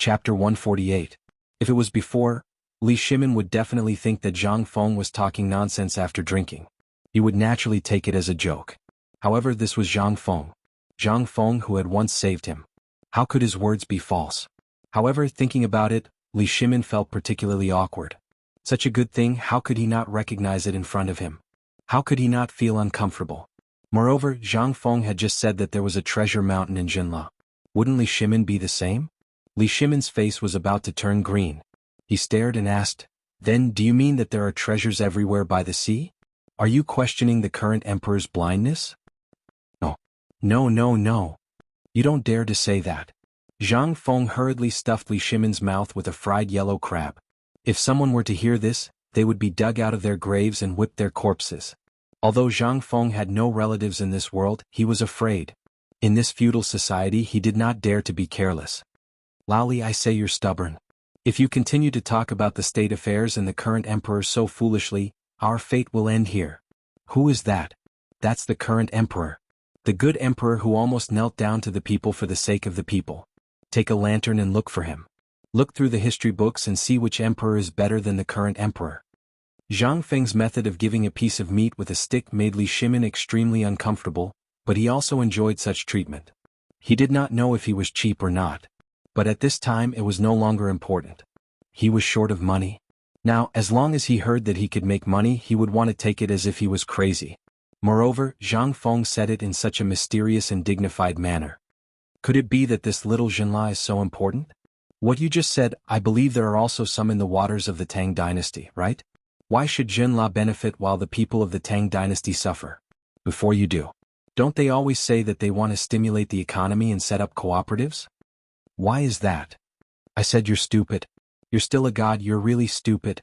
Chapter 148. If it was before, Li Shimin would definitely think that Zhang Feng was talking nonsense after drinking. He would naturally take it as a joke. However, this was Zhang Feng who had once saved him. How could his words be false? However, thinking about it, Li Shimin felt particularly awkward. Such a good thing, how could he not recognize it in front of him? How could he not feel uncomfortable? Moreover, Zhang Feng had just said that there was a treasure mountain in Jinla. Wouldn't Li Shimin be the same? Li Shimin's face was about to turn green. He stared and asked, "Then do you mean that there are treasures everywhere by the sea? Are you questioning the current emperor's blindness?" No. You don't dare to say that. Zhang Feng hurriedly stuffed Li Shimin's mouth with a fried yellow crab. If someone were to hear this, they would be dug out of their graves and whipped their corpses. Although Zhang Feng had no relatives in this world, he was afraid. In this feudal society he did not dare to be careless. "Lao Li, I say you're stubborn. If you continue to talk about the state affairs and the current emperor so foolishly, our fate will end here." "Who is that?" "That's the current emperor. The good emperor who almost knelt down to the people for the sake of the people. Take a lantern and look for him. Look through the history books and see which emperor is better than the current emperor." Zhang Feng's method of giving a piece of meat with a stick made Li Shimin extremely uncomfortable, but he also enjoyed such treatment. He did not know if he was cheap or not. But at this time it was no longer important. He was short of money. Now, as long as he heard that he could make money, he would want to take it as if he was crazy. Moreover, Zhang Feng said it in such a mysterious and dignified manner. Could it be that this little Jinla is so important? What you just said, I believe there are also some in the waters of the Tang dynasty, right? Why should Jinla benefit while the people of the Tang dynasty suffer? Before you do. Don't they always say that they want to stimulate the economy and set up cooperatives? Why is that? I said you're stupid. You're still a god, you're really stupid.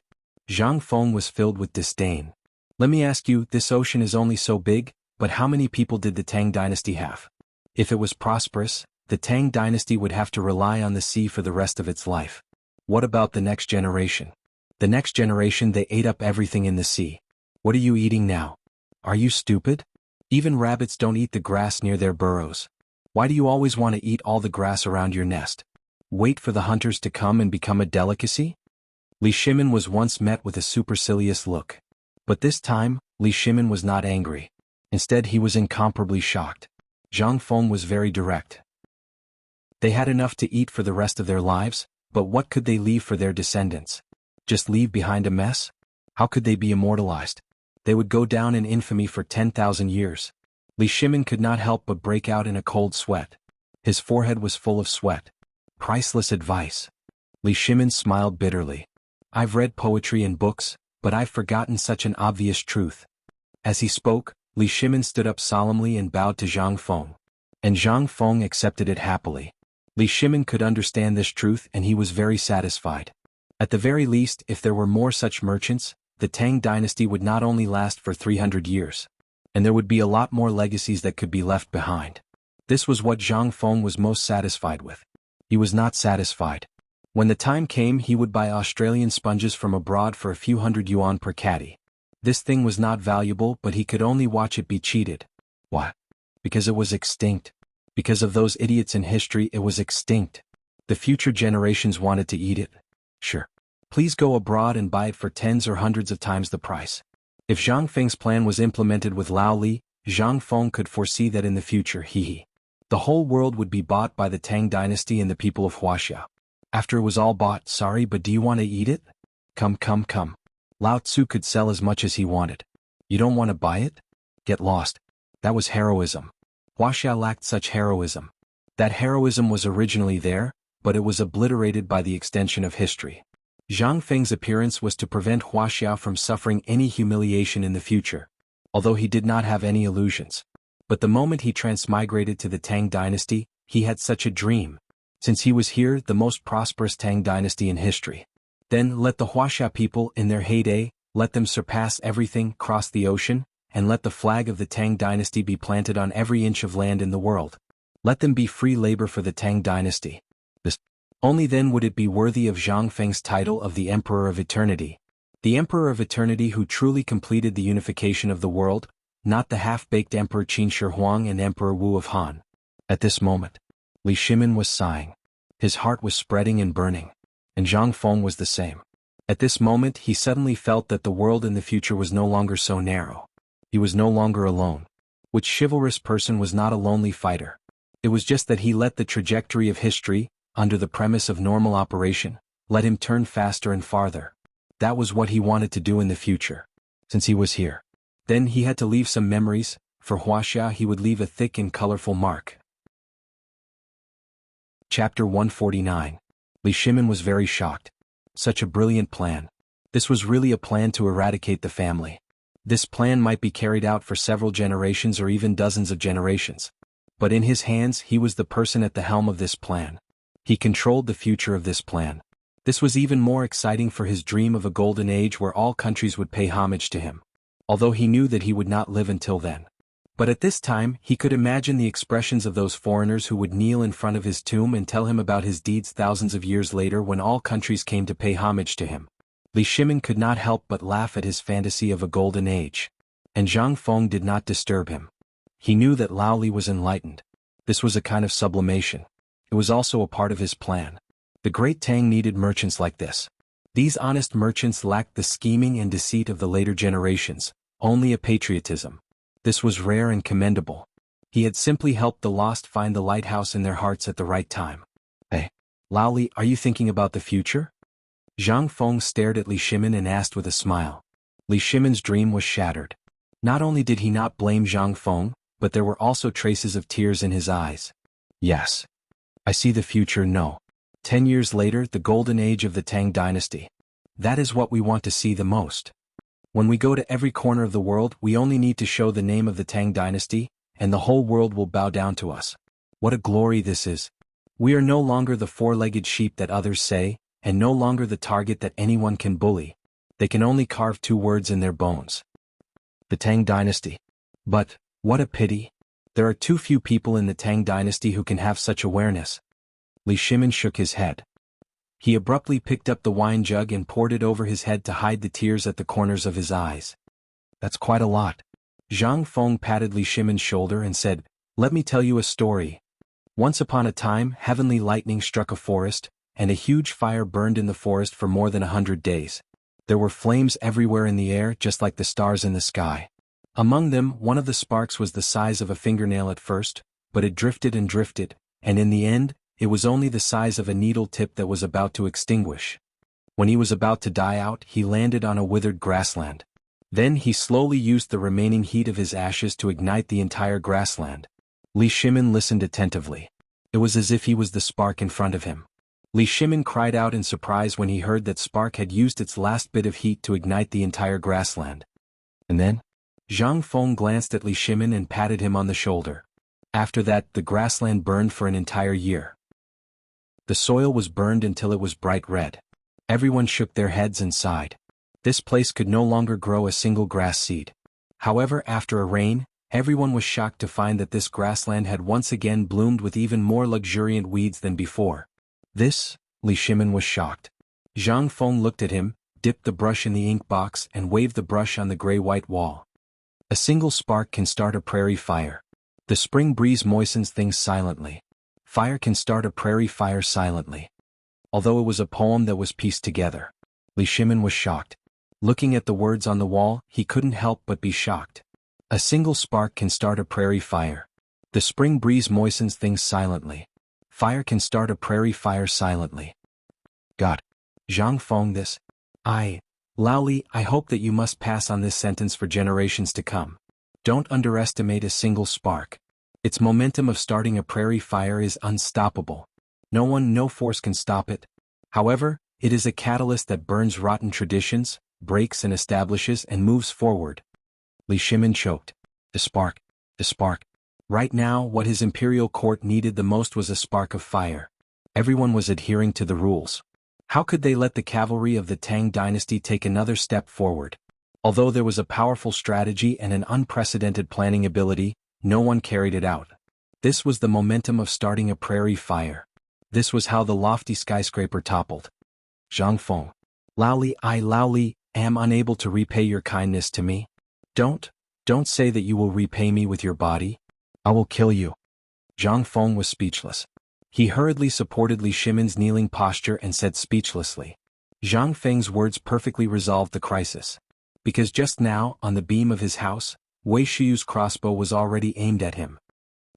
Zhang Feng was filled with disdain. Let me ask you, this ocean is only so big, but how many people did the Tang dynasty have? If it was prosperous, the Tang dynasty would have to rely on the sea for the rest of its life. What about the next generation? The next generation, they ate up everything in the sea. What are you eating now? Are you stupid? Even rabbits don't eat the grass near their burrows. Why do you always want to eat all the grass around your nest? Wait for the hunters to come and become a delicacy? Li Shimin was once met with a supercilious look. But this time, Li Shimin was not angry. Instead, he was incomparably shocked. Zhang Feng was very direct. They had enough to eat for the rest of their lives, but what could they leave for their descendants? Just leave behind a mess? How could they be immortalized? They would go down in infamy for 10,000 years. Li Shimin could not help but break out in a cold sweat. His forehead was full of sweat. Priceless advice. Li Shimin smiled bitterly. I've read poetry and books, but I've forgotten such an obvious truth. As he spoke, Li Shimin stood up solemnly and bowed to Zhang Feng. And Zhang Feng accepted it happily. Li Shimin could understand this truth and he was very satisfied. At the very least, if there were more such merchants, the Tang dynasty would not only last for 300 years. And there would be a lot more legacies that could be left behind. This was what Zhang Feng was most satisfied with. He was not satisfied. When the time came, he would buy Australian sponges from abroad for a few hundred yuan per caddy. This thing was not valuable, but he could only watch it be cheated. What? Because it was extinct. Because of those idiots in history, it was extinct. The future generations wanted to eat it. Sure. Please go abroad and buy it for tens or hundreds of times the price. If Zhang Feng's plan was implemented with Lao Li, Zhang Feng could foresee that in the future the whole world would be bought by the Tang dynasty and the people of Wuxia. After it was all bought, sorry, but do you want to eat it? Come. Lao Tzu could sell as much as he wanted. You don't want to buy it? Get lost. That was heroism. Wuxia lacked such heroism. That heroism was originally there, but it was obliterated by the extension of history. Zhang Feng's appearance was to prevent Wuxia from suffering any humiliation in the future, although he did not have any illusions. But the moment he transmigrated to the Tang dynasty, he had such a dream. Since he was here, the most prosperous Tang dynasty in history. Then let the Wuxia people, in their heyday, let them surpass everything, cross the ocean, and let the flag of the Tang dynasty be planted on every inch of land in the world. Let them be free labor for the Tang dynasty. Only then would it be worthy of Zhang Feng's title of the Emperor of Eternity. The Emperor of Eternity who truly completed the unification of the world, not the half-baked Emperor Qin Shi Huang and Emperor Wu of Han. At this moment, Li Shimin was sighing. His heart was spreading and burning. And Zhang Feng was the same. At this moment he suddenly felt that the world in the future was no longer so narrow. He was no longer alone. Which chivalrous person was not a lonely fighter? It was just that he let the trajectory of history, under the premise of normal operation, let him turn faster and farther. That was what he wanted to do in the future. Since he was here. Then he had to leave some memories. For Wuxia he would leave a thick and colorful mark. Chapter 149. Li Shimin was very shocked. Such a brilliant plan. This was really a plan to eradicate the family. This plan might be carried out for several generations or even dozens of generations. But in his hands he was the person at the helm of this plan. He controlled the future of this plan. This was even more exciting for his dream of a golden age where all countries would pay homage to him. Although he knew that he would not live until then. But at this time he could imagine the expressions of those foreigners who would kneel in front of his tomb and tell him about his deeds thousands of years later when all countries came to pay homage to him. Li Shimin could not help but laugh at his fantasy of a golden age. And Zhang Feng did not disturb him. He knew that Lao Li was enlightened. This was a kind of sublimation. It was also a part of his plan. The great Tang needed merchants like this. These honest merchants lacked the scheming and deceit of the later generations, only a patriotism. This was rare and commendable. He had simply helped the lost find the lighthouse in their hearts at the right time. Hey, Lao Li, are you thinking about the future? Zhang Feng stared at Li Shimin and asked with a smile. Li Shimin's dream was shattered. Not only did he not blame Zhang Feng, but there were also traces of tears in his eyes. Yes. I see the future. No. 10 years later, the golden age of the Tang dynasty. That is what we want to see the most. When we go to every corner of the world, we only need to show the name of the Tang dynasty, and the whole world will bow down to us. What a glory this is. We are no longer the four-legged sheep that others say, and no longer the target that anyone can bully. They can only carve two words in their bones. The Tang dynasty. But, what a pity. There are too few people in the Tang dynasty who can have such awareness. Li Shimin shook his head. He abruptly picked up the wine jug and poured it over his head to hide the tears at the corners of his eyes. That's quite a lot. Zhang Feng patted Li Shimin's shoulder and said, "Let me tell you a story. Once upon a time, heavenly lightning struck a forest, and a huge fire burned in the forest for more than 100 days. There were flames everywhere in the air, just like the stars in the sky. Among them, one of the sparks was the size of a fingernail at first, but it drifted and drifted, and in the end, it was only the size of a needle tip that was about to extinguish. When he was about to die out, he landed on a withered grassland. Then he slowly used the remaining heat of his ashes to ignite the entire grassland." Li Shimin listened attentively. It was as if he was the spark in front of him. Li Shimin cried out in surprise when he heard that spark had used its last bit of heat to ignite the entire grassland. And then? Zhang Feng glanced at Li Shimin and patted him on the shoulder. After that, the grassland burned for an entire year. The soil was burned until it was bright red. Everyone shook their heads and sighed. This place could no longer grow a single grass seed. However, after a rain, everyone was shocked to find that this grassland had once again bloomed with even more luxuriant weeds than before. This? Li Shimin was shocked. Zhang Feng looked at him, dipped the brush in the ink box and waved the brush on the gray-white wall. A single spark can start a prairie fire. The spring breeze moistens things silently. Fire can start a prairie fire silently. Although it was a poem that was pieced together. Li Shimin was shocked. Looking at the words on the wall, he couldn't help but be shocked. A single spark can start a prairie fire. The spring breeze moistens things silently. Fire can start a prairie fire silently. God. Zhang Feng, this. Lao Li, I hope that you must pass on this sentence for generations to come. Don't underestimate a single spark. Its momentum of starting a prairie fire is unstoppable. No force can stop it. However, it is a catalyst that burns rotten traditions, breaks and establishes and moves forward. Li Shimin choked. The spark. Right now, what his imperial court needed the most was a spark of fire. Everyone was adhering to the rules. How could they let the cavalry of the Tang dynasty take another step forward? Although there was a powerful strategy and an unprecedented planning ability, no one carried it out. This was the momentum of starting a prairie fire. This was how the lofty skyscraper toppled. Zhang Feng. Lao Li, am unable to repay your kindness to me. Don't say that you will repay me with your body. I will kill you. Zhang Feng was speechless. He hurriedly supported Li Shimin's kneeling posture and said speechlessly. Zhang Feng's words perfectly resolved the crisis. Because just now, on the beam of his house, Wei Shuyu's crossbow was already aimed at him.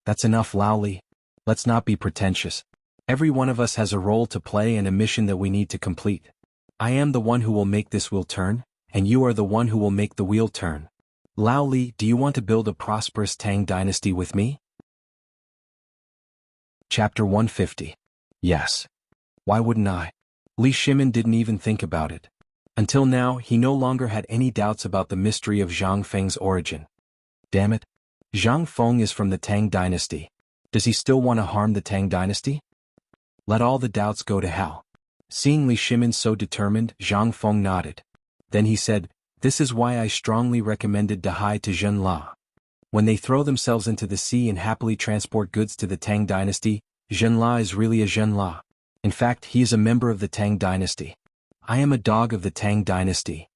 That's enough, Lao Li. Let's not be pretentious. Every one of us has a role to play and a mission that we need to complete. I am the one who will make this wheel turn, and you are the one who will make the wheel turn. Lao Li, do you want to build a prosperous Tang dynasty with me? Chapter 150. Yes. Why wouldn't I? Li Shimin didn't even think about it. Until now, he no longer had any doubts about the mystery of Zhang Feng's origin. Damn it. Zhang Feng is from the Tang dynasty. Does he still want to harm the Tang dynasty? Let all the doubts go to hell. Seeing Li Shimin so determined, Zhang Feng nodded. Then he said, this is why I strongly recommended Dahai to Zhen La. When they throw themselves into the sea and happily transport goods to the Tang dynasty, Zhen La is really a Zhen La. In fact, he is a member of the Tang dynasty. I am a dog of the Tang dynasty.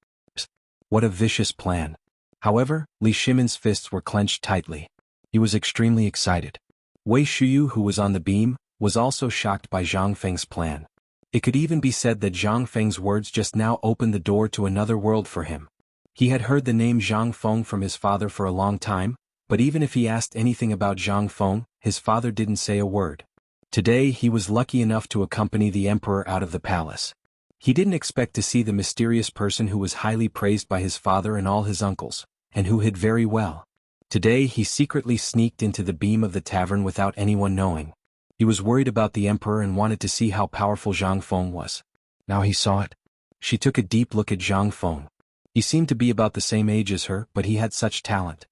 What a vicious plan. However, Li Shimin's fists were clenched tightly. He was extremely excited. Wei Shuyu, who was on the beam, was also shocked by Zhang Feng's plan. It could even be said that Zhang Feng's words just now opened the door to another world for him. He had heard the name Zhang Feng from his father for a long time, but even if he asked anything about Zhang Feng, his father didn't say a word. Today he was lucky enough to accompany the emperor out of the palace. He didn't expect to see the mysterious person who was highly praised by his father and all his uncles, and who hid very well. Today he secretly sneaked into the beam of the tavern without anyone knowing. He was worried about the emperor and wanted to see how powerful Zhang Feng was. Now he saw it. She took a deep look at Zhang Feng. He seemed to be about the same age as her, but he had such talent.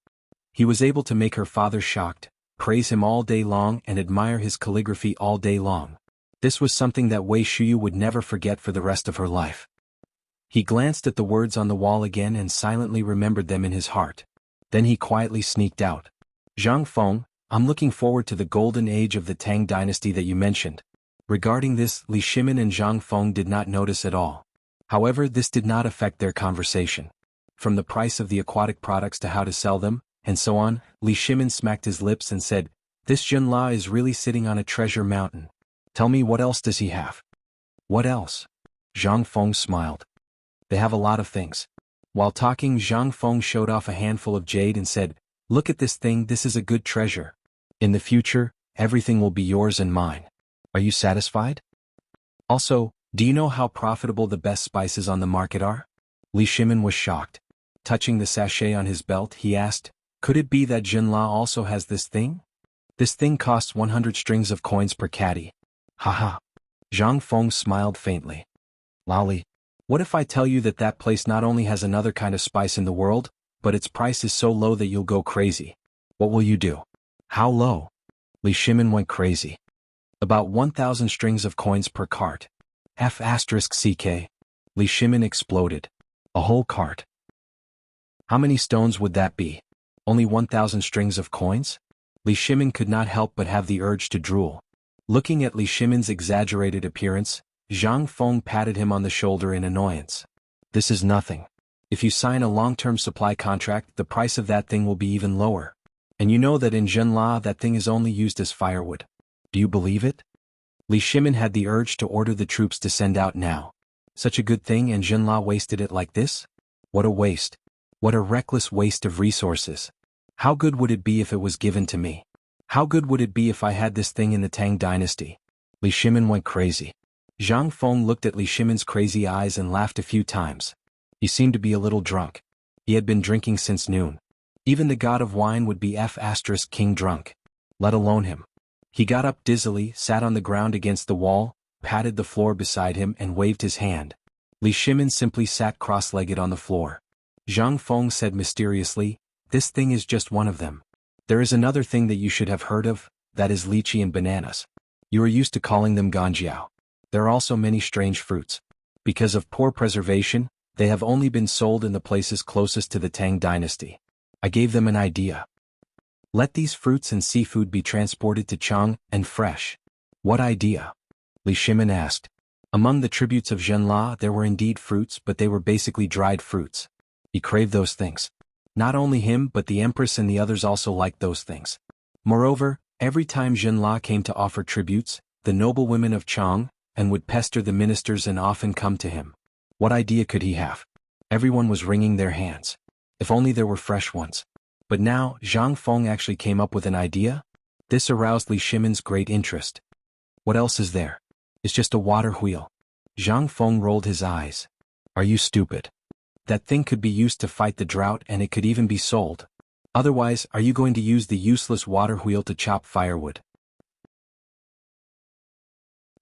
He was able to make her father shocked, praise him all day long and admire his calligraphy all day long. This was something that Wei Shuyu would never forget for the rest of her life. He glanced at the words on the wall again and silently remembered them in his heart. Then he quietly sneaked out. Zhang Feng, I'm looking forward to the golden age of the Tang dynasty that you mentioned. Regarding this, Li Shimin and Zhang Feng did not notice at all. However, this did not affect their conversation. From the price of the aquatic products to how to sell them, and so on, Li Shimin smacked his lips and said, this Zhen La is really sitting on a treasure mountain. Tell me, what else does he have? What else? Zhang Feng smiled. They have a lot of things. While talking, Zhang Feng showed off a handful of jade and said, look at this thing, this is a good treasure. In the future, everything will be yours and mine. Are you satisfied? Also, do you know how profitable the best spices on the market are? Li Shimin was shocked. Touching the sachet on his belt, he asked, could it be that Zhen La also has this thing? This thing costs 100 strings of coins per caddy. Haha. Zhang Feng smiled faintly. Lao Li, what if I tell you that that place not only has another kind of spice in the world, but its price is so low that you'll go crazy? What will you do? How low? Li Shimin went crazy. About 1,000 strings of coins per cart. F***ck. Li Shimin exploded. A whole cart. How many stones would that be? Only 1,000 strings of coins? Li Shimin could not help but have the urge to drool. Looking at Li Shimin's exaggerated appearance, Zhang Feng patted him on the shoulder in annoyance. This is nothing. If you sign a long-term supply contract, the price of that thing will be even lower. And you know that in Zhen La that thing is only used as firewood. Do you believe it? Li Shimin had the urge to order the troops to send out now. Such a good thing, and Zhen La wasted it like this? What a waste. What a reckless waste of resources. How good would it be if it was given to me? How good would it be if I had this thing in the Tang dynasty? Li Shimin went crazy. Zhang Feng looked at Li Shimin's crazy eyes and laughed a few times. He seemed to be a little drunk. He had been drinking since noon. Even the god of wine would be F***king drunk. Let alone him. He got up dizzily, sat on the ground against the wall, patted the floor beside him and waved his hand. Li Shimin simply sat cross-legged on the floor. Zhang Feng said mysteriously, this thing is just one of them. There is another thing that you should have heard of, that is lychee and bananas. You are used to calling them ganjiao. There are also many strange fruits. Because of poor preservation, they have only been sold in the places closest to the Tang dynasty. I gave them an idea. Let these fruits and seafood be transported to Chang and fresh. What idea? Li Shimin asked. Among the tributes of Zhen La there were indeed fruits, but they were basically dried fruits. He craved those things. Not only him but the empress and the others also liked those things. Moreover, every time Zhen La came to offer tributes, the noblewomen of Chang, and would pester the ministers and often come to him. What idea could he have? Everyone was wringing their hands. If only there were fresh ones. But now, Zhang Feng actually came up with an idea? This aroused Li Shimin's great interest. What else is there? It's just a water wheel. Zhang Feng rolled his eyes. Are you stupid? That thing could be used to fight the drought and it could even be sold. Otherwise, are you going to use the useless water wheel to chop firewood?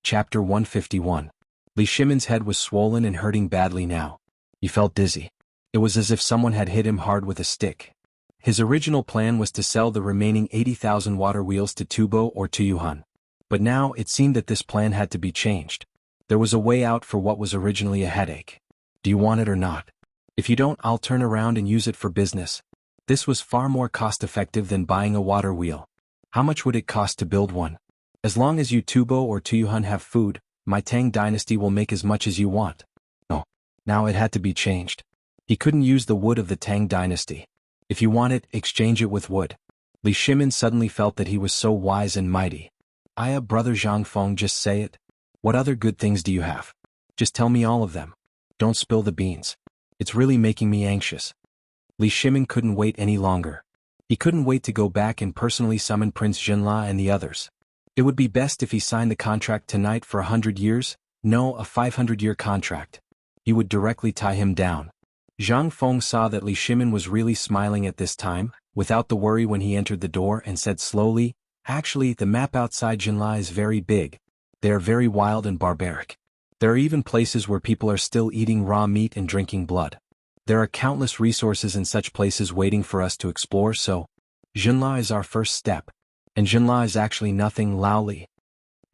Chapter 151. Li Shimin's head was swollen and hurting badly now. He felt dizzy. It was as if someone had hit him hard with a stick. His original plan was to sell the remaining 80,000 water wheels to Tubo or Tuyuhan. But now it seemed that this plan had to be changed. There was a way out for what was originally a headache. Do you want it or not? If you don't, I'll turn around and use it for business. This was far more cost-effective than buying a water wheel. How much would it cost to build one? As long as you Tubo or Tuyuhan have food, my Tang dynasty will make as much as you want. Oh, now it had to be changed. He couldn't use the wood of the Tang dynasty. If you want it, exchange it with wood. Li Shimin suddenly felt that he was so wise and mighty. Brother Zhang Feng, just say it. What other good things do you have? Just tell me all of them. Don't spill the beans. It's really making me anxious. Li Shimin couldn't wait any longer. He couldn't wait to go back and personally summon Prince Jinla and the others. It would be best if he signed the contract tonight for 100 years, no, a 500-year contract. He would directly tie him down. Zhang Feng saw that Li Shimin was really smiling at this time, without the worry when he entered the door and said slowly, actually, the map outside Jinla is very big. They are very wild and barbaric. There are even places where people are still eating raw meat and drinking blood. There are countless resources in such places waiting for us to explore, so Jinla is our first step. And Jinla is actually nothing, Laoli.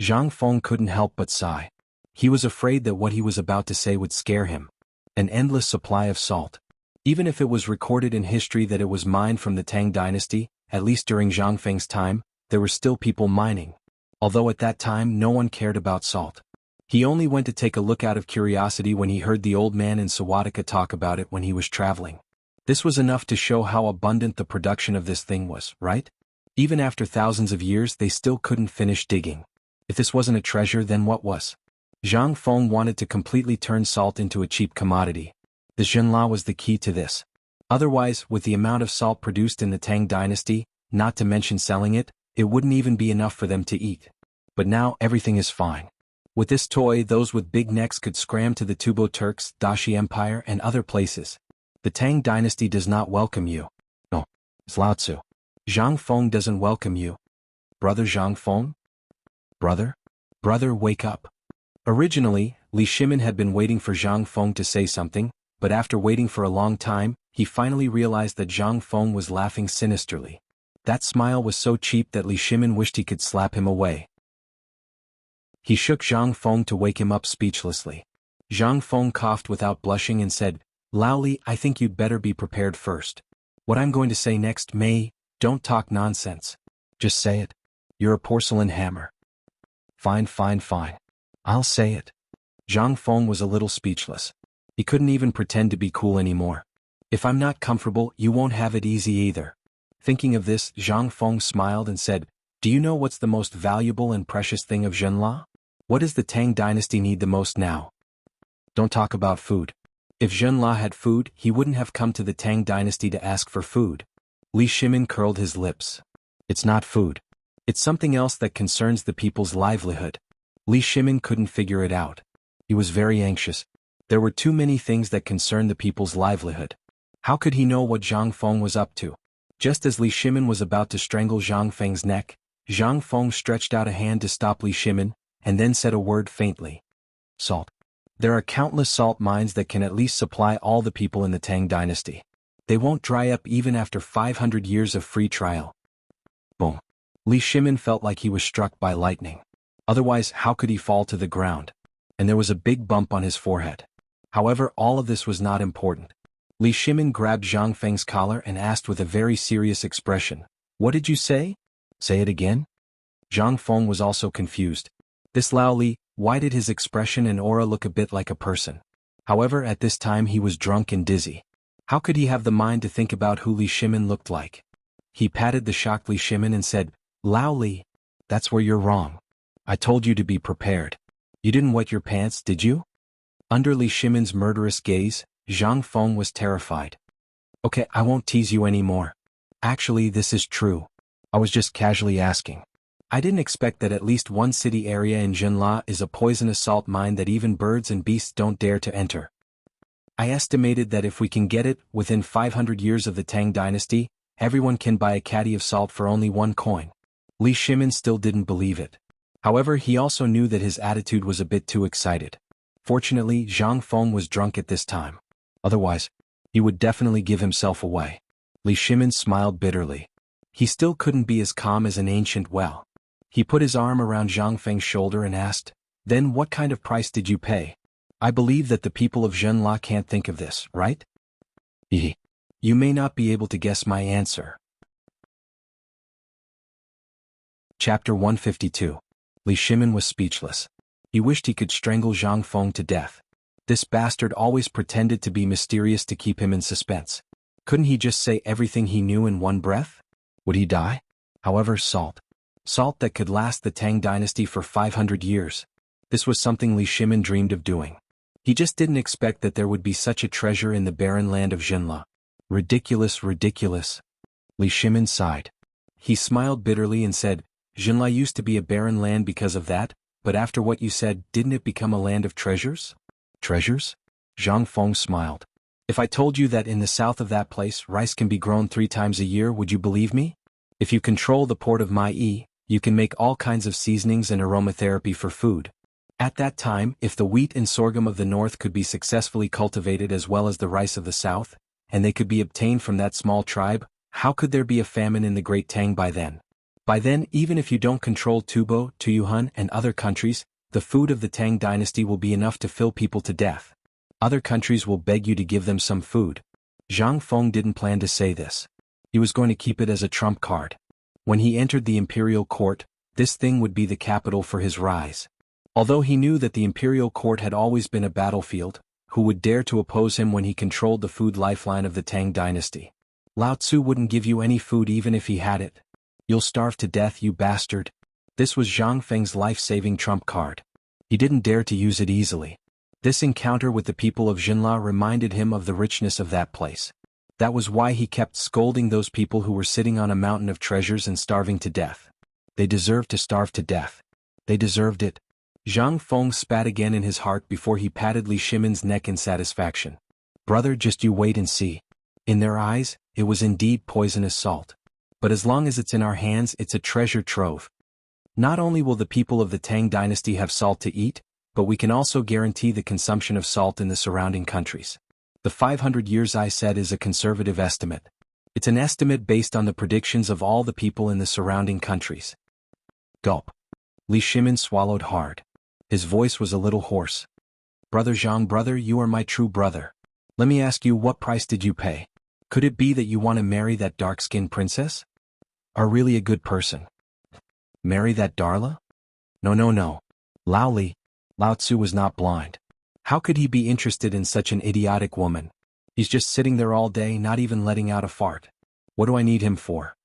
Zhang Feng couldn't help but sigh. He was afraid that what he was about to say would scare him. An endless supply of salt. Even if it was recorded in history that it was mined from the Tang dynasty, at least during Zhang Feng's time, there were still people mining. Although at that time no one cared about salt. He only went to take a look out of curiosity when he heard the old man in Sawadika talk about it when he was traveling. This was enough to show how abundant the production of this thing was, right? Even after thousands of years they still couldn't finish digging. If this wasn't a treasure, then what was? Zhang Feng wanted to completely turn salt into a cheap commodity. The Jinla was the key to this. Otherwise, with the amount of salt produced in the Tang dynasty, not to mention selling it, it wouldn't even be enough for them to eat. But now everything is fine. With this toy, those with big necks could scram to the Tubo Turks, Dashi Empire, and other places. The Tang dynasty does not welcome you. No, it's Lao Tzu. Zhang Feng doesn't welcome you. Brother Zhang Feng? Brother? Brother, wake up. Originally, Li Shimin had been waiting for Zhang Feng to say something, but after waiting for a long time, he finally realized that Zhang Feng was laughing sinisterly. That smile was so cheap that Li Shimin wished he could slap him away. He shook Zhang Feng to wake him up speechlessly. Zhang Feng coughed without blushing and said, Laoli, I think you'd better be prepared first. What I'm going to say next don't talk nonsense. Just say it. You're a porcelain hammer. Fine. I'll say it. Zhang Feng was a little speechless. He couldn't even pretend to be cool anymore. If I'm not comfortable, you won't have it easy either. Thinking of this, Zhang Feng smiled and said, Do you know what's the most valuable and precious thing of Jinla? What does the Tang dynasty need the most now? Don't talk about food. If Jinla had food, he wouldn't have come to the Tang dynasty to ask for food. Li Shimin curled his lips. It's not food. It's something else that concerns the people's livelihood. Li Shimin couldn't figure it out. He was very anxious. There were too many things that concerned the people's livelihood. How could he know what Zhang Feng was up to? Just as Li Shimin was about to strangle Zhang Feng's neck, Zhang Feng stretched out a hand to stop Li Shimin, and then said a word faintly. Salt. There are countless salt mines that can at least supply all the people in the Tang dynasty. They won't dry up even after 500 years of free trial. Boom. Li Shimin felt like he was struck by lightning. Otherwise, how could he fall to the ground? And there was a big bump on his forehead. However, all of this was not important. Li Shimin grabbed Zhang Feng's collar and asked with a very serious expression, What did you say? Say it again? Zhang Feng was also confused. This Lao Li, why did his expression and aura look a bit like a person? However, at this time he was drunk and dizzy. How could he have the mind to think about who Li Shimin looked like? He patted the shocked Li Shimin and said, Lao Li, that's where you're wrong. I told you to be prepared. You didn't wet your pants, did you? Under Li Shimin's murderous gaze, Zhang Feng was terrified. Okay, I won't tease you anymore. Actually, this is true. I was just casually asking. I didn't expect that at least one city area in Jinla is a poisonous salt mine that even birds and beasts don't dare to enter. I estimated that if we can get it, within 500 years of the Tang dynasty, everyone can buy a caddy of salt for only 1 coin. Li Shimin still didn't believe it. However, he also knew that his attitude was a bit too excited. Fortunately, Zhang Feng was drunk at this time. Otherwise, he would definitely give himself away. Li Shimin smiled bitterly. He still couldn't be as calm as an ancient well. He put his arm around Zhang Feng's shoulder and asked, "Then what kind of price did you pay? I believe that the people of Zhenla can't think of this, right?" You may not be able to guess my answer. Chapter 152. Li Shimin was speechless. He wished he could strangle Zhang Feng to death. This bastard always pretended to be mysterious to keep him in suspense. Couldn't he just say everything he knew in one breath? Would he die? However, salt. Salt that could last the Tang dynasty for 500 years. This was something Li Shimin dreamed of doing. He just didn't expect that there would be such a treasure in the barren land of Jinla. Ridiculous, ridiculous. Li Shimin sighed. He smiled bitterly and said, "Jinla used to be a barren land because of that, but after what you said, didn't it become a land of treasures?" Treasures? Zhang Feng smiled. "If I told you that in the south of that place rice can be grown 3 times a year, would you believe me? If you control the port of Mai, you can make all kinds of seasonings and aromatherapy for food. At that time, if the wheat and sorghum of the north could be successfully cultivated as well as the rice of the south, and they could be obtained from that small tribe, how could there be a famine in the Great Tang by then? By then, even if you don't control Tubo, Tuyuhun, and other countries, the food of the Tang dynasty will be enough to fill people to death. Other countries will beg you to give them some food." Zhang Feng didn't plan to say this. He was going to keep it as a trump card. When he entered the imperial court, this thing would be the capital for his rise. Although he knew that the imperial court had always been a battlefield, who would dare to oppose him when he controlled the food lifeline of the Tang dynasty? Lao Tzu wouldn't give you any food even if he had it. "You'll starve to death, you bastard." This was Zhang Feng's life-saving trump card. He didn't dare to use it easily. This encounter with the people of Jinla reminded him of the richness of that place. That was why he kept scolding those people who were sitting on a mountain of treasures and starving to death. They deserved to starve to death. They deserved it. Zhang Feng spat again in his heart before he patted Li Shimin's neck in satisfaction. "Brother, just you wait and see." In their eyes, it was indeed poisonous salt. But as long as it's in our hands, it's a treasure trove. Not only will the people of the Tang dynasty have salt to eat, but we can also guarantee the consumption of salt in the surrounding countries. The 500 years I said is a conservative estimate. It's an estimate based on the predictions of all the people in the surrounding countries. Gulp. Li Shimin swallowed hard. His voice was a little hoarse. "Brother Zhang, brother, you are my true brother. Let me ask you, what price did you pay? Could it be that you want to marry that dark-skinned princess? Are really a good person? Marry that Darla? No. Lao Tzu was not blind. How could he be interested in such an idiotic woman? He's just sitting there all day, not even letting out a fart. What do I need him for?"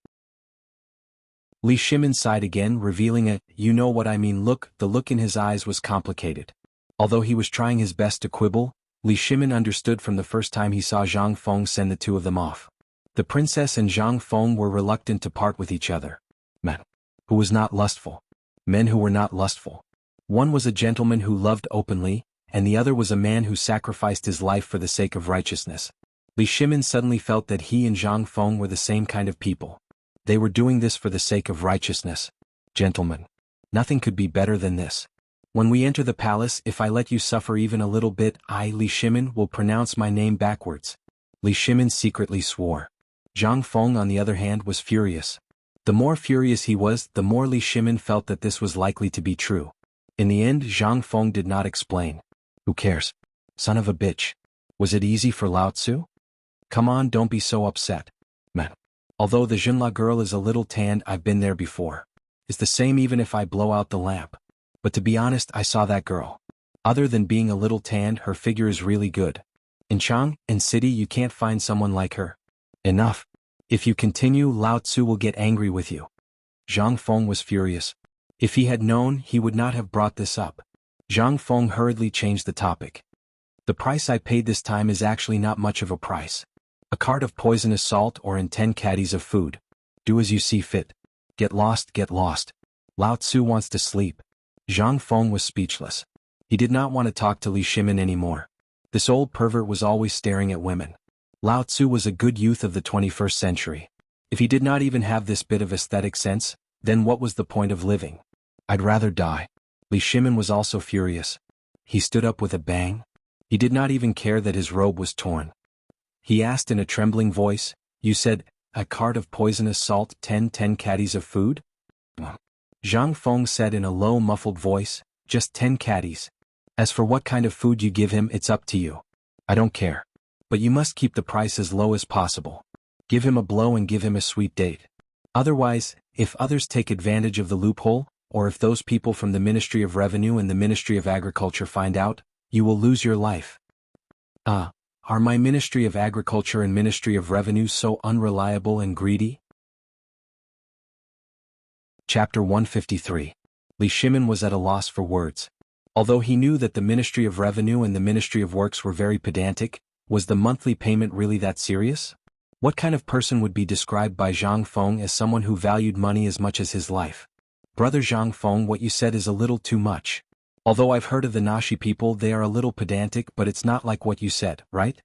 Li Shimin sighed again, revealing a, "You know what I mean" look. The look in his eyes was complicated. Although he was trying his best to quibble, Li Shimin understood from the first time he saw Zhang Feng send the two of them off. The princess and Zhang Feng were reluctant to part with each other. Men who was not lustful. Men who were not lustful. One was a gentleman who loved openly, and the other was a man who sacrificed his life for the sake of righteousness. Li Shimin suddenly felt that he and Zhang Feng were the same kind of people. They were doing this for the sake of righteousness. Gentlemen. Nothing could be better than this. When we enter the palace, if I let you suffer even a little bit, I, Li Shimin, will pronounce my name backwards. Li Shimin secretly swore. Zhang Feng, on the other hand, was furious. The more furious he was, the more Li Shimin felt that this was likely to be true. In the end, Zhang Feng did not explain. "Who cares? Son of a bitch. Was it easy for Lao Tzu? Come on, don't be so upset. Man. Although the Jinla girl is a little tanned, I've been there before. It's the same even if I blow out the lamp. But to be honest, I saw that girl. Other than being a little tanned, her figure is really good. In Chang, and city, you can't find someone like her. Enough. If you continue, Lao Tzu will get angry with you." Zhang Feng was furious. If he had known, he would not have brought this up. Zhang Feng hurriedly changed the topic. The price I paid this time is actually not much of a price. A cart of poisonous salt or in 10 caddies of food. Do as you see fit. Get lost, get lost. Lao Tzu wants to sleep. Zhang Feng was speechless. He did not want to talk to Li Shimin anymore. This old pervert was always staring at women. Lao Tzu was a good youth of the 21st century. If he did not even have this bit of aesthetic sense, then what was the point of living? I'd rather die. Li Shimin was also furious. He stood up with a bang. He did not even care that his robe was torn. He asked in a trembling voice, "You said, a cart of poisonous salt, 10 caddies of food?" Zhang Feng said in a low muffled voice, "Just 10 caddies. As for what kind of food you give him, it's up to you. I don't care. But you must keep the price as low as possible. Give him a blow and give him a sweet date. Otherwise, if others take advantage of the loophole, or if those people from the Ministry of Revenue and the Ministry of Agriculture find out, you will lose your life." Are my Ministry of Agriculture and Ministry of Revenue so unreliable and greedy? Chapter 153. Li Shimin was at a loss for words. Although he knew that the Ministry of Revenue and the Ministry of Works were very pedantic, was the monthly payment really that serious? What kind of person would be described by Zhang Feng as someone who valued money as much as his life? Brother Zhang Feng, what you said is a little too much. Although I've heard of the Nashi people, they are a little pedantic, but it's not like what you said, right?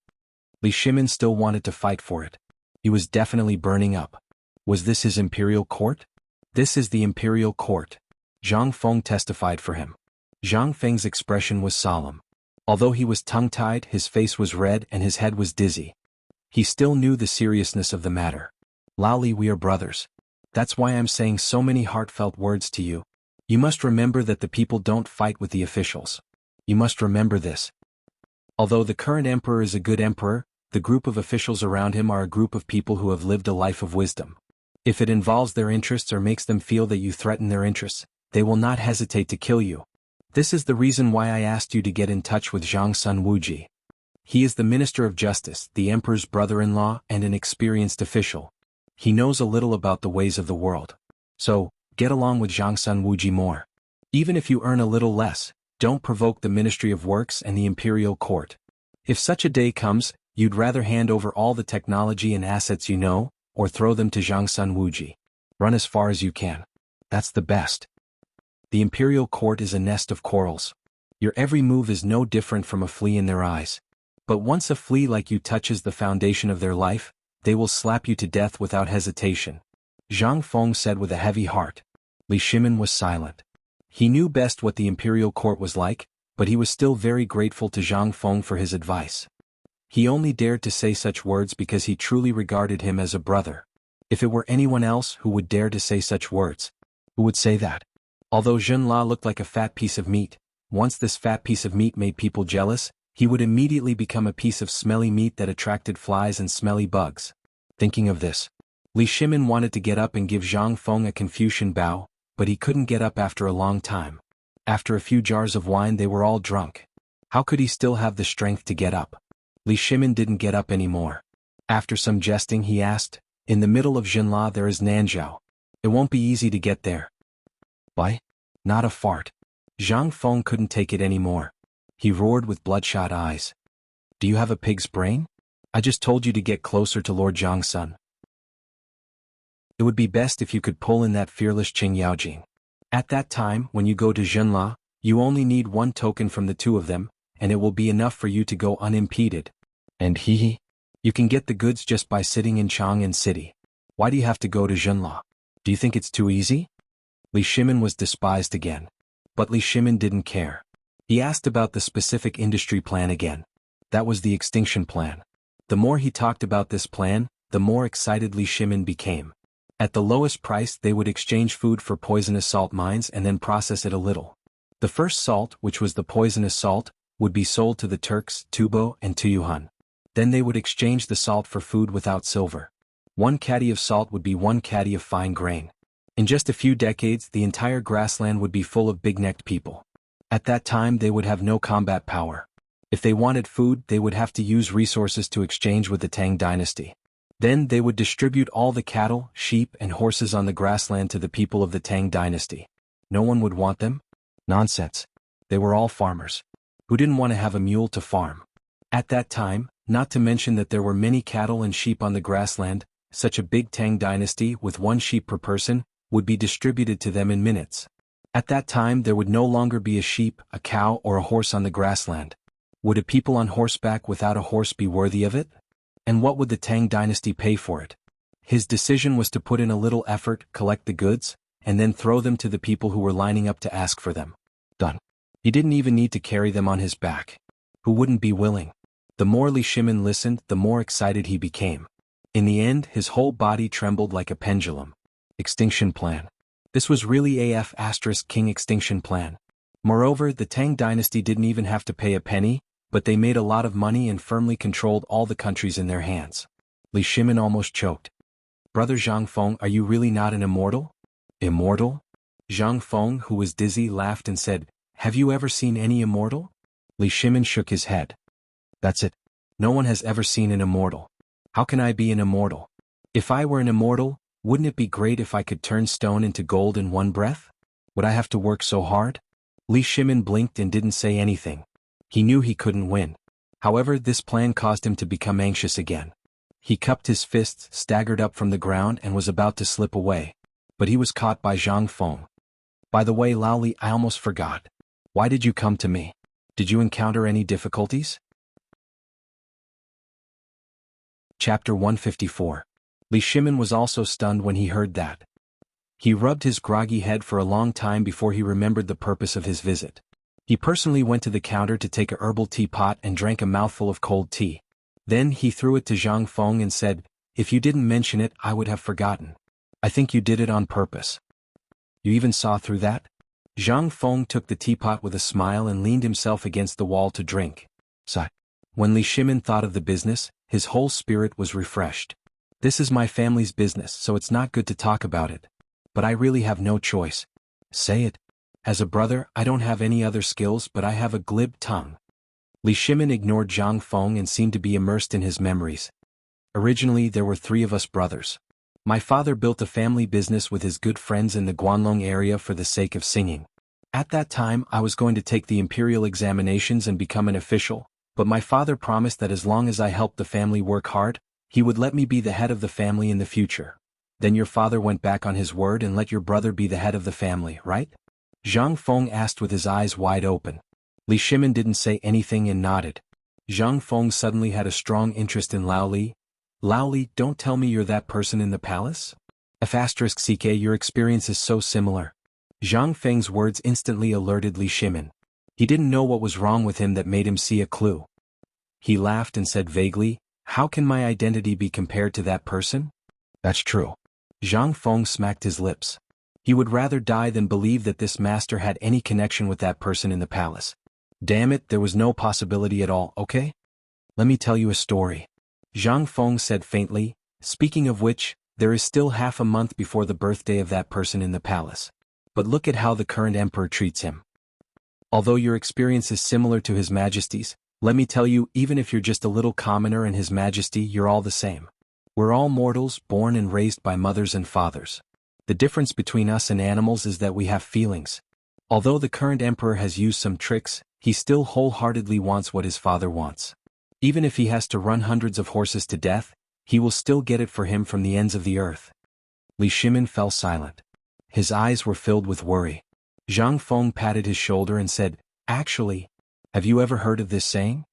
Li Shimin still wanted to fight for it. He was definitely burning up. Was this his imperial court? This is the imperial court. Zhang Feng testified for him. Zhang Feng's expression was solemn. Although he was tongue-tied, his face was red and his head was dizzy. He still knew the seriousness of the matter. Lao Li, we are brothers. That's why I'm saying so many heartfelt words to you. You must remember that the people don't fight with the officials. You must remember this. Although the current emperor is a good emperor, the group of officials around him are a group of people who have lived a life of wisdom. If it involves their interests or makes them feel that you threaten their interests, they will not hesitate to kill you. This is the reason why I asked you to get in touch with Zhang Sun Wuji. He is the Minister of Justice, the Emperor's brother-in-law, and an experienced official. He knows a little about the ways of the world. So, get along with Zhang Sun Wuji more. Even if you earn a little less, don't provoke the Ministry of Works and the Imperial Court. If such a day comes, you'd rather hand over all the technology and assets you know, or throw them to Zhang Sun Wuji. Run as far as you can. That's the best. The Imperial Court is a nest of quarrels. Your every move is no different from a flea in their eyes. But once a flea like you touches the foundation of their life, they will slap you to death without hesitation. Zhang Feng said with a heavy heart. Li Shimin was silent. He knew best what the Imperial Court was like, but he was still very grateful to Zhang Feng for his advice. He only dared to say such words because he truly regarded him as a brother. If it were anyone else who would dare to say such words, who would say that? Although Zhen La looked like a fat piece of meat, once this fat piece of meat made people jealous, he would immediately become a piece of smelly meat that attracted flies and smelly bugs. Thinking of this, Li Shimin wanted to get up and give Zhang Feng a Confucian bow, but he couldn't get up after a long time. After a few jars of wine they were all drunk. How could he still have the strength to get up? Li Shimin didn't get up anymore. After some jesting he asked, "In the middle of Jinla there is Nanzhao. It won't be easy to get there." Why? Not a fart. Zhang Feng couldn't take it anymore. He roared with bloodshot eyes. "Do you have a pig's brain? I just told you to get closer to Lord Zhang Sun. It would be best if you could pull in that fearless Qing Yaojing. At that time, when you go to Jinla, you only need one token from the two of them, and it will be enough for you to go unimpeded. And you can get the goods just by sitting in Chang'an City. Why do you have to go to Jinla? Do you think it's too easy?" Li Shimin was despised again. But Li Shimin didn't care. He asked about the specific industry plan again. That was the extinction plan. The more he talked about this plan, the more excited Li Shimin became. At the lowest price they would exchange food for poisonous salt mines and then process it a little. The first salt, which was the poisonous salt, would be sold to the Turks, Tubo and Tuyuhan. Then they would exchange the salt for food without silver. 1 caddy of salt would be 1 caddy of fine grain. In just a few decades the entire grassland would be full of big-necked people. At that time they would have no combat power. If they wanted food they would have to use resources to exchange with the Tang dynasty. Then they would distribute all the cattle, sheep and horses on the grassland to the people of the Tang dynasty. No one would want them? Nonsense. They were all farmers. Who didn't want to have a mule to farm? At that time, not to mention that there were many cattle and sheep on the grassland, such a big Tang dynasty with one sheep per person would be distributed to them in minutes. At that time there would no longer be a sheep, a cow or a horse on the grassland. Would a people on horseback without a horse be worthy of it? And what would the Tang dynasty pay for it? His decision was to put in a little effort, collect the goods, and then throw them to the people who were lining up to ask for them. Done. He didn't even need to carry them on his back. Who wouldn't be willing? The more Li Shimin listened, the more excited he became. In the end, his whole body trembled like a pendulum. Extinction plan. This was really AF * King extinction plan. Moreover, the Tang dynasty didn't even have to pay a penny, but they made a lot of money and firmly controlled all the countries in their hands. Li Shimin almost choked. Brother Zhang Feng, are you really not an immortal? Immortal? Zhang Feng, who was dizzy, laughed and said, have you ever seen any immortal? Li Shimin shook his head. That's it. No one has ever seen an immortal. How can I be an immortal? If I were an immortal, wouldn't it be great if I could turn stone into gold in one breath? Would I have to work so hard? Li Shimin blinked and didn't say anything. He knew he couldn't win. However, this plan caused him to become anxious again. He cupped his fists, staggered up from the ground and was about to slip away. But he was caught by Zhang Feng. By the way, Lao Li, I almost forgot. Why did you come to me? Did you encounter any difficulties? Chapter 154. Li Shimin was also stunned when he heard that. He rubbed his groggy head for a long time before he remembered the purpose of his visit. He personally went to the counter to take a herbal teapot and drank a mouthful of cold tea. Then he threw it to Zhang Feng and said, if you didn't mention it, I would have forgotten. I think you did it on purpose. You even saw through that? Zhang Feng took the teapot with a smile and leaned himself against the wall to drink. Sigh. When Li Shimin thought of the business, his whole spirit was refreshed. This is my family's business, so it's not good to talk about it. But I really have no choice. Say it. As a brother, I don't have any other skills, but I have a glib tongue. Li Shimin ignored Zhang Feng and seemed to be immersed in his memories. Originally, there were 3 of us brothers. My father built a family business with his good friends in the Guanlong area for the sake of singing. At that time, I was going to take the imperial examinations and become an official, but my father promised that as long as I helped the family work hard, he would let me be the head of the family in the future. Then your father went back on his word and let your brother be the head of the family, right? Zhang Feng asked with his eyes wide open. Li Shimin didn't say anything and nodded. Zhang Feng suddenly had a strong interest in Lao Li. Lao Li, don't tell me you're that person in the palace? *CK, your experience is so similar. Zhang Feng's words instantly alerted Li Shimin. He didn't know what was wrong with him that made him see a clue. He laughed and said vaguely, how can my identity be compared to that person? That's true. Zhang Feng smacked his lips. He would rather die than believe that this master had any connection with that person in the palace. Damn it, there was no possibility at all, okay? Let me tell you a story. Zhang Feng said faintly, speaking of which, there is still half a month before the birthday of that person in the palace. But look at how the current emperor treats him. Although your experience is similar to His Majesty's, let me tell you, even if you're just a little commoner and His Majesty, you're all the same. We're all mortals, born and raised by mothers and fathers. The difference between us and animals is that we have feelings. Although the current emperor has used some tricks, he still wholeheartedly wants what his father wants. Even if he has to run hundreds of horses to death, he will still get it for him from the ends of the earth. Li Shimin fell silent. His eyes were filled with worry. Zhang Feng patted his shoulder and said, actually, have you ever heard of this saying?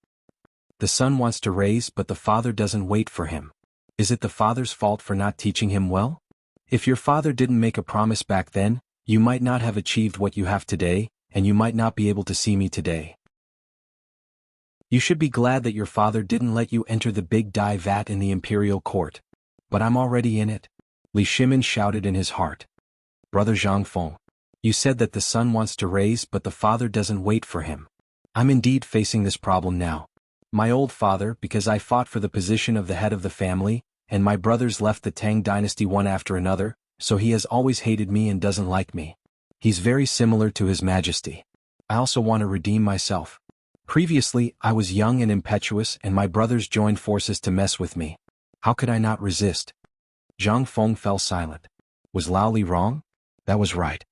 The son wants to raise, but the father doesn't wait for him. Is it the father's fault for not teaching him well? If your father didn't make a promise back then, you might not have achieved what you have today, and you might not be able to see me today. You should be glad that your father didn't let you enter the big dye vat in the imperial court. But I'm already in it. Li Shimin shouted in his heart. Brother Zhang Feng, you said that the son wants to raise but the father doesn't wait for him. I'm indeed facing this problem now. My old father, because I fought for the position of the head of the family, and my brothers left the Tang dynasty one after another, so he has always hated me and doesn't like me. He's very similar to His Majesty. I also want to redeem myself. Previously, I was young and impetuous and my brothers joined forces to mess with me. How could I not resist? Zhang Feng fell silent. Was Lao Li wrong? That was right.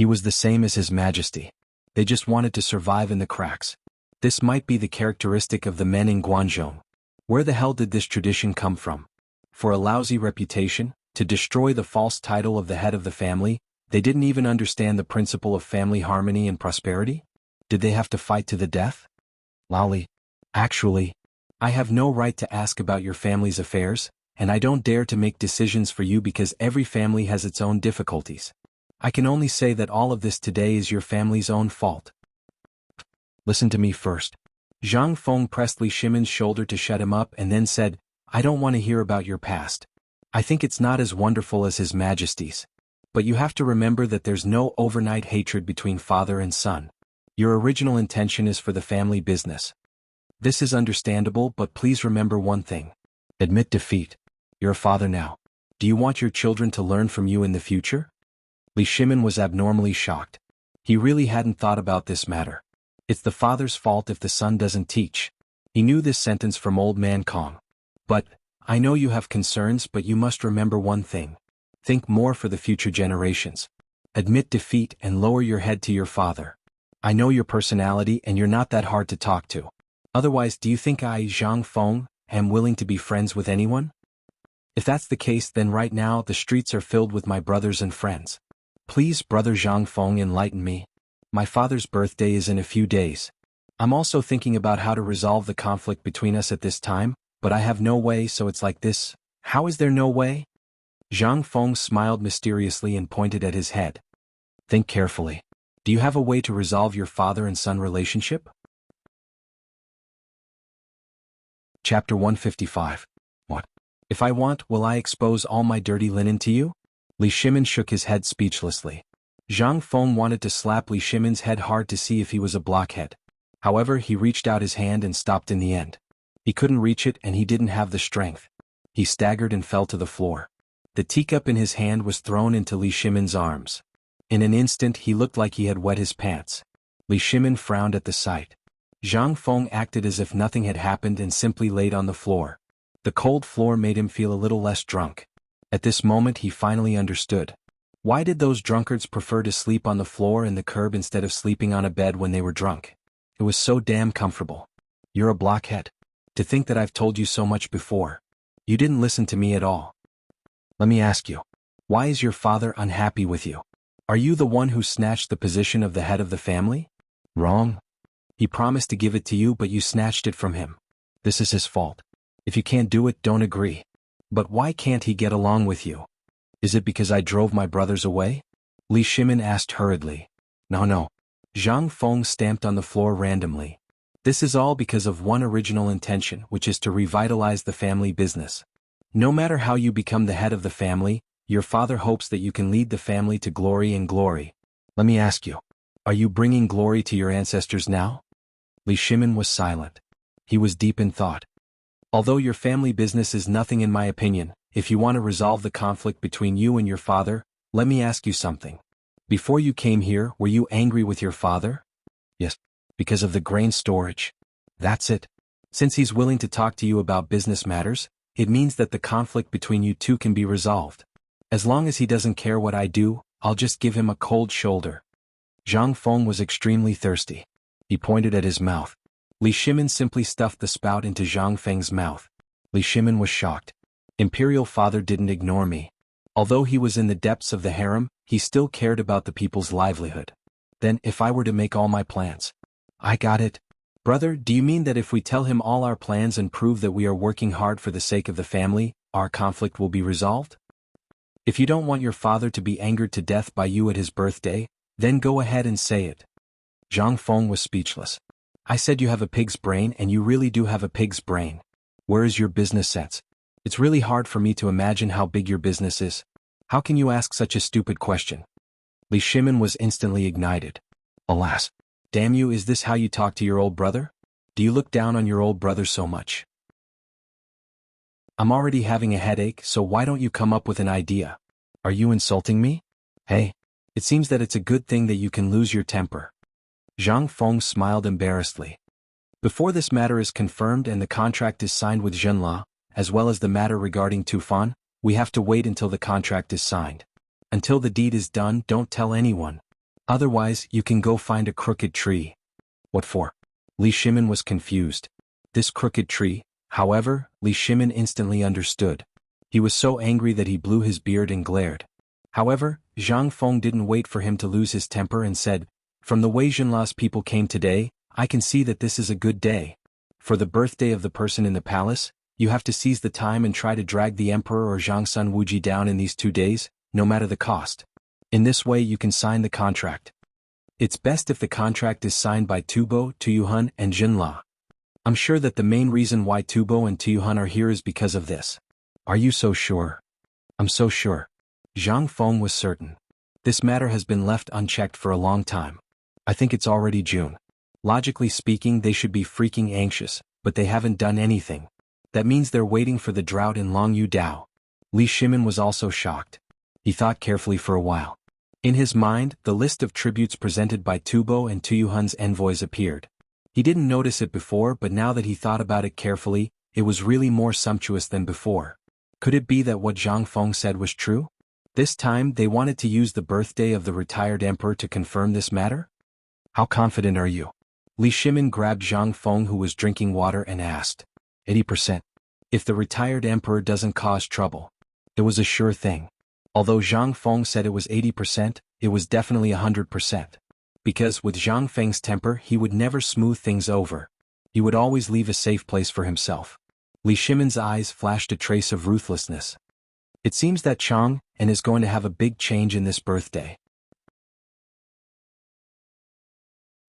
He was the same as His Majesty. They just wanted to survive in the cracks. This might be the characteristic of the men in Guangzhou. Where the hell did this tradition come from? For a lousy reputation, to destroy the false title of the head of the family, they didn't even understand the principle of family harmony and prosperity? Did they have to fight to the death? Lolly. Actually, I have no right to ask about your family's affairs, and I don't dare to make decisions for you because every family has its own difficulties. I can only say that all of this today is your family's own fault. Listen to me first. Zhang Feng pressed Li Shimon's shoulder to shut him up and then said, I don't want to hear about your past. I think it's not as wonderful as His Majesty's. But you have to remember that there's no overnight hatred between father and son. Your original intention is for the family business. This is understandable, but please remember one thing. Admit defeat. You're a father now. Do you want your children to learn from you in the future? Li Shimon was abnormally shocked. He really hadn't thought about this matter. It's the father's fault if the son doesn't teach. He knew this sentence from Old Man Kong. But, I know you have concerns, but you must remember one thing. Think more for the future generations. Admit defeat and lower your head to your father. I know your personality and you're not that hard to talk to. Otherwise, do you think I, Zhang Feng, am willing to be friends with anyone? If that's the case, then right now the streets are filled with my brothers and friends. Please, Brother Zhang Feng, enlighten me. My father's birthday is in a few days. I'm also thinking about how to resolve the conflict between us at this time, but I have no way, so it's like this. How is there no way? Zhang Feng smiled mysteriously and pointed at his head. Think carefully. Do you have a way to resolve your father and son relationship? Chapter 155. What? If I want, will I expose all my dirty linen to you? Li Shimon shook his head speechlessly. Zhang Feng wanted to slap Li Shimon's head hard to see if he was a blockhead. However, he reached out his hand and stopped in the end. He couldn't reach it and he didn't have the strength. He staggered and fell to the floor. The teacup in his hand was thrown into Li Shimon's arms. In an instant he looked like he had wet his pants. Li Shimon frowned at the sight. Zhang Feng acted as if nothing had happened and simply laid on the floor. The cold floor made him feel a little less drunk. At this moment he finally understood. Why did those drunkards prefer to sleep on the floor and the curb instead of sleeping on a bed when they were drunk? It was so damn comfortable. You're a blockhead. To think that I've told you so much before. You didn't listen to me at all. Let me ask you. Why is your father unhappy with you? Are you the one who snatched the position of the head of the family? Wrong. He promised to give it to you, but you snatched it from him. This is his fault. If you can't do it, don't agree. But why can't he get along with you? Is it because I drove my brothers away? Li Shimon asked hurriedly. No. Zhang Feng stamped on the floor randomly. This is all because of one original intention, which is to revitalize the family business. No matter how you become the head of the family, your father hopes that you can lead the family to glory and glory. Let me ask you, are you bringing glory to your ancestors now? Li Shimon was silent. He was deep in thought. Although your family business is nothing in my opinion, if you want to resolve the conflict between you and your father, let me ask you something. Before you came here, were you angry with your father? Yes. Because of the grain storage. That's it. Since he's willing to talk to you about business matters, it means that the conflict between you two can be resolved. As long as he doesn't care what I do, I'll just give him a cold shoulder. Zhang Feng was extremely thirsty. He pointed at his mouth. Li Shimon simply stuffed the spout into Zhang Feng's mouth. Li Shimon was shocked. Imperial father didn't ignore me. Although he was in the depths of the harem, he still cared about the people's livelihood. Then, if I were to make all my plans. I got it. Brother, do you mean that if we tell him all our plans and prove that we are working hard for the sake of the family, our conflict will be resolved? If you don't want your father to be angered to death by you at his birthday, then go ahead and say it. Zhang Feng was speechless. I said you have a pig's brain and you really do have a pig's brain. Where is your business sense? It's really hard for me to imagine how big your business is. How can you ask such a stupid question? Li Shimon was instantly ignited. Alas. Damn you, is this how you talk to your old brother? Do you look down on your old brother so much? I'm already having a headache, so why don't you come up with an idea? Are you insulting me? Hey, it seems that it's a good thing that you can lose your temper. Zhang Feng smiled embarrassedly. Before this matter is confirmed and the contract is signed with Zhenla, as well as the matter regarding Tufan, we have to wait until the contract is signed. Until the deed is done, don't tell anyone. Otherwise, you can go find a crooked tree. What for? Li Shimin was confused. This crooked tree, however, Li Shimin instantly understood. He was so angry that he blew his beard and glared. However, Zhang Feng didn't wait for him to lose his temper and said, "From the way Jinla's people came today, I can see that this is a good day. For the birthday of the person in the palace, you have to seize the time and try to drag the emperor or Zhangsun Wuji down in these 2 days, no matter the cost. In this way you can sign the contract. It's best if the contract is signed by Tubo, Tuyuhun, and Jinla. I'm sure that the main reason why Tubo and Tuyuhun are here is because of this." "Are you so sure?" "I'm so sure." Zhang Feng was certain. This matter has been left unchecked for a long time. I think it's already June. Logically speaking, they should be freaking anxious, but they haven't done anything. That means they're waiting for the drought in Longyu Dao. Li Shimin was also shocked. He thought carefully for a while. In his mind, the list of tributes presented by Tubo and Tuyuhun's envoys appeared. He didn't notice it before, but now that he thought about it carefully, it was really more sumptuous than before. Could it be that what Zhang Feng said was true? This time they wanted to use the birthday of the retired emperor to confirm this matter? "How confident are you?" Li Shimin grabbed Zhang Feng, who was drinking water, and asked. 80%. If the retired emperor doesn't cause trouble. It was a sure thing. Although Zhang Feng said it was 80%, it was definitely 100%. Because with Zhang Feng's temper, he would never smooth things over. He would always leave a safe place for himself. Li Shimin's eyes flashed a trace of ruthlessness. It seems that Chang and is going to have a big change in this birthday.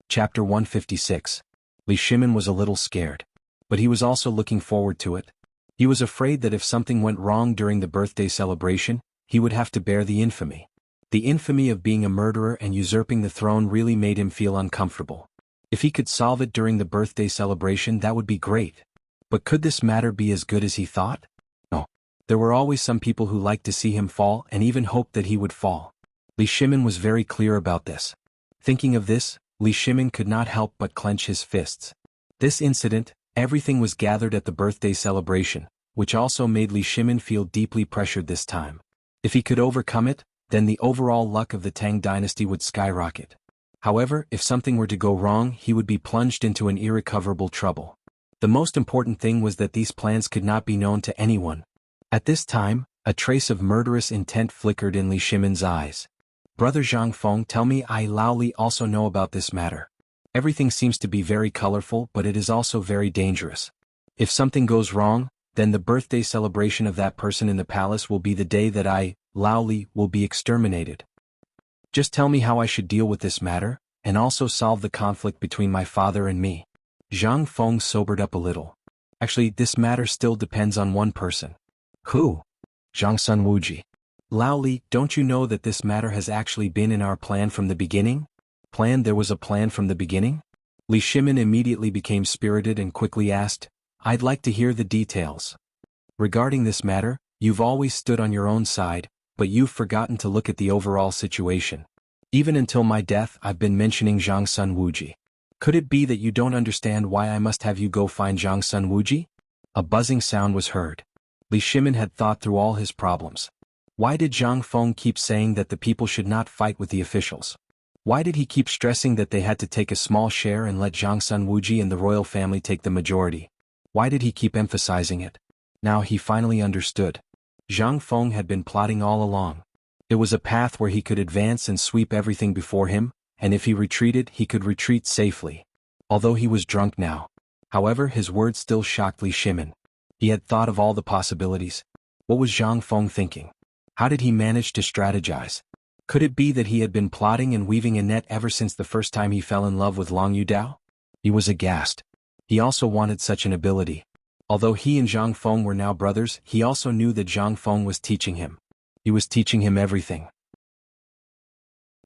Chapter 156. Li Shimin was a little scared. But he was also looking forward to it. He was afraid that if something went wrong during the birthday celebration, he would have to bear the infamy. The infamy of being a murderer and usurping the throne really made him feel uncomfortable. If he could solve it during the birthday celebration, that would be great. But could this matter be as good as he thought? No. There were always some people who liked to see him fall and even hoped that he would fall. Li Shimin was very clear about this. Thinking of this, Li Shimin could not help but clench his fists. This incident, everything was gathered at the birthday celebration, which also made Li Shimin feel deeply pressured this time. If he could overcome it, then the overall luck of the Tang dynasty would skyrocket. However, if something were to go wrong, he would be plunged into an irrecoverable trouble. The most important thing was that these plans could not be known to anyone. At this time, a trace of murderous intent flickered in Li Shimin's eyes. "Brother Zhang Feng, tell me, I Lao Li also know about this matter. Everything seems to be very colorful, but it is also very dangerous. If something goes wrong, then the birthday celebration of that person in the palace will be the day that I, Lao Li, will be exterminated. Just tell me how I should deal with this matter, and also solve the conflict between my father and me." Zhang Feng sobered up a little. "Actually, this matter still depends on one person." "Who?" "Zhangsun Wuji." "Lao Li, don't you know that this matter has actually been in our plan from the beginning?" "Plan? There was a plan from the beginning?" Li Shimin immediately became spirited and quickly asked, "I'd like to hear the details. Regarding this matter, you've always stood on your own side, but you've forgotten to look at the overall situation. Even until my death, I've been mentioning Zhangsun Wuji. Could it be that you don't understand why I must have you go find Zhangsun Wuji?" A buzzing sound was heard. Li Shimin had thought through all his problems. Why did Zhang Feng keep saying that the people should not fight with the officials? Why did he keep stressing that they had to take a small share and let Zhangsun Wuji and the royal family take the majority? Why did he keep emphasizing it? Now he finally understood. Zhang Feng had been plotting all along. It was a path where he could advance and sweep everything before him, and if he retreated, he could retreat safely. Although he was drunk now. However, his words still shocked Li Shimin. He had thought of all the possibilities. What was Zhang Feng thinking? How did he manage to strategize? Could it be that he had been plotting and weaving a net ever since the first time he fell in love with Longyu Dao? He was aghast. He also wanted such an ability. Although he and Zhang Feng were now brothers, he also knew that Zhang Feng was teaching him. He was teaching him everything.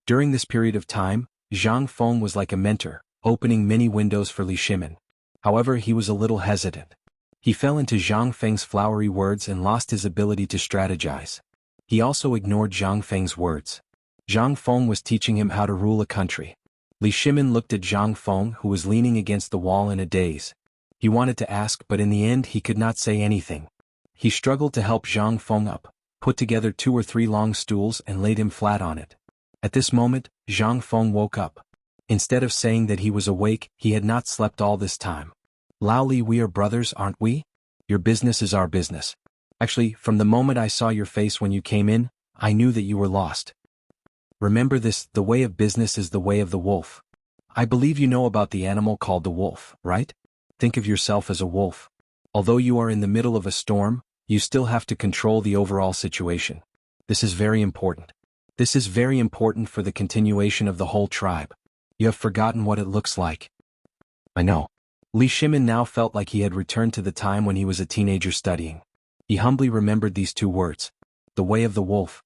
During this period of time, Zhang Feng was like a mentor, opening many windows for Li Shimin. However, he was a little hesitant. He fell into Zhang Feng's flowery words and lost his ability to strategize. He also ignored Zhang Feng's words. Zhang Feng was teaching him how to rule a country. Li Shimin looked at Zhang Feng, who was leaning against the wall in a daze. He wanted to ask, but in the end he could not say anything. He struggled to help Zhang Feng up, put together 2 or 3 long stools and laid him flat on it. At this moment, Zhang Feng woke up. Instead of saying that he was awake, he had not slept all this time. Lao Li, we are brothers, aren't we? Your business is our business. Actually, from the moment I saw your face when you came in, I knew that you were lost. Remember this, the way of business is the way of the wolf. I believe you know about the animal called the wolf, right? Think of yourself as a wolf. Although you are in the middle of a storm, you still have to control the overall situation. This is very important. This is very important for the continuation of the whole tribe. You have forgotten what it looks like. I know. Li Shimin now felt like he had returned to the time when he was a teenager studying. He humbly remembered these two words. The way of the wolf.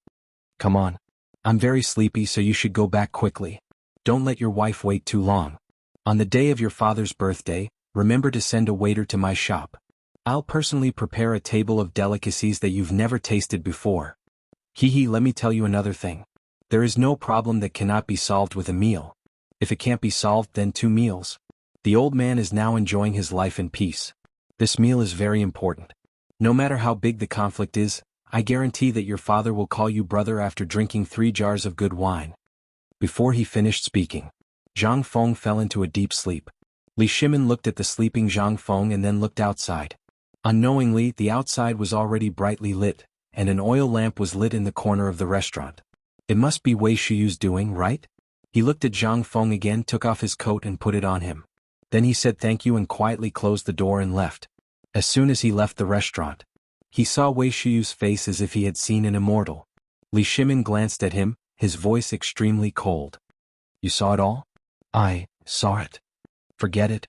Come on. I'm very sleepy, so you should go back quickly. Don't let your wife wait too long. On the day of your father's birthday, remember to send a waiter to my shop. I'll personally prepare a table of delicacies that you've never tasted before. Let me tell you another thing. There is no problem that cannot be solved with a meal. If it can't be solved, then 2 meals. The old man is now enjoying his life in peace. This meal is very important. No matter how big the conflict is, I guarantee that your father will call you brother after drinking 3 jars of good wine. Before he finished speaking, Zhang Feng fell into a deep sleep. Li Shimin looked at the sleeping Zhang Feng and then looked outside. Unknowingly, the outside was already brightly lit, and an oil lamp was lit in the corner of the restaurant. It must be Wei Shiyu's doing, right? He looked at Zhang Feng again, took off his coat and put it on him. Then he said thank you and quietly closed the door and left. As soon as he left the restaurant, he saw Wei Shiyu's face as if he had seen an immortal. Li Shimin glanced at him, his voice extremely cold. You saw it all? I saw it. Forget it.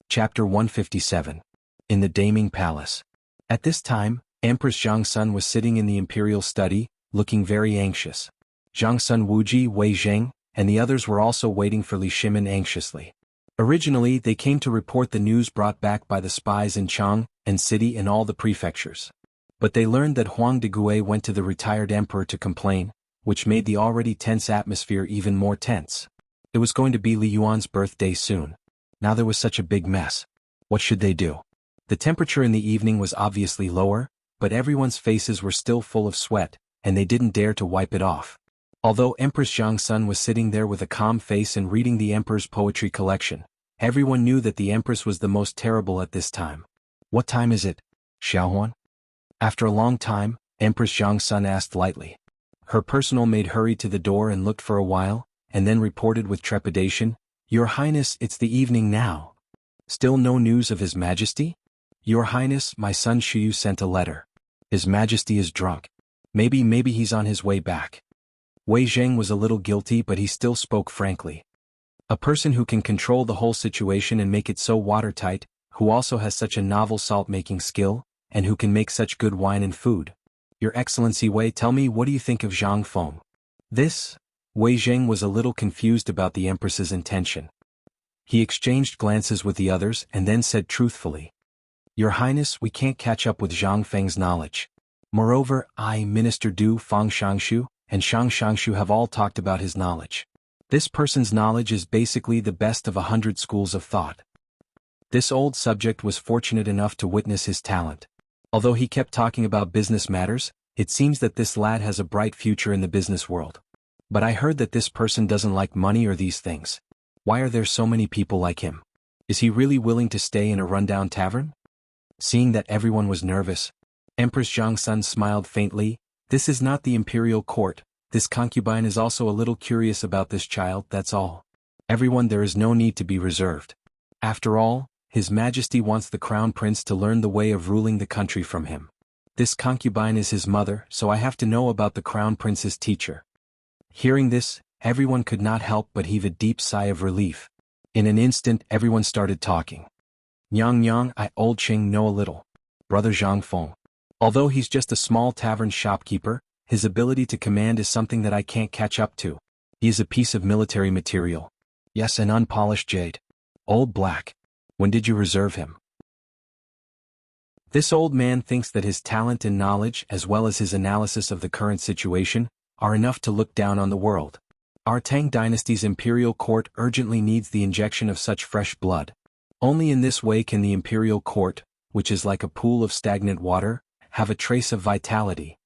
Chapter 157. In the Daming Palace. At this time, Empress Zhang Sun was sitting in the imperial study, looking very anxious. Zhang Sun, Wuji, Wei Zheng, and the others were also waiting for Li Shimin anxiously. Originally, they came to report the news brought back by the spies in Chang and city and all the prefectures. But they learned that Huang de Gui went to the retired emperor to complain, which made the already tense atmosphere even more tense. It was going to be Li Yuan's birthday soon. Now there was such a big mess. What should they do? The temperature in the evening was obviously lower, but everyone's faces were still full of sweat, and they didn't dare to wipe it off. Although Empress Zhang Sun was sitting there with a calm face and reading the emperor's poetry collection, everyone knew that the empress was the most terrible at this time. What time is it, Xiaohuan? After a long time, Empress Zhang Sun asked lightly. Her personal maid hurried to the door and looked for a while, and then reported with trepidation, Your Highness, it's the evening now. Still no news of His Majesty? Your Highness, my son Shiyu sent a letter. His Majesty is drunk. Maybe he's on his way back. Wei Zheng was a little guilty, but he still spoke frankly. A person who can control the whole situation and make it so watertight, who also has such a novel salt-making skill, and who can make such good wine and food. Your Excellency Wei, tell me, what do you think of Zhang Feng? Wei Zheng was a little confused about the Empress's intention. He exchanged glances with the others and then said truthfully, Your Highness, we can't catch up with Zhang Feng's knowledge. Moreover, I, Minister Du Fang Shangshu, and Shang Shangshu have all talked about his knowledge. This person's knowledge is basically the best of 100 schools of thought. This old subject was fortunate enough to witness his talent. Although he kept talking about business matters, it seems that this lad has a bright future in the business world. But I heard that this person doesn't like money or these things. Why are there so many people like him? Is he really willing to stay in a rundown tavern? Seeing that everyone was nervous, Empress Zhang Sun smiled faintly. This is not the imperial court. This concubine is also a little curious about this child, that's all. Everyone, there is no need to be reserved. After all, His Majesty wants the crown prince to learn the way of ruling the country from him. This concubine is his mother, so I have to know about the crown prince's teacher. Hearing this, everyone could not help but heave a deep sigh of relief. In an instant, everyone started talking. Nyang, I old Ching know a little. Brother Zhang Feng. Although he's just a small tavern shopkeeper, his ability to command is something that I can't catch up to. He is a piece of military material. Yes, an unpolished jade. Old Black. When did you reserve him? This old man thinks that his talent and knowledge, as well as his analysis of the current situation, are enough to look down on the world. Our Tang dynasty's imperial court urgently needs the injection of such fresh blood. Only in this way can the imperial court, which is like a pool of stagnant water, have a trace of vitality.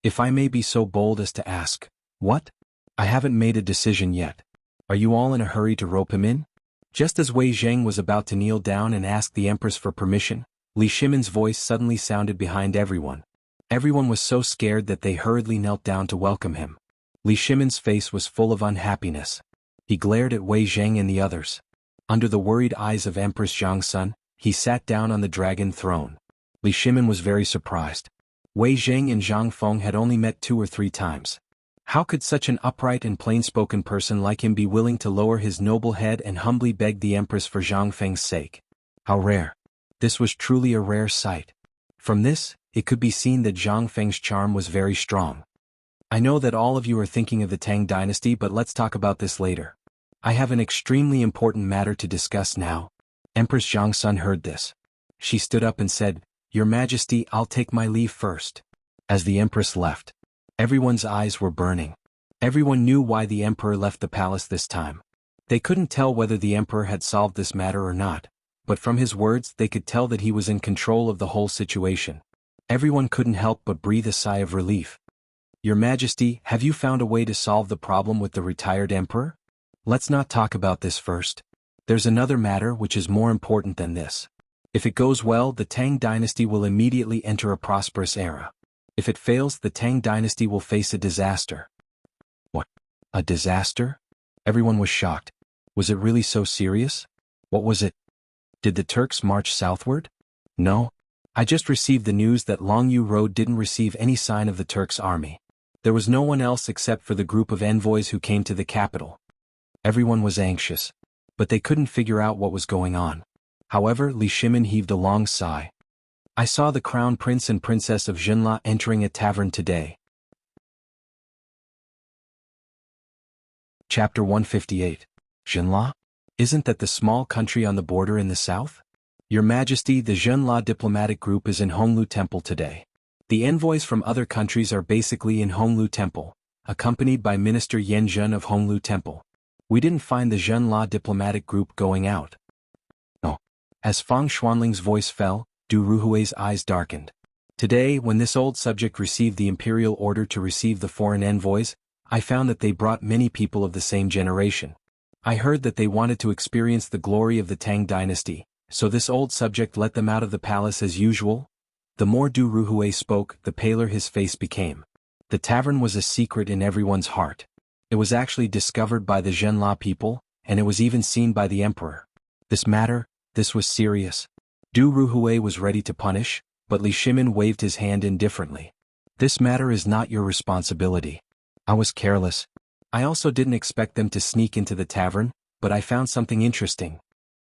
If I may be so bold as to ask, what? I haven't made a decision yet. Are you all in a hurry to rope him in? Just as Wei Zheng was about to kneel down and ask the Empress for permission, Li Shimin's voice suddenly sounded behind everyone. Everyone was so scared that they hurriedly knelt down to welcome him. Li Shimin's face was full of unhappiness. He glared at Wei Zheng and the others. Under the worried eyes of Empress Jiangsun, he sat down on the dragon throne. Li Shimin was very surprised. Wei Zheng and Zhang Feng had only met 2 or 3 times. How could such an upright and plain-spoken person like him be willing to lower his noble head and humbly beg the Empress for Zhang Feng's sake? How rare. This was truly a rare sight. From this, it could be seen that Zhang Feng's charm was very strong. I know that all of you are thinking of the Tang dynasty, but let's talk about this later. I have an extremely important matter to discuss now. Empress Jiangsun heard this. She stood up and said, "Your Majesty, I'll take my leave first." As the Empress left, everyone's eyes were burning. Everyone knew why the Emperor left the palace this time. They couldn't tell whether the Emperor had solved this matter or not, but from his words they could tell that he was in control of the whole situation. Everyone couldn't help but breathe a sigh of relief. "Your Majesty, have you found a way to solve the problem with the retired Emperor?" "Let's not talk about this first. There's another matter which is more important than this. If it goes well, the Tang dynasty will immediately enter a prosperous era. If it fails, the Tang dynasty will face a disaster." "What? A disaster?" Everyone was shocked. Was it really so serious? What was it? Did the Turks march southward? No. I just received the news that Longyu Road didn't receive any sign of the Turks' army. There was no one else except for the group of envoys who came to the capital. Everyone was anxious, but they couldn't figure out what was going on. However, Li Shimin heaved a long sigh. "I saw the crown prince and princess of Jinla entering a tavern today." Chapter 158. Jinla? Isn't that the small country on the border in the south? "Your Majesty, the Jinla diplomatic group is in Honglu Temple today. The envoys from other countries are basically in Honglu Temple, accompanied by Minister Yan Zhen of Honglu Temple. We didn't find the Jinla diplomatic group going out." "No." As Fang Xuanling's voice fell, Du Ruhui's eyes darkened. "Today, when this old subject received the imperial order to receive the foreign envoys, I found that they brought many people of the same generation. I heard that they wanted to experience the glory of the Tang dynasty, so this old subject let them out of the palace as usual." The more Du Ruhui spoke, the paler his face became. The tavern was a secret in everyone's heart. It was actually discovered by the Jinla people, and it was even seen by the Emperor. This was serious. Du Ruhui was ready to punish, but Li Shimin waved his hand indifferently. "This matter is not your responsibility. I was careless. I also didn't expect them to sneak into the tavern, but I found something interesting."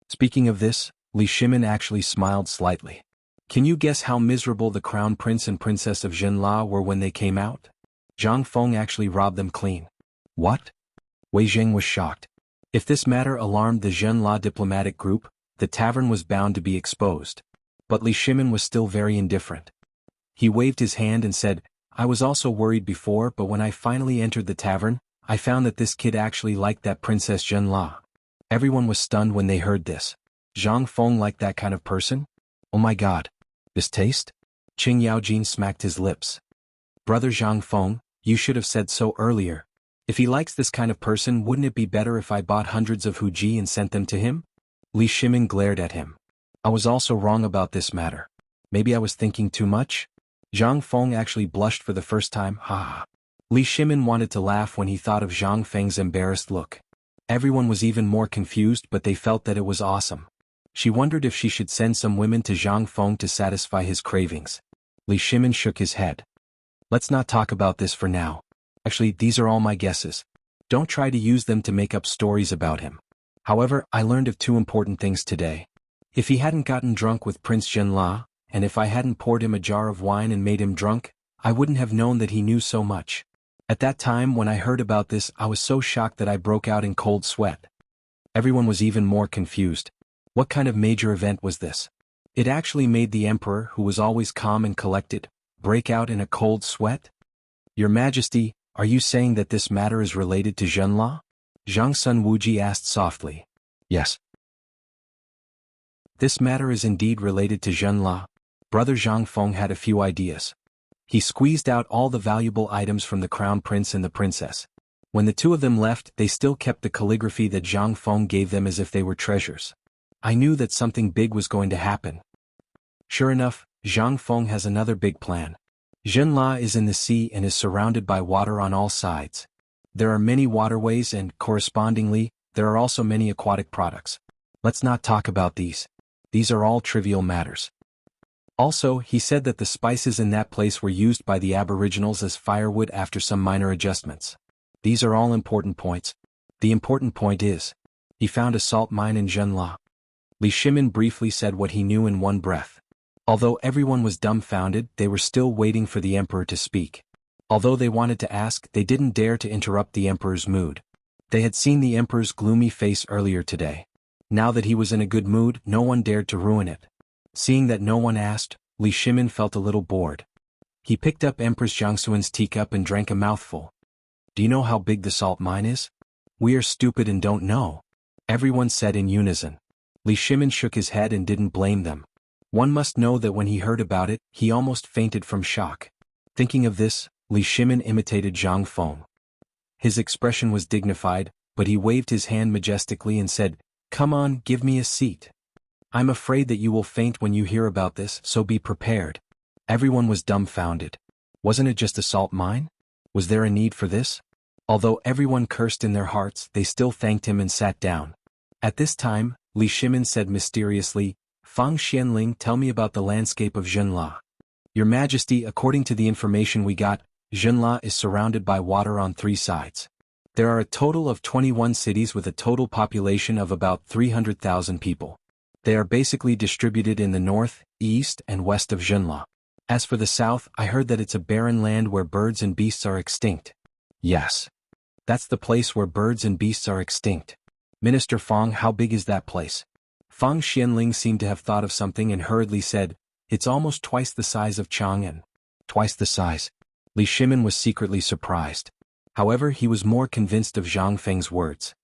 Speaking of this, Li Shimin actually smiled slightly. "Can you guess how miserable the crown prince and princess of Jinla were when they came out? Zhang Feng actually robbed them clean." "What?" Wei Zheng was shocked. If this matter alarmed the Jinla diplomatic group, the tavern was bound to be exposed. But Li Shimin was still very indifferent. He waved his hand and said, "I was also worried before, but when I finally entered the tavern, I found that this kid actually liked that Princess Jinla." Everyone was stunned when they heard this. Zhang Feng liked that kind of person? Oh my god. This taste? Qing Yaojin smacked his lips. "Brother Zhang Feng, you should have said so earlier. If he likes this kind of person, wouldn't it be better if I bought hundreds of huji and sent them to him?" Li Shimin glared at him. "I was also wrong about this matter. Maybe I was thinking too much?" Zhang Feng actually blushed for the first time. Ha. Li Shimin wanted to laugh when he thought of Zhang Feng's embarrassed look. Everyone was even more confused, but they felt that it was awesome. She wondered if she should send some women to Zhang Feng to satisfy his cravings. Li Shimin shook his head. "Let's not talk about this for now. Actually, these are all my guesses. Don't try to use them to make up stories about him. However, I learned of 2 important things today. If he hadn't gotten drunk with Prince Jinla, and if I hadn't poured him a jar of wine and made him drunk, I wouldn't have known that he knew so much. At that time when I heard about this, I was so shocked that I broke out in cold sweat." Everyone was even more confused. What kind of major event was this? It actually made the Emperor, who was always calm and collected, break out in a cold sweat? "Your Majesty, are you saying that this matter is related to Jinla?" Zhang Sun Wuji asked softly. "Yes. This matter is indeed related to Jinla." Brother Zhang Feng had a few ideas. He squeezed out all the valuable items from the crown prince and the princess. When the two of them left, they still kept the calligraphy that Zhang Feng gave them as if they were treasures. I knew that something big was going to happen. Sure enough, Zhang Feng has another big plan. Zhenla is in the sea and is surrounded by water on all sides. There are many waterways and, correspondingly, there are also many aquatic products. Let's not talk about these. These are all trivial matters. Also, he said that the spices in that place were used by the aboriginals as firewood after some minor adjustments. These are all important points. The important point is, he found a salt mine in Zhenla. Li Shimin briefly said what he knew in one breath. Although everyone was dumbfounded, they were still waiting for the emperor to speak. Although they wanted to ask, they didn't dare to interrupt the emperor's mood. They had seen the emperor's gloomy face earlier today. Now that he was in a good mood, no one dared to ruin it. Seeing that no one asked, Li Shimin felt a little bored. He picked up Empress Jiangxuan's teacup and drank a mouthful. Do you know how big the salt mine is? We are stupid and don't know. Everyone said in unison. Li Shimin shook his head and didn't blame them. One must know that when he heard about it, he almost fainted from shock. Thinking of this, Li Shimin imitated Zhang Feng. His expression was dignified, but he waved his hand majestically and said, "Come on, give me a seat. I'm afraid that you will faint when you hear about this, so be prepared." Everyone was dumbfounded. Wasn't it just a salt mine? Was there a need for this? Although everyone cursed in their hearts, they still thanked him and sat down. At this time, Li Shimin said mysteriously, "Fang Xianling, tell me about the landscape of Zhenla." Your Majesty, according to the information we got, Zhenla is surrounded by water on 3 sides. There are a total of 21 cities with a total population of about 300,000 people. They are basically distributed in the north, east, and west of Zhenla. As for the south, I heard that it's a barren land where birds and beasts are extinct. Yes. That's the place where birds and beasts are extinct. Minister Fang, how big is that place? Fang Xianling seemed to have thought of something and hurriedly said, "It's almost twice the size of Chang'an." Twice the size. Li Shimin was secretly surprised. However, he was more convinced of Zhang Feng's words.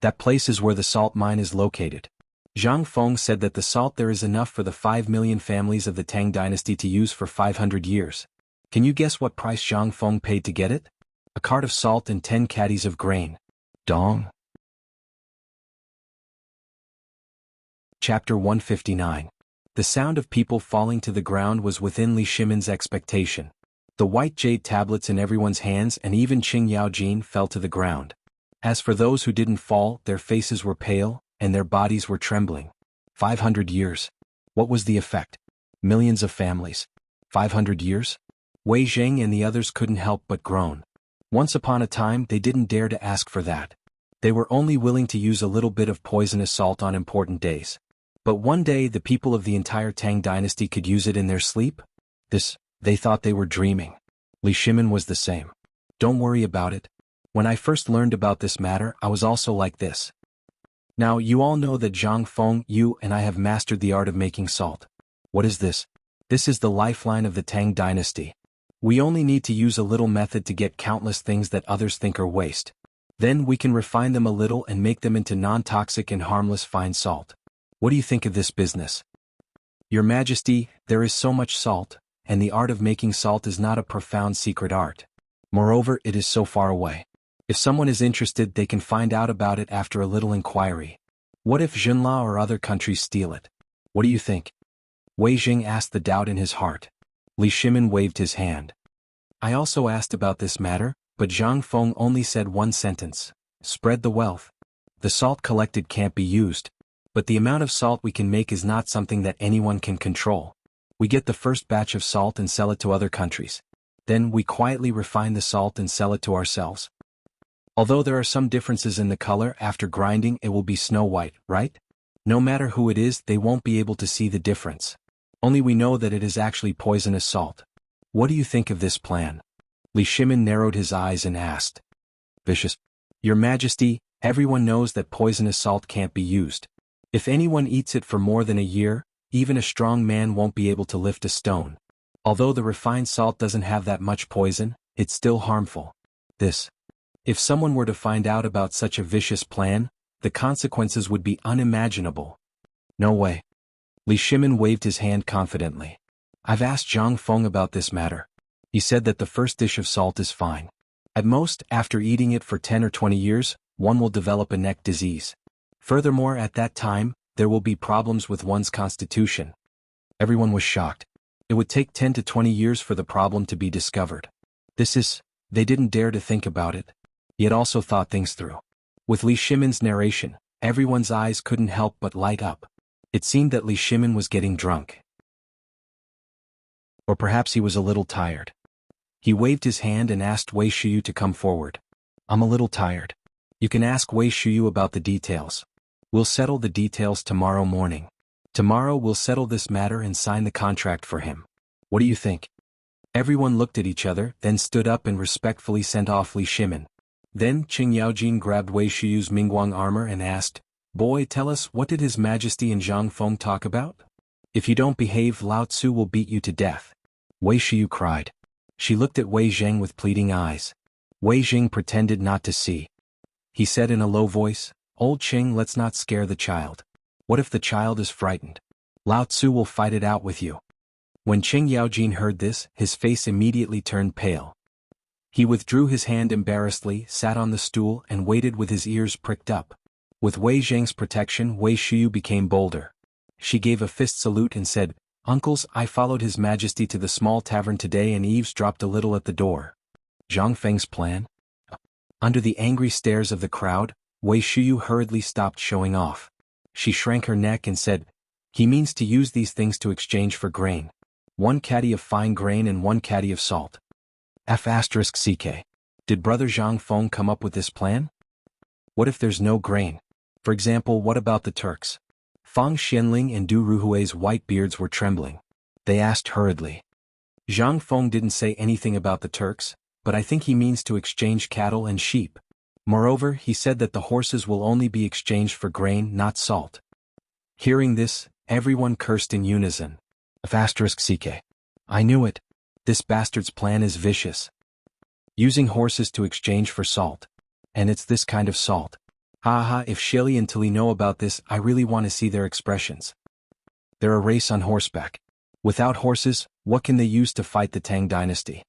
That place is where the salt mine is located. Zhang Feng said that the salt there is enough for the 5 million families of the Tang dynasty to use for 500 years. Can you guess what price Zhang Feng paid to get it? A cart of salt and 10 caddies of grain. Dong. Chapter 159. The sound of people falling to the ground was within Li Shimin's expectation. The white jade tablets in everyone's hands and even Qing Yaojin fell to the ground. As for those who didn't fall, their faces were pale, and their bodies were trembling. 500 years. What was the effect? Millions of families. 500 years? Wei Zheng and the others couldn't help but groan. Once upon a time they didn't dare to ask for that. They were only willing to use a little bit of poisonous salt on important days. But one day the people of the entire Tang dynasty could use it in their sleep? They thought they were dreaming. Li Shimin was the same. Don't worry about it. When I first learned about this matter, I was also like this. Now you all know that Zhang Feng, you and I have mastered the art of making salt. What is this? This is the lifeline of the Tang dynasty. We only need to use a little method to get countless things that others think are waste. Then we can refine them a little and make them into non-toxic and harmless fine salt. What do you think of this business? Your Majesty, there is so much salt, and the art of making salt is not a profound secret art. Moreover, it is so far away. If someone is interested, they can find out about it after a little inquiry. What if Zhenla or other countries steal it? What do you think? Wei Jing asked the doubt in his heart. Li Shimin waved his hand. I also asked about this matter, but Zhang Feng only said one sentence. Spread the wealth. The salt collected can't be used. But the amount of salt we can make is not something that anyone can control. We get the first batch of salt and sell it to other countries. Then we quietly refine the salt and sell it to ourselves. Although there are some differences in the color, after grinding it will be snow white, right? No matter who it is, they won't be able to see the difference. Only we know that it is actually poisonous salt. What do you think of this plan? Li Shimin narrowed his eyes and asked. Vicious. Your Majesty, everyone knows that poisonous salt can't be used. If anyone eats it for more than a year, even a strong man won't be able to lift a stone. Although the refined salt doesn't have that much poison, it's still harmful. If someone were to find out about such a vicious plan, the consequences would be unimaginable. No way. Li Shimin waved his hand confidently. I've asked Zhang Feng about this matter. He said that the first dish of salt is fine. At most, after eating it for 10 or 20 years, one will develop a neck disease. Furthermore, at that time, there will be problems with one's constitution. Everyone was shocked. It would take 10 to 20 years for the problem to be discovered. They didn't dare to think about it. He had also thought things through. With Li Shimin's narration, everyone's eyes couldn't help but light up. It seemed that Li Shimin was getting drunk. Or perhaps he was a little tired. He waved his hand and asked Wei Shuyu to come forward. I'm a little tired. You can ask Wei Shuyu about the details. We'll settle the details tomorrow morning. Tomorrow we'll settle this matter and sign the contract for him. What do you think? Everyone looked at each other, then stood up and respectfully sent off Li Shimin. Then Qing Yaojin grabbed Wei Shuyu's Mingguang armor and asked, Boy, tell us, what did His Majesty and Zhang Feng talk about? If you don't behave, Lao Tzu will beat you to death. Wei Shuyu cried. She looked at Wei Zheng with pleading eyes. Wei Zheng pretended not to see. He said in a low voice, Old Qing, let's not scare the child. What if the child is frightened? Lao Tzu will fight it out with you. When Qing Yaojin heard this, his face immediately turned pale. He withdrew his hand embarrassedly, sat on the stool and waited with his ears pricked up. With Wei Zheng's protection, Wei Shuyu became bolder. She gave a fist salute and said, Uncles, I followed His Majesty to the small tavern today and eavesdropped a little at the door. Zhang Feng's plan? Under the angry stares of the crowd, Wei Shuyu hurriedly stopped showing off. She shrank her neck and said, He means to use these things to exchange for grain. 1 caddy of fine grain and 1 caddy of salt. F***CK. Did Brother Zhang Feng come up with this plan? What if there's no grain? For example, what about the Turks? Fang Xianling and Du Ruhui's white beards were trembling. They asked hurriedly. Zhang Feng didn't say anything about the Turks, but I think he means to exchange cattle and sheep. Moreover, he said that the horses will only be exchanged for grain, not salt. Hearing this, everyone cursed in unison. F***CK. I knew it. This bastard's plan is vicious. Using horses to exchange for salt. And it's this kind of salt. Ha, if Shelly and Tilly know about this, I really want to see their expressions. They're a race on horseback. Without horses, what can they use to fight the Tang dynasty?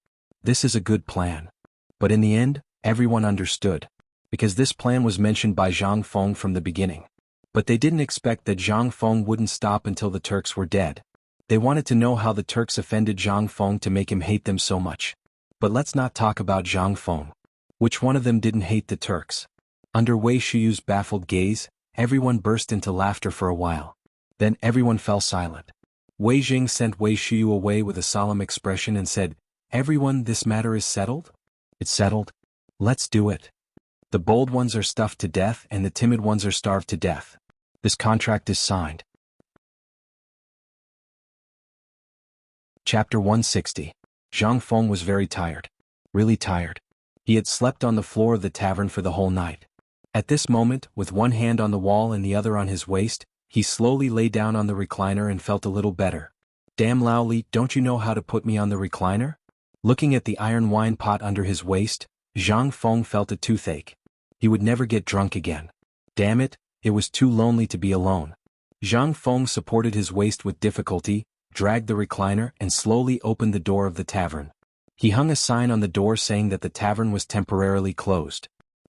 This is a good plan. But in the end, everyone understood. Because this plan was mentioned by Zhang Feng from the beginning. But they didn't expect that Zhang Feng wouldn't stop until the Turks were dead. They wanted to know how the Turks offended Zhang Feng to make him hate them so much. But let's not talk about Zhang Feng. Which one of them didn't hate the Turks? Under Wei Shuyu's baffled gaze, everyone burst into laughter for a while. Then everyone fell silent. Wei Jing sent Wei Shuyu away with a solemn expression and said, Everyone, this matter is settled? It's settled. Let's do it. The bold ones are stuffed to death and the timid ones are starved to death. This contract is signed. Chapter 160. Zhang Feng was very tired. Really tired. He had slept on the floor of the tavern for the whole night. At this moment, with one hand on the wall and the other on his waist, he slowly lay down on the recliner and felt a little better. Damn Lao Li, don't you know how to put me on the recliner? Looking at the iron wine pot under his waist, Zhang Feng felt a toothache. He would never get drunk again. Damn it, it was too lonely to be alone. Zhang Feng supported his waist with difficulty, dragged the recliner and slowly opened the door of the tavern. He hung a sign on the door saying that the tavern was temporarily closed.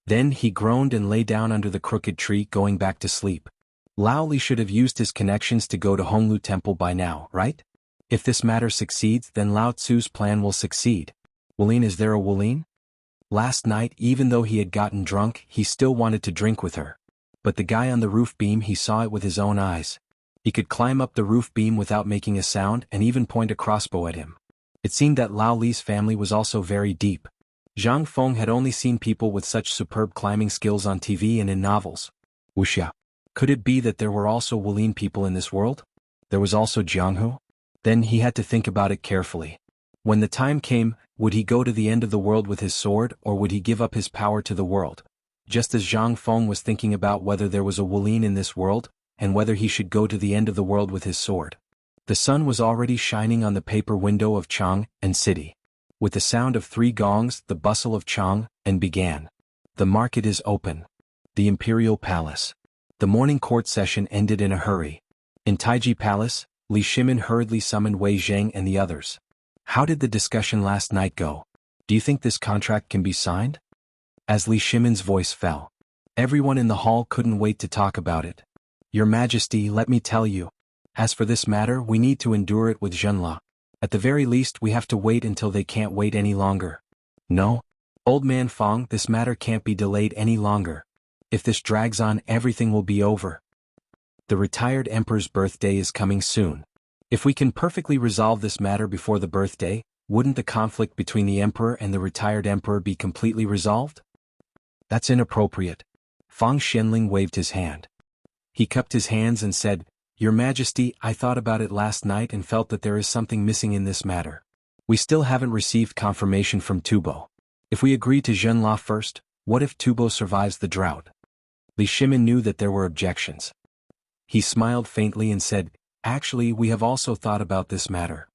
Then he groaned and lay down under the crooked tree, going back to sleep. Lao Li should have used his connections to go to Honglu Temple by now, right? If this matter succeeds, then Lao Tzu's plan will succeed. Wulin, is there a Wulin? Last night, even though he had gotten drunk, he still wanted to drink with her. But the guy on the roof beam, he saw it with his own eyes. He could climb up the roof beam without making a sound and even point a crossbow at him. It seemed that Lao Li's family was also very deep. Zhang Feng had only seen people with such superb climbing skills on TV and in novels. Wuxia. Could it be that there were also Wulin people in this world? There was also Jianghu? Then he had to think about it carefully. When the time came, would he go to the end of the world with his sword or would he give up his power to the world? Just as Zhang Feng was thinking about whether there was a Wulin in this world, and whether he should go to the end of the world with his sword. The sun was already shining on the paper window of Chang and city. With the sound of 3 gongs, the bustle of Chang and began. The market is open. The Imperial Palace. The morning court session ended in a hurry. In Taiji Palace, Li Shimin hurriedly summoned Wei Zheng and the others. How did the discussion last night go? Do you think this contract can be signed? As Li Shimin's voice fell, everyone in the hall couldn't wait to talk about it. Your Majesty, let me tell you. As for this matter, we need to endure it with Zhenla. At the very least, we have to wait until they can't wait any longer. No? Old man Fong, this matter can't be delayed any longer. If this drags on, everything will be over. The retired emperor's birthday is coming soon. If we can perfectly resolve this matter before the birthday, wouldn't the conflict between the emperor and the retired emperor be completely resolved? That's inappropriate. Fang Xianling waved his hand. He cupped his hands and said, Your Majesty, I thought about it last night and felt that there is something missing in this matter. We still haven't received confirmation from Tubo. If we agree to Zhenla first, what if Tubo survives the drought? Li Shimin knew that there were objections. He smiled faintly and said, Actually, we have also thought about this matter.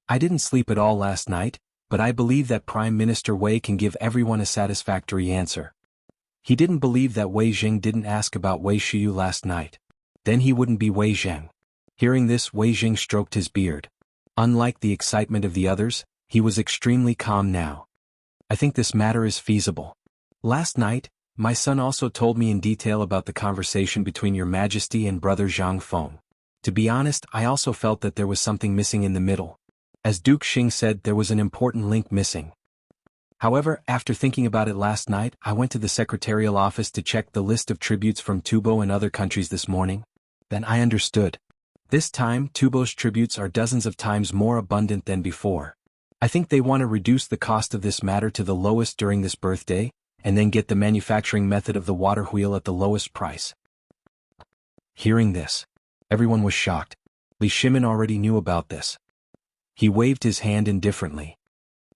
I didn't sleep at all last night, but I believe that Prime Minister Wei can give everyone a satisfactory answer. He didn't believe that Wei Zheng didn't ask about Wei Shiyu last night. Then he wouldn't be Wei Zheng. Hearing this, Wei Zheng stroked his beard. Unlike the excitement of the others, he was extremely calm now. I think this matter is feasible. Last night, my son also told me in detail about the conversation between Your Majesty and brother Zhang Feng. To be honest, I also felt that there was something missing in the middle. As Duke Xing said, there was an important link missing. However, after thinking about it last night, I went to the secretarial office to check the list of tributes from Tubo and other countries this morning. Then I understood. This time, Tubo's tributes are dozens of times more abundant than before. I think they want to reduce the cost of this matter to the lowest during this birthday, and then get the manufacturing method of the water wheel at the lowest price. Hearing this, everyone was shocked. Li Shimin already knew about this. He waved his hand indifferently.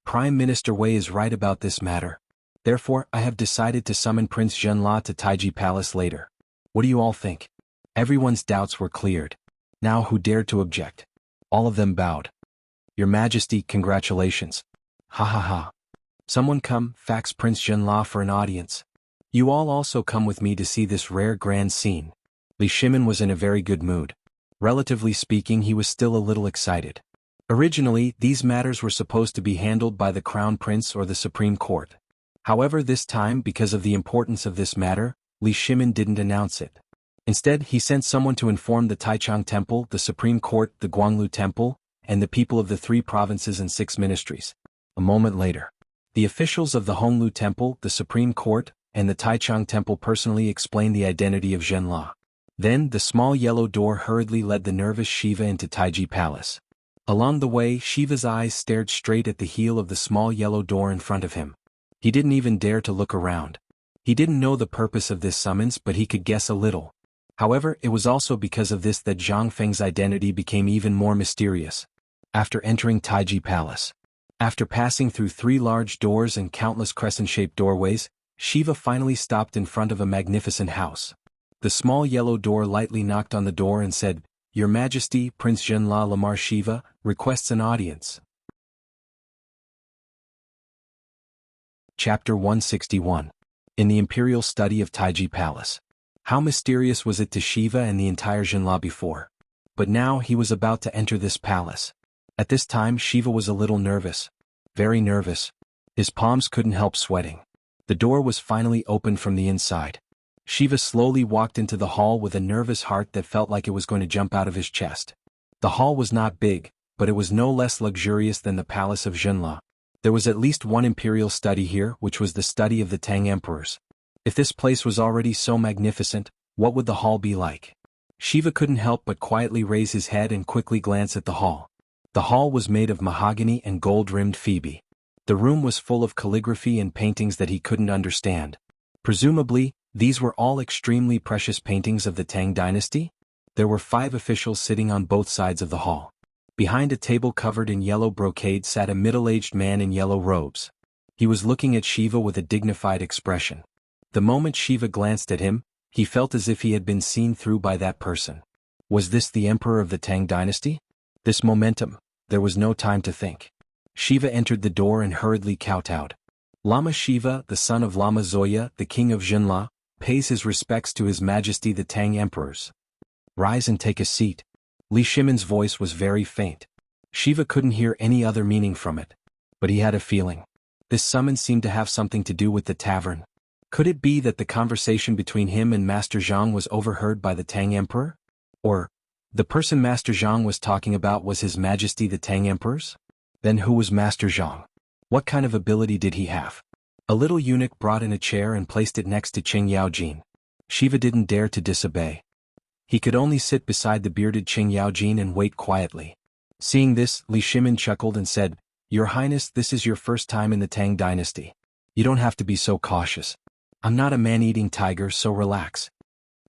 Prime Minister Wei is right about this matter. Therefore, I have decided to summon Prince Zhenla to Taiji Palace later. What do you all think? Everyone's doubts were cleared. Now who dared to object? All of them bowed. Your Majesty, congratulations. Ha ha ha. Someone come, fax Prince Zhenla for an audience. You all also come with me to see this rare grand scene. Li Shimin was in a very good mood. Relatively speaking, he was still a little excited. Originally, these matters were supposed to be handled by the Crown Prince or the Supreme Court. However, this time, because of the importance of this matter, Li Shimin didn't announce it. Instead, he sent someone to inform the Taichung Temple, the Supreme Court, the Guanglu Temple, and the people of the 3 provinces and 6 ministries. A moment later, the officials of the Honglu Temple, the Supreme Court, and the Taichung Temple personally explained the identity of Zhenla. Then, the small yellow door hurriedly led the nervous Shiva into Taiji Palace. Along the way, Shiva's eyes stared straight at the heel of the small yellow door in front of him. He didn't even dare to look around. He didn't know the purpose of this summons, but he could guess a little. However, it was also because of this that Zhang Feng's identity became even more mysterious. After entering Taiji Palace, after passing through 3 large doors and countless crescent-shaped doorways, Shiva finally stopped in front of a magnificent house. The small yellow door lightly knocked on the door and said, Your Majesty, Prince Zhenla Lamar Shiva, requests an audience. Chapter 161. In the Imperial Study of Taiji Palace. How mysterious was it to Shiva and the entire Zhenla before? But now he was about to enter this palace. At this time Shiva was a little nervous. Very nervous. His palms couldn't help sweating. The door was finally opened from the inside. Shiva slowly walked into the hall with a nervous heart that felt like it was going to jump out of his chest. The hall was not big, but it was no less luxurious than the palace of Zhenla. There was at least one imperial study here, which was the study of the Tang emperors. If this place was already so magnificent, what would the hall be like? Shiva couldn't help but quietly raise his head and quickly glance at the hall. The hall was made of mahogany and gold-rimmed phoebe. The room was full of calligraphy and paintings that he couldn't understand. Presumably, these were all extremely precious paintings of the Tang dynasty? There were 5 officials sitting on both sides of the hall. Behind a table covered in yellow brocade sat a middle-aged man in yellow robes. He was looking at Shiva with a dignified expression. The moment Shiva glanced at him, he felt as if he had been seen through by that person. Was this the emperor of the Tang dynasty? This momentum, there was no time to think. Shiva entered the door and hurriedly kowtowed. Lama Shiva, the son of Lama Zoya, the king of Zhenla, pays his respects to His Majesty the Tang emperors. Rise and take a seat. Li Shimin's voice was very faint. Shiva couldn't hear any other meaning from it. But he had a feeling. This summons seemed to have something to do with the tavern. Could it be that the conversation between him and Master Jiang was overheard by the Tang Emperor? Or, the person Master Jiang was talking about was His Majesty the Tang Emperor's? Then who was Master Jiang? What kind of ability did he have? A little eunuch brought in a chair and placed it next to Qing Yaojin. Shiva didn't dare to disobey. He could only sit beside the bearded Qing Yaojin and wait quietly. Seeing this, Li Shimin chuckled and said, "Your Highness, this is your first time in the Tang dynasty. You don't have to be so cautious. I'm not a man-eating tiger, so relax."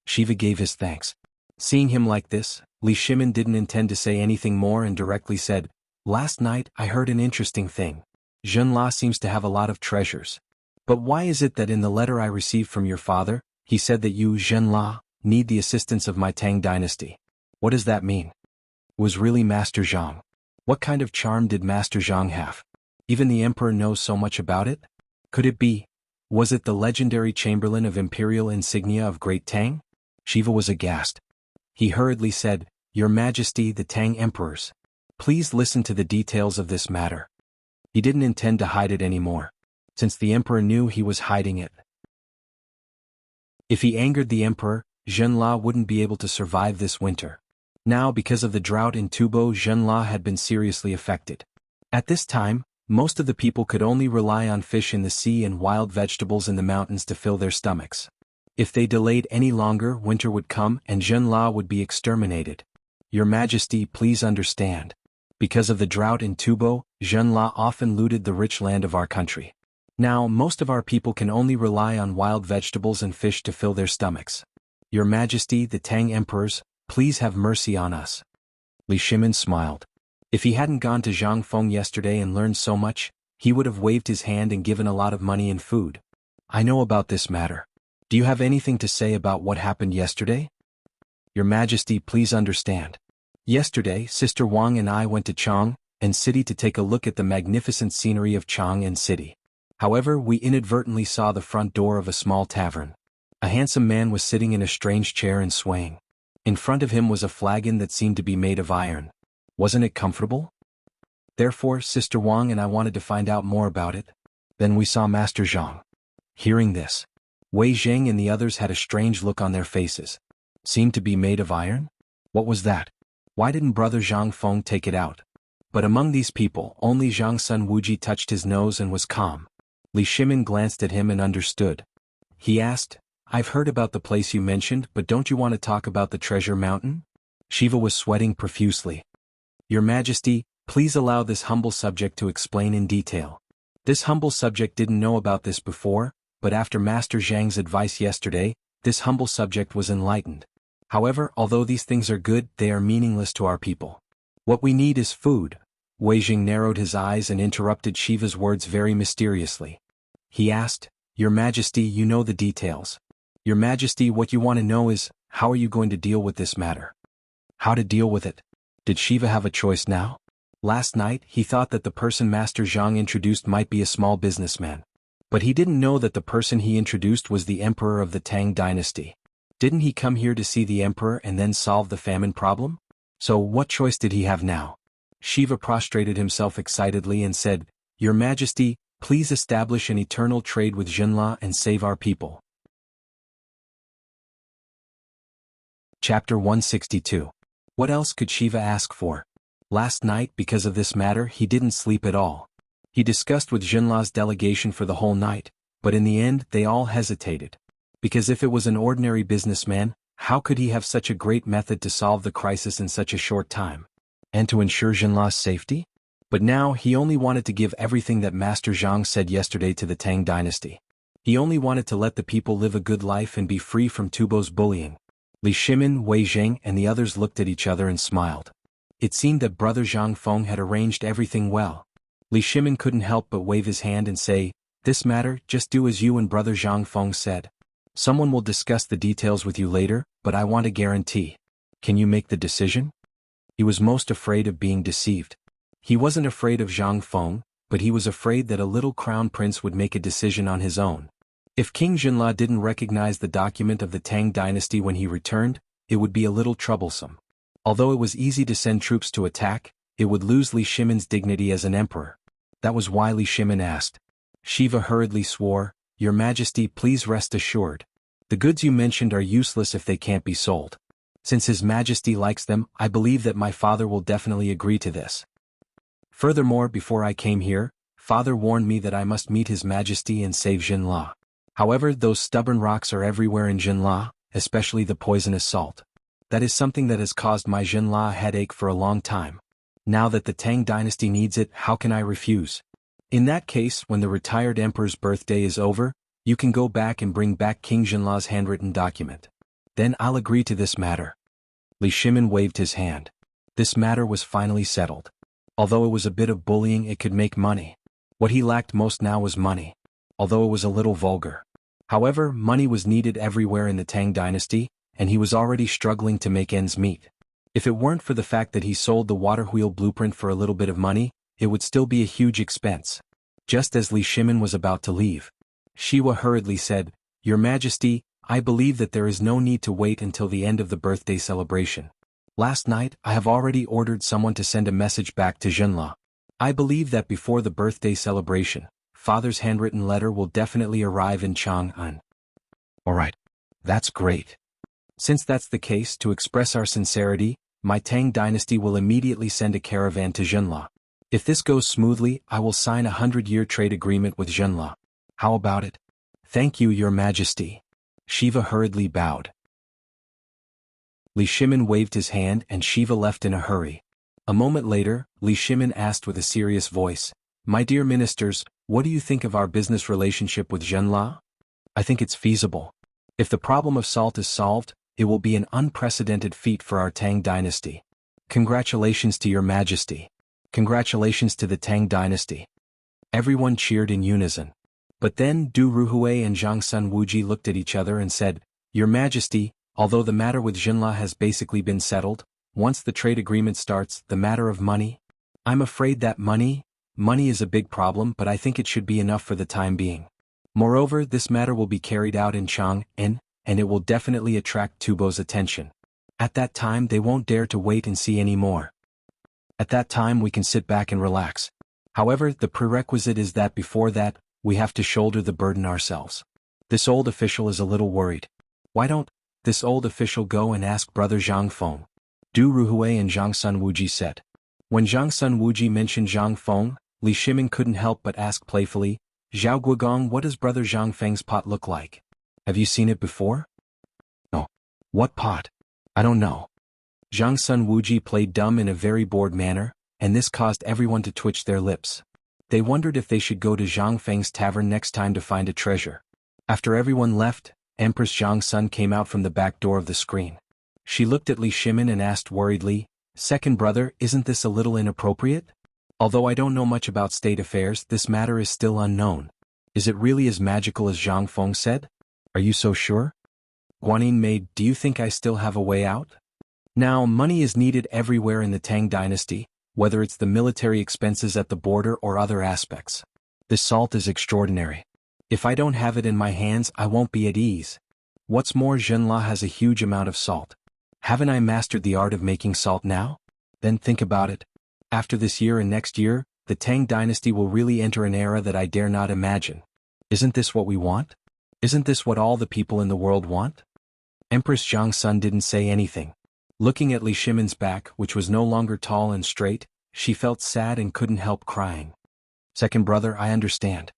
Shiva gave his thanks. Seeing him like this, Li Shimin didn't intend to say anything more and directly said, "Last night I heard an interesting thing. Zhenla seems to have a lot of treasures. But why is it that in the letter I received from your father, he said that you, Zhenla, need the assistance of my Tang dynasty? What does that mean? Was really Master Jiang? What kind of charm did Master Jiang have? Even the Emperor knows so much about it? Could it be? Was it the legendary Chamberlain of Imperial Insignia of Great Tang?" Shiva was aghast. He hurriedly said, "Your Majesty the Tang Emperors, please listen to the details of this matter." He didn't intend to hide it anymore, since the Emperor knew he was hiding it. If he angered the Emperor, Zhenla wouldn't be able to survive this winter. Now, because of the drought in Tubo, Zhenla had been seriously affected. At this time, most of the people could only rely on fish in the sea and wild vegetables in the mountains to fill their stomachs. If they delayed any longer, winter would come and Zhenla would be exterminated. Your Majesty, please understand. Because of the drought in Tubo, Zhenla often looted the rich land of our country. Now, most of our people can only rely on wild vegetables and fish to fill their stomachs. Your Majesty, the Tang Emperors, please have mercy on us." Li Shimin smiled. If he hadn't gone to Jiangfeng yesterday and learned so much, he would have waved his hand and given a lot of money and food. "I know about this matter. Do you have anything to say about what happened yesterday?" "Your Majesty, please understand. Yesterday, Sister Wang and I went to Chang and City to take a look at the magnificent scenery of Chang and City. However, we inadvertently saw the front door of a small tavern. A handsome man was sitting in a strange chair and swaying. In front of him was a flagon that seemed to be made of iron. Wasn't it comfortable? Therefore, Sister Wang and I wanted to find out more about it. Then we saw Master Jiang." Hearing this, Wei Zheng and the others had a strange look on their faces. Seemed to be made of iron? What was that? Why didn't Brother Zhang Feng take it out? But among these people, only Zhang Sun Wuji touched his nose and was calm. Li Shimin glanced at him and understood. He asked, "I've heard about the place you mentioned, but don't you want to talk about the treasure mountain?" Shiva was sweating profusely. "Your Majesty, please allow this humble subject to explain in detail." This humble subject didn't know about this before, but after Master Zhang's advice yesterday, this humble subject was enlightened. However, although these things are good, they are meaningless to our people. What we need is food. Wei Jing narrowed his eyes and interrupted Shiva's words very mysteriously. He asked, "Your Majesty, you know the details. Your Majesty, what you want to know is, how are you going to deal with this matter?" How to deal with it? Did Shiva have a choice now? Last night, he thought that the person Master Zhang introduced might be a small businessman. But he didn't know that the person he introduced was the Emperor of the Tang dynasty. Didn't he come here to see the Emperor and then solve the famine problem? So what choice did he have now? Shiva prostrated himself excitedly and said, "Your Majesty, please establish an eternal trade with Zhenla and save our people." Chapter 162. What else could Shiva ask for? Last night, because of this matter, he didn't sleep at all. He discussed with Zhenla's delegation for the whole night, but in the end they all hesitated. Because if it was an ordinary businessman, how could he have such a great method to solve the crisis in such a short time? And to ensure Zhenla's safety? But now he only wanted to give everything that Master Zhang said yesterday to the Tang dynasty. He only wanted to let the people live a good life and be free from Tubo's bullying. Li Shimin, Wei Zheng and the others looked at each other and smiled. It seemed that Brother Zhang Feng had arranged everything well. Li Shimin couldn't help but wave his hand and say, "This matter, just do as you and Brother Zhang Feng said. Someone will discuss the details with you later, but I want a guarantee. Can you make the decision?" He was most afraid of being deceived. He wasn't afraid of Zhang Feng, but he was afraid that a little crown prince would make a decision on his own. If King Zhenla didn't recognize the document of the Tang dynasty when he returned, it would be a little troublesome. Although it was easy to send troops to attack, it would lose Li Shimin's dignity as an emperor. That was why Li Shimin asked. Shiva hurriedly swore, "Your Majesty, please rest assured. The goods you mentioned are useless if they can't be sold. Since His Majesty likes them, I believe that my father will definitely agree to this. Furthermore, before I came here, Father warned me that I must meet His Majesty and save Jinla. However, those stubborn rocks are everywhere in Jinla, especially the poisonous salt. That is something that has caused my Jinla a headache for a long time. Now that the Tang dynasty needs it, how can I refuse? In that case, when the retired emperor's birthday is over, you can go back and bring back King Jinla's handwritten document. Then I'll agree to this matter." Li Shimin waved his hand. This matter was finally settled. Although it was a bit of bullying, it could make money. What he lacked most now was money. Although it was a little vulgar. However, money was needed everywhere in the Tang dynasty, and he was already struggling to make ends meet. If it weren't for the fact that he sold the water wheel blueprint for a little bit of money, it would still be a huge expense. Just as Li Shimin was about to leave, Shiwa hurriedly said, "Your Majesty, I believe that there is no need to wait until the end of the birthday celebration. Last night, I have already ordered someone to send a message back to Jinla. I believe that before the birthday celebration, Father's handwritten letter will definitely arrive in Chang'an." "Alright. That's great. Since that's the case, to express our sincerity, my Tang dynasty will immediately send a caravan to Jinla. If this goes smoothly, I will sign a 100-year trade agreement with Jinla. How about it?" "Thank you, Your Majesty." Shiva hurriedly bowed. Li Shimin waved his hand and Shiva left in a hurry. A moment later, Li Shimin asked with a serious voice, "My dear ministers, what do you think of our business relationship with Jinla? I think it's feasible. If the problem of salt is solved, it will be an unprecedented feat for our Tang dynasty. Congratulations to Your Majesty. Congratulations to the Tang dynasty." Everyone cheered in unison. But then Du Ruhui and Zhang Sun Wuji looked at each other and said, "Your Majesty, although the matter with Jinla has basically been settled, once the trade agreement starts, the matter of money? I'm afraid that money is a big problem, but I think it should be enough for the time being. Moreover, this matter will be carried out in Chang'an, and it will definitely attract Tubo's attention. At that time they won't dare to wait and see any more. At that time we can sit back and relax. However, the prerequisite is that before that, we have to shoulder the burden ourselves. This old official is a little worried. Why don't this old official go and ask Brother Zhang Feng?" Du Ruhui and Zhang Sun Wuji said. When Zhang Sun Wuji mentioned Zhang Feng, Li Shimin couldn't help but ask playfully, "Zhao Guogong, what does Brother Zhang Feng's pot look like? Have you seen it before?" "No. What pot? I don't know." Zhang Sun Wuji played dumb in a very bored manner, and this caused everyone to twitch their lips. They wondered if they should go to Zhang Feng's tavern next time to find a treasure. After everyone left, Empress Zhang Sun came out from the back door of the screen. She looked at Li Shimin and asked worriedly, "Second brother, isn't this a little inappropriate? Although I don't know much about state affairs, this matter is still unknown. Is it really as magical as Zhang Feng said? Are you so sure? Guanyin maid, do you think I still have a way out? Now, money is needed everywhere in the Tang dynasty, whether it's the military expenses at the border or other aspects. This salt is extraordinary. If I don't have it in my hands, I won't be at ease. What's more, Jinla has a huge amount of salt. Haven't I mastered the art of making salt now? Then think about it. After this year and next year, the Tang dynasty will really enter an era that I dare not imagine. Isn't this what we want? Isn't this what all the people in the world want?" Empress Zhang Sun didn't say anything. Looking at Li Shimin's back, which was no longer tall and straight, she felt sad and couldn't help crying. "Second brother, I understand."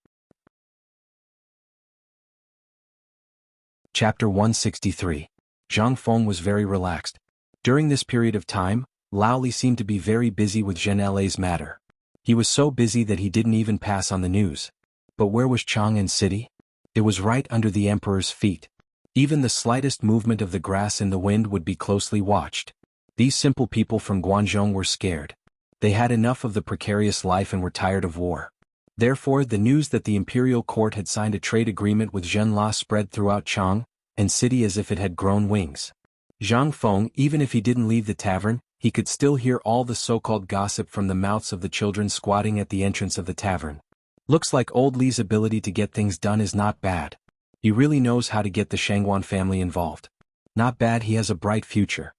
Chapter 163. Zhang Feng was very relaxed. During this period of time, Lao Li seemed to be very busy with Zhen La's matter. He was so busy that he didn't even pass on the news. But where was Chang'an City? It was right under the emperor's feet. Even the slightest movement of the grass in the wind would be closely watched. These simple people from Guangzhou were scared. They had enough of the precarious life and were tired of war. Therefore, the news that the imperial court had signed a trade agreement with Zhenla spread throughout Chang'an City as if it had grown wings. Zhang Feng, even if he didn't leave the tavern, he could still hear all the so-called gossip from the mouths of the children squatting at the entrance of the tavern. Looks like old Li's ability to get things done is not bad. He really knows how to get the Shangguan family involved. Not bad, he has a bright future.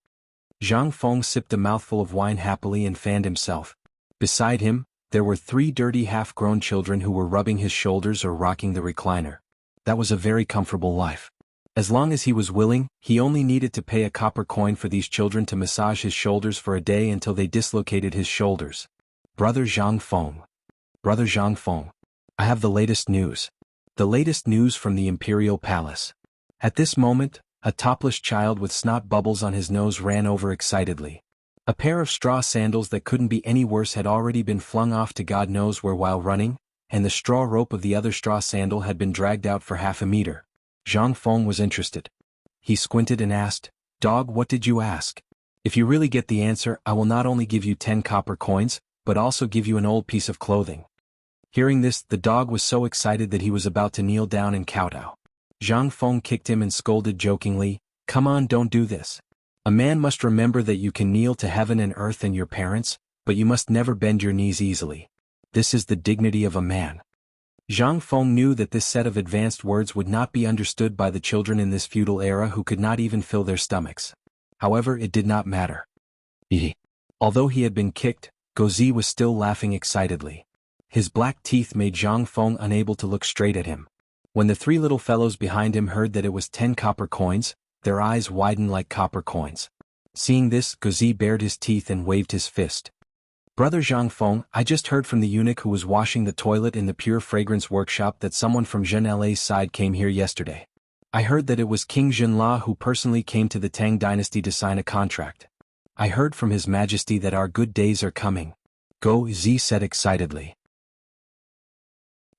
Zhang Feng sipped a mouthful of wine happily and fanned himself. Beside him, there were 3 dirty half-grown children who were rubbing his shoulders or rocking the recliner. That was a very comfortable life. As long as he was willing, he only needed to pay a copper coin for these children to massage his shoulders for a day until they dislocated his shoulders. Brother Zhang Feng. Brother Zhang Feng. I have the latest news. The latest news from the Imperial Palace. At this moment, a topless child with snot bubbles on his nose ran over excitedly. A pair of straw sandals that couldn't be any worse had already been flung off to God knows where while running, and the straw rope of the other straw sandal had been dragged out for half a meter. Zhang Feng was interested. He squinted and asked, "Dog, what did you ask? If you really get the answer, I will not only give you 10 copper coins, but also give you an old piece of clothing." Hearing this, the dog was so excited that he was about to kneel down and kowtow. Zhang Feng kicked him and scolded jokingly, "Come on, don't do this. A man must remember that you can kneel to heaven and earth and your parents, but you must never bend your knees easily. This is the dignity of a man." Zhang Feng knew that this set of advanced words would not be understood by the children in this feudal era who could not even fill their stomachs. However, it did not matter. Although he had been kicked, Gozi was still laughing excitedly. His black teeth made Zhang Feng unable to look straight at him. When the 3 little fellows behind him heard that it was 10 copper coins, their eyes widened like copper coins. Seeing this, Gozi bared his teeth and waved his fist. "Brother Zhang Feng, I just heard from the eunuch who was washing the toilet in the Pure Fragrance workshop that someone from Zhenla's side came here yesterday. I heard that it was King Zhenla who personally came to the Tang dynasty to sign a contract. I heard from His Majesty that our good days are coming," Gozi said excitedly.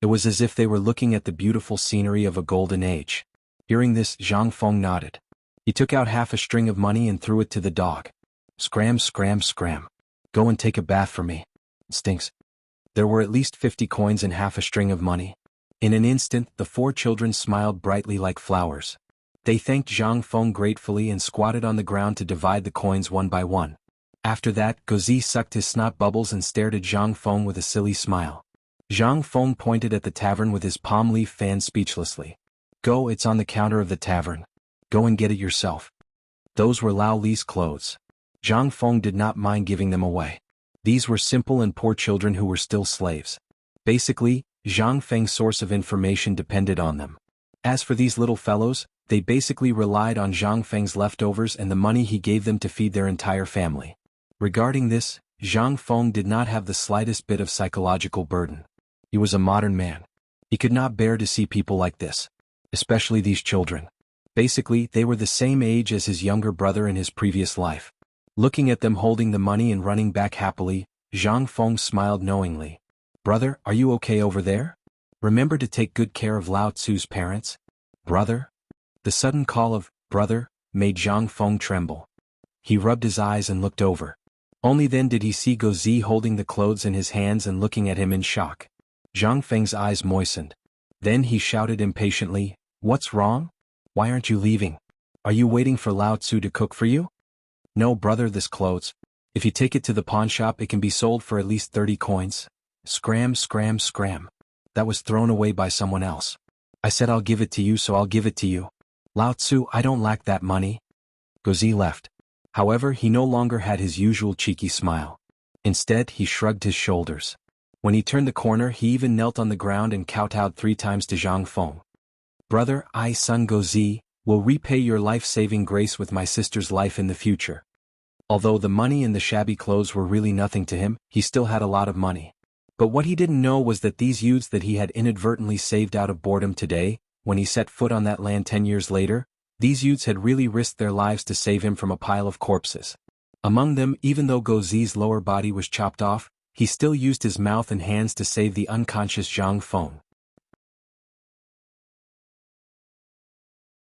It was as if they were looking at the beautiful scenery of a golden age. Hearing this, Zhang Feng nodded. He took out half a string of money and threw it to the dog. "Scram, scram, scram. Go and take a bath for me. It stinks." There were at least 50 coins and half a string of money. In an instant, the 4 children smiled brightly like flowers. They thanked Zhang Feng gratefully and squatted on the ground to divide the coins one by one. After that, Gozi sucked his snot bubbles and stared at Zhang Feng with a silly smile. Zhang Feng pointed at the tavern with his palm leaf fan speechlessly. "Go, it's on the counter of the tavern. Go and get it yourself." Those were Lao Li's clothes. Zhang Feng did not mind giving them away. These were simple and poor children who were still slaves. Basically, Zhang Feng's source of information depended on them. As for these little fellows, they basically relied on Zhang Feng's leftovers and the money he gave them to feed their entire family. Regarding this, Zhang Feng did not have the slightest bit of psychological burden. He was a modern man. He could not bear to see people like this. Especially these children. Basically, they were the same age as his younger brother in his previous life. Looking at them holding the money and running back happily, Zhang Feng smiled knowingly. "Brother, are you okay over there? Remember to take good care of Lao Tzu's parents?" "Brother?" The sudden call of "brother" made Zhang Feng tremble. He rubbed his eyes and looked over. Only then did he see Gozi holding the clothes in his hands and looking at him in shock. Zhang Feng's eyes moistened. Then he shouted impatiently, "What's wrong? Why aren't you leaving? Are you waiting for Lao Tzu to cook for you?" "No, brother, this clothes. If you take it to the pawn shop, it can be sold for at least 30 coins. Scram, scram, scram. That was thrown away by someone else. I said I'll give it to you, so I'll give it to you. Lao Tzu, I don't lack that money." Gozi left. However, he no longer had his usual cheeky smile. Instead, he shrugged his shoulders. When he turned the corner, he even knelt on the ground and kowtowed 3 times to Zhang Feng. "Brother, I, son Gozi, will repay your life-saving grace with my sister's life in the future." Although the money and the shabby clothes were really nothing to him, he still had a lot of money. But what he didn't know was that these youths that he had inadvertently saved out of boredom today, when he set foot on that land 10 years later, these youths had really risked their lives to save him from a pile of corpses. Among them, even though Gozi's lower body was chopped off, he still used his mouth and hands to save the unconscious Zhang Feng.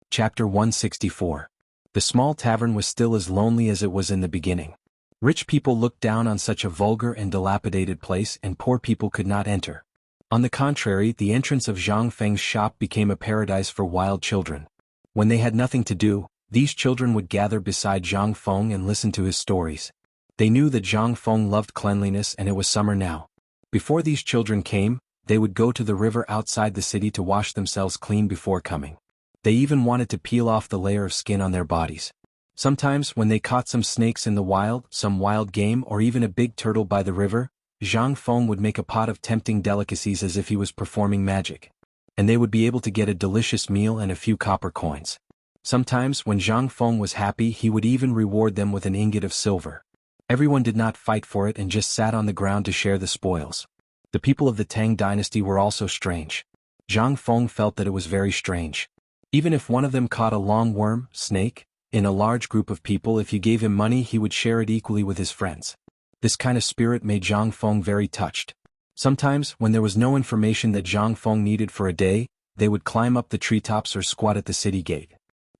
Chapter 164. The small tavern was still as lonely as it was in the beginning. Rich people looked down on such a vulgar and dilapidated place, and poor people could not enter. On the contrary, the entrance of Zhang Feng's shop became a paradise for wild children. When they had nothing to do, these children would gather beside Zhang Feng and listen to his stories. They knew that Zhang Feng loved cleanliness, and it was summer now. Before these children came, they would go to the river outside the city to wash themselves clean before coming. They even wanted to peel off the layer of skin on their bodies. Sometimes when they caught some snakes in the wild, some wild game or even a big turtle by the river, Zhang Feng would make a pot of tempting delicacies as if he was performing magic. And they would be able to get a delicious meal and a few copper coins. Sometimes when Zhang Feng was happy he would even reward them with an ingot of silver. Everyone did not fight for it and just sat on the ground to share the spoils. The people of the Tang dynasty were also strange. Zhang Feng felt that it was very strange. Even if one of them caught a long worm, snake, in a large group of people, if you gave him money he would share it equally with his friends. This kind of spirit made Zhang Feng very touched. Sometimes, when there was no information that Zhang Feng needed for a day, they would climb up the treetops or squat at the city gate.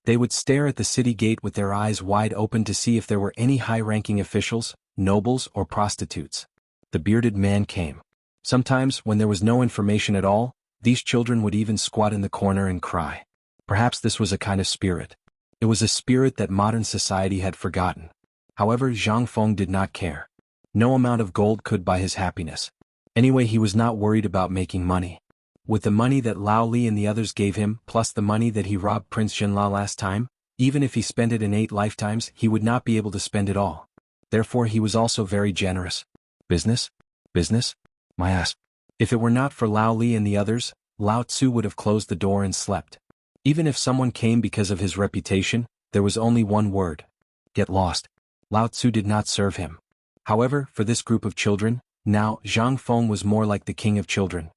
They would stare at the city gate with their eyes wide open to see if there were any high-ranking officials, nobles or prostitutes. The bearded man came. Sometimes, when there was no information at all, these children would even squat in the corner and cry. Perhaps this was a kind of spirit. It was a spirit that modern society had forgotten. However, Zhang Feng did not care. No amount of gold could buy his happiness. Anyway, he was not worried about making money. With the money that Lao Li and the others gave him, plus the money that he robbed Prince Jinla last time, even if he spent it in 8 lifetimes, he would not be able to spend it all. Therefore he was also very generous. Business? Business? My ass. If it were not for Lao Li and the others, Lao Tzu would have closed the door and slept. Even if someone came because of his reputation, there was only one word. Get lost. Lao Tzu did not serve him. However, for this group of children, now Zhang Feng was more like the king of children.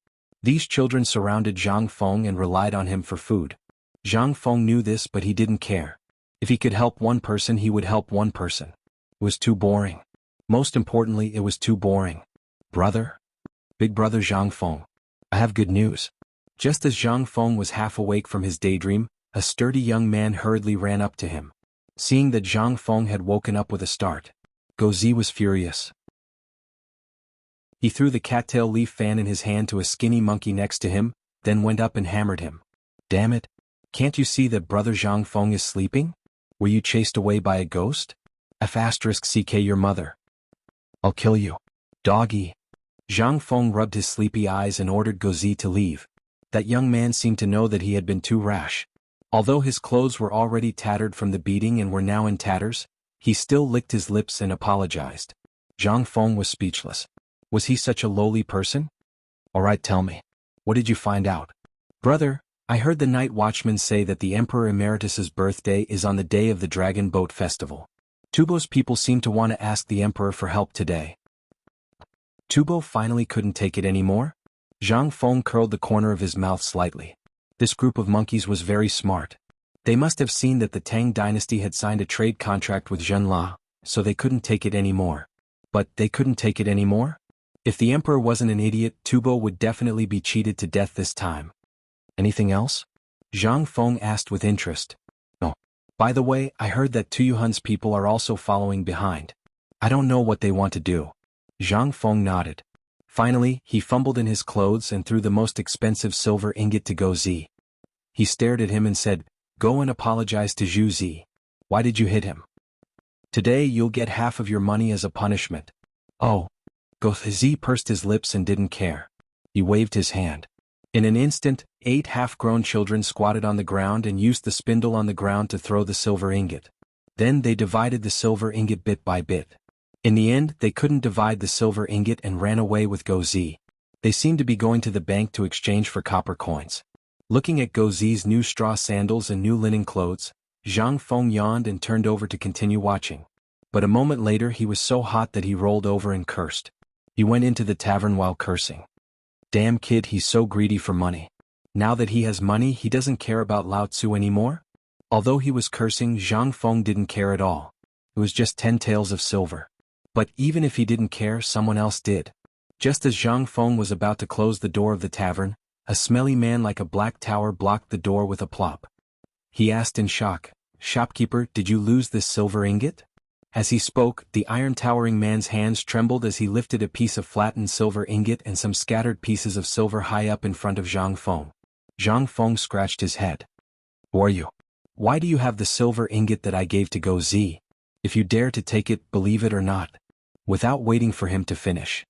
These children surrounded Zhang Feng and relied on him for food. Zhang Feng knew this but he didn't care. If he could help one person he would help one person. It was too boring. Most importantly, it was too boring. Brother? Big brother Zhang Feng. I have good news. Just as Zhang Feng was half awake from his daydream, a sturdy young man hurriedly ran up to him. Seeing that Zhang Feng had woken up with a start, Gozi was furious. He threw the cattail leaf fan in his hand to a skinny monkey next to him, then went up and hammered him. Damn it! Can't you see that brother Zhang Feng is sleeping? Were you chased away by a ghost? *CK your mother. I'll kill you. Doggy. Zhang Feng rubbed his sleepy eyes and ordered Gozi to leave. That young man seemed to know that he had been too rash. Although his clothes were already tattered from the beating and were now in tatters, he still licked his lips and apologized. Zhang Feng was speechless. Was he such a lowly person? All right, tell me. What did you find out? Brother, I heard the night watchman say that the Emperor Emeritus's birthday is on the day of the Dragon Boat Festival. Tubo's people seem to want to ask the Emperor for help today. Tubo finally couldn't take it anymore? Zhang Feng curled the corner of his mouth slightly. This group of monkeys was very smart. They must have seen that the Tang dynasty had signed a trade contract with Zhenla, so they couldn't take it anymore. But they couldn't take it anymore? If the emperor wasn't an idiot, Tubo would definitely be cheated to death this time. Anything else? Zhang Feng asked with interest. No. By the way, I heard that Tuyuhan's people are also following behind. I don't know what they want to do. Zhang Feng nodded. Finally, he fumbled in his clothes and threw the most expensive silver ingot to Gozi. He stared at him and said, Go and apologize to Zhu Zi. Why did you hit him? Today you'll get half of your money as a punishment. Oh. Gozi pursed his lips and didn't care. He waved his hand. In an instant, 8 half-grown children squatted on the ground and used the spindle on the ground to throw the silver ingot. Then they divided the silver ingot bit by bit. In the end, they couldn't divide the silver ingot and ran away with Gozi. They seemed to be going to the bank to exchange for copper coins. Looking at Gozi's new straw sandals and new linen clothes, Zhang Feng yawned and turned over to continue watching. But a moment later he was so hot that he rolled over and cursed. He went into the tavern while cursing. Damn kid, he's so greedy for money. Now that he has money he doesn't care about Lao Tzu anymore? Although he was cursing, Zhang Feng didn't care at all. It was just 10 taels of silver. But even if he didn't care, someone else did. Just as Zhang Feng was about to close the door of the tavern, a smelly man like a black tower blocked the door with a plop. He asked in shock, Shopkeeper, did you lose this silver ingot? As he spoke, the iron-towering man's hands trembled as he lifted a piece of flattened silver ingot and some scattered pieces of silver high up in front of Zhang Feng. Zhang Feng scratched his head. Who are you? Why do you have the silver ingot that I gave to Gozi? If you dare to take it, believe it or not. Without waiting for him to finish.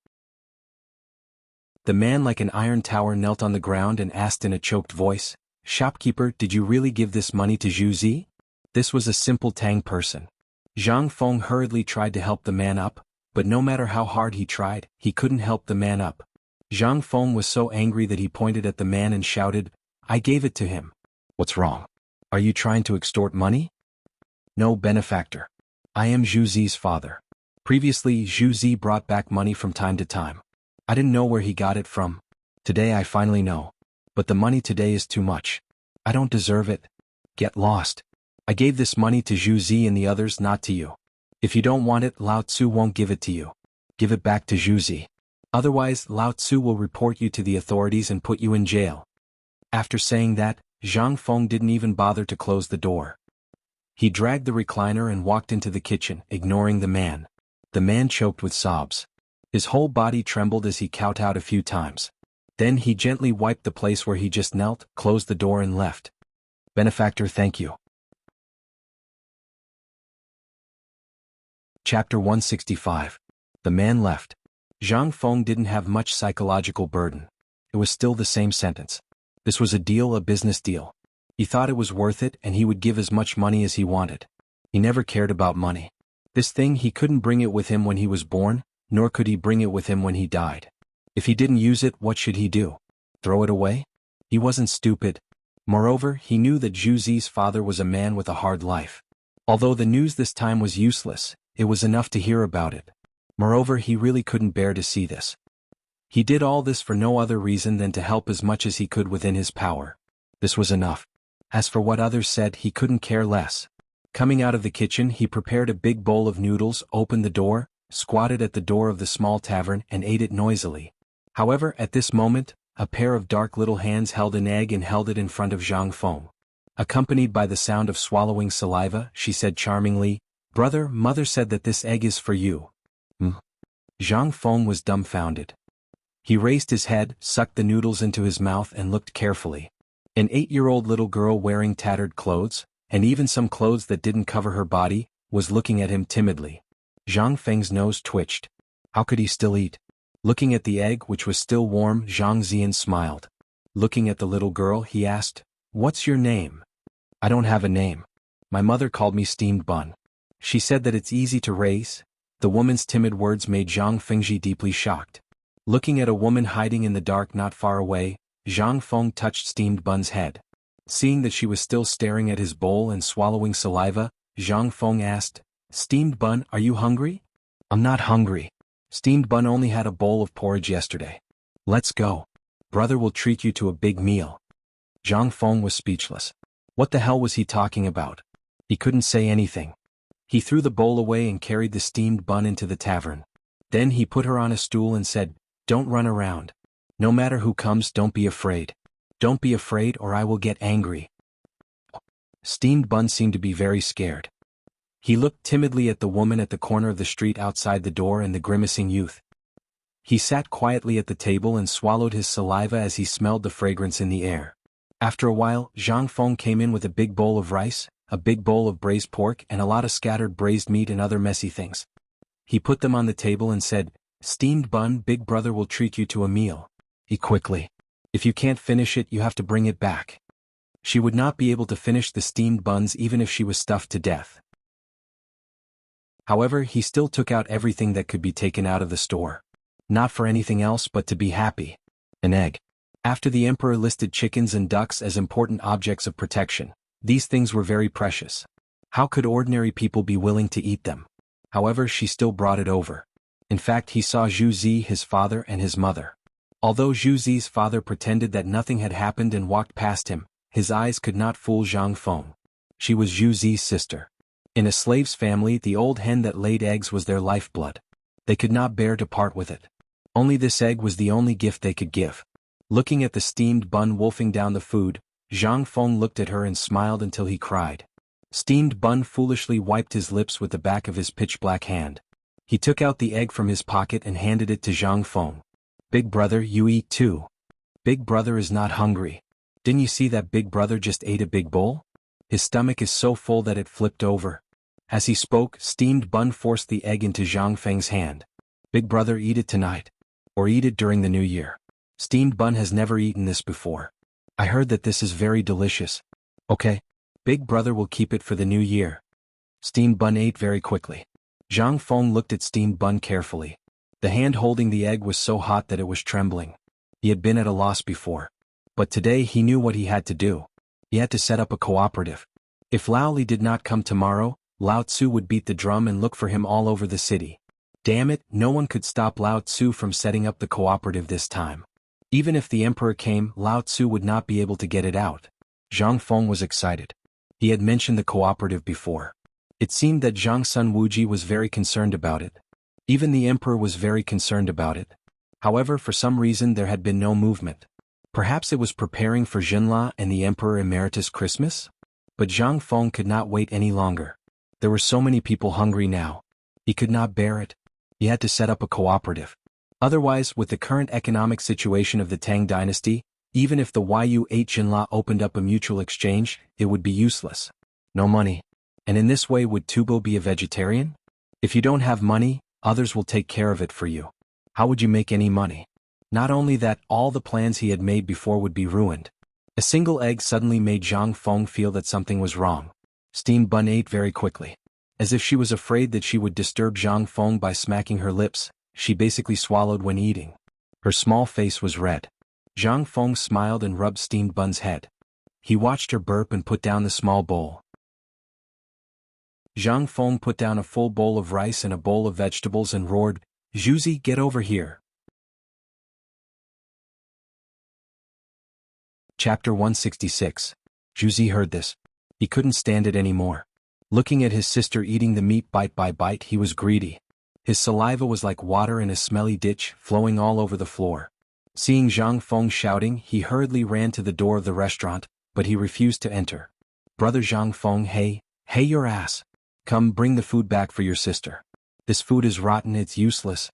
The man like an iron tower knelt on the ground and asked in a choked voice, Shopkeeper, did you really give this money to Zhu Zi? This was a simple Tang person. Zhang Feng hurriedly tried to help the man up, but no matter how hard he tried, he couldn't help the man up. Zhang Feng was so angry that he pointed at the man and shouted, "I gave it to him." "What's wrong? Are you trying to extort money?" "No, benefactor. I am Zhu Zi's father. Previously, Zhu Zi brought back money from time to time. I didn't know where he got it from. Today I finally know. But the money today is too much. I don't deserve it. Get lost. I gave this money to Zhu Zi and the others, not to you. If you don't want it, Lao Tzu won't give it to you. Give it back to Zhu Zi. Otherwise, Lao Tzu will report you to the authorities and put you in jail." After saying that, Zhang Feng didn't even bother to close the door. He dragged the recliner and walked into the kitchen, ignoring the man. The man choked with sobs. His whole body trembled as he kowtowed a few times. Then he gently wiped the place where he just knelt, closed the door and left. "Benefactor, thank you." Chapter 165. The man left. Zhang Feng didn't have much psychological burden. It was still the same sentence. This was a deal, a business deal. He thought it was worth it and he would give as much money as he wanted. He never cared about money. This thing, he couldn't bring it with him when he was born, nor could he bring it with him when he died. If he didn't use it, what should he do? Throw it away? He wasn't stupid. Moreover, he knew that Zhu Zi's father was a man with a hard life. Although the news this time was useless, it was enough to hear about it. Moreover, he really couldn't bear to see this. He did all this for no other reason than to help as much as he could within his power. This was enough. As for what others said, he couldn't care less. Coming out of the kitchen, he prepared a big bowl of noodles, opened the door, squatted at the door of the small tavern and ate it noisily. However, at this moment, a pair of dark little hands held an egg and held it in front of Zhang Feng. Accompanied by the sound of swallowing saliva, she said charmingly, "Brother, mother said that this egg is for you." Zhang Feng was dumbfounded. He raised his head, sucked the noodles into his mouth and looked carefully. An 8-year-old little girl wearing tattered clothes, and even some clothes that didn't cover her body, was looking at him timidly. Zhang Feng's nose twitched. How could he still eat? Looking at the egg, which was still warm, Zhang Zian smiled. Looking at the little girl, he asked, "What's your name?" "I don't have a name. My mother called me Steamed Bun. She said that it's easy to raise." The woman's timid words made Zhang Fengji deeply shocked. Looking at a woman hiding in the dark not far away, Zhang Feng touched Steamed Bun's head. Seeing that she was still staring at his bowl and swallowing saliva, Zhang Feng asked, "Steamed Bun, are you hungry?" "I'm not hungry. Steamed Bun only had a bowl of porridge yesterday. Let's go. Brother will treat you to a big meal." Zhang Feng was speechless. What the hell was he talking about? He couldn't say anything. He threw the bowl away and carried the Steamed Bun into the tavern. Then he put her on a stool and said, "Don't run around. No matter who comes, don't be afraid. Don't be afraid or I will get angry." Steamed Bun seemed to be very scared. He looked timidly at the woman at the corner of the street outside the door and the grimacing youth. He sat quietly at the table and swallowed his saliva as he smelled the fragrance in the air. After a while, Zhang Feng came in with a big bowl of rice, a big bowl of braised pork and a lot of scattered braised meat and other messy things. He put them on the table and said, "Steamed Bun, big brother will treat you to a meal. Eat quickly. If you can't finish it, you have to bring it back." She would not be able to finish the steamed buns even if she was stuffed to death. However, he still took out everything that could be taken out of the store. Not for anything else but to be happy. An egg. After the emperor listed chickens and ducks as important objects of protection, these things were very precious. How could ordinary people be willing to eat them? However, she still brought it over. In fact, he saw Zhu Zi, his father and his mother. Although Zhu Zi's father pretended that nothing had happened and walked past him, his eyes could not fool Zhang Feng. She was Zhu Zi's sister. In a slave's family, the old hen that laid eggs was their lifeblood. They could not bear to part with it. Only this egg was the only gift they could give. Looking at the steamed bun wolfing down the food, Zhang Feng looked at her and smiled until he cried. Steamed Bun foolishly wiped his lips with the back of his pitch-black hand. He took out the egg from his pocket and handed it to Zhang Feng. "Big brother, you eat too. Big brother is not hungry. Didn't you see that big brother just ate a big bowl? His stomach is so full that it flipped over." As he spoke, Steamed Bun forced the egg into Zhang Feng's hand. "Big brother, eat it tonight. Or eat it during the new year. Steamed Bun has never eaten this before. I heard that this is very delicious." "Okay. Big brother will keep it for the new year. Steamed bun ate very quickly. Zhang Feng looked at steamed bun carefully. The hand holding the egg was so hot that it was trembling. He had been at a loss before. But today he knew what he had to do. He had to set up a cooperative. If Lao Li did not come tomorrow, Lao Tzu would beat the drum and look for him all over the city. Damn it, no one could stop Lao Tzu from setting up the cooperative this time. Even if the emperor came, Lao Tzu would not be able to get it out. Zhang Feng was excited. He had mentioned the cooperative before. It seemed that Zhang Sun Wuji was very concerned about it. Even the emperor was very concerned about it. However, for some reason there had been no movement. Perhaps it was preparing for Jinla and the Emperor Emeritus Christmas? But Zhang Feng could not wait any longer. There were so many people hungry now. He could not bear it. He had to set up a cooperative. Otherwise, with the current economic situation of the Tang dynasty, even if the Yu8 Jinla opened up a mutual exchange, it would be useless. No money. And in this way would Tubo be a vegetarian? If you don't have money, others will take care of it for you. How would you make any money? Not only that, all the plans he had made before would be ruined. A single egg suddenly made Zhang Feng feel that something was wrong. Steamed bun ate very quickly. As if she was afraid that she would disturb Zhang Feng by smacking her lips, she basically swallowed when eating. Her small face was red. Zhang Feng smiled and rubbed steamed bun's head. He watched her burp and put down the small bowl. Zhang Feng put down a full bowl of rice and a bowl of vegetables and roared, "Zhuzi, get over here." Chapter 166. Zhuzi heard this. He couldn't stand it anymore. Looking at his sister eating the meat bite by bite, he was greedy. His saliva was like water in a smelly ditch, flowing all over the floor. Seeing Zhang Feng shouting, he hurriedly ran to the door of the restaurant, but he refused to enter. "Brother Zhang Feng, hey your ass. Come, bring the food back for your sister. This food is rotten, it's useless."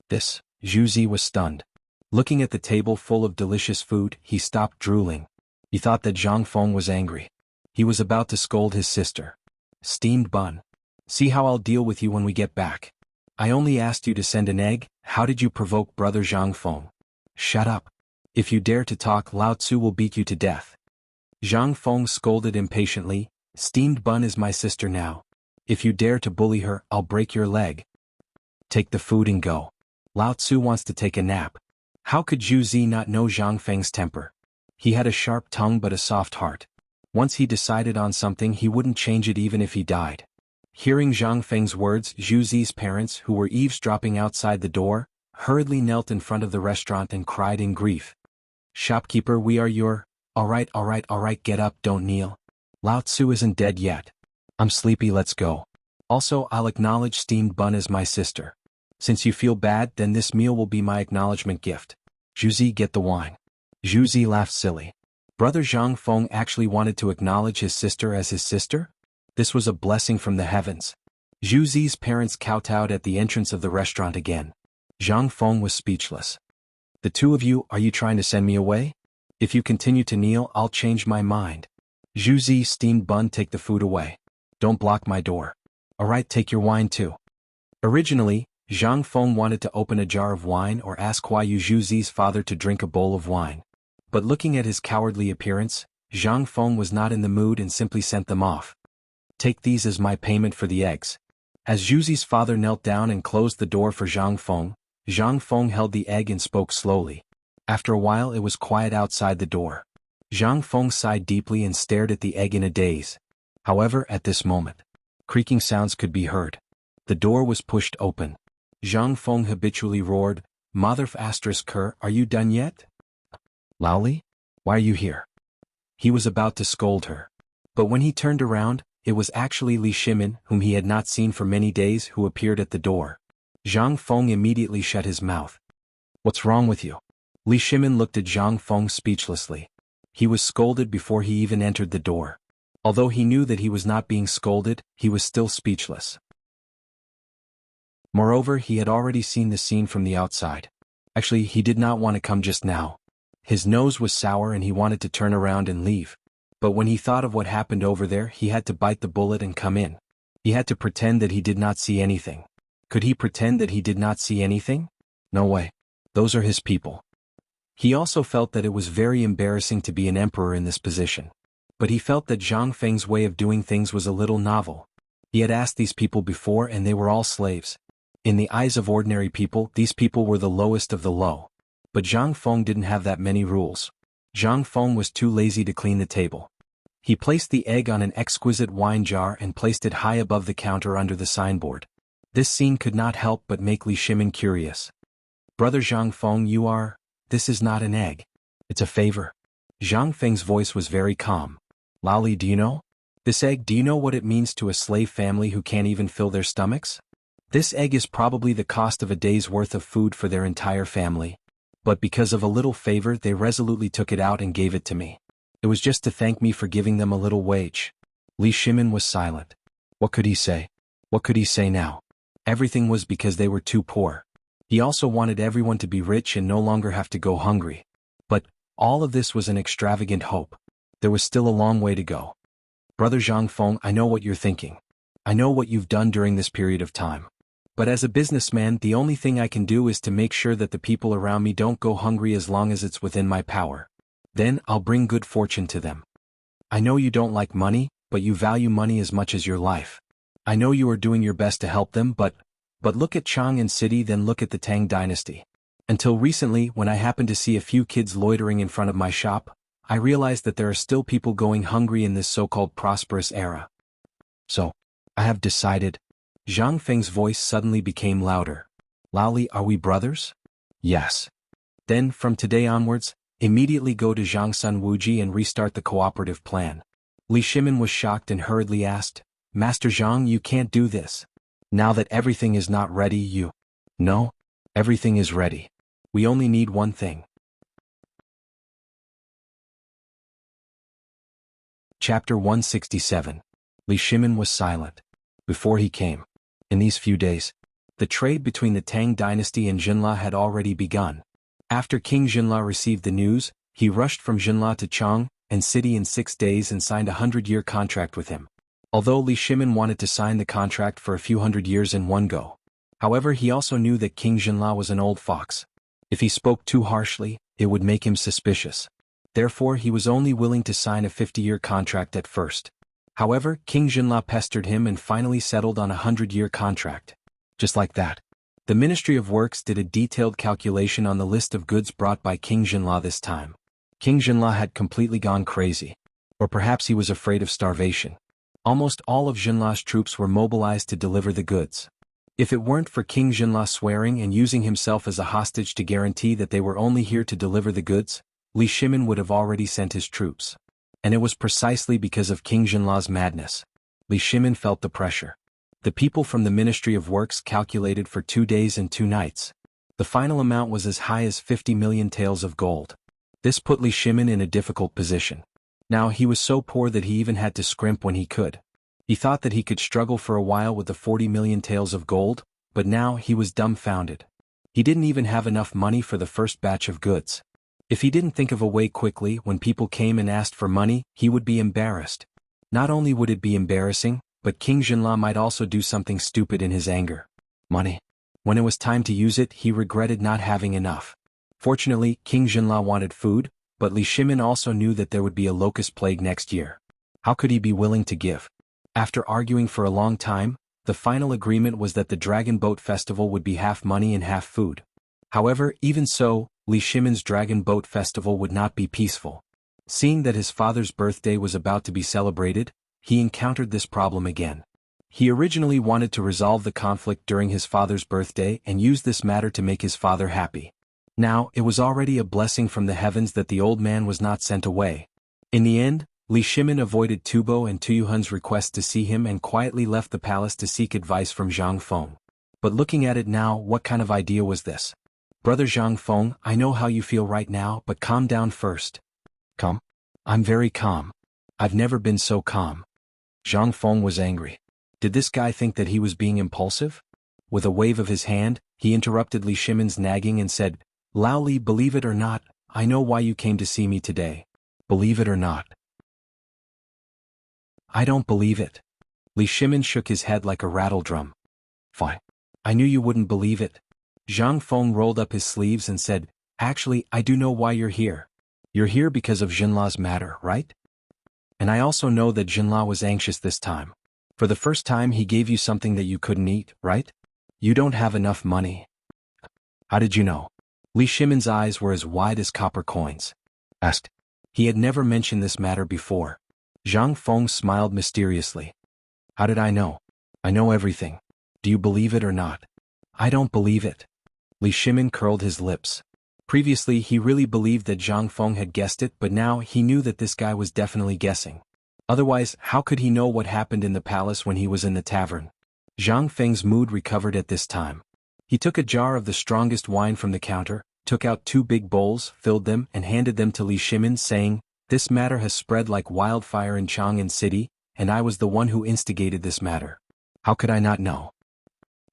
Zhuzi was stunned. Looking at the table full of delicious food, he stopped drooling. He thought that Zhang Feng was angry. He was about to scold his sister. "Steamed bun. See how I'll deal with you when we get back. I only asked you to send an egg, how did you provoke brother Zhang Feng? Shut up. If you dare to talk, Lao Tzu will beat you to death." Zhang Feng scolded impatiently, "Steamed bun is my sister now. If you dare to bully her, I'll break your leg. Take the food and go. Lao Tzu wants to take a nap." How could Zhu Zi not know Zhang Feng's temper? He had a sharp tongue but a soft heart. Once he decided on something, he wouldn't change it even if he died. Hearing Zhang Feng's words, Zhu Zi's parents, who were eavesdropping outside the door, hurriedly knelt in front of the restaurant and cried in grief. "Shopkeeper, we are your—" All right, get up, don't kneel. Lao Tzu isn't dead yet. I'm sleepy, let's go. Also, I'll acknowledge steamed bun as my sister. Since you feel bad, then this meal will be my acknowledgement gift. Zhu Zi, get the wine." Zhu Zi laughed silly. Brother Zhang Feng actually wanted to acknowledge his sister as his sister? This was a blessing from the heavens. Zhu Zi's parents kowtowed at the entrance of the restaurant again. Zhang Feng was speechless. "The two of you, are you trying to send me away? If you continue to kneel, I'll change my mind." Zhu Zi, steamed bun, take the food away. Don't block my door. Alright, take your wine too. Originally, Zhang Feng wanted to open a jar of wine or ask Zhu Zi's father to drink a bowl of wine. But looking at his cowardly appearance, Zhang Feng was not in the mood and simply sent them off. "Take these as my payment for the eggs." As Zhu Zi's father knelt down and closed the door for Zhang Feng held the egg and spoke slowly. After a while it was quiet outside the door. Zhang Feng sighed deeply and stared at the egg in a daze. However, at this moment, creaking sounds could be heard. The door was pushed open. Zhang Feng habitually roared, "Mother f***, are you done yet? Lao Li? Why are you here?" He was about to scold her. But when he turned around, it was actually Li Shimin, whom he had not seen for many days, who appeared at the door. Zhang Feng immediately shut his mouth. "What's wrong with you?" Li Shimin looked at Zhang Feng speechlessly. He was scolded before he even entered the door. Although he knew that he was not being scolded, he was still speechless. Moreover, he had already seen the scene from the outside. Actually, he did not want to come just now. His nose was sour and he wanted to turn around and leave. But when he thought of what happened over there, he had to bite the bullet and come in. He had to pretend that he did not see anything. Could he pretend that he did not see anything? No way. Those are his people. He also felt that it was very embarrassing to be an emperor in this position. but he felt that Zhang Feng's way of doing things was a little novel. He had asked these people before and they were all slaves. In the eyes of ordinary people, these people were the lowest of the low. But Zhang Feng didn't have that many rules. Zhang Feng was too lazy to clean the table. He placed the egg on an exquisite wine jar and placed it high above the counter under the signboard. This scene could not help but make Li Shimin curious. "Brother Zhang Feng, this is not an egg. It's a favor." Zhang Feng's voice was very calm. "Lao Li, do you know? This egg, do you know what it means to a slave family who can't even fill their stomachs? This egg is probably the cost of a day's worth of food for their entire family. But because of a little favor they resolutely took it out and gave it to me. It was just to thank me for giving them a little wage." Li Shimin was silent. What could he say? What could he say now? Everything was because they were too poor. He also wanted everyone to be rich and no longer have to go hungry. But all of this was an extravagant hope. There was still a long way to go. "Brother Zhang Feng, I know what you're thinking. I know what you've done during this period of time. But as a businessman, the only thing I can do is to make sure that the people around me don't go hungry as long as it's within my power. Then I'll bring good fortune to them. I know you don't like money, but you value money as much as your life. I know you are doing your best to help them, but look at Chang'an City, then look at the Tang dynasty. Until recently, when I happened to see a few kids loitering in front of my shop, I realized that there are still people going hungry in this so-called prosperous era. So, I have decided." Zhang Feng's voice suddenly became louder. "Lao Li, are we brothers?" "Yes." "Then, from today onwards, immediately go to Zhangsun Wuji and restart the cooperative plan." Li Shimin was shocked and hurriedly asked, "Master Zhang, you can't do this. Now that everything is not ready, you—" "No, everything is ready. We only need one thing." Chapter 167. Li Shimin was silent. Before he came. In these few days, the trade between the Tang dynasty and Jinla had already begun. After King Jinla received the news, he rushed from Jinla to Chang'an City in 6 days and signed a 100-year contract with him. Although Li Shimin wanted to sign the contract for a few hundred years in one go. However, he also knew that King Jinla was an old fox. If he spoke too harshly, it would make him suspicious. Therefore, he was only willing to sign a 50-year contract at first. However, King Jinla pestered him and finally settled on a 100-year contract. Just like that. The Ministry of Works did a detailed calculation on the list of goods brought by King Jinla this time. King Jinla had completely gone crazy. Or perhaps he was afraid of starvation. Almost all of Jinla's troops were mobilized to deliver the goods. If it weren't for King Jinla swearing and using himself as a hostage to guarantee that they were only here to deliver the goods, Li Shimin would have already sent his troops. And it was precisely because of King Jinla's madness. Li Shimin felt the pressure. The people from the Ministry of Works calculated for 2 days and 2 nights. The final amount was as high as 50 million taels of gold. This put Li Shimin in a difficult position. Now he was so poor that he even had to scrimp when he could. He thought that he could struggle for a while with the 40 million taels of gold, but now he was dumbfounded. He didn't even have enough money for the first batch of goods. If he didn't think of a way quickly when people came and asked for money, he would be embarrassed. Not only would it be embarrassing, but King Jinla might also do something stupid in his anger. Money. When it was time to use it, he regretted not having enough. Fortunately, King Jinla wanted food, but Li Shimin also knew that there would be a locust plague next year. How could he be willing to give? After arguing for a long time, the final agreement was that the Dragon Boat Festival would be half money and half food. However, even so, Li Shimin's Dragon Boat Festival would not be peaceful. Seeing that his father's birthday was about to be celebrated, he encountered this problem again. He originally wanted to resolve the conflict during his father's birthday and use this matter to make his father happy. Now, it was already a blessing from the heavens that the old man was not sent away. In the end, Li Shimin avoided Tubo and Tuyuhun's request to see him and quietly left the palace to seek advice from Zhang Feng. But looking at it now, what kind of idea was this? "Brother Zhang Feng, I know how you feel right now, but calm down first." "Calm? I'm very calm. I've never been so calm." Zhang Feng was angry. Did this guy think that he was being impulsive? With a wave of his hand, he interrupted Li Shimin's nagging and said, "Lao Li, believe it or not, I know why you came to see me today. Believe it or not." "I don't believe it." Li Shimin shook his head like a rattle drum. "Fine. I knew you wouldn't believe it." Zhang Feng rolled up his sleeves and said, "Actually, I do know why you're here. You're here because of Jinla's matter, right?" And I also know that Jinla was anxious this time. For the first time he gave you something that you couldn't eat, right? You don't have enough money. How did you know? Li Shimin's eyes were as wide as copper coins. Asked. He had never mentioned this matter before. Zhang Feng smiled mysteriously. How did I know? I know everything. Do you believe it or not? I don't believe it. Li Shimin curled his lips. Previously he really believed that Zhang Feng had guessed it, but now he knew that this guy was definitely guessing. Otherwise, how could he know what happened in the palace when he was in the tavern? Zhang Feng's mood recovered at this time. He took a jar of the strongest wine from the counter, took out 2 big bowls, filled them, and handed them to Li Shimin, saying, This matter has spread like wildfire in Chang'an City, and I was the one who instigated this matter. How could I not know?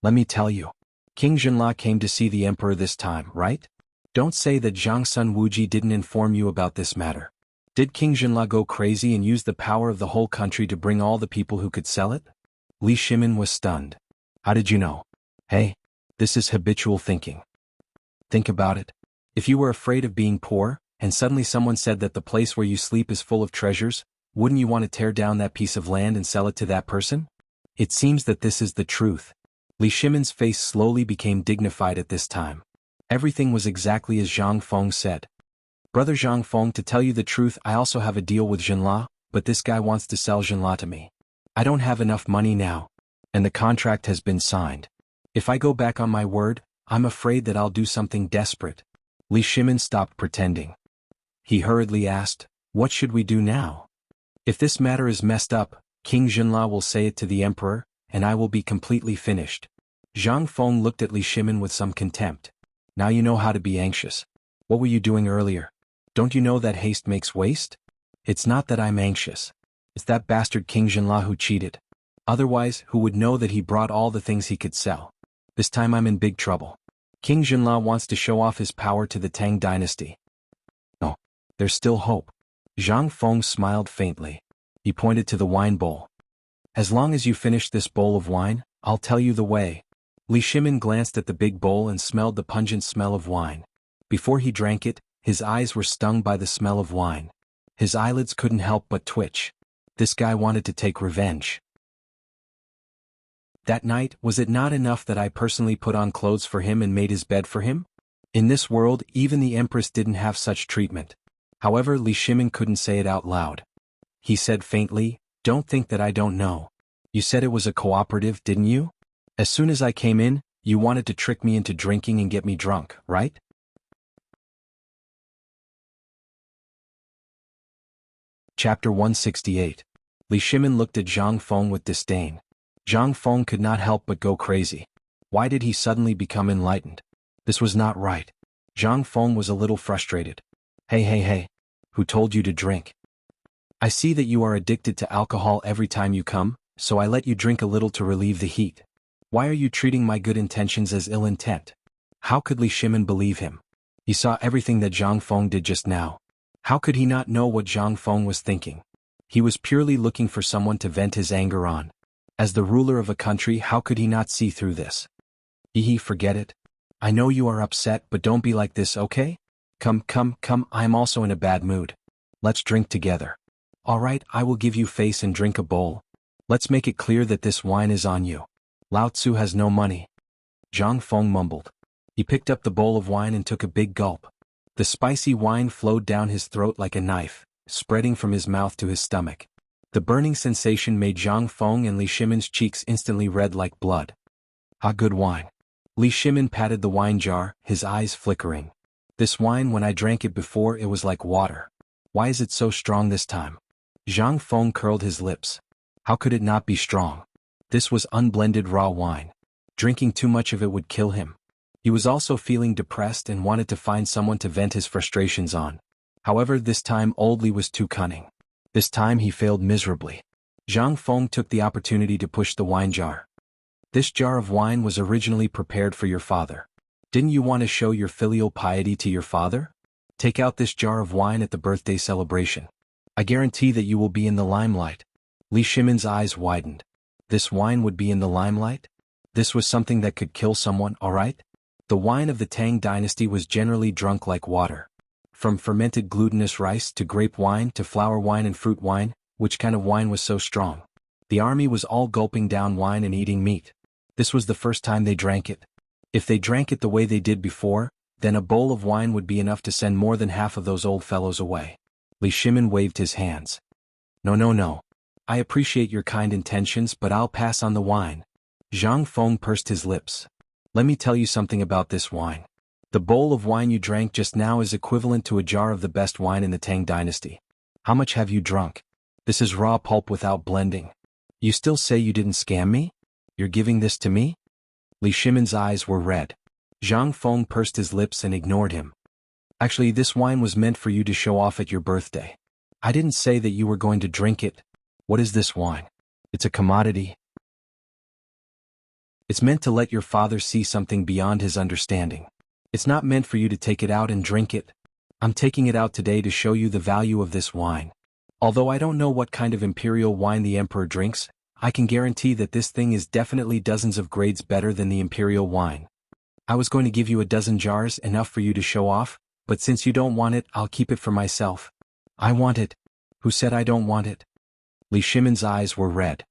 Let me tell you. King Jinla came to see the emperor this time, right? Don't say that Zhang Sun Wuji didn't inform you about this matter. Did King Jinla go crazy and use the power of the whole country to bring all the people who could sell it? Li Shimin was stunned. How did you know? Hey, this is habitual thinking. Think about it. If you were afraid of being poor, and suddenly someone said that the place where you sleep is full of treasures, wouldn't you want to tear down that piece of land and sell it to that person? It seems that this is the truth. Li Shimin's face slowly became dignified at this time. Everything was exactly as Zhang Feng said. Brother Zhang Feng, to tell you the truth, I also have a deal with Jinla, but this guy wants to sell Jinla to me. I don't have enough money now. And the contract has been signed. If I go back on my word, I'm afraid that I'll do something desperate. Li Shimin stopped pretending. He hurriedly asked, What should we do now? If this matter is messed up, King Jinla will say it to the emperor, and I will be completely finished. Zhang Feng looked at Li Shimin with some contempt. Now you know how to be anxious. What were you doing earlier? Don't you know that haste makes waste? It's not that I'm anxious. It's that bastard King Jinla who cheated. Otherwise, who would know that he brought all the things he could sell? This time I'm in big trouble. King Jinla wants to show off his power to the Tang dynasty. No, there's still hope. Zhang Feng smiled faintly. He pointed to the wine bowl. As long as you finish this bowl of wine, I'll tell you the way. Li Shimin glanced at the big bowl and smelled the pungent smell of wine. Before he drank it, his eyes were stung by the smell of wine. His eyelids couldn't help but twitch. This guy wanted to take revenge. That night, was it not enough that I personally put on clothes for him and made his bed for him? In this world, even the empress didn't have such treatment. However, Li Shimin couldn't say it out loud. He said faintly, Don't think that I don't know. You said it was a cooperative, didn't you? As soon as I came in, you wanted to trick me into drinking and get me drunk, right? Chapter 168. Li Shimin looked at Zhang Feng with disdain. Zhang Feng could not help but go crazy. Why did he suddenly become enlightened? This was not right. Zhang Feng was a little frustrated. Hey. Who told you to drink? I see that you are addicted to alcohol every time you come, so I let you drink a little to relieve the heat. Why are you treating my good intentions as ill intent? How could Li Shimin believe him? He saw everything that Zhang Feng did just now. How could he not know what Zhang Feng was thinking? He was purely looking for someone to vent his anger on. As the ruler of a country, how could he not see through this? Forget it. I know you are upset, but don't be like this, okay? Come, I'm also in a bad mood. Let's drink together. Alright, I will give you face and drink a bowl. Let's make it clear that this wine is on you. Lao Tzu has no money. Zhang Feng mumbled. He picked up the bowl of wine and took a big gulp. The spicy wine flowed down his throat like a knife, spreading from his mouth to his stomach. The burning sensation made Zhang Feng and Li Shimin's cheeks instantly red like blood. Ah, good wine. Li Shimin patted the wine jar, his eyes flickering. This wine, when I drank it before, it was like water. Why is it so strong this time? Zhang Feng curled his lips. How could it not be strong? This was unblended raw wine. Drinking too much of it would kill him. He was also feeling depressed and wanted to find someone to vent his frustrations on. However, this time Old Li was too cunning. This time he failed miserably. Zhang Feng took the opportunity to push the wine jar. This jar of wine was originally prepared for your father. Didn't you want to show your filial piety to your father? Take out this jar of wine at the birthday celebration. I guarantee that you will be in the limelight. Li Shimin's eyes widened. This wine would be in the limelight? This was something that could kill someone, alright? The wine of the Tang dynasty was generally drunk like water. From fermented glutinous rice to grape wine to flour wine and fruit wine, which kind of wine was so strong. The army was all gulping down wine and eating meat. This was the first time they drank it. If they drank it the way they did before, then a bowl of wine would be enough to send more than half of those old fellows away. Li Shimin waved his hands. No. I appreciate your kind intentions, but I'll pass on the wine. Zhang Feng pursed his lips. Let me tell you something about this wine. The bowl of wine you drank just now is equivalent to a jar of the best wine in the Tang dynasty. How much have you drunk? This is raw pulp without blending. You still say you didn't scam me? You're giving this to me? Li Shimin's eyes were red. Zhang Feng pursed his lips and ignored him. Actually, this wine was meant for you to show off at your birthday. I didn't say that you were going to drink it. What is this wine? It's a commodity. It's meant to let your father see something beyond his understanding. It's not meant for you to take it out and drink it. I'm taking it out today to show you the value of this wine. Although I don't know what kind of imperial wine the emperor drinks, I can guarantee that this thing is definitely dozens of grades better than the imperial wine. I was going to give you a dozen jars, enough for you to show off, but since you don't want it, I'll keep it for myself. I want it. Who said I don't want it? Li Shimin's eyes were red.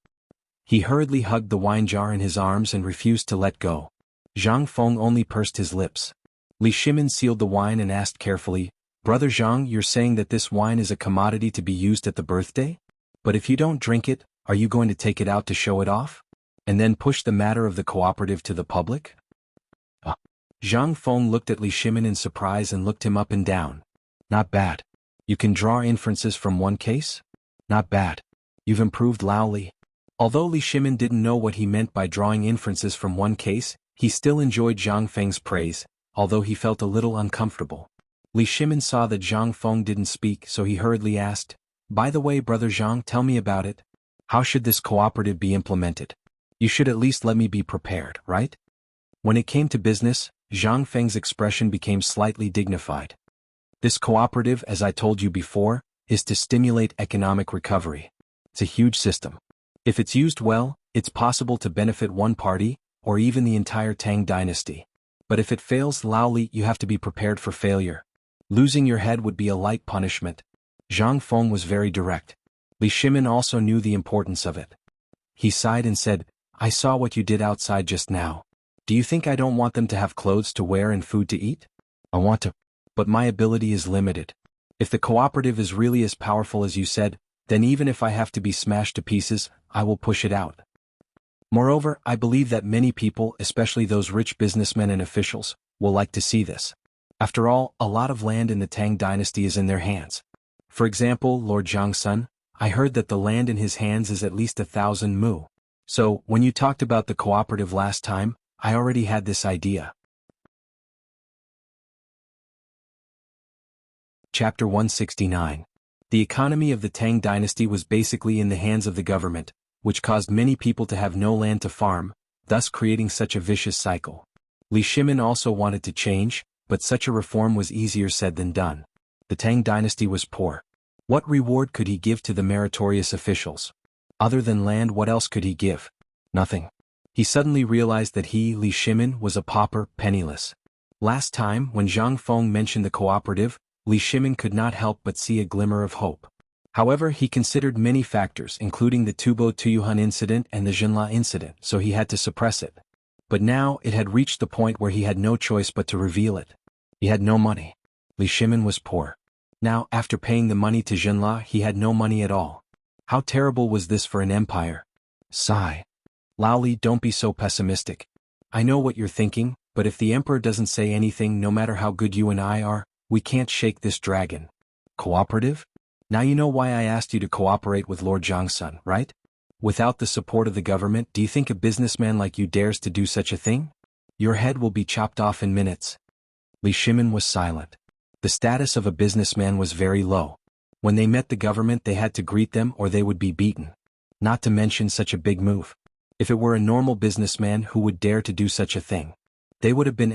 He hurriedly hugged the wine jar in his arms and refused to let go. Zhang Feng only pursed his lips. Li Shimin sealed the wine and asked carefully, Brother Zhang, you're saying that this wine is a commodity to be used at the birthday? But if you don't drink it, are you going to take it out to show it off? And then push the matter of the cooperative to the public? Zhang Feng looked at Li Shimin in surprise and looked him up and down. Not bad. You can draw inferences from one case? Not bad. You've improved loudly. Although Li Shimin didn't know what he meant by drawing inferences from one case, he still enjoyed Zhang Feng's praise, although he felt a little uncomfortable. Li Shimin saw that Zhang Feng didn't speak, so he hurriedly asked, By the way, Brother Zhang, tell me about it. How should this cooperative be implemented? You should at least let me be prepared, right? When it came to business, Zhang Feng's expression became slightly dignified. This cooperative, as I told you before, is to stimulate economic recovery. It's a huge system. If it's used well, it's possible to benefit one party, or even the entire Tang dynasty. But if it fails loudly, you have to be prepared for failure. Losing your head would be a light punishment. Zhang Feng was very direct. Li Shimin also knew the importance of it. He sighed and said, I saw what you did outside just now. Do you think I don't want them to have clothes to wear and food to eat? I want to. But my ability is limited. If the cooperative is really as powerful as you said, then even if I have to be smashed to pieces, I will push it out. Moreover, I believe that many people, especially those rich businessmen and officials, will like to see this. After all, a lot of land in the Tang dynasty is in their hands. For example, Lord Zhang's son, I heard that the land in his hands is at least 1,000 mu. So, when you talked about the cooperative last time, I already had this idea. Chapter 169. The economy of the Tang dynasty was basically in the hands of the government, which caused many people to have no land to farm, thus creating such a vicious cycle. Li Shimin also wanted to change, but such a reform was easier said than done. The Tang dynasty was poor. What reward could he give to the meritorious officials? Other than land, what else could he give? Nothing. He suddenly realized that he, Li Shimin, was a pauper, penniless. Last time, when Zhang Feng mentioned the cooperative, Li Shimin could not help but see a glimmer of hope. However, he considered many factors, including the Tubo Tuyuhan incident and the Jinla incident, so he had to suppress it. But now, it had reached the point where he had no choice but to reveal it. He had no money. Li Shimin was poor. Now, after paying the money to Jinla, he had no money at all. How terrible was this for an empire? Sigh. Laoli, don't be so pessimistic. I know what you're thinking, but if the emperor doesn't say anything, no matter how good you and I are, we can't shake this dragon. Cooperative? Now you know why I asked you to cooperate with Lord Zhang's son, right? Without the support of the government, do you think a businessman like you dares to do such a thing? Your head will be chopped off in minutes. Li Shimin was silent. The status of a businessman was very low. When they met the government, they had to greet them or they would be beaten. Not to mention such a big move. If it were a normal businessman who would dare to do such a thing, they would have been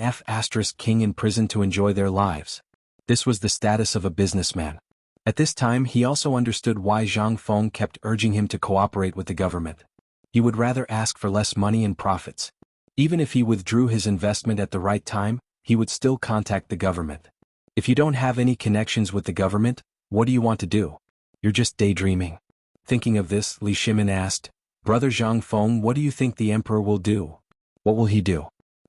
king in prison to enjoy their lives. This was the status of a businessman. At this time, he also understood why Zhang Feng kept urging him to cooperate with the government. He would rather ask for less money and profits. Even if he withdrew his investment at the right time, he would still contact the government. If you don't have any connections with the government, what do you want to do? You're just daydreaming. Thinking of this, Li Shimin asked, "Brother Zhang Feng, what do you think the emperor will do?" "What will he do?"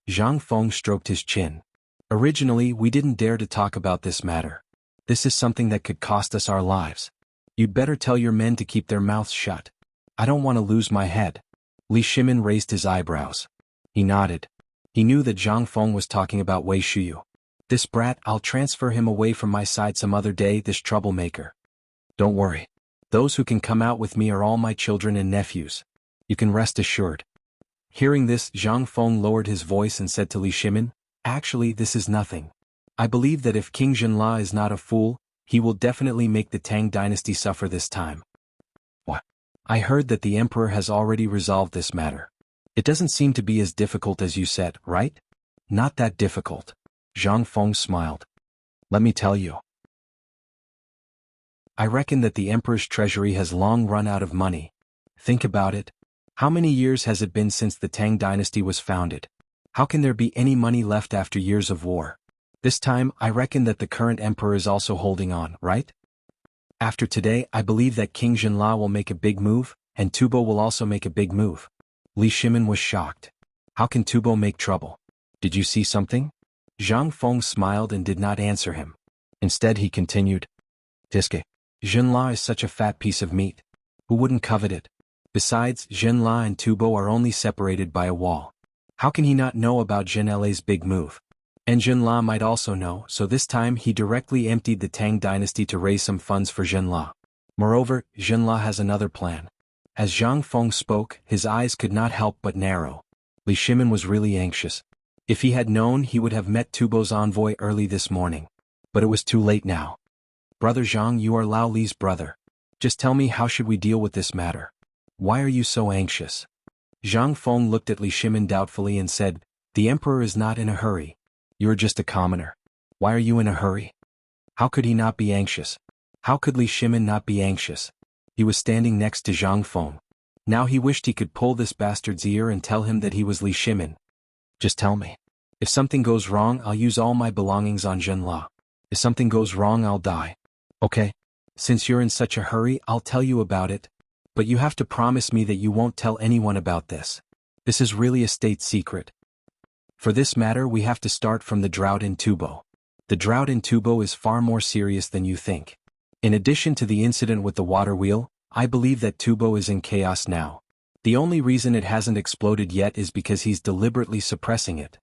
Zhang Feng stroked his chin. "Originally, we didn't dare to talk about this matter. This is something that could cost us our lives. You'd better tell your men to keep their mouths shut. I don't want to lose my head." Li Shimin raised his eyebrows. He nodded. He knew that Zhang Feng was talking about Wei Shuyu. "This brat, I'll transfer him away from my side some other day, this troublemaker. Don't worry. Those who can come out with me are all my children and nephews. You can rest assured." Hearing this, Zhang Feng lowered his voice and said to Li Shimin, "Actually, this is nothing. I believe that if King Zhenla is not a fool, he will definitely make the Tang dynasty suffer this time." "What? I heard that the emperor has already resolved this matter. It doesn't seem to be as difficult as you said, right?" "Not that difficult." Zhang Feng smiled. "Let me tell you. I reckon that the emperor's treasury has long run out of money. Think about it. How many years has it been since the Tang dynasty was founded? How can there be any money left after years of war? This time, I reckon that the current emperor is also holding on, right? After today, I believe that King Zhenla will make a big move, and Tubo will also make a big move." Li Shimin was shocked. "How can Tubo make trouble? Did you see something?" Zhang Feng smiled and did not answer him. Instead he continued, "Tiske. Zhenla is such a fat piece of meat. Who wouldn't covet it? Besides, Zhenla and Tubo are only separated by a wall. How can he not know about Zhenla's big move? And Zhenla might also know, so this time he directly emptied the Tang dynasty to raise some funds for Zhenla. Moreover, Zhenla has another plan." As Zhang Feng spoke, his eyes could not help but narrow. Li Shimin was really anxious. If he had known, he would have met Tubo's envoy early this morning. But it was too late now. "Brother Zhang, you are Lao Li's brother. Just tell me, how should we deal with this matter? Why are you so anxious?" Zhang Feng looked at Li Shimin doubtfully and said, "The emperor is not in a hurry. You're just a commoner. Why are you in a hurry?" How could he not be anxious? How could Li Shimin not be anxious? He was standing next to Zhang Feng. Now he wished he could pull this bastard's ear and tell him that he was Li Shimin. "Just tell me. If something goes wrong, I'll use all my belongings on Zhenla. If something goes wrong, I'll die. Okay? Since you're in such a hurry, I'll tell you about it. But you have to promise me that you won't tell anyone about this. This is really a state secret. For this matter, we have to start from the drought in Tubo. The drought in Tubo is far more serious than you think. In addition to the incident with the water wheel, I believe that Tubo is in chaos now. The only reason it hasn't exploded yet is because he's deliberately suppressing it.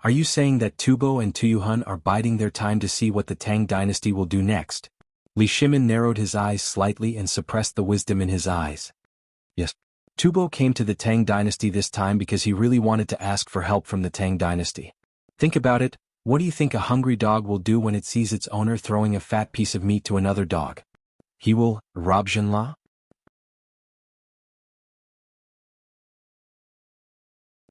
Are you saying that Tubo and Tuyuhun are biding their time to see what the Tang dynasty will do next?" Li Shimin narrowed his eyes slightly and suppressed the wisdom in his eyes. "Yes. Tubo came to the Tang dynasty this time because he really wanted to ask for help from the Tang dynasty. Think about it. What do you think a hungry dog will do when it sees its owner throwing a fat piece of meat to another dog? He will rob Zhenla?"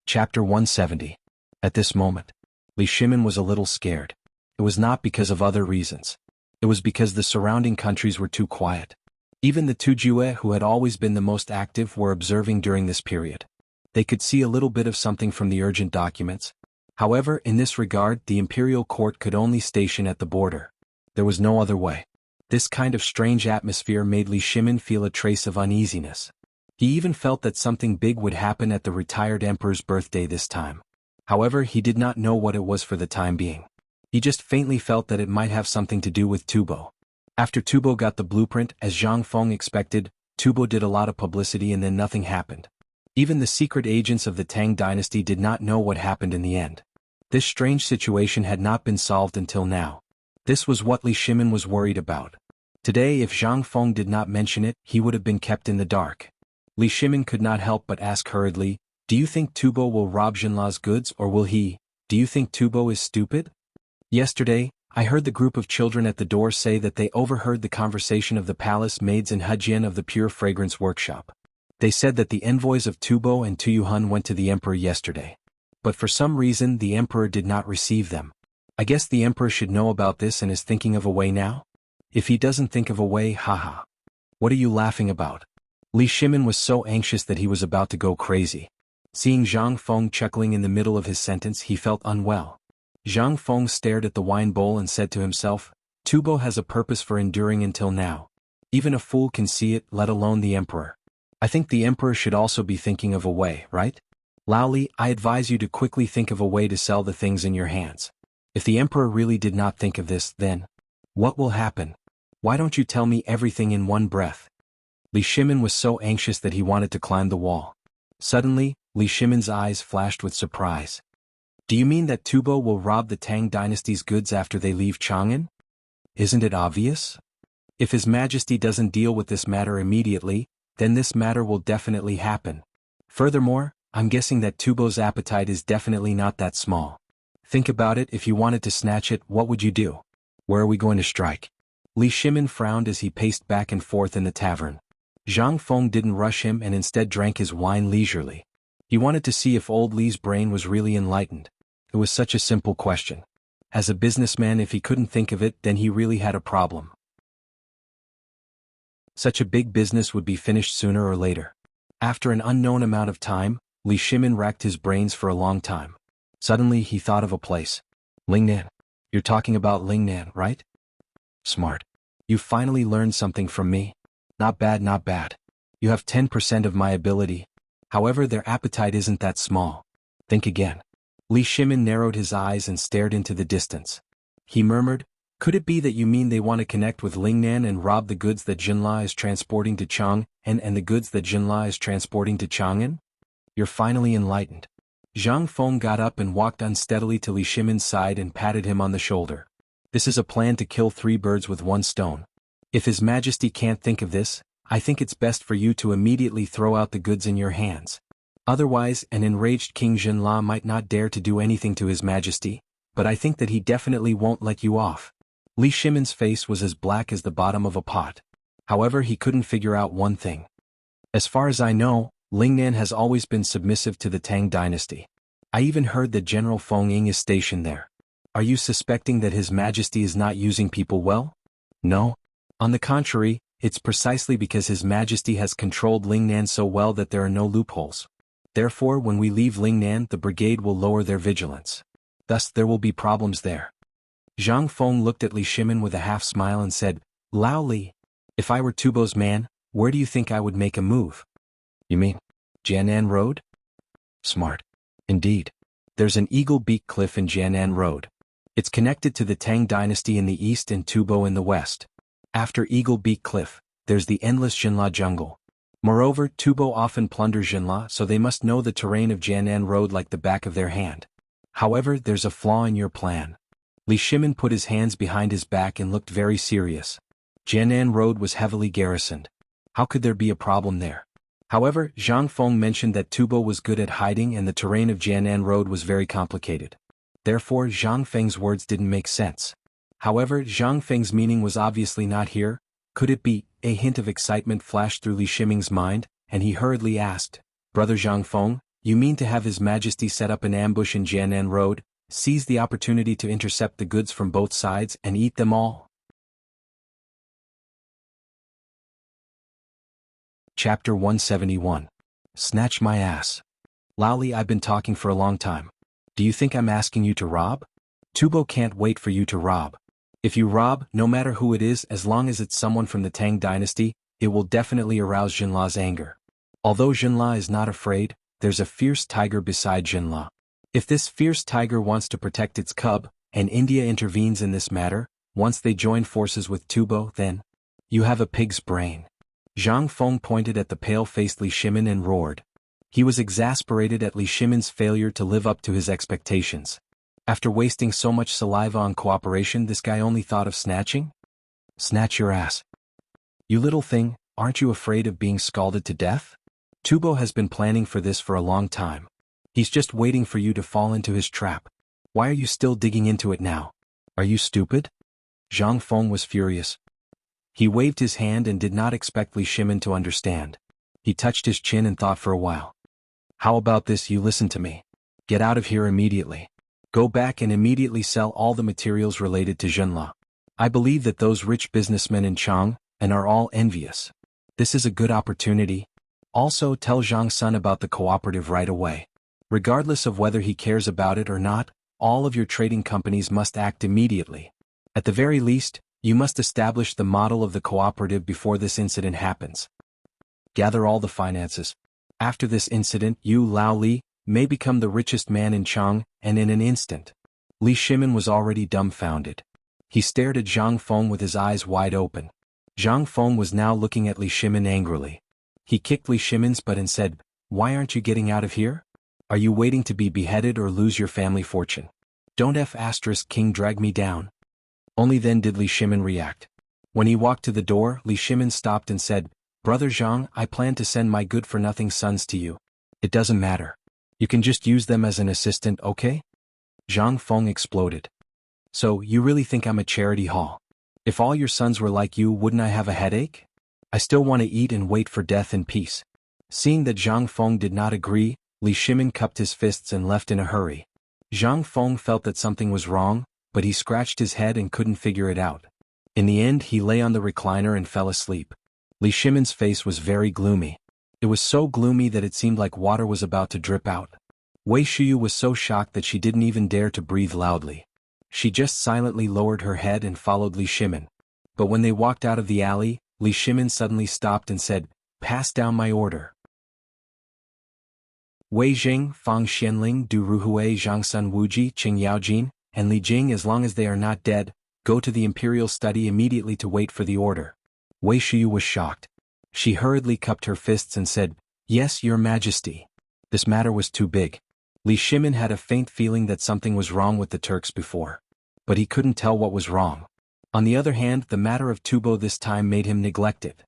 Chapter 170. At this moment, Li Shimin was a little scared. It was not because of other reasons. It was because the surrounding countries were too quiet. Even the Tujue, who had always been the most active, were observing during this period. They could see a little bit of something from the urgent documents. However, in this regard, the imperial court could only station at the border. There was no other way. This kind of strange atmosphere made Li Shimin feel a trace of uneasiness. He even felt that something big would happen at the retired emperor's birthday this time. However, he did not know what it was for the time being. He just faintly felt that it might have something to do with Tubo. After Tubo got the blueprint, as Zhang Feng expected, Tubo did a lot of publicity and then nothing happened. Even the secret agents of the Tang dynasty did not know what happened in the end. This strange situation had not been solved until now. This was what Li Shimin was worried about. Today, if Zhang Feng did not mention it, he would have been kept in the dark. Li Shimin could not help but ask hurriedly, "Do you think Tubo will rob Zhenla's goods, or will he? Do you think Tubo is stupid?" Yesterday, I heard the group of children at the door say that they overheard the conversation of the palace maids and Hejian of the Pure Fragrance Workshop. They said that the envoys of Tubo and Tuyuhun went to the emperor yesterday. But for some reason the emperor did not receive them. I guess the emperor should know about this and is thinking of a way now? If he doesn't think of a way, haha. What are you laughing about? Li Shimin was so anxious that he was about to go crazy. Seeing Zhang Feng chuckling in the middle of his sentence, he felt unwell. Zhang Feng stared at the wine bowl and said to himself, "Tubo has a purpose for enduring until now. Even a fool can see it, let alone the emperor. I think the emperor should also be thinking of a way, right? Lao Li, I advise you to quickly think of a way to sell the things in your hands. If the emperor really did not think of this, then what will happen? Why don't you tell me everything in one breath? Li Shimin was so anxious that he wanted to climb the wall. Suddenly, Li Shimin's eyes flashed with surprise. Do you mean that Tubo will rob the Tang dynasty's goods after they leave Chang'an? Isn't it obvious? If His Majesty doesn't deal with this matter immediately, then this matter will definitely happen. Furthermore, I'm guessing that Tubo's appetite is definitely not that small. Think about it, if you wanted to snatch it, what would you do? Where are we going to strike? Li Shimin frowned as he paced back and forth in the tavern. Zhang Feng didn't rush him and instead drank his wine leisurely. He wanted to see if old Li's brain was really enlightened. It was such a simple question. As a businessman, if he couldn't think of it, then he really had a problem. Such a big business would be finished sooner or later. After an unknown amount of time, Li Shimin racked his brains for a long time. Suddenly he thought of a place. Lingnan. You're talking about Lingnan, right? Smart. You finally learned something from me. Not bad, not bad. You have 10% of my ability. However, their appetite isn't that small. Think again. Li Shimin narrowed his eyes and stared into the distance. He murmured, could it be that you mean they want to connect with Lingnan and rob the goods that Jinla is transporting to Chang'an and the goods that Jinla is transporting to Chang'an? You're finally enlightened. Zhang Feng got up and walked unsteadily to Li Shimin's side and patted him on the shoulder. This is a plan to kill 3 birds with 1 stone. If His Majesty can't think of this, I think it's best for you to immediately throw out the goods in your hands. Otherwise, an enraged King Jinla might not dare to do anything to His Majesty, but I think that he definitely won't let you off. Li Shimin's face was as black as the bottom of a pot. However, he couldn't figure out one thing. As far as I know, Lingnan has always been submissive to the Tang dynasty. I even heard that General Feng Ying is stationed there. Are you suspecting that His Majesty is not using people well? No. On the contrary, it's precisely because His Majesty has controlled Lingnan so well that there are no loopholes. Therefore, when we leave Lingnan, the brigade will lower their vigilance. Thus, there will be problems there. Zhang Feng looked at Li Shimin with a half-smile and said, Lao Li, if I were Tubo's man, where do you think I would make a move? You mean Jiangnan Road? Smart. Indeed. There's an eagle beak cliff in Jiangnan Road. It's connected to the Tang dynasty in the east and Tubo in the west. After Eagle Beak Cliff, there's the endless Jinla jungle. Moreover, Tubo often plunders Jinla, so they must know the terrain of Jiangnan Road like the back of their hand. However, there's a flaw in your plan. Li Shimin put his hands behind his back and looked very serious. Jiangnan Road was heavily garrisoned. How could there be a problem there? However, Zhang Feng mentioned that Tubo was good at hiding and the terrain of Jiangnan Road was very complicated. Therefore, Zhang Feng's words didn't make sense. However, Zhang Feng's meaning was obviously not here. Could it be? A hint of excitement flashed through Li Shimin's mind, and he hurriedly asked, Brother Zhang Feng, you mean to have His Majesty set up an ambush in Jiangnan Road, seize the opportunity to intercept the goods from both sides and eat them all? Chapter 171. Snatch my ass. Lao Li, I've been talking for a long time. Do you think I'm asking you to rob? Tubo can't wait for you to rob. If you rob, no matter who it is, as long as it's someone from the Tang dynasty, it will definitely arouse Jinla's anger. Although Jinla is not afraid, there's a fierce tiger beside Jinla. If this fierce tiger wants to protect its cub, and India intervenes in this matter, once they join forces with Tubo, then you have a pig's brain. Zhang Feng pointed at the pale-faced Li Shimin and roared. He was exasperated at Li Shimin's failure to live up to his expectations. After wasting so much saliva on cooperation, this guy only thought of snatching? Snatch your ass. You little thing, aren't you afraid of being scalded to death? Tubo has been planning for this for a long time. He's just waiting for you to fall into his trap. Why are you still digging into it now? Are you stupid? Zhang Feng was furious. He waved his hand and did not expect Li Shimin to understand. He touched his chin and thought for a while. How about this, you listen to me. Get out of here immediately. Go back and immediately sell all the materials related to Jinla. I believe that those rich businessmen in Chang'an are all envious. This is a good opportunity. Also, tell Zhang Sun about the cooperative right away. Regardless of whether he cares about it or not, all of your trading companies must act immediately. At the very least, You must establish the model of the cooperative before this incident happens. Gather all the finances. After this incident, you, Lao Li, may become the richest man in Chang, and in an instant. Li Shimin was already dumbfounded. He stared at Zhang Feng with his eyes wide open. Zhang Feng was now looking at Li Shimin angrily. He kicked Li Shimin's butt and said, "Why aren't you getting out of here? Are you waiting to be beheaded or lose your family fortune? Don't King drag me down." Only then did Li Shimin react. When he walked to the door, Li Shimin stopped and said, "Brother Zhang, I plan to send my good-for-nothing sons to you. It doesn't matter. You can just use them as an assistant, okay?" Zhang Feng exploded. "So, you really think I'm a charity hall? If all your sons were like you, wouldn't I have a headache? I still want to eat and wait for death in peace." Seeing that Zhang Feng did not agree, Li Shimin cupped his fists and left in a hurry. Zhang Feng felt that something was wrong, but he scratched his head and couldn't figure it out. In the end, he lay on the recliner and fell asleep. Li Shimin's face was very gloomy. It was so gloomy that it seemed like water was about to drip out. Wei Shuyu was so shocked that she didn't even dare to breathe loudly. She just silently lowered her head and followed Li Shimin. But when they walked out of the alley, Li Shimin suddenly stopped and said, "Pass down my order." Wei Jing, Fang Xianling, Du Ruhui, Zhangsun Wuji, Qing Yaojin, and Li Jing, as long as they are not dead, go to the imperial study immediately to wait for the order. Wei Shuyu was shocked. She hurriedly cupped her fists and said, "Yes, your majesty." This matter was too big. Li Shimin had a faint feeling that something was wrong with the Turks before. But he couldn't tell what was wrong. On the other hand, the matter of Tubo this time made him neglect it.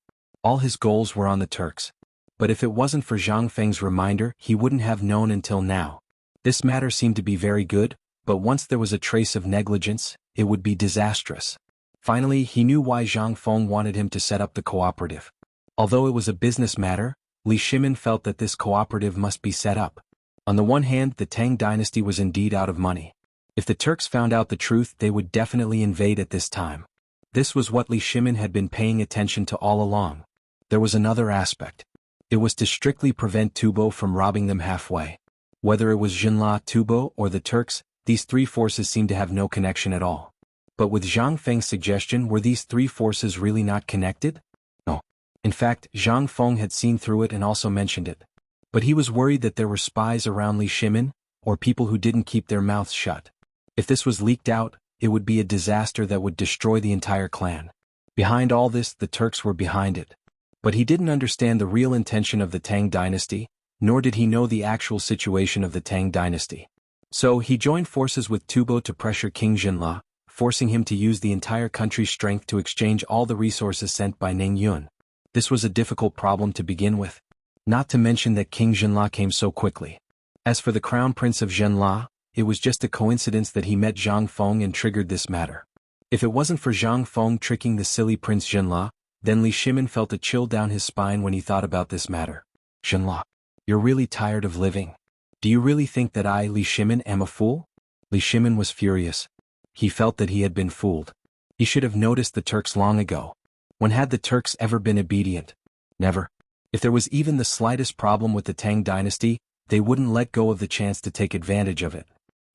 All his goals were on the Turks. But if it wasn't for Zhang Feng's reminder, he wouldn't have known until now. This matter seemed to be very good, but once there was a trace of negligence, it would be disastrous. Finally, he knew why Zhang Feng wanted him to set up the cooperative. Although it was a business matter, Li Shimin felt that this cooperative must be set up. On the one hand, the Tang dynasty was indeed out of money. If the Turks found out the truth, they would definitely invade at this time. This was what Li Shimin had been paying attention to all along. There was another aspect. It was to strictly prevent Tubo from robbing them halfway. Whether it was Jinla, Tubo, or the Turks, these three forces seemed to have no connection at all. But with Zhang Feng's suggestion, were these three forces really not connected? No. In fact, Zhang Feng had seen through it and also mentioned it. But he was worried that there were spies around Li Shimin, or people who didn't keep their mouths shut. If this was leaked out, it would be a disaster that would destroy the entire clan. Behind all this, the Turks were behind it. But he didn't understand the real intention of the Tang dynasty, nor did he know the actual situation of the Tang dynasty. So he joined forces with Tubo to pressure King Jinla, forcing him to use the entire country's strength to exchange all the resources sent by Ning Yun. This was a difficult problem to begin with. Not to mention that King Jinla came so quickly. As for the Crown Prince of Jinla, it was just a coincidence that he met Zhang Feng and triggered this matter. If it wasn't for Zhang Feng tricking the silly Prince Jinla, then Li Shimin felt a chill down his spine when he thought about this matter. "Jinla, you're really tired of living. Do you really think that I, Li Shimin, am a fool?" Li Shimin was furious. He felt that he had been fooled. He should have noticed the Turks long ago. When had the Turks ever been obedient? Never. If there was even the slightest problem with the Tang dynasty, they wouldn't let go of the chance to take advantage of it.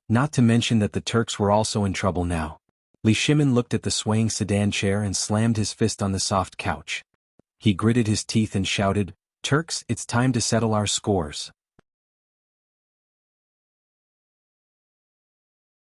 Not to mention that the Turks were also in trouble now. Li Shimin looked at the swaying sedan chair and slammed his fist on the soft couch. He gritted his teeth and shouted, "Turks, it's time to settle our scores."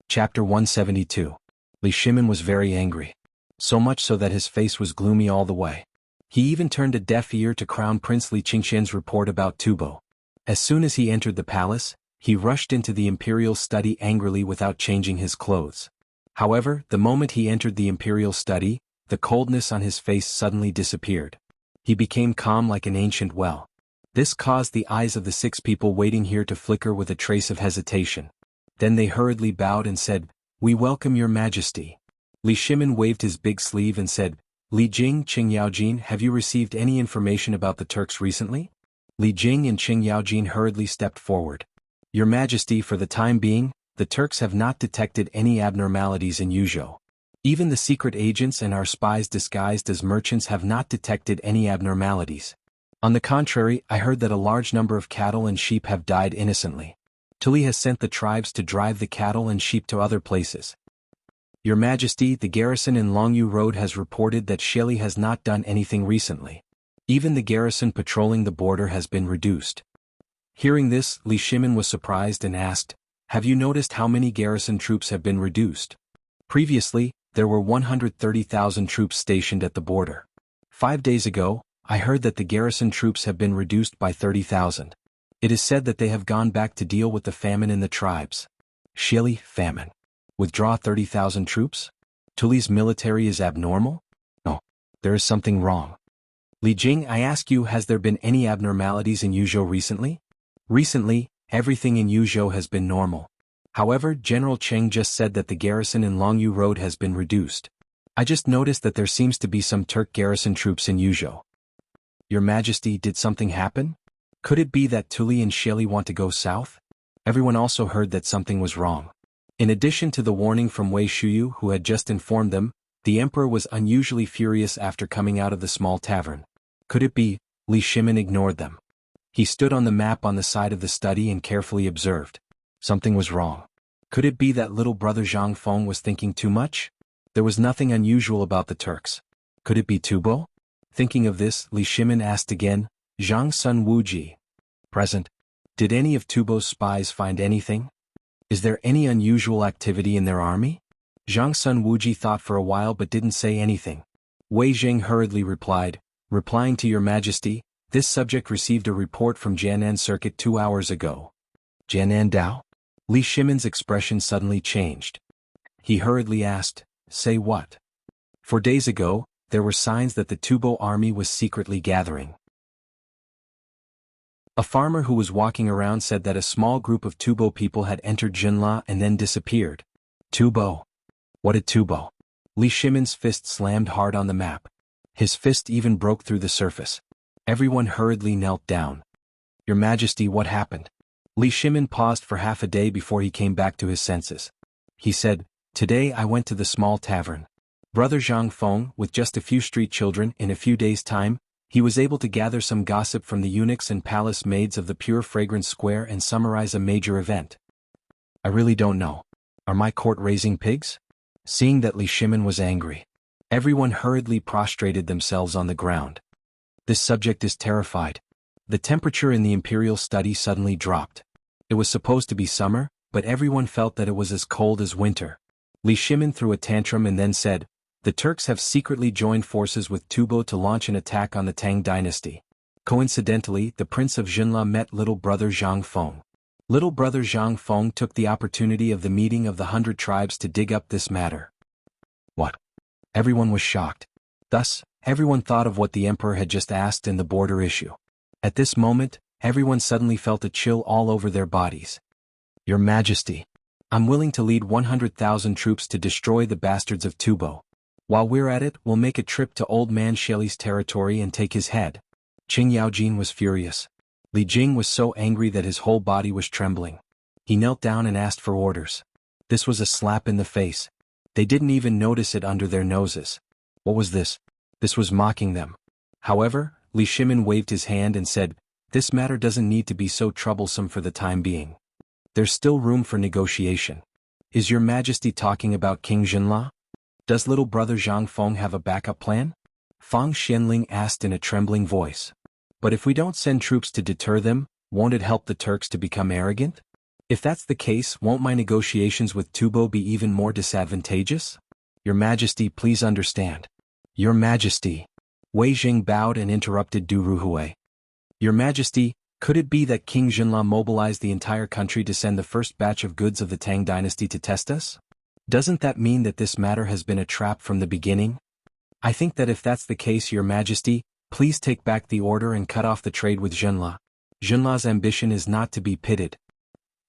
Chapter 172. Li Shimin was very angry. So much so that his face was gloomy all the way. He even turned a deaf ear to Crown Prince Li Qingxian's report about Tubo. As soon as he entered the palace, he rushed into the imperial study angrily without changing his clothes. However, the moment he entered the imperial study, the coldness on his face suddenly disappeared. He became calm like an ancient well. This caused the eyes of the 6 people waiting here to flicker with a trace of hesitation. Then they hurriedly bowed and said, "We welcome your majesty." Li Shimin waved his big sleeve and said, "Li Jing, Qing Yaojin, have you received any information about the Turks recently?" Li Jing and Qing Yaojin hurriedly stepped forward. "Your majesty, for the time being, the Turks have not detected any abnormalities in Yuzhou. Even the secret agents and our spies disguised as merchants have not detected any abnormalities. On the contrary, I heard that a large number of cattle and sheep have died innocently. Tuli has sent the tribes to drive the cattle and sheep to other places. Your Majesty, the garrison in Longyu Road has reported that Shili has not done anything recently. Even the garrison patrolling the border has been reduced. Hearing this, Li Shimin was surprised and asked, "Have you noticed how many garrison troops have been reduced? Previously, there were 130,000 troops stationed at the border. 5 days ago, I heard that the garrison troops have been reduced by 30,000. It is said that they have gone back to deal with the famine in the tribes." Shili, famine. Withdraw 30,000 troops? Tuli's military is abnormal? No, there is something wrong. Li Jing, I ask you, has there been any abnormalities in Yuzhou recently? Recently, everything in Yuzhou has been normal. However, General Cheng just said that the garrison in Longyu Road has been reduced. I just noticed that there seems to be some Turk garrison troops in Yuzhou. Your Majesty, did something happen? Could it be that Tuli and Shili want to go south? Everyone also heard that something was wrong. In addition to the warning from Wei Shuyu, who had just informed them, the emperor was unusually furious after coming out of the small tavern. Could it be? Li Shimin ignored them. He stood on the map on the side of the study and carefully observed. Something was wrong. Could it be that little brother Zhang Feng was thinking too much? There was nothing unusual about the Turks. Could it be Tubo? Thinking of this, Li Shimin asked again, Zhang Sun Wuji. Present. Did any of Tubo's spies find anything? Is there any unusual activity in their army? Zhang Sun Wuji thought for a while but didn't say anything. Wei Zheng hurriedly replied, replying to Your Majesty, this subject received a report from Jianan Circuit 2 hours ago. Jianan Dao? Li Shimin's expression suddenly changed. He hurriedly asked, say what? 4 days ago, there were signs that the Tubo army was secretly gathering. A farmer who was walking around said that a small group of Tubo people had entered Jinla and then disappeared. Tubo? What a Tubo! Li Shimin's fist slammed hard on the map. His fist even broke through the surface. Everyone hurriedly knelt down. Your Majesty, what happened? Li Shimin paused for half a day before he came back to his senses. He said, today I went to the small tavern. Brother Zhang Feng, with just a few street children, in a few days' time, he was able to gather some gossip from the eunuchs and palace maids of the pure fragrance square and summarize a major event. I really don't know. Are my court raising pigs? Seeing that Li Shimin was angry, everyone hurriedly prostrated themselves on the ground. This subject is terrified. The temperature in the imperial study suddenly dropped. It was supposed to be summer, but everyone felt that it was as cold as winter. Li Shimin threw a tantrum and then said, the Turks have secretly joined forces with Tubo to launch an attack on the Tang dynasty. Coincidentally, the Prince of Jinla met little brother Zhang Feng. Little brother Zhang Feng took the opportunity of the meeting of the 100 tribes to dig up this matter. What? Everyone was shocked. Thus, everyone thought of what the emperor had just asked in the border issue. At this moment, everyone suddenly felt a chill all over their bodies. Your Majesty, I'm willing to lead 100,000 troops to destroy the bastards of Tubo. While we're at it, we'll make a trip to Old Man Shili's territory and take his head. Qing Yaojin was furious. Li Jing was so angry that his whole body was trembling. He knelt down and asked for orders. This was a slap in the face. They didn't even notice it under their noses. What was this? This was mocking them. However, Li Shimin waved his hand and said, this matter doesn't need to be so troublesome for the time being. There's still room for negotiation. Is Your Majesty talking about King Jinla? Does little brother Zhang Feng have a backup plan? Fang Xianling asked in a trembling voice. But if we don't send troops to deter them, won't it help the Turks to become arrogant? If that's the case, won't my negotiations with Tubo be even more disadvantageous? Your Majesty, please understand. Your Majesty. Wei Jing bowed and interrupted Du Ruhui. Your Majesty, could it be that King Jinla mobilized the entire country to send the first batch of goods of the Tang dynasty to test us? Doesn't that mean that this matter has been a trap from the beginning? I think that if that's the case, Your Majesty, please take back the order and cut off the trade with Jinla. Jinla's ambition is not to be pitted.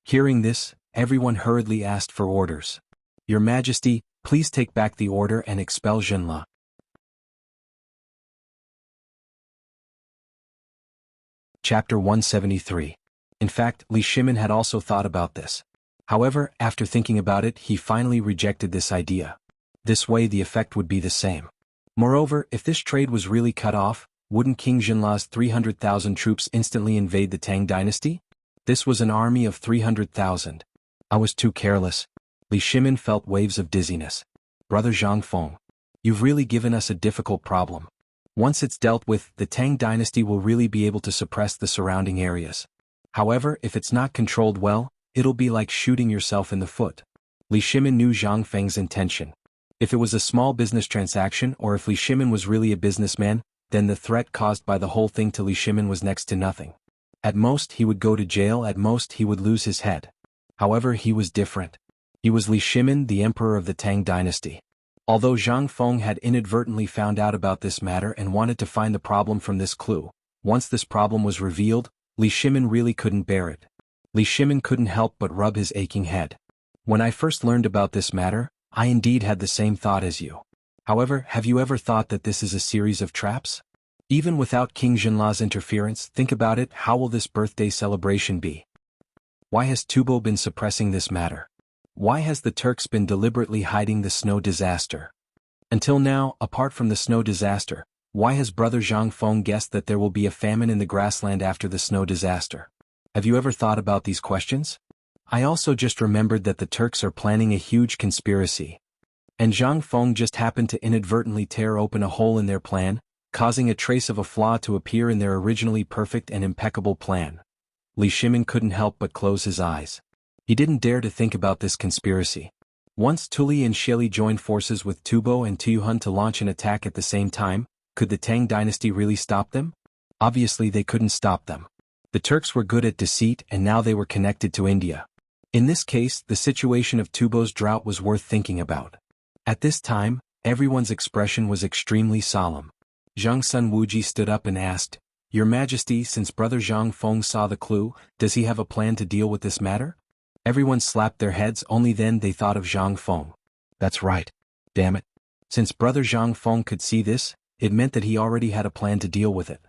Hearing this, everyone hurriedly asked for orders. Your Majesty, please take back the order and expel Jinla. Chapter 173. In fact, Li Shimin had also thought about this. However, after thinking about it, he finally rejected this idea. This way the effect would be the same. Moreover, if this trade was really cut off, wouldn't King Jinla's 300,000 troops instantly invade the Tang dynasty? This was an army of 300,000. I was too careless. Li Shimin felt waves of dizziness. Brother Zhang Feng. You've really given us a difficult problem. Once it's dealt with, the Tang dynasty will really be able to suppress the surrounding areas. However, if it's not controlled well, it'll be like shooting yourself in the foot. Li Shimin knew Zhang Feng's intention. If it was a small business transaction or if Li Shimin was really a businessman, then the threat caused by the whole thing to Li Shimin was next to nothing. At most he would go to jail, at most he would lose his head. However, he was different. He was Li Shimin, the emperor of the Tang dynasty. Although Zhang Feng had inadvertently found out about this matter and wanted to find the problem from this clue, once this problem was revealed, Li Shimin really couldn't bear it. Li Shimin couldn't help but rub his aching head. When I first learned about this matter, I indeed had the same thought as you. However, have you ever thought that this is a series of traps? Even without King Jinla's interference, think about it, how will this birthday celebration be? Why has Tubo been suppressing this matter? Why has the Turks been deliberately hiding the snow disaster? Until now, apart from the snow disaster, why has Brother Zhang Feng guessed that there will be a famine in the grassland after the snow disaster? Have you ever thought about these questions? I also just remembered that the Turks are planning a huge conspiracy. And Zhang Feng just happened to inadvertently tear open a hole in their plan, causing a trace of a flaw to appear in their originally perfect and impeccable plan. Li Shimin couldn't help but close his eyes. He didn't dare to think about this conspiracy. Once Tuli and Shili joined forces with Tubo and Tuyuhun to launch an attack at the same time, could the Tang dynasty really stop them? Obviously they couldn't stop them. The Turks were good at deceit and now they were connected to India. In this case, the situation of Tubo's drought was worth thinking about. At this time, everyone's expression was extremely solemn. Zhang Sun Wuji stood up and asked, "Your Majesty, since Brother Zhang Feng saw the clue, does he have a plan to deal with this matter?" Everyone slapped their heads, only then they thought of Zhang Feng. That's right. Damn it. Since Brother Zhang Feng could see this, it meant that he already had a plan to deal with it.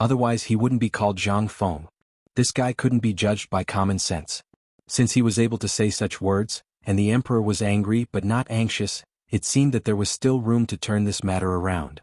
Otherwise he wouldn't be called Zhang Feng. This guy couldn't be judged by common sense. Since he was able to say such words, and the emperor was angry but not anxious, it seemed that there was still room to turn this matter around.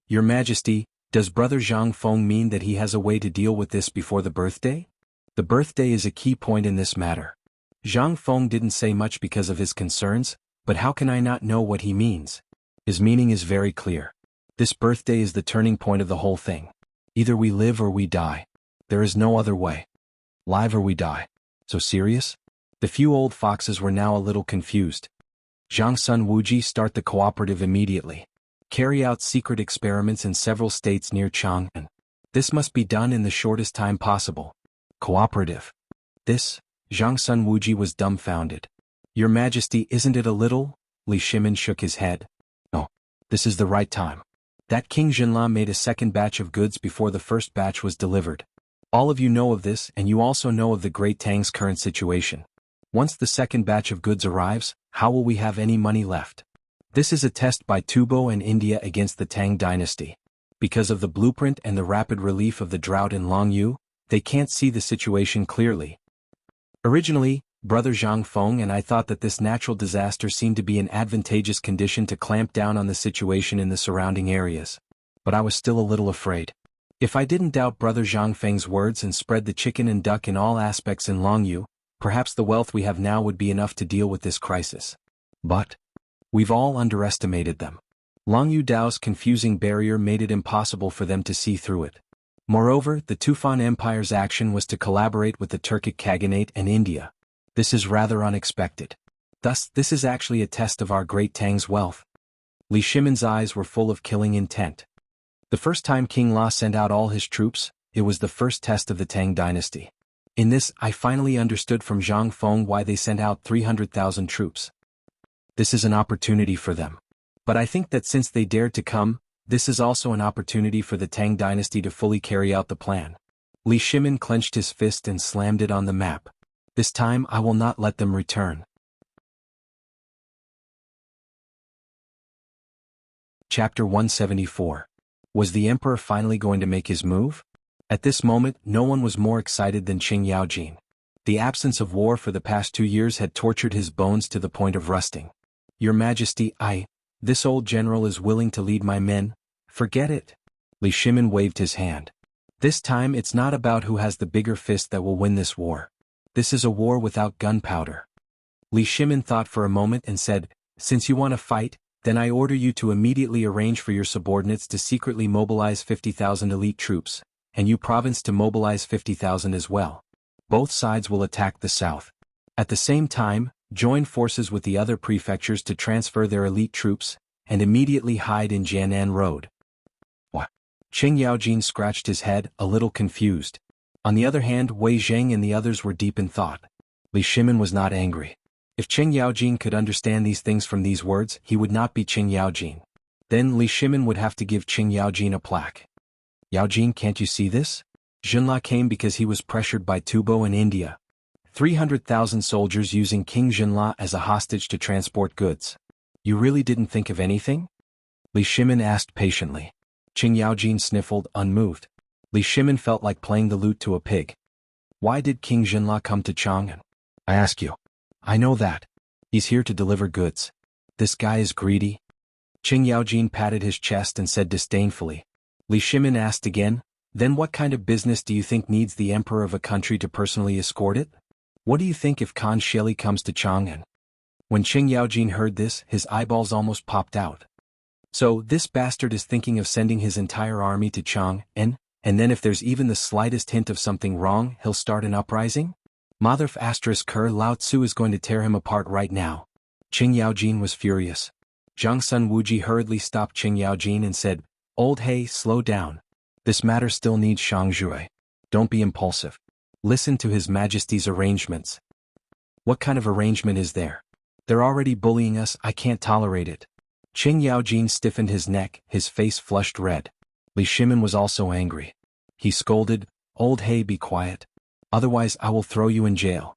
Your Majesty, does Brother Zhang Feng mean that he has a way to deal with this before the birthday? The birthday is a key point in this matter. Zhang Feng didn't say much because of his concerns, but how can I not know what he means? His meaning is very clear. This birthday is the turning point of the whole thing. Either we live or we die. There is no other way. Live or we die. So serious? The few old foxes were now a little confused. Zhang Sun Wuji, start the cooperative immediately. Carry out secret experiments in several states near Chang'an. This must be done in the shortest time possible. Cooperative. This? Zhang Sun Wuji was dumbfounded. Your Majesty, isn't it a little? Li Shimin shook his head. No. This is the right time. That King Jinla made a second batch of goods before the first batch was delivered. All of you know of this, and you also know of the Great Tang's current situation. Once the second batch of goods arrives, how will we have any money left? This is a test by Tubo and India against the Tang dynasty. Because of the blueprint and the rapid relief of the drought in Longyu, they can't see the situation clearly. Originally, Brother Zhang Feng and I thought that this natural disaster seemed to be an advantageous condition to clamp down on the situation in the surrounding areas. But I was still a little afraid. If I didn't doubt Brother Zhang Feng's words and spread the chicken and duck in all aspects in Longyu, perhaps the wealth we have now would be enough to deal with this crisis. But we've all underestimated them. Longyu Dao's confusing barrier made it impossible for them to see through it. Moreover, the Tufan Empire's action was to collaborate with the Turkic Khaganate and India. This is rather unexpected. Thus, this is actually a test of our great Tang's wealth. Li Shimin's eyes were full of killing intent. The first time King La sent out all his troops, it was the first test of the Tang dynasty. In this, I finally understood from Zhang Feng why they sent out 300,000 troops. This is an opportunity for them. But I think that since they dared to come, this is also an opportunity for the Tang dynasty to fully carry out the plan. Li Shimin clenched his fist and slammed it on the map. This time I will not let them return. Chapter 174. Was the emperor finally going to make his move? At this moment, no one was more excited than Qing Yaojin. The absence of war for the past 2 years had tortured his bones to the point of rusting. Your Majesty, this old general is willing to lead my men. Forget it. Li Shimin waved his hand. This time it's not about who has the bigger fist that will win this war. This is a war without gunpowder. Li Shimin thought for a moment and said, "Since you want to fight, then I order you to immediately arrange for your subordinates to secretly mobilize 50,000 elite troops, and you province to mobilize 50,000 as well. Both sides will attack the south. At the same time, join forces with the other prefectures to transfer their elite troops, and immediately hide in Jiangnan Road." What? Qing Yaojin scratched his head, a little confused. On the other hand, Wei Zheng and the others were deep in thought. Li Shimin was not angry. If Qing Yaojin could understand these things from these words, he would not be Qing Yaojin. Then Li Shimin would have to give Qing Yaojin a plaque. "Yaojin, can't you see this? Junla came because he was pressured by Tubo in India. 300,000 soldiers using King Junla as a hostage to transport goods. You really didn't think of anything?" Li Shimin asked patiently. Qing Yaojin sniffled, unmoved. Li Shimin felt like playing the lute to a pig. "Why did King Junla come to Chang'an? I ask you. I know that. He's here to deliver goods. This guy is greedy." Qing Yaojin patted his chest and said disdainfully. Li Shimin asked again, "Then what kind of business do you think needs the emperor of a country to personally escort it? What do you think if Khan Sheli comes to Chang'an?" When Qing Yaojin heard this, his eyeballs almost popped out. "So this bastard is thinking of sending his entire army to Chang'an, and then if there's even the slightest hint of something wrong, he'll start an uprising? Motherf asterisk Ker Lao Tzu is going to tear him apart right now." Qing Yaojin was furious. Zhang Sun Wuji hurriedly stopped Qing Yaojin and said, "Old He, slow down. This matter still needs Shangzhui. Don't be impulsive. Listen to His Majesty's arrangements." "What kind of arrangement is there? They're already bullying us, I can't tolerate it." Qing Yaojin stiffened his neck, his face flushed red. Li Shimin was also angry. He scolded, "Old He, be quiet. Otherwise I will throw you in jail."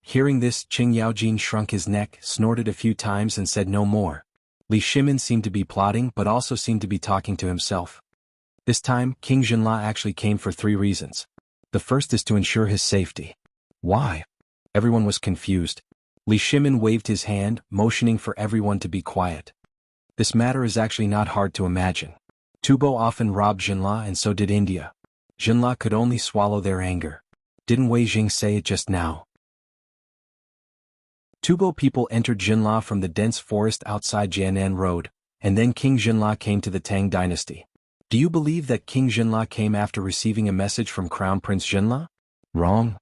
Hearing this, Qing Yaojin shrunk his neck, snorted a few times and said no more. Li Shimin seemed to be plotting but also seemed to be talking to himself. This time, King Junla actually came for 3 reasons. The first is to ensure his safety. Why? Everyone was confused. Li Shimin waved his hand, motioning for everyone to be quiet. This matter is actually not hard to imagine. Tubo often robbed Junla and so did India. Junla could only swallow their anger. Didn't Wei Jing say it just now? Tubo people entered Junla from the dense forest outside Jiangnan Road, and then King Junla came to the Tang dynasty. Do you believe that King Junla came after receiving a message from Crown Prince Junla? Wrong.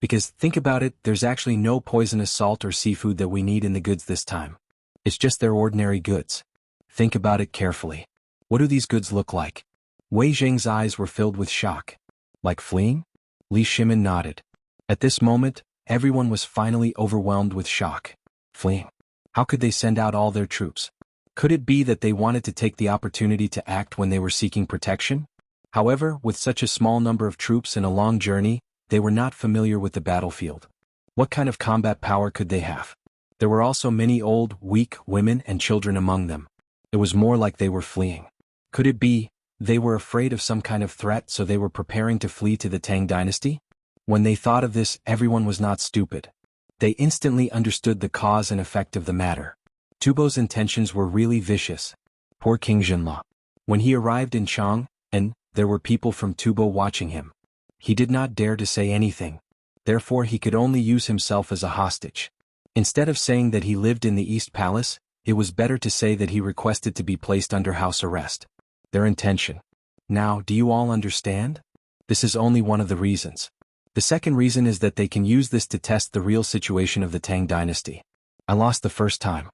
Because, think about it, there's actually no poisonous salt or seafood that we need in the goods this time. It's just their ordinary goods. Think about it carefully. What do these goods look like? Wei Zheng's eyes were filled with shock. Like fleeing? Li Shimin nodded. At this moment, everyone was finally overwhelmed with shock. Fleeing? How could they send out all their troops? Could it be that they wanted to take the opportunity to act when they were seeking protection? However, with such a small number of troops and a long journey, they were not familiar with the battlefield. What kind of combat power could they have? There were also many old, weak women and children among them. It was more like they were fleeing. Could it be, they were afraid of some kind of threat so they were preparing to flee to the Tang dynasty? When they thought of this, everyone was not stupid. They instantly understood the cause and effect of the matter. Tubo's intentions were really vicious. Poor King Junla. When he arrived in Chang'an, there were people from Tubo watching him. He did not dare to say anything. Therefore he could only use himself as a hostage. Instead of saying that he lived in the East Palace, it was better to say that he requested to be placed under house arrest. Their intention. Now, do you all understand? This is only one of the reasons. The second reason is that they can use this to test the real situation of the Tang dynasty. I lost the first time.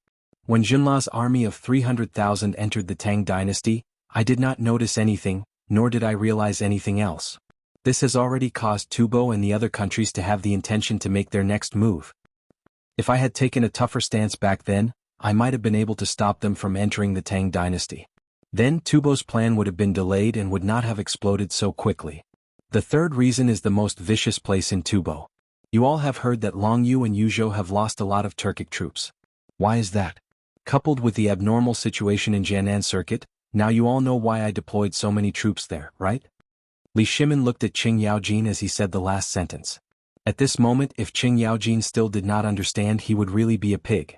When Junla's army of 300,000 entered the Tang dynasty, I did not notice anything, nor did I realize anything else. This has already caused Tubo and the other countries to have the intention to make their next move. If I had taken a tougher stance back then, I might have been able to stop them from entering the Tang dynasty. Then Tubo's plan would have been delayed and would not have exploded so quickly. The third reason is the most vicious place in Tubo. You all have heard that Longyu and Yuzhou have lost a lot of Turkic troops. Why is that? Coupled with the abnormal situation in Jiangnan Circuit, now you all know why I deployed so many troops there, right? Li Shimin looked at Qing Yaojin as he said the last sentence. At this moment, if Qing Yaojin still did not understand, he would really be a pig.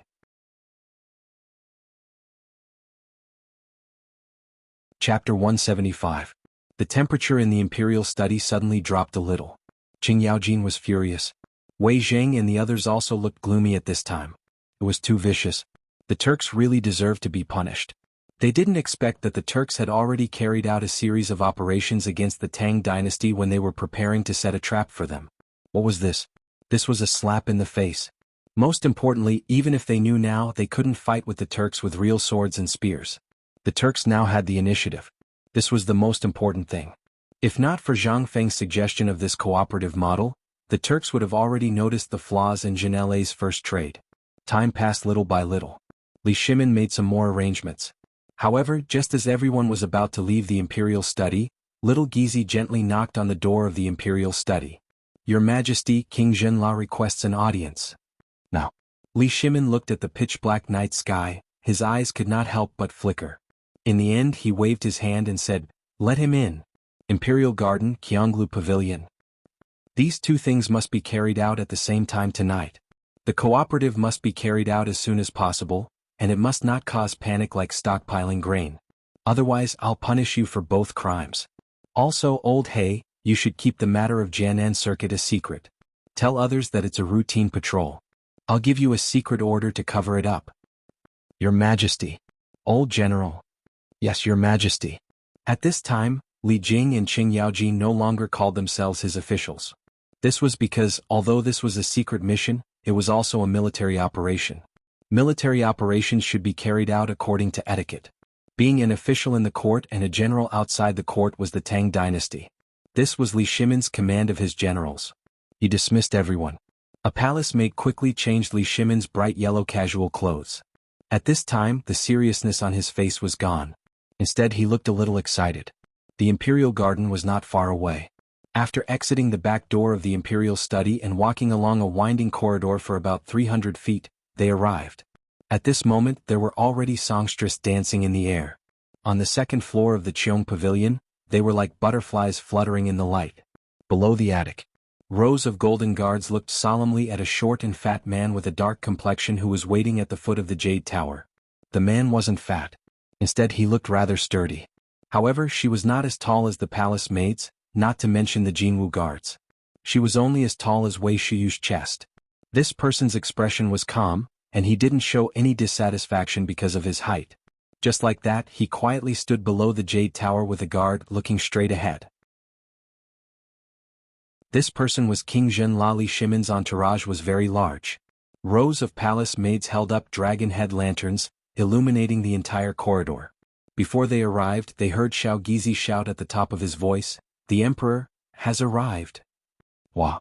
Chapter 175. The temperature in the imperial study suddenly dropped a little. Qing Yaojin was furious. Wei Zheng and the others also looked gloomy at this time. It was too vicious. The Turks really deserved to be punished. They didn't expect that the Turks had already carried out a series of operations against the Tang dynasty when they were preparing to set a trap for them. What was this? This was a slap in the face. Most importantly, even if they knew now, they couldn't fight with the Turks with real swords and spears. The Turks now had the initiative. This was the most important thing. If not for Zhang Feng's suggestion of this cooperative model, the Turks would have already noticed the flaws in Janele's first trade. Time passed little by little. Li Shimin made some more arrangements. However, just as everyone was about to leave the imperial study, little Gizi gently knocked on the door of the imperial study. "Your Majesty, King Zhenla requests an audience." Now, Li Shimin looked at the pitch-black night sky, his eyes could not help but flicker. In the end he waved his hand and said, "Let him in." Imperial Garden, Jianghu Pavilion. These two things must be carried out at the same time tonight. The cooperative must be carried out as soon as possible, and it must not cause panic like stockpiling grain. Otherwise I'll punish you for both crimes. Also, Old Hay, you should keep the matter of Jianan Circuit a secret. Tell others that it's a routine patrol. I'll give you a secret order to cover it up. Your Majesty. Old General. Yes, Your Majesty. At this time, Li Jing and Qing Yaoji no longer called themselves his officials. This was because, although this was a secret mission, it was also a military operation. Military operations should be carried out according to etiquette. Being an official in the court and a general outside the court was the Tang dynasty. This was Li Shimin's command of his generals. He dismissed everyone. A palace maid quickly changed Li Shimin's bright yellow casual clothes. At this time, the seriousness on his face was gone. Instead, he looked a little excited. The imperial garden was not far away. After exiting the back door of the imperial study and walking along a winding corridor for about 300 feet, they arrived. At this moment there were already songsters dancing in the air. On the second floor of the Cheong Pavilion, they were like butterflies fluttering in the light. Below the attic, rows of golden guards looked solemnly at a short and fat man with a dark complexion who was waiting at the foot of the Jade Tower. The man wasn't fat. Instead he looked rather sturdy. However, she was not as tall as the palace maids, not to mention the Jianghu guards. She was only as tall as Wei Shuyu's chest. This person's expression was calm, and he didn't show any dissatisfaction because of his height. Just like that, he quietly stood below the Jade Tower with a guard looking straight ahead. This person was King Zhenla. Li Shimin's entourage was very large. Rows of palace maids held up dragon head lanterns, illuminating the entire corridor. Before they arrived, they heard Xiao Gizi shout at the top of his voice, "The Emperor has arrived." Wah!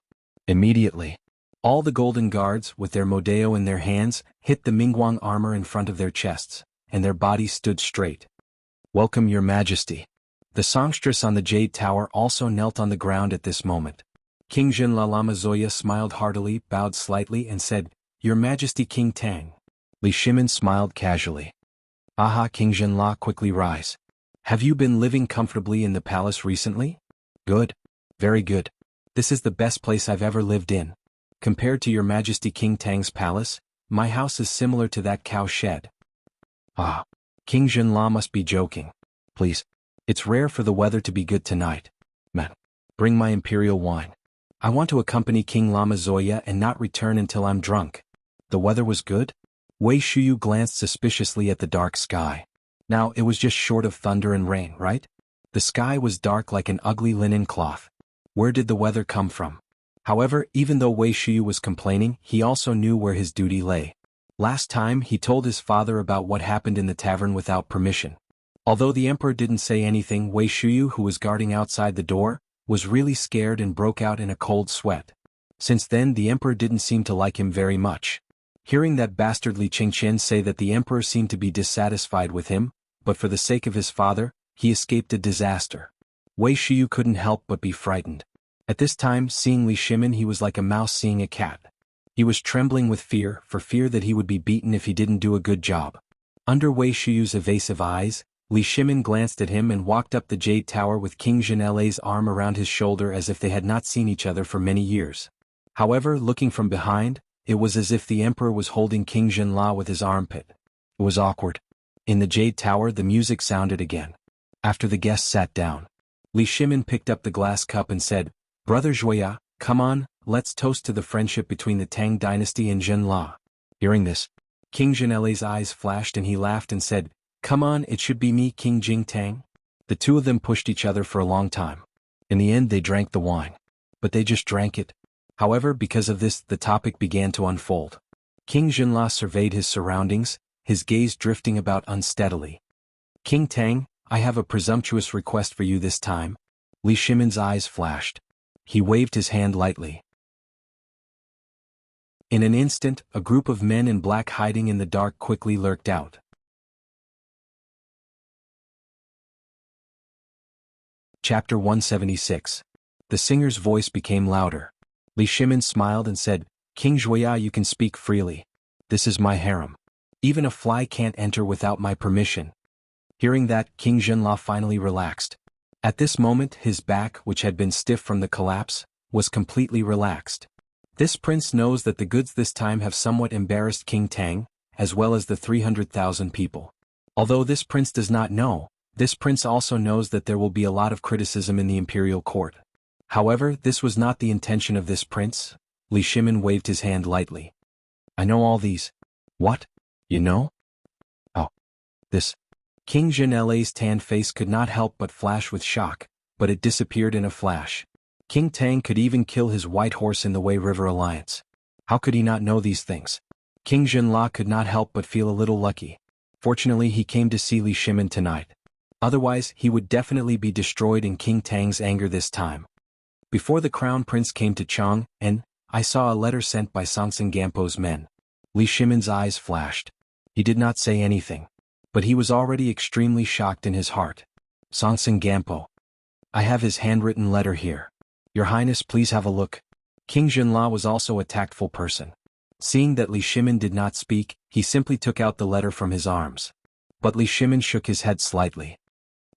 Immediately, all the golden guards, with their modeo in their hands, hit the Mingguang armor in front of their chests, and their bodies stood straight. "Welcome, Your Majesty." The songstress on the Jade Tower also knelt on the ground at this moment. King Zhenla Lama Zoya smiled heartily, bowed slightly and said, "Your Majesty King Tang." Li Shimin smiled casually. "Aha, King Zhenla, quickly rise. Have you been living comfortably in the palace recently?" "Good. Very good. This is the best place I've ever lived in. Compared to Your Majesty King Tang's palace, my house is similar to that cow shed." "Ah, King Zhenla must be joking. Please. It's rare for the weather to be good tonight. Man, bring my imperial wine. I want to accompany King Lama Zoya and not return until I'm drunk." The weather was good? Wei Shuyu glanced suspiciously at the dark sky. Now, it was just short of thunder and rain, right? The sky was dark like an ugly linen cloth. Where did the weather come from? However, even though Wei Shuyu was complaining, he also knew where his duty lay. Last time, he told his father about what happened in the tavern without permission. Although the emperor didn't say anything, Wei Shuyu, who was guarding outside the door, was really scared and broke out in a cold sweat. Since then, the emperor didn't seem to like him very much. Hearing that bastardly Qingqian say that the emperor seemed to be dissatisfied with him, but for the sake of his father, he escaped a disaster. Wei Shuyu couldn't help but be frightened. At this time, seeing Li Shimin, he was like a mouse seeing a cat. He was trembling with fear, for fear that he would be beaten if he didn't do a good job. Under Wei Shuyu's evasive eyes, Li Shimin glanced at him and walked up the Jade Tower with King Zhenele's arm around his shoulder as if they had not seen each other for many years. However, looking from behind, it was as if the emperor was holding King Zhenla with his armpit. It was awkward. In the Jade Tower, the music sounded again. After the guests sat down, Li Shimin picked up the glass cup and said, "Brother Zhuya, come on, let's toast to the friendship between the Tang dynasty and Zhenla. Hearing this, King Zhenle's eyes flashed and he laughed and said, come on, it should be me, King Jing Tang. The two of them pushed each other for a long time. In the end they drank the wine. But they just drank it. However, because of this, the topic began to unfold. King Zhenla surveyed his surroundings, his gaze drifting about unsteadily. King Tang, I have a presumptuous request for you this time. Li Shimin's eyes flashed. He waved his hand lightly. In an instant, a group of men in black hiding in the dark quickly lurked out. Chapter 176. The singer's voice became louder. Li Shimin smiled and said, King Zhuya, you can speak freely. This is my harem. Even a fly can't enter without my permission. Hearing that, King Zhenla finally relaxed. At this moment his back, which had been stiff from the collapse, was completely relaxed. This prince knows that the goods this time have somewhat embarrassed King Tang, as well as the 300,000 people. Although this prince does not know, this prince also knows that there will be a lot of criticism in the imperial court. However, this was not the intention of this prince. Li Shimin waved his hand lightly. I know all these. What? You know? Oh. This. King Zhenle's tanned face could not help but flash with shock, but it disappeared in a flash. King Tang could even kill his white horse in the Wei River Alliance. How could he not know these things? King Zhenla could not help but feel a little lucky. Fortunately he came to see Li Shimin tonight. Otherwise he would definitely be destroyed in King Tang's anger this time. Before the crown prince came to Chang'an, I saw a letter sent by Songtsen Gampo's men. Li Shimin's eyes flashed. He did not say anything. But he was already extremely shocked in his heart. Songtsen Gampo. I have his handwritten letter here. Your Highness, please have a look. King Zhenla was also a tactful person. Seeing that Li Shimin did not speak, he simply took out the letter from his arms. But Li Shimin shook his head slightly.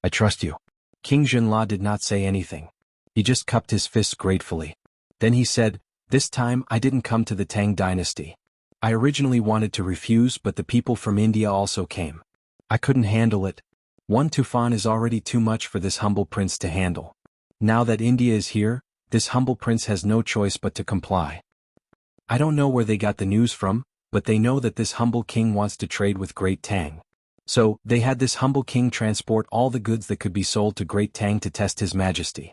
I trust you. King Zhenla did not say anything. He just cupped his fists gratefully. Then he said, this time I didn't come to the Tang dynasty. I originally wanted to refuse, but the people from India also came. I couldn't handle it. One Tufan is already too much for this humble prince to handle. Now that India is here, this humble prince has no choice but to comply. I don't know where they got the news from, but they know that this humble king wants to trade with Great Tang. So, they had this humble king transport all the goods that could be sold to Great Tang to test his majesty.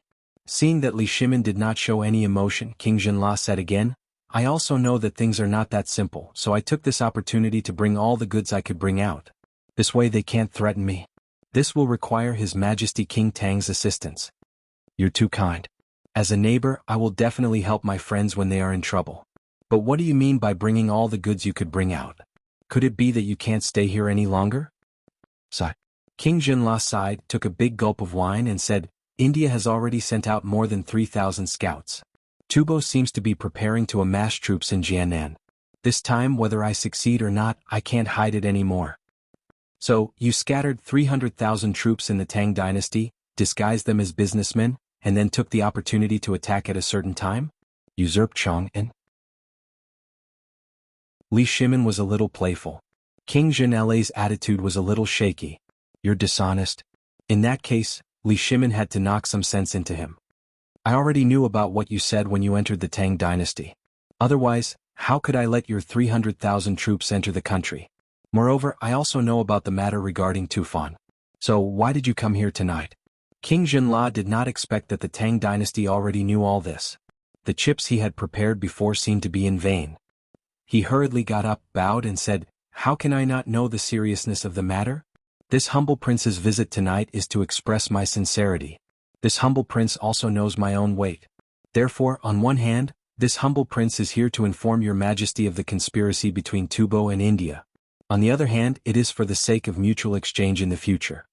Seeing that Li Shimin did not show any emotion, King Zhenla said again, I also know that things are not that simple, so I took this opportunity to bring all the goods I could bring out. This way they can't threaten me. This will require His Majesty King Tang's assistance. You're too kind. As a neighbor, I will definitely help my friends when they are in trouble. But what do you mean by bringing all the goods you could bring out? Could it be that you can't stay here any longer? Sigh. King Zhenla sighed, took a big gulp of wine and said, India has already sent out more than 3,000 scouts. Tubo seems to be preparing to amass troops in Jiangnan. This time, whether I succeed or not, I can't hide it anymore. So, you scattered 300,000 troops in the Tang dynasty, disguised them as businessmen, and then took the opportunity to attack at a certain time? Usurped Chang'an? Li Shimin was a little playful. King Zhenle's attitude was a little shaky. You're dishonest. In that case, Li Shimin had to knock some sense into him. I already knew about what you said when you entered the Tang dynasty. Otherwise, how could I let your 300,000 troops enter the country? Moreover, I also know about the matter regarding Tufan. So why did you come here tonight? King Zhenla did not expect that the Tang dynasty already knew all this. The chips he had prepared before seemed to be in vain. He hurriedly got up, bowed and said, How can I not know the seriousness of the matter? This humble prince's visit tonight is to express my sincerity. This humble prince also knows my own weight. Therefore, on one hand, this humble prince is here to inform your majesty of the conspiracy between Tubo and India. On the other hand, it is for the sake of mutual exchange in the future.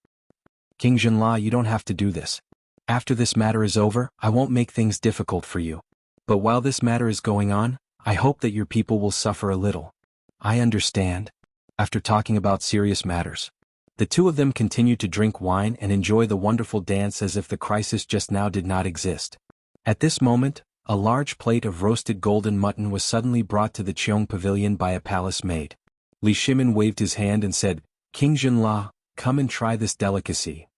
King Zhenla, you don't have to do this. After this matter is over, I won't make things difficult for you. But while this matter is going on, I hope that your people will suffer a little. I understand. After talking about serious matters, the two of them continued to drink wine and enjoy the wonderful dance as if the crisis just now did not exist. At this moment, a large plate of roasted golden mutton was suddenly brought to the Cheong pavilion by a palace maid. Li Shimin waved his hand and said, King Zhenla, come and try this delicacy.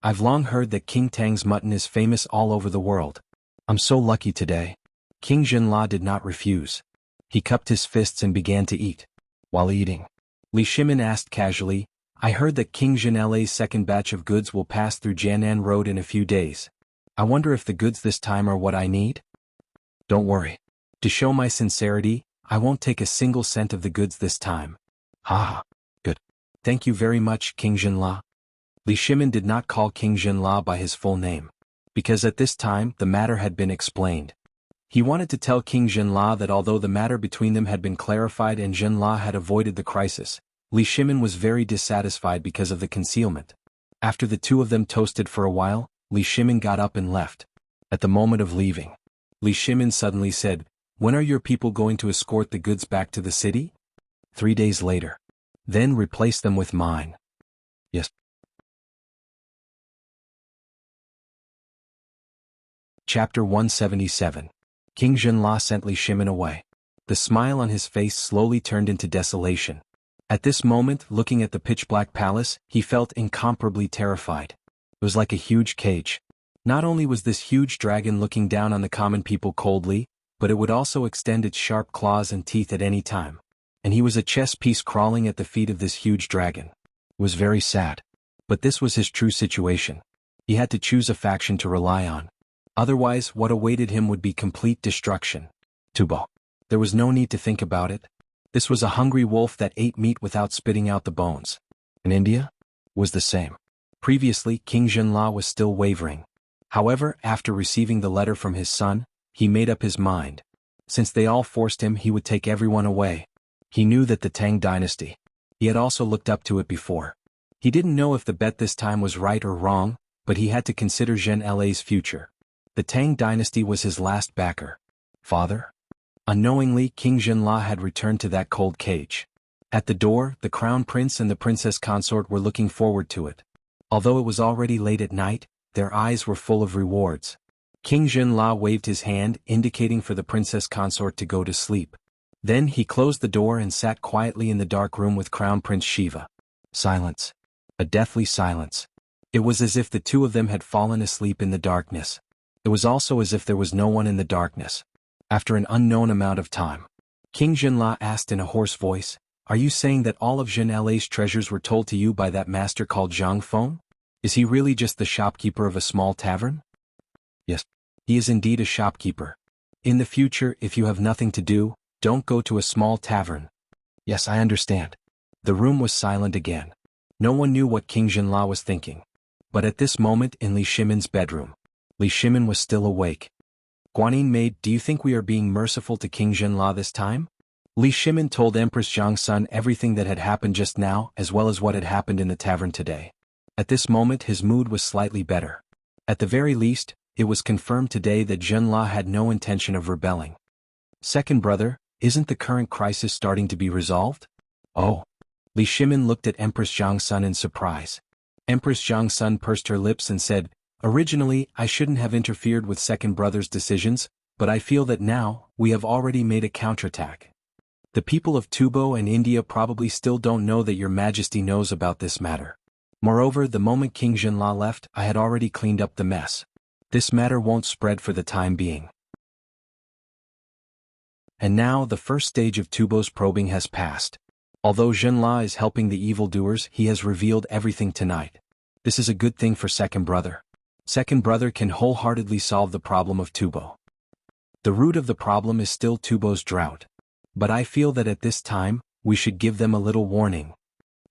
I've long heard that King Tang's mutton is famous all over the world. I'm so lucky today. King Jinla did not refuse. He cupped his fists and began to eat. While eating, Li Shimin asked casually, I heard that King Jinla's second batch of goods will pass through Jianan Road in a few days. I wonder if the goods this time are what I need? Don't worry. To show my sincerity, I won't take a single cent of the goods this time. Ha! Good. Thank you very much, King Jinla. Li Shimin did not call King Jinla by his full name, because at this time the matter had been explained. He wanted to tell King Jinla that although the matter between them had been clarified and Jinla had avoided the crisis, Li Shimin was very dissatisfied because of the concealment. After the two of them toasted for a while, Li Shimin got up and left. At the moment of leaving, Li Shimin suddenly said, When are your people going to escort the goods back to the city? 3 days later. Then replace them with mine. Yes. Chapter 177. King Jinla sent Li Shimin away. The smile on his face slowly turned into desolation. At this moment, looking at the pitch-black palace, he felt incomparably terrified. It was like a huge cage. Not only was this huge dragon looking down on the common people coldly, but it would also extend its sharp claws and teeth at any time. And he was a chess piece crawling at the feet of this huge dragon. It was very sad. But this was his true situation. He had to choose a faction to rely on. Otherwise, what awaited him would be complete destruction. Tubo. There was no need to think about it. This was a hungry wolf that ate meat without spitting out the bones. In India? Was the same. Previously, King Jinla was still wavering. However, after receiving the letter from his son, he made up his mind. Since they all forced him, he would take everyone away. He knew that the Tang dynasty. He had also looked up to it before. He didn't know if the bet this time was right or wrong, but he had to consider Jinla's future. The Tang dynasty was his last backer. Father? Unknowingly, King Jinla had returned to that cold cage. At the door, the crown prince and the princess consort were looking forward to it. Although it was already late at night, their eyes were full of rewards. King Jinla waved his hand, indicating for the princess consort to go to sleep. Then he closed the door and sat quietly in the dark room with Crown Prince Shiva. Silence. A deathly silence. It was as if the two of them had fallen asleep in the darkness. It was also as if there was no one in the darkness. After an unknown amount of time, King Jinla asked in a hoarse voice, Are you saying that all of Jinla's treasures were told to you by that master called Jianghu? Is he really just the shopkeeper of a small tavern? Yes, he is indeed a shopkeeper. In the future, if you have nothing to do, don't go to a small tavern. Yes, I understand. The room was silent again. No one knew what King Jinla was thinking. But at this moment in Li Shimin's bedroom, Li Shimin was still awake. Guanyin maid, do you think we are being merciful to King Jinla this time? Li Shimin told Empress Jiangsun everything that had happened just now as well as what had happened in the tavern today. At this moment his mood was slightly better. At the very least, it was confirmed today that Jinla had no intention of rebelling. Second brother, isn't the current crisis starting to be resolved? Oh. Li Shimin looked at Empress Jiangsun in surprise. Empress Jiangsun pursed her lips and said, Originally, I shouldn't have interfered with second brother's decisions, but I feel that now, we have already made a counterattack. The people of Tubo and India probably still don't know that your majesty knows about this matter. Moreover, the moment King Jinla left, I had already cleaned up the mess. This matter won't spread for the time being. And now, the first stage of Tubo's probing has passed. Although Jinla is helping the evildoers, he has revealed everything tonight. This is a good thing for second brother. Second brother can wholeheartedly solve the problem of Tubo. The root of the problem is still Tubo's drought. But I feel that at this time, we should give them a little warning.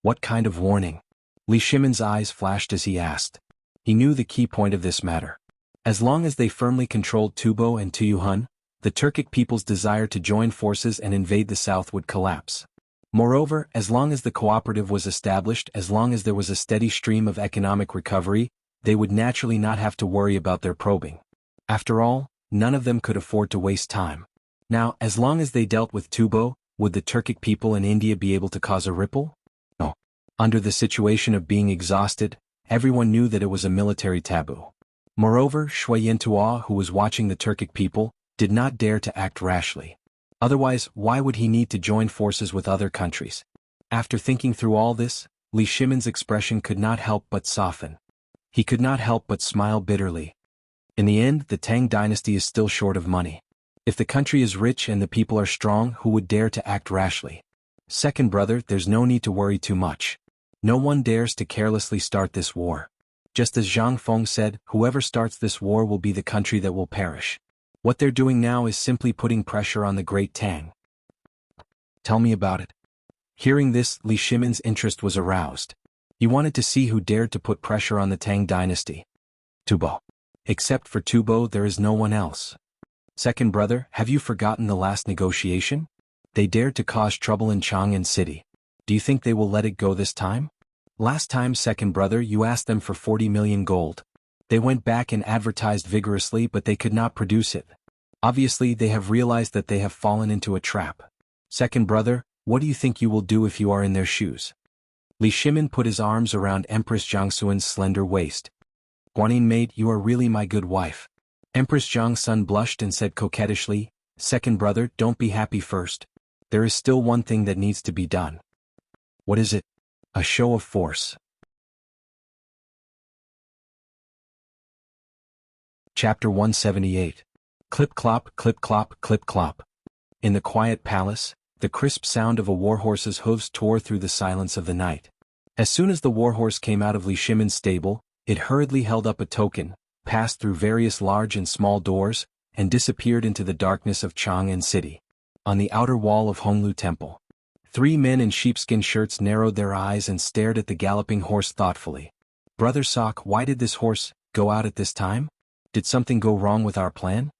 What kind of warning? Li Shimin's eyes flashed as he asked. He knew the key point of this matter. As long as they firmly controlled Tubo and Tuyuhun, the Turkic people's desire to join forces and invade the south would collapse. Moreover, as long as the cooperative was established, as long as there was a steady stream of economic recovery, they would naturally not have to worry about their probing. After all, none of them could afford to waste time. Now, as long as they dealt with Tubo, would the Turkic people in India be able to cause a ripple? No. Under the situation of being exhausted, everyone knew that it was a military taboo. Moreover, Shui Yintua, who was watching the Turkic people, did not dare to act rashly. Otherwise, why would he need to join forces with other countries? After thinking through all this, Li Shimin's expression could not help but soften. He could not help but smile bitterly. In the end, the Tang dynasty is still short of money. If the country is rich and the people are strong, who would dare to act rashly? Second brother, there's no need to worry too much. No one dares to carelessly start this war. Just as Zhang Feng said, whoever starts this war will be the country that will perish. What they're doing now is simply putting pressure on the great Tang. Tell me about it. Hearing this, Li Shimin's interest was aroused. He wanted to see who dared to put pressure on the Tang dynasty. Tubo. Except for Tubo, there is no one else. Second brother, have you forgotten the last negotiation? They dared to cause trouble in Chang'an City. Do you think they will let it go this time? Last time, second brother, you asked them for 40 million gold. They went back and advertised vigorously, but they could not produce it. Obviously, they have realized that they have fallen into a trap. Second brother, what do you think you will do if you are in their shoes? Li Shimin put his arms around Empress Jiangxuan's slender waist. Guanyin maid, you are really my good wife. Empress Jiangsun blushed and said coquettishly, second brother, don't be happy first. There is still one thing that needs to be done. What is it? A show of force. Chapter 178. Clip-clop, clip-clop, clip-clop. In the quiet palace, the crisp sound of a warhorse's hooves tore through the silence of the night. As soon as the warhorse came out of Li Shimin's stable, it hurriedly held up a token, passed through various large and small doors, and disappeared into the darkness of Chang'an City. On the outer wall of Honglu Temple, 3 men in sheepskin shirts narrowed their eyes and stared at the galloping horse thoughtfully. Brother Sock, why did this horse go out at this time? Did something go wrong with our plan?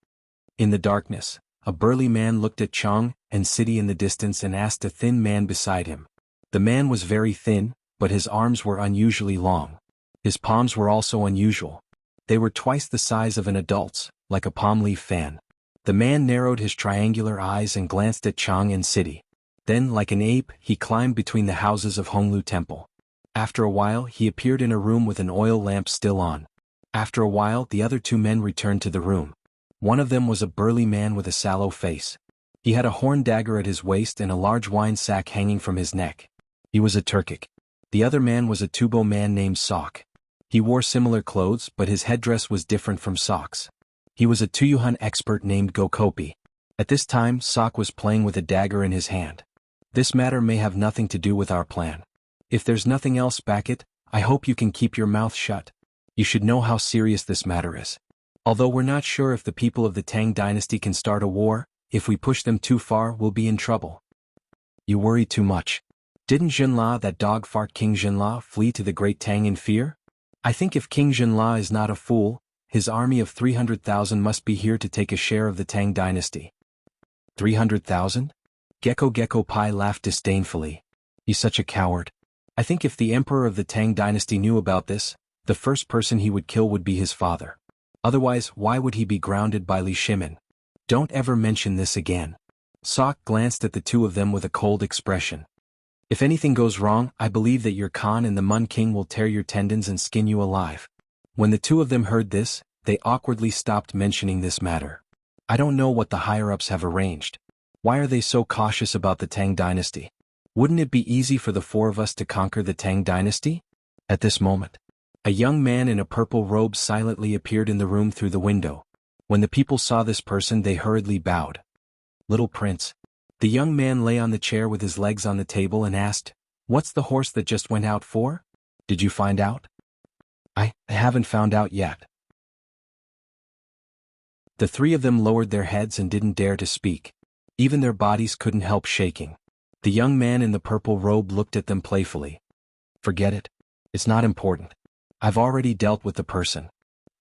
In the darkness, a burly man looked at Chang'an City in the distance and asked a thin man beside him. The man was very thin, but his arms were unusually long. His palms were also unusual. They were twice the size of an adult's, like a palm leaf fan. The man narrowed his triangular eyes and glanced at Chang'an City. Then, like an ape, he climbed between the houses of Honglu Temple. After a while, he appeared in a room with an oil lamp still on. After a while, the other 2 men returned to the room. One of them was a burly man with a sallow face. He had a horn dagger at his waist and a large wine sack hanging from his neck. He was a Turkic. The other man was a Tubo man named Sok. He wore similar clothes, but his headdress was different from Sok's. He was a Tuyuhun expert named Gokopi. At this time, Sok was playing with a dagger in his hand. This matter may have nothing to do with our plan. If there's nothing else back it, I hope you can keep your mouth shut. You should know how serious this matter is. Although we're not sure if the people of the Tang dynasty can start a war, if we push them too far, we'll be in trouble. You worry too much. Didn't Jinla, that dog fart King Jinla, flee to the great Tang in fear? I think if King Jinla is not a fool, his army of 300,000 must be here to take a share of the Tang dynasty. 300,000? Gecko Pai laughed disdainfully. He's such a coward. I think if the emperor of the Tang dynasty knew about this, the first person he would kill would be his father. Otherwise, why would he be grounded by Li Shimin? Don't ever mention this again. Sok glanced at the 2 of them with a cold expression. If anything goes wrong, I believe that your Khan and the Mun King will tear your tendons and skin you alive. When the 2 of them heard this, they awkwardly stopped mentioning this matter. I don't know what the higher-ups have arranged. Why are they so cautious about the Tang dynasty? Wouldn't it be easy for the 4 of us to conquer the Tang dynasty? At this moment, a young man in a purple robe silently appeared in the room through the window. When the people saw this person, they hurriedly bowed. Little prince. The young man lay on the chair with his legs on the table and asked, "What's the horse that just went out for? Did you find out?" I haven't found out yet. The 3 of them lowered their heads and didn't dare to speak. Even their bodies couldn't help shaking. The young man in the purple robe looked at them playfully. Forget it. It's not important. I've already dealt with the person.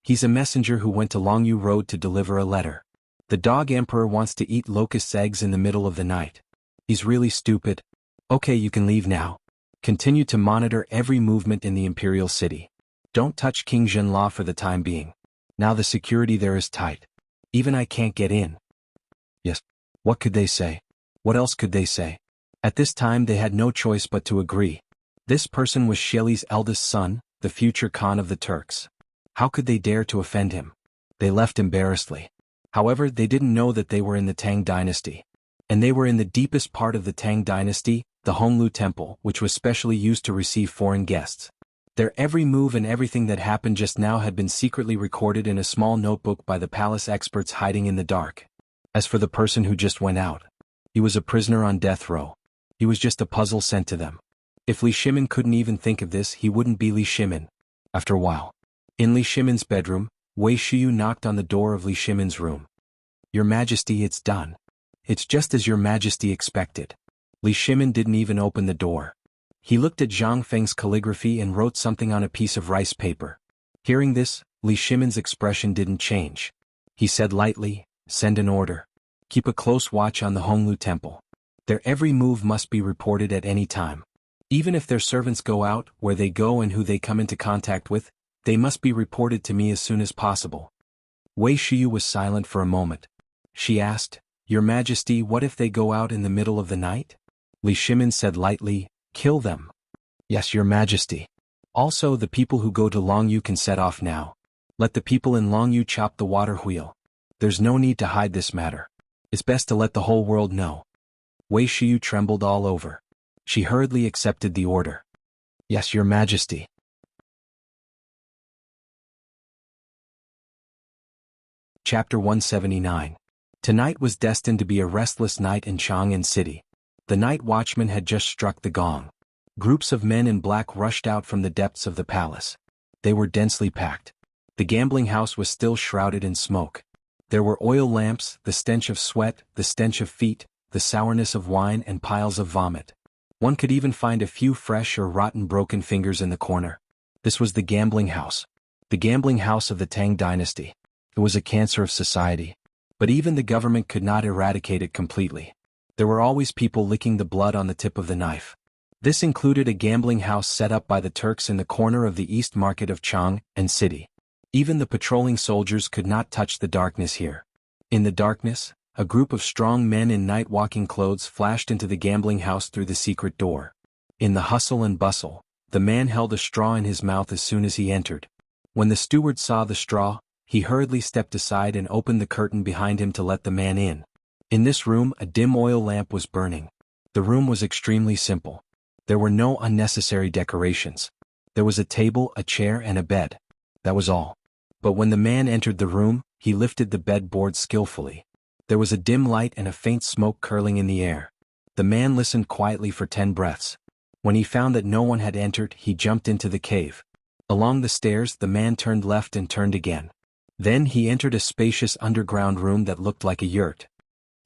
He's a messenger who went to Longyu Road to deliver a letter. The dog emperor wants to eat locust eggs in the middle of the night. He's really stupid. Okay, you can leave now. Continue to monitor every movement in the imperial city. Don't touch King Jinla for the time being. Now the security there is tight. Even I can't get in. Yes. What could they say? What else could they say? At this time they had no choice but to agree. This person was Sheli's eldest son, the future Khan of the Turks. How could they dare to offend him? They left embarrassedly. However, they didn't know that they were in the Tang dynasty. And they were in the deepest part of the Tang dynasty, the Honglu Temple, which was specially used to receive foreign guests. Their every move and everything that happened just now had been secretly recorded in a small notebook by the palace experts hiding in the dark. As for the person who just went out, he was a prisoner on death row. He was just a puzzle sent to them. If Li Shimin couldn't even think of this, he wouldn't be Li Shimin. After a while, in Li Shimin's bedroom, Wei Shuyu knocked on the door of Li Shimin's room. "Your Majesty, it's done. It's just as your Majesty expected." Li Shimin didn't even open the door. He looked at Zhang Feng's calligraphy and wrote something on a piece of rice paper. Hearing this, Li Shimin's expression didn't change. He said lightly, "Send an order. Keep a close watch on the Honglu Temple. Their every move must be reported at any time. Even if their servants go out, where they go and who they come into contact with, they must be reported to me as soon as possible." Wei Shuyu was silent for a moment. She asked, "Your Majesty, what if they go out in the middle of the night?" Li Shimin said lightly, "Kill them." "Yes, Your Majesty. Also, the people who go to Longyu can set off now. Let the people in Longyu chop the water wheel. There's no need to hide this matter. It's best to let the whole world know." Wei Shuyu trembled all over. She hurriedly accepted the order. "Yes, Your Majesty." Chapter 179. Tonight was destined to be a restless night in Chang'an City. The night watchman had just struck the gong. Groups of men in black rushed out from the depths of the palace. They were densely packed. The gambling house was still shrouded in smoke. There were oil lamps, the stench of sweat, the stench of feet, the sourness of wine and piles of vomit. One could even find a few fresh or rotten broken fingers in the corner. This was the gambling house. The gambling house of the Tang dynasty. It was a cancer of society. But even the government could not eradicate it completely. There were always people licking the blood on the tip of the knife. This included a gambling house set up by the Turks in the corner of the East Market of Chang'an City. Even the patrolling soldiers could not touch the darkness here. In the darkness, a group of strong men in night-walking clothes flashed into the gambling house through the secret door. In the hustle and bustle, the man held a straw in his mouth as soon as he entered. When the steward saw the straw, he hurriedly stepped aside and opened the curtain behind him to let the man in. In this room, a dim oil lamp was burning. The room was extremely simple. There were no unnecessary decorations. There was a table, a chair, and a bed. That was all. But when the man entered the room, he lifted the bed board skillfully. There was a dim light and a faint smoke curling in the air. The man listened quietly for 10 breaths. When he found that no one had entered, he jumped into the cave. Along the stairs, the man turned left and turned again. Then he entered a spacious underground room that looked like a yurt.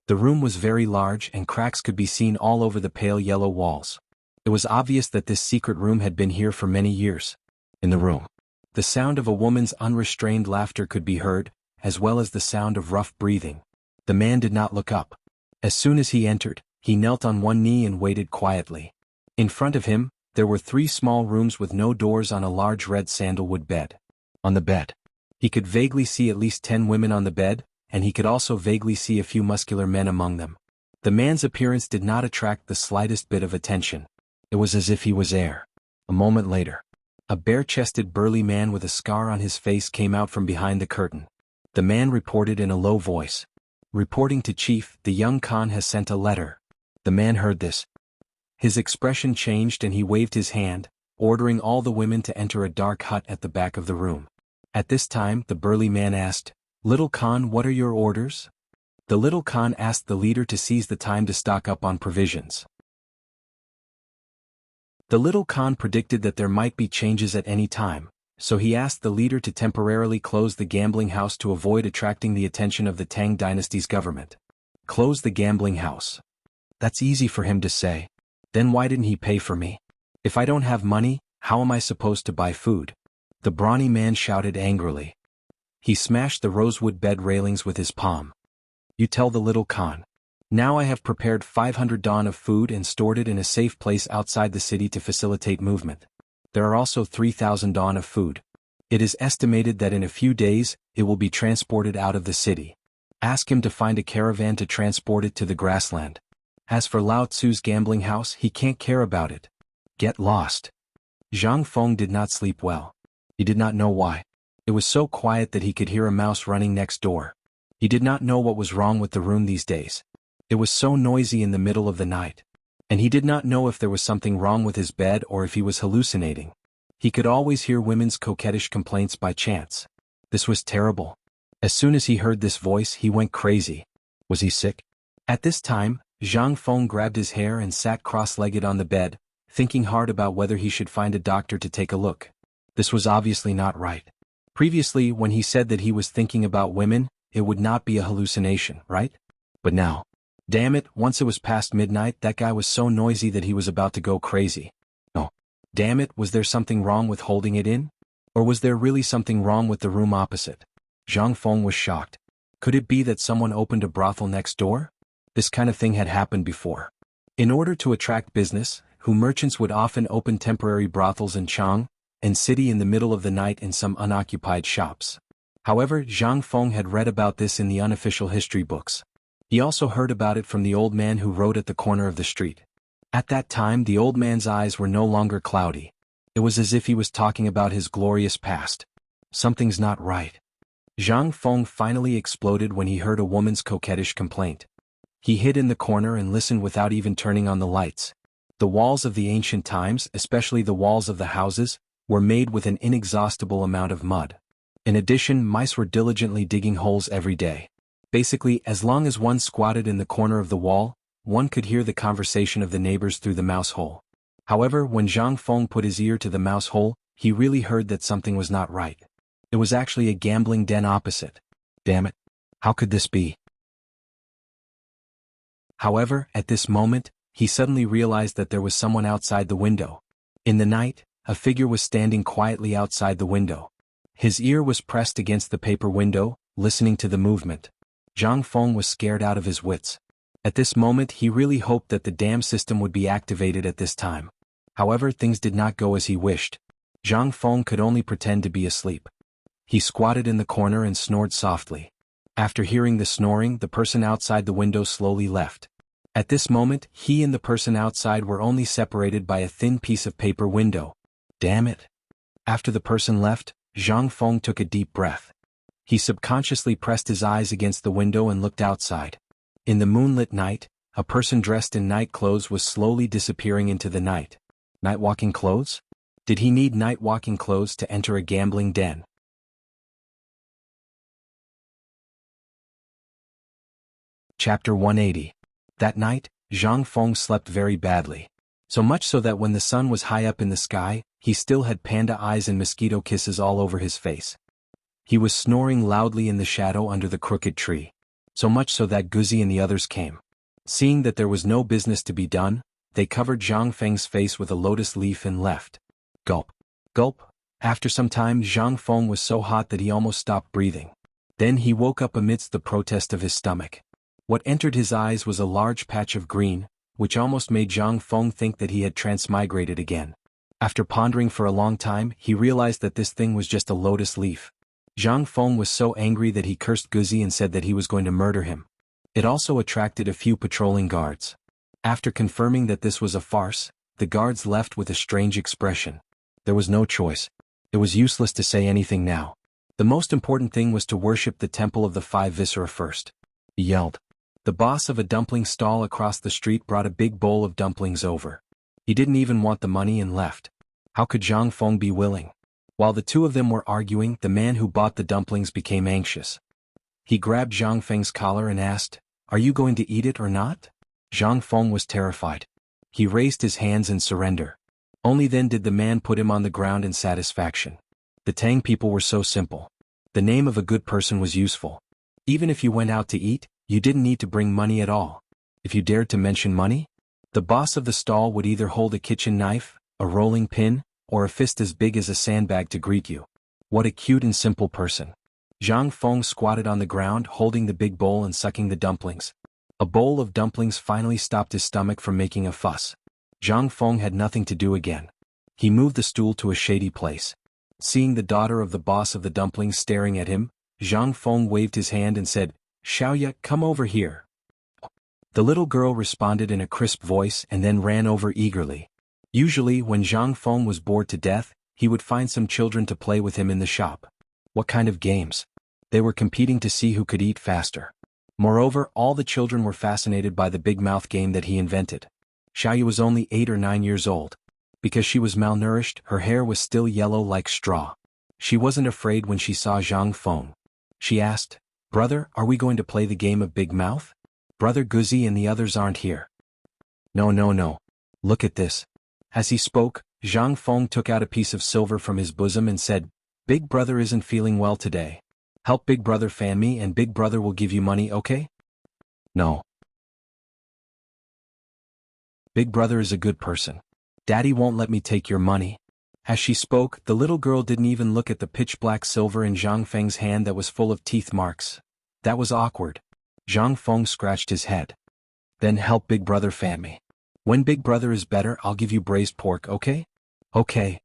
The room was very large and cracks could be seen all over the pale yellow walls. It was obvious that this secret room had been here for many years. In the room, the sound of a woman's unrestrained laughter could be heard, as well as the sound of rough breathing. The man did not look up. As soon as he entered, he knelt on one knee and waited quietly. In front of him, there were 3 small rooms with no doors on a large red sandalwood bed. On the bed, he could vaguely see at least 10 women on the bed, and he could also vaguely see a few muscular men among them. The man's appearance did not attract the slightest bit of attention. It was as if he was air. A moment later, a bare-chested burly man with a scar on his face came out from behind the curtain. The man reported in a low voice. "Reporting to Chief, the young Khan has sent a letter." The man heard this. His expression changed and he waved his hand, ordering all the women to enter a dark hut at the back of the room. At this time, the burly man asked, "Little Khan, what are your orders?" The little Khan asked the leader to seize the time to stock up on provisions. The little Khan predicted that there might be changes at any time, so he asked the leader to temporarily close the gambling house to avoid attracting the attention of the Tang dynasty's government. Close the gambling house. That's easy for him to say. Then why didn't he pay for me? If I don't have money, how am I supposed to buy food? The brawny man shouted angrily. He smashed the rosewood bed railings with his palm. You tell the little Khan. Now I have prepared 500 dawn of food and stored it in a safe place outside the city to facilitate movement. There are also 3,000 dawn of food. It is estimated that in a few days, it will be transported out of the city. Ask him to find a caravan to transport it to the grassland. As for Lao Tzu's gambling house, he can't care about it. Get lost. Zhang Feng did not sleep well. He did not know why. It was so quiet that he could hear a mouse running next door. He did not know what was wrong with the room these days. It was so noisy in the middle of the night. And he did not know if there was something wrong with his bed or if he was hallucinating. He could always hear women's coquettish complaints by chance. This was terrible. As soon as he heard this voice, he went crazy. Was he sick? At this time, Zhang Feng grabbed his hair and sat cross-legged on the bed, thinking hard about whether he should find a doctor to take a look. This was obviously not right. Previously, when he said that he was thinking about women, it would not be a hallucination, right? But now. Damn it, once it was past midnight, that guy was so noisy that he was about to go crazy. Oh. Damn it, was there something wrong with holding it in? Or was there really something wrong with the room opposite? Zhang Feng was shocked. Could it be that someone opened a brothel next door? This kind of thing had happened before. In order to attract business, merchants would often open temporary brothels in Chang and city in the middle of the night in some unoccupied shops. However, Zhang Feng had read about this in the unofficial history books. He also heard about it from the old man who rode at the corner of the street. At that time, the old man's eyes were no longer cloudy. It was as if he was talking about his glorious past. Something's not right. Zhang Feng finally exploded when he heard a woman's coquettish complaint. He hid in the corner and listened without even turning on the lights. The walls of the ancient times, especially the walls of the houses, were made with an inexhaustible amount of mud. In addition, mice were diligently digging holes every day. Basically, as long as one squatted in the corner of the wall, one could hear the conversation of the neighbors through the mouse hole. However, when Zhang Feng put his ear to the mouse hole, he really heard that something was not right. It was actually a gambling den opposite. Damn it. How could this be? However, at this moment, he suddenly realized that there was someone outside the window. In the night, a figure was standing quietly outside the window. His ear was pressed against the paper window, listening to the movement. Zhang Feng was scared out of his wits. At this moment, he really hoped that the dam system would be activated at this time. However, things did not go as he wished. Zhang Feng could only pretend to be asleep. He squatted in the corner and snored softly. After hearing the snoring, the person outside the window slowly left. At this moment, he and the person outside were only separated by a thin piece of paper window. Damn it. After the person left, Zhang Feng took a deep breath. He subconsciously pressed his eyes against the window and looked outside. In the moonlit night, a person dressed in night clothes was slowly disappearing into the night. Night-walking clothes? Did he need night-walking clothes to enter a gambling den? Chapter 180. That night, Zhang Feng slept very badly. So much so that when the sun was high up in the sky, he still had panda eyes and mosquito kisses all over his face. He was snoring loudly in the shadow under the crooked tree. So much so that Guzi and the others came. Seeing that there was no business to be done, they covered Zhang Feng's face with a lotus leaf and left. Gulp. Gulp. After some time, Zhang Feng was so hot that he almost stopped breathing. Then he woke up amidst the protest of his stomach. What entered his eyes was a large patch of green, which almost made Zhang Feng think that he had transmigrated again. After pondering for a long time, he realized that this thing was just a lotus leaf. Zhang Feng was so angry that he cursed Guzi and said that he was going to murder him. It also attracted a few patrolling guards. After confirming that this was a farce, the guards left with a strange expression. There was no choice. It was useless to say anything now. The most important thing was to worship the temple of the five viscera first. He yelled. The boss of a dumpling stall across the street brought a big bowl of dumplings over. He didn't even want the money and left. How could Zhang Feng be willing? While the two of them were arguing, the man who bought the dumplings became anxious. He grabbed Zhang Feng's collar and asked, "Are you going to eat it or not?" Zhang Feng was terrified. He raised his hands in surrender. Only then did the man put him on the ground in satisfaction. The Tang people were so simple. The name of a good person was useful. Even if you went out to eat, you didn't need to bring money at all. If you dared to mention money, the boss of the stall would either hold a kitchen knife, a rolling pin, or a fist as big as a sandbag to greet you. What a cute and simple person. Zhang Feng squatted on the ground holding the big bowl and sucking the dumplings. A bowl of dumplings finally stopped his stomach from making a fuss. Zhang Feng had nothing to do again. He moved the stool to a shady place. Seeing the daughter of the boss of the dumplings staring at him, Zhang Feng waved his hand and said, "Xiaoya, come over here." The little girl responded in a crisp voice and then ran over eagerly. Usually, when Zhang Feng was bored to death, he would find some children to play with him in the shop. What kind of games? They were competing to see who could eat faster. Moreover, all the children were fascinated by the big mouth game that he invented. Xiaoya was only 8 or 9 years old. Because she was malnourished, her hair was still yellow like straw. She wasn't afraid when she saw Zhang Feng. She asked, "Brother, are we going to play the game of Big Mouth?" Brother Guzi and the others aren't here. No, no, no. Look at this. As he spoke, Zhang Feng took out a piece of silver from his bosom and said, Big brother isn't feeling well today. Help big brother fan me and big brother will give you money, okay? No. Big brother is a good person. Daddy won't let me take your money. As she spoke, the little girl didn't even look at the pitch-black silver in Zhang Feng's hand that was full of teeth marks. That was awkward. Zhang Feng scratched his head. Then help big brother fan me. When big brother is better, I'll give you braised pork, okay? Okay.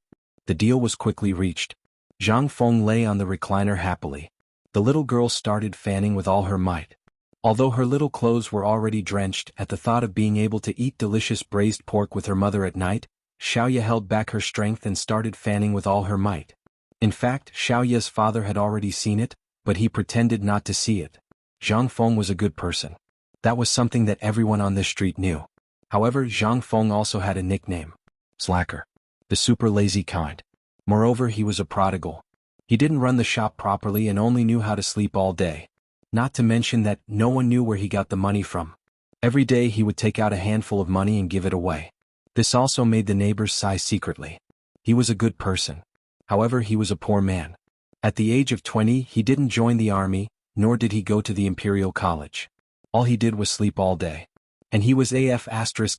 The deal was quickly reached. Zhang Feng lay on the recliner happily. The little girl started fanning with all her might. Although her little clothes were already drenched at the thought of being able to eat delicious braised pork with her mother at night, Xiaoya held back her strength and started fanning with all her might. In fact, Xiaoya's father had already seen it, but he pretended not to see it. Zhang Feng was a good person. That was something that everyone on this street knew. However, Zhang Feng also had a nickname. Slacker. The super lazy kind. Moreover, he was a prodigal. He didn't run the shop properly and only knew how to sleep all day. Not to mention that no one knew where he got the money from. Every day he would take out a handful of money and give it away. This also made the neighbors sigh secretly. He was a good person. However, he was a poor man. At the age of 20, he didn't join the army, nor did he go to the Imperial College. All he did was sleep all day. And he was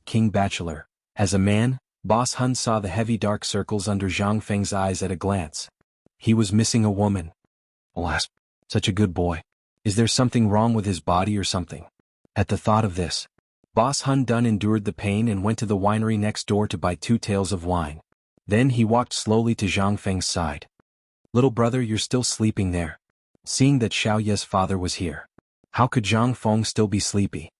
*King Bachelor. As a man, Boss Hun saw the heavy dark circles under Zhang Feng's eyes at a glance. He was missing a woman. Alas, such a good boy. Is there something wrong with his body or something? At the thought of this, Boss Hun Dun endured the pain and went to the winery next door to buy 2 taels of wine. Then he walked slowly to Zhang Feng's side. Little brother, you're still sleeping there. Seeing that Xiaoya's father was here. How could Zhang Feng still be sleepy?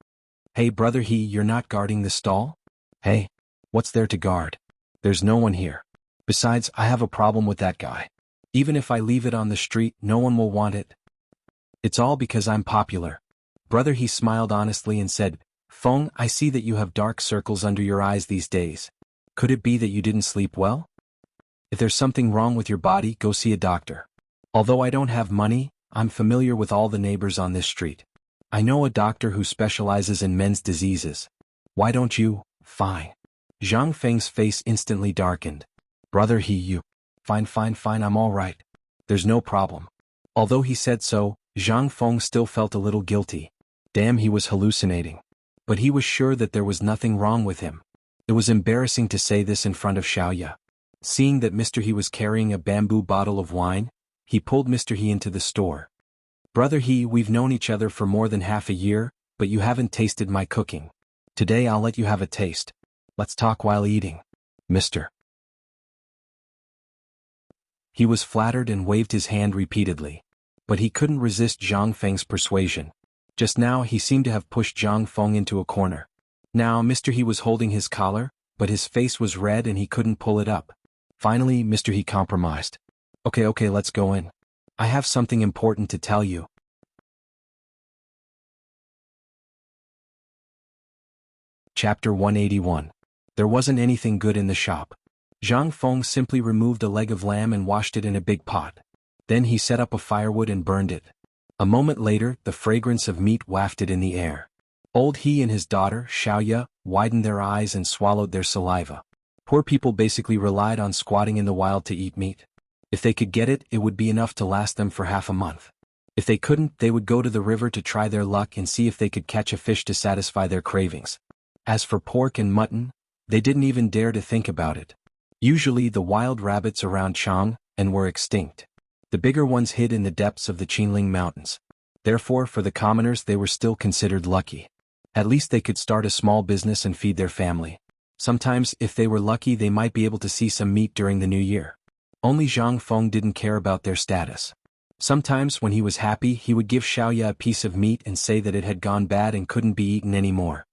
Hey brother, you're not guarding the stall? Hey, what's there to guard? There's no one here. Besides, I have a problem with that guy. Even if I leave it on the street, no one will want it. It's all because I'm popular. Brother, he smiled honestly and said, Feng, I see that you have dark circles under your eyes these days. Could it be that you didn't sleep well? If there's something wrong with your body, go see a doctor. Although I don't have money, I'm familiar with all the neighbors on this street. I know a doctor who specializes in men's diseases. Why don't you? Fine. Zhang Feng's face instantly darkened. Brother, you. Fine, I'm all right. There's no problem. Although he said so, Zhang Feng still felt a little guilty. Damn, he was hallucinating. But he was sure that there was nothing wrong with him. It was embarrassing to say this in front of Xiaoya. Seeing that Mr. He was carrying a bamboo bottle of wine, he pulled Mr. He into the store. Brother we've known each other for more than half a year, but you haven't tasted my cooking. Today I'll let you have a taste. Let's talk while eating. Mr. He was flattered and waved his hand repeatedly. But he couldn't resist Zhang Feng's persuasion. Just now he seemed to have pushed Zhang Feng into a corner. Now Mr. He was holding his collar, but his face was red and he couldn't pull it up. Finally, Mr. He compromised. Okay, let's go in. I have something important to tell you. Chapter 181. There wasn't anything good in the shop. Zhang Feng simply removed a leg of lamb and washed it in a big pot. Then he set up a firewood and burned it. A moment later, the fragrance of meat wafted in the air. Old He and his daughter, Xiaoya, widened their eyes and swallowed their saliva. Poor people basically relied on squatting in the wild to eat meat. If they could get it, it would be enough to last them for half a month. If they couldn't, they would go to the river to try their luck and see if they could catch a fish to satisfy their cravings. As for pork and mutton, they didn't even dare to think about it. Usually the wild rabbits around Chang and were extinct. The bigger ones hid in the depths of the Qinling Mountains. Therefore, for the commoners, they were still considered lucky. At least they could start a small business and feed their family. Sometimes, if they were lucky, they might be able to see some meat during the new year. Only Zhang Feng didn't care about their status. Sometimes, when he was happy, he would give Xiaoya a piece of meat and say that it had gone bad and couldn't be eaten anymore.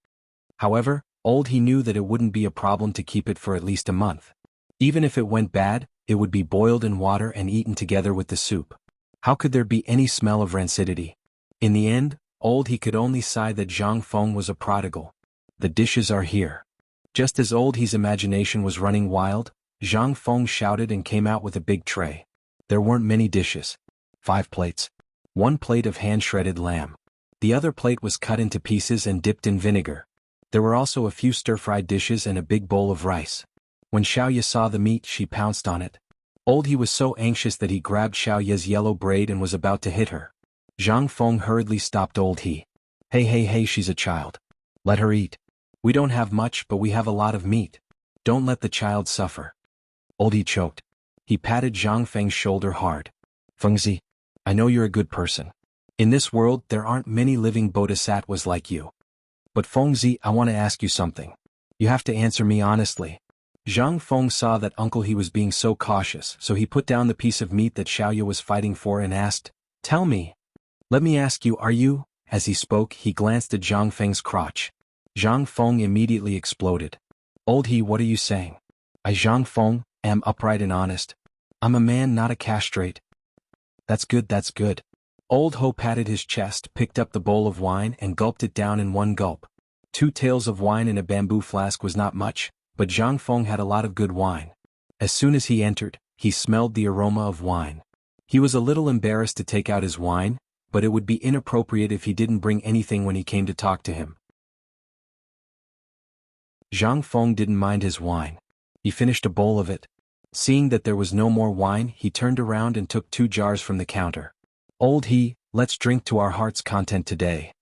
However, old He knew that it wouldn't be a problem to keep it for at least a month. Even if it went bad, it would be boiled in water and eaten together with the soup. How could there be any smell of rancidity? In the end, old He could only sigh that Zhang Feng was a prodigal. The dishes are here. Just as old He's imagination was running wild, Zhang Feng shouted and came out with a big tray. There weren't many dishes. 5 plates. 1 plate of hand-shredded lamb. The other plate was cut into pieces and dipped in vinegar. There were also a few stir-fried dishes and a big bowl of rice. When Xiaoya saw the meat, she pounced on it. Old He was so anxious that he grabbed Xiaoya's yellow braid and was about to hit her. Zhang Feng hurriedly stopped Old He. Hey, she's a child. Let her eat. We don't have much, but we have a lot of meat. Don't let the child suffer. Old He choked. He patted Zhang Feng's shoulder hard. Fengzi, I know you're a good person. In this world, there aren't many living bodhisattvas like you. But Fengzi, I want to ask you something. You have to answer me honestly. Zhang Feng saw that Uncle He was being so cautious, so he put down the piece of meat that Xiaoya was fighting for and asked, Tell me. Let me ask you, are you? As he spoke, he glanced at Zhang Feng's crotch. Zhang Feng immediately exploded. Old He, what are you saying? I, Zhang Feng, am upright and honest. I'm a man, not a castrate. That's good. Old Ho patted his chest, picked up the bowl of wine and gulped it down in one gulp. 2 taels of wine in a bamboo flask was not much, but Zhang Feng had a lot of good wine. As soon as he entered, he smelled the aroma of wine. He was a little embarrassed to take out his wine, but it would be inappropriate if he didn't bring anything when he came to talk to him. Zhang Feng didn't mind his wine. He finished a bowl of it. Seeing that there was no more wine, he turned around and took 2 jars from the counter. Old He, let's drink to our heart's content today.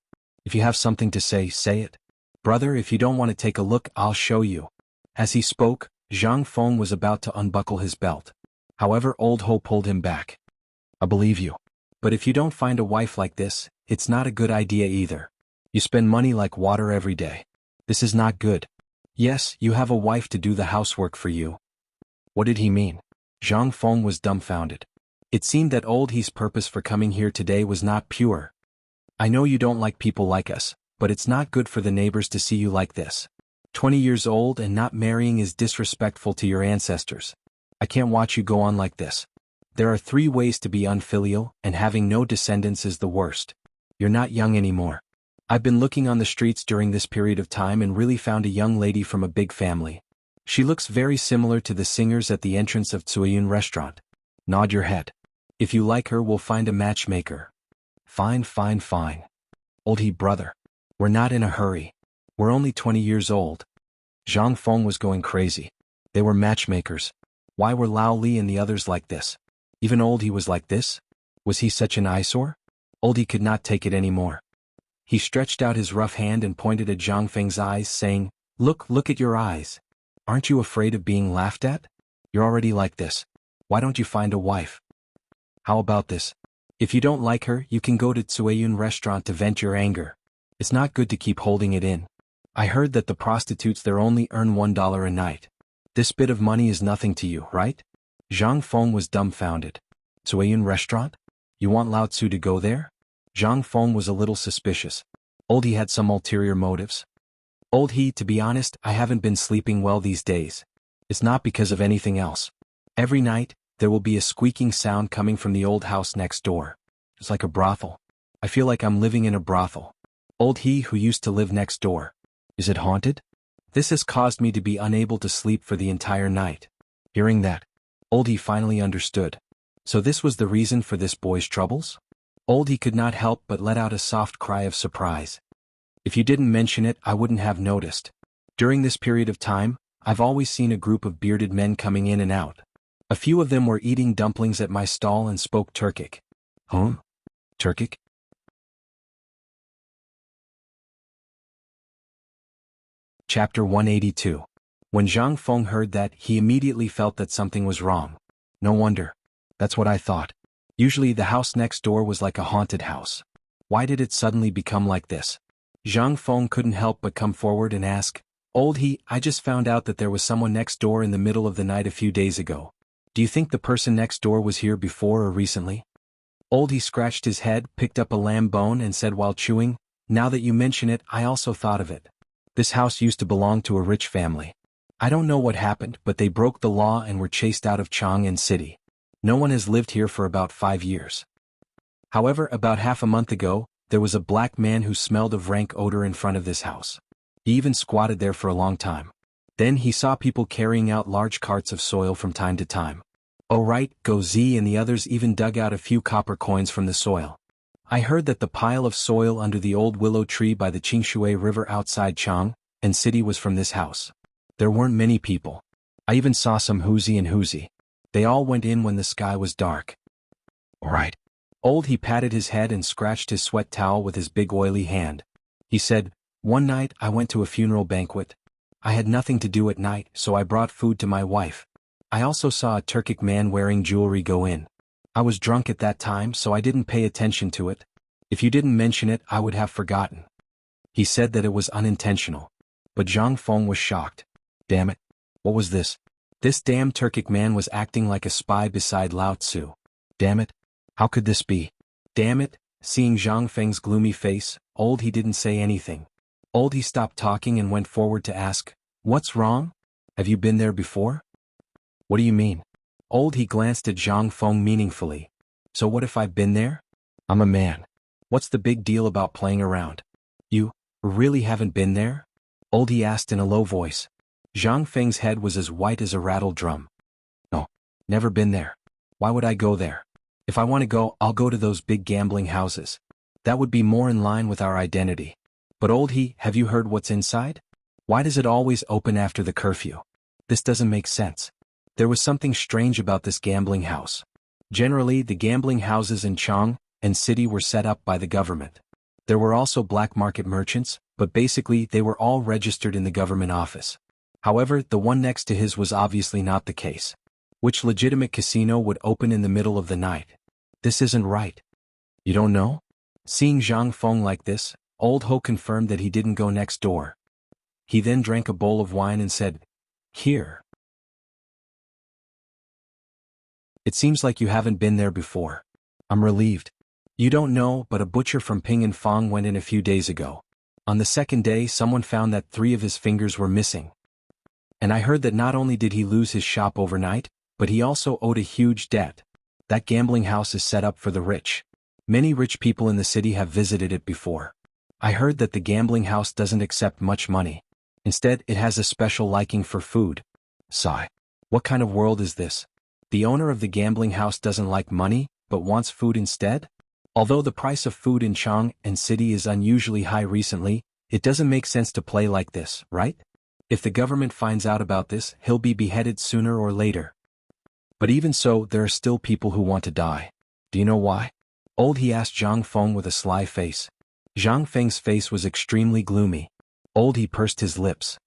If you have something to say, say it. Brother, if you don't want to take a look, I'll show you. As he spoke, Zhang Feng was about to unbuckle his belt. However, Old Ho pulled him back. I believe you. But if you don't find a wife like this, it's not a good idea either. You spend money like water every day. This is not good. Yes, you have a wife to do the housework for you. What did he mean? Zhang Feng was dumbfounded. It seemed that Old He's purpose for coming here today was not pure. I know you don't like people like us, but it's not good for the neighbors to see you like this. 20 years old and not marrying is disrespectful to your ancestors. I can't watch you go on like this. There are 3 ways to be unfilial, and having no descendants is the worst. You're not young anymore. I've been looking on the streets during this period of time and really found a young lady from a big family. She looks very similar to the singers at the entrance of Tsuayun restaurant. Nod your head. If you like her, we'll find a matchmaker. Fine. Old He, brother. We're not in a hurry. We're only 20 years old. Zhang Feng was going crazy. They were matchmakers. Why were Lao Li and the others like this? Even Old He was like this? Was he such an eyesore? Old He could not take it anymore. He stretched out his rough hand and pointed at Zhang Feng's eyes, saying, Look at your eyes. Aren't you afraid of being laughed at? You're already like this. Why don't you find a wife? How about this? If you don't like her, you can go to Tsuayun restaurant to vent your anger. It's not good to keep holding it in. I heard that the prostitutes there only earn $1 a night. This bit of money is nothing to you, right? Zhang Feng was dumbfounded. Tsuayun restaurant? You want Lao Tzu to go there? Zhang Feng was a little suspicious. Old He had some ulterior motives. Old He, to be honest, I haven't been sleeping well these days. It's not because of anything else. Every night, there will be a squeaking sound coming from the old house next door. It's like a brothel. I feel like I'm living in a brothel. Old He, who used to live next door. Is it haunted? This has caused me to be unable to sleep for the entire night. Hearing that, Old He finally understood. So this was the reason for this boy's troubles? Old He could not help but let out a soft cry of surprise. If you didn't mention it, I wouldn't have noticed. During this period of time, I've always seen a group of bearded men coming in and out. A few of them were eating dumplings at my stall and spoke Turkic. Huh? Turkic? Chapter 182. When Zhang Feng heard that, he immediately felt that something was wrong. No wonder. That's what I thought. Usually the house next door was like a haunted house. Why did it suddenly become like this? Zhang Feng couldn't help but come forward and ask, Old He, I just found out that there was someone next door in the middle of the night a few days ago. Do you think the person next door was here before or recently? Old He scratched his head, picked up a lamb bone and said while chewing, Now that you mention it, I also thought of it. This house used to belong to a rich family. I don't know what happened, but they broke the law and were chased out of Chang'an City. No one has lived here for about 5 years. However, about half a month ago, there was a black man who smelled of rank odor in front of this house. He even squatted there for a long time. Then he saw people carrying out large carts of soil from time to time. Oh right, Go Z and the others even dug out a few copper coins from the soil. I heard that the pile of soil under the old willow tree by the Qingshui River outside Chang and city was from this house. There weren't many people. I even saw some Huzi and Huzi. They all went in when the sky was dark. All right. He patted his head and scratched his sweat towel with his big oily hand. He said, one night I went to a funeral banquet. I had nothing to do at night, so I brought food to my wife. I also saw a Turkic man wearing jewelry go in. I was drunk at that time, so I didn't pay attention to it. If you didn't mention it, I would have forgotten. He said that it was unintentional. But Zhang Feng was shocked. Damn it. What was this? This damn Turkic man was acting like a spy beside Lao Tzu. Damn it. How could this be? Damn it. Seeing Zhang Feng's gloomy face, he didn't say anything. He stopped talking and went forward to ask, what's wrong? Have you been there before? What do you mean? He glanced at Zhang Feng meaningfully. So what if I've been there? I'm a man. What's the big deal about playing around? You really haven't been there? He asked in a low voice. Zhang Feng's head was as white as a rattle drum. No, never been there. Why would I go there? If I want to go, I'll go to those big gambling houses. That would be more in line with our identity. But have you heard what's inside? Why does it always open after the curfew? This doesn't make sense. There was something strange about this gambling house. Generally, the gambling houses in Chang and city were set up by the government. There were also black market merchants, but basically they were all registered in the government office. However, the one next to his was obviously not the case. Which legitimate casino would open in the middle of the night? This isn't right. You don't know? Seeing Zhang Feng like this, Old Ho confirmed that he didn't go next door. He then drank a bowl of wine and said, Here. It seems like you haven't been there before. I'm relieved. You don't know, but a butcher from Ping and Fang went in a few days ago. On the second day, someone found that 3 of his fingers were missing. And I heard that not only did he lose his shop overnight, but he also owed a huge debt. That gambling house is set up for the rich. Many rich people in the city have visited it before. I heard that the gambling house doesn't accept much money. Instead, it has a special liking for food. Sigh. What kind of world is this? The owner of the gambling house doesn't like money, but wants food instead? Although the price of food in Chang and city is unusually high recently, it doesn't make sense to play like this, right? If the government finds out about this, he'll be beheaded sooner or later. But even so, there are still people who want to die. Do you know why? He asked Zhang Feng with a sly face. Zhang Feng's face was extremely gloomy. He pursed his lips.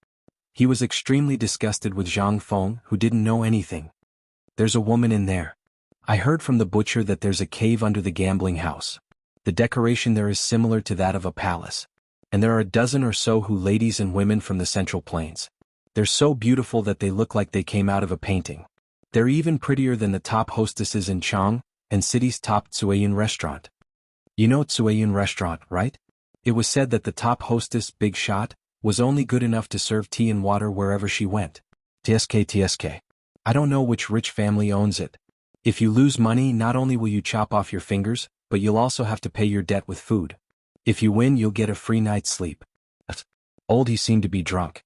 He was extremely disgusted with Zhang Feng, who didn't know anything. There's a woman in there. I heard from the butcher that there's a cave under the gambling house. The decoration there is similar to that of a palace. And there are a dozen or so ladies and women from the Central Plains. They're so beautiful that they look like they came out of a painting. They're even prettier than the top hostesses in Chang and city's top Tsueyun restaurant. You know Tsueyun restaurant, right? It was said that the top hostess, Big Shot, was only good enough to serve tea and water wherever she went. TSK. I don't know which rich family owns it. If you lose money, not only will you chop off your fingers, but you'll also have to pay your debt with food. If you win, you'll get a free night's sleep. He seemed to be drunk.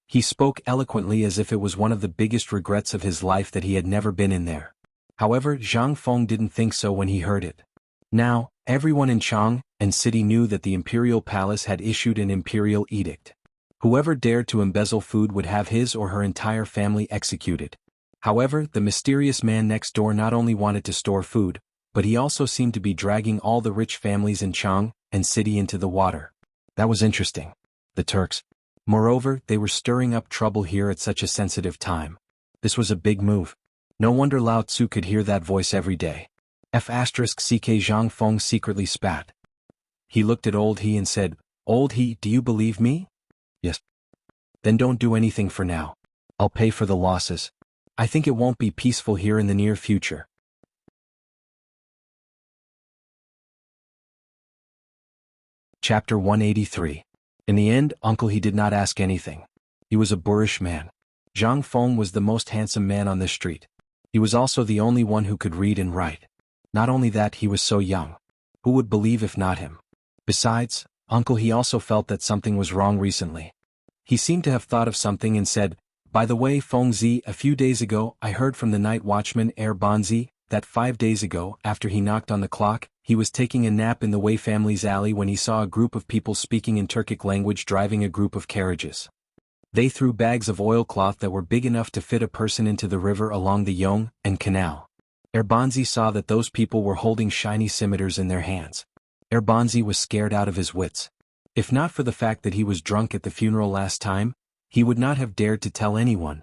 He spoke eloquently as if it was one of the biggest regrets of his life that he had never been in there. However, Zhang Feng didn't think so when he heard it. Now, everyone in Chang and city knew that the imperial palace had issued an imperial edict. Whoever dared to embezzle food would have his or her entire family executed. However, the mysterious man next door not only wanted to store food, but he also seemed to be dragging all the rich families in Chang and city into the water. That was interesting. The Turks. Moreover, they were stirring up trouble here at such a sensitive time. This was a big move. No wonder Lao Tzu could hear that voice every day. *CK Zhang Feng secretly spat. He looked at Old He and said, Old He, do you believe me? Yes. Then don't do anything for now. I'll pay for the losses. I think it won't be peaceful here in the near future. Chapter 183. In the end, Uncle He did not ask anything. He was a boorish man. Zhang Feng was the most handsome man on the street. He was also the only one who could read and write. Not only that, he was so young. Who would believe if not him? Besides, Uncle He also felt that something was wrong recently. He seemed to have thought of something and said, By the way, Feng Zi, a few days ago I heard from the night watchman Bonzi that 5 days ago, after he knocked on the clock, he was taking a nap in the Wei family's alley when he saw a group of people speaking in Turkic language driving a group of carriages. They threw bags of oilcloth that were big enough to fit a person into the river along the Yong and canal. Erbanzi saw that those people were holding shiny scimitars in their hands. Erbanzi was scared out of his wits. If not for the fact that he was drunk at the funeral last time, he would not have dared to tell anyone.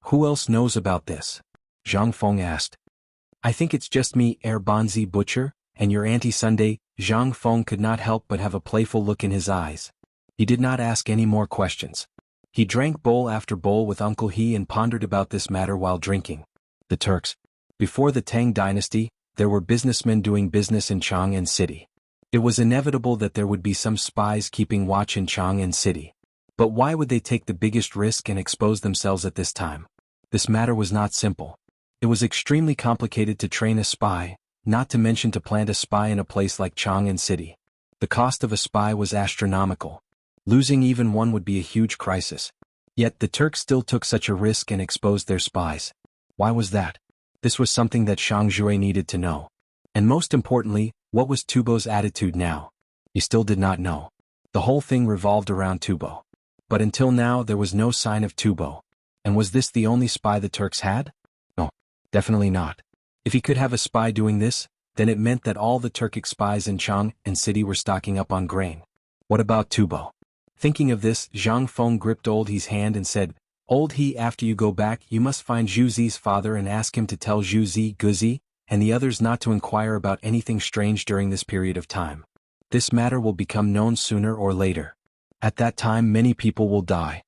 Who else knows about this? Zhang Feng asked. I think it's just me, Erbanzi butcher, and your Auntie Sunday. Zhang Feng could not help but have a playful look in his eyes. He did not ask any more questions. He drank bowl after bowl with Uncle He and pondered about this matter while drinking. The Turks. Before the Tang dynasty, there were businessmen doing business in Chang'an City. It was inevitable that there would be some spies keeping watch in Chang'an City. But why would they take the biggest risk and expose themselves at this time? This matter was not simple. It was extremely complicated to train a spy, not to mention to plant a spy in a place like Chang'an City. The cost of a spy was astronomical. Losing even one would be a huge crisis. Yet the Turks still took such a risk and exposed their spies. Why was that? This was something that Shang Jue needed to know. And most importantly, what was Tubo's attitude now? He still did not know. The whole thing revolved around Tubo. But until now there was no sign of Tubo. And was this the only spy the Turks had? No, definitely not. If he could have a spy doing this, then it meant that all the Turkic spies in Chang'an City were stocking up on grain. What about Tubo? Thinking of this, Zhang Feng gripped Old He's hand and said, Old He, after you go back you must find Zhu Zi's father and ask him to tell Zhu Zi, Guzi, and the others not to inquire about anything strange during this period of time. This matter will become known sooner or later. At that time many people will die.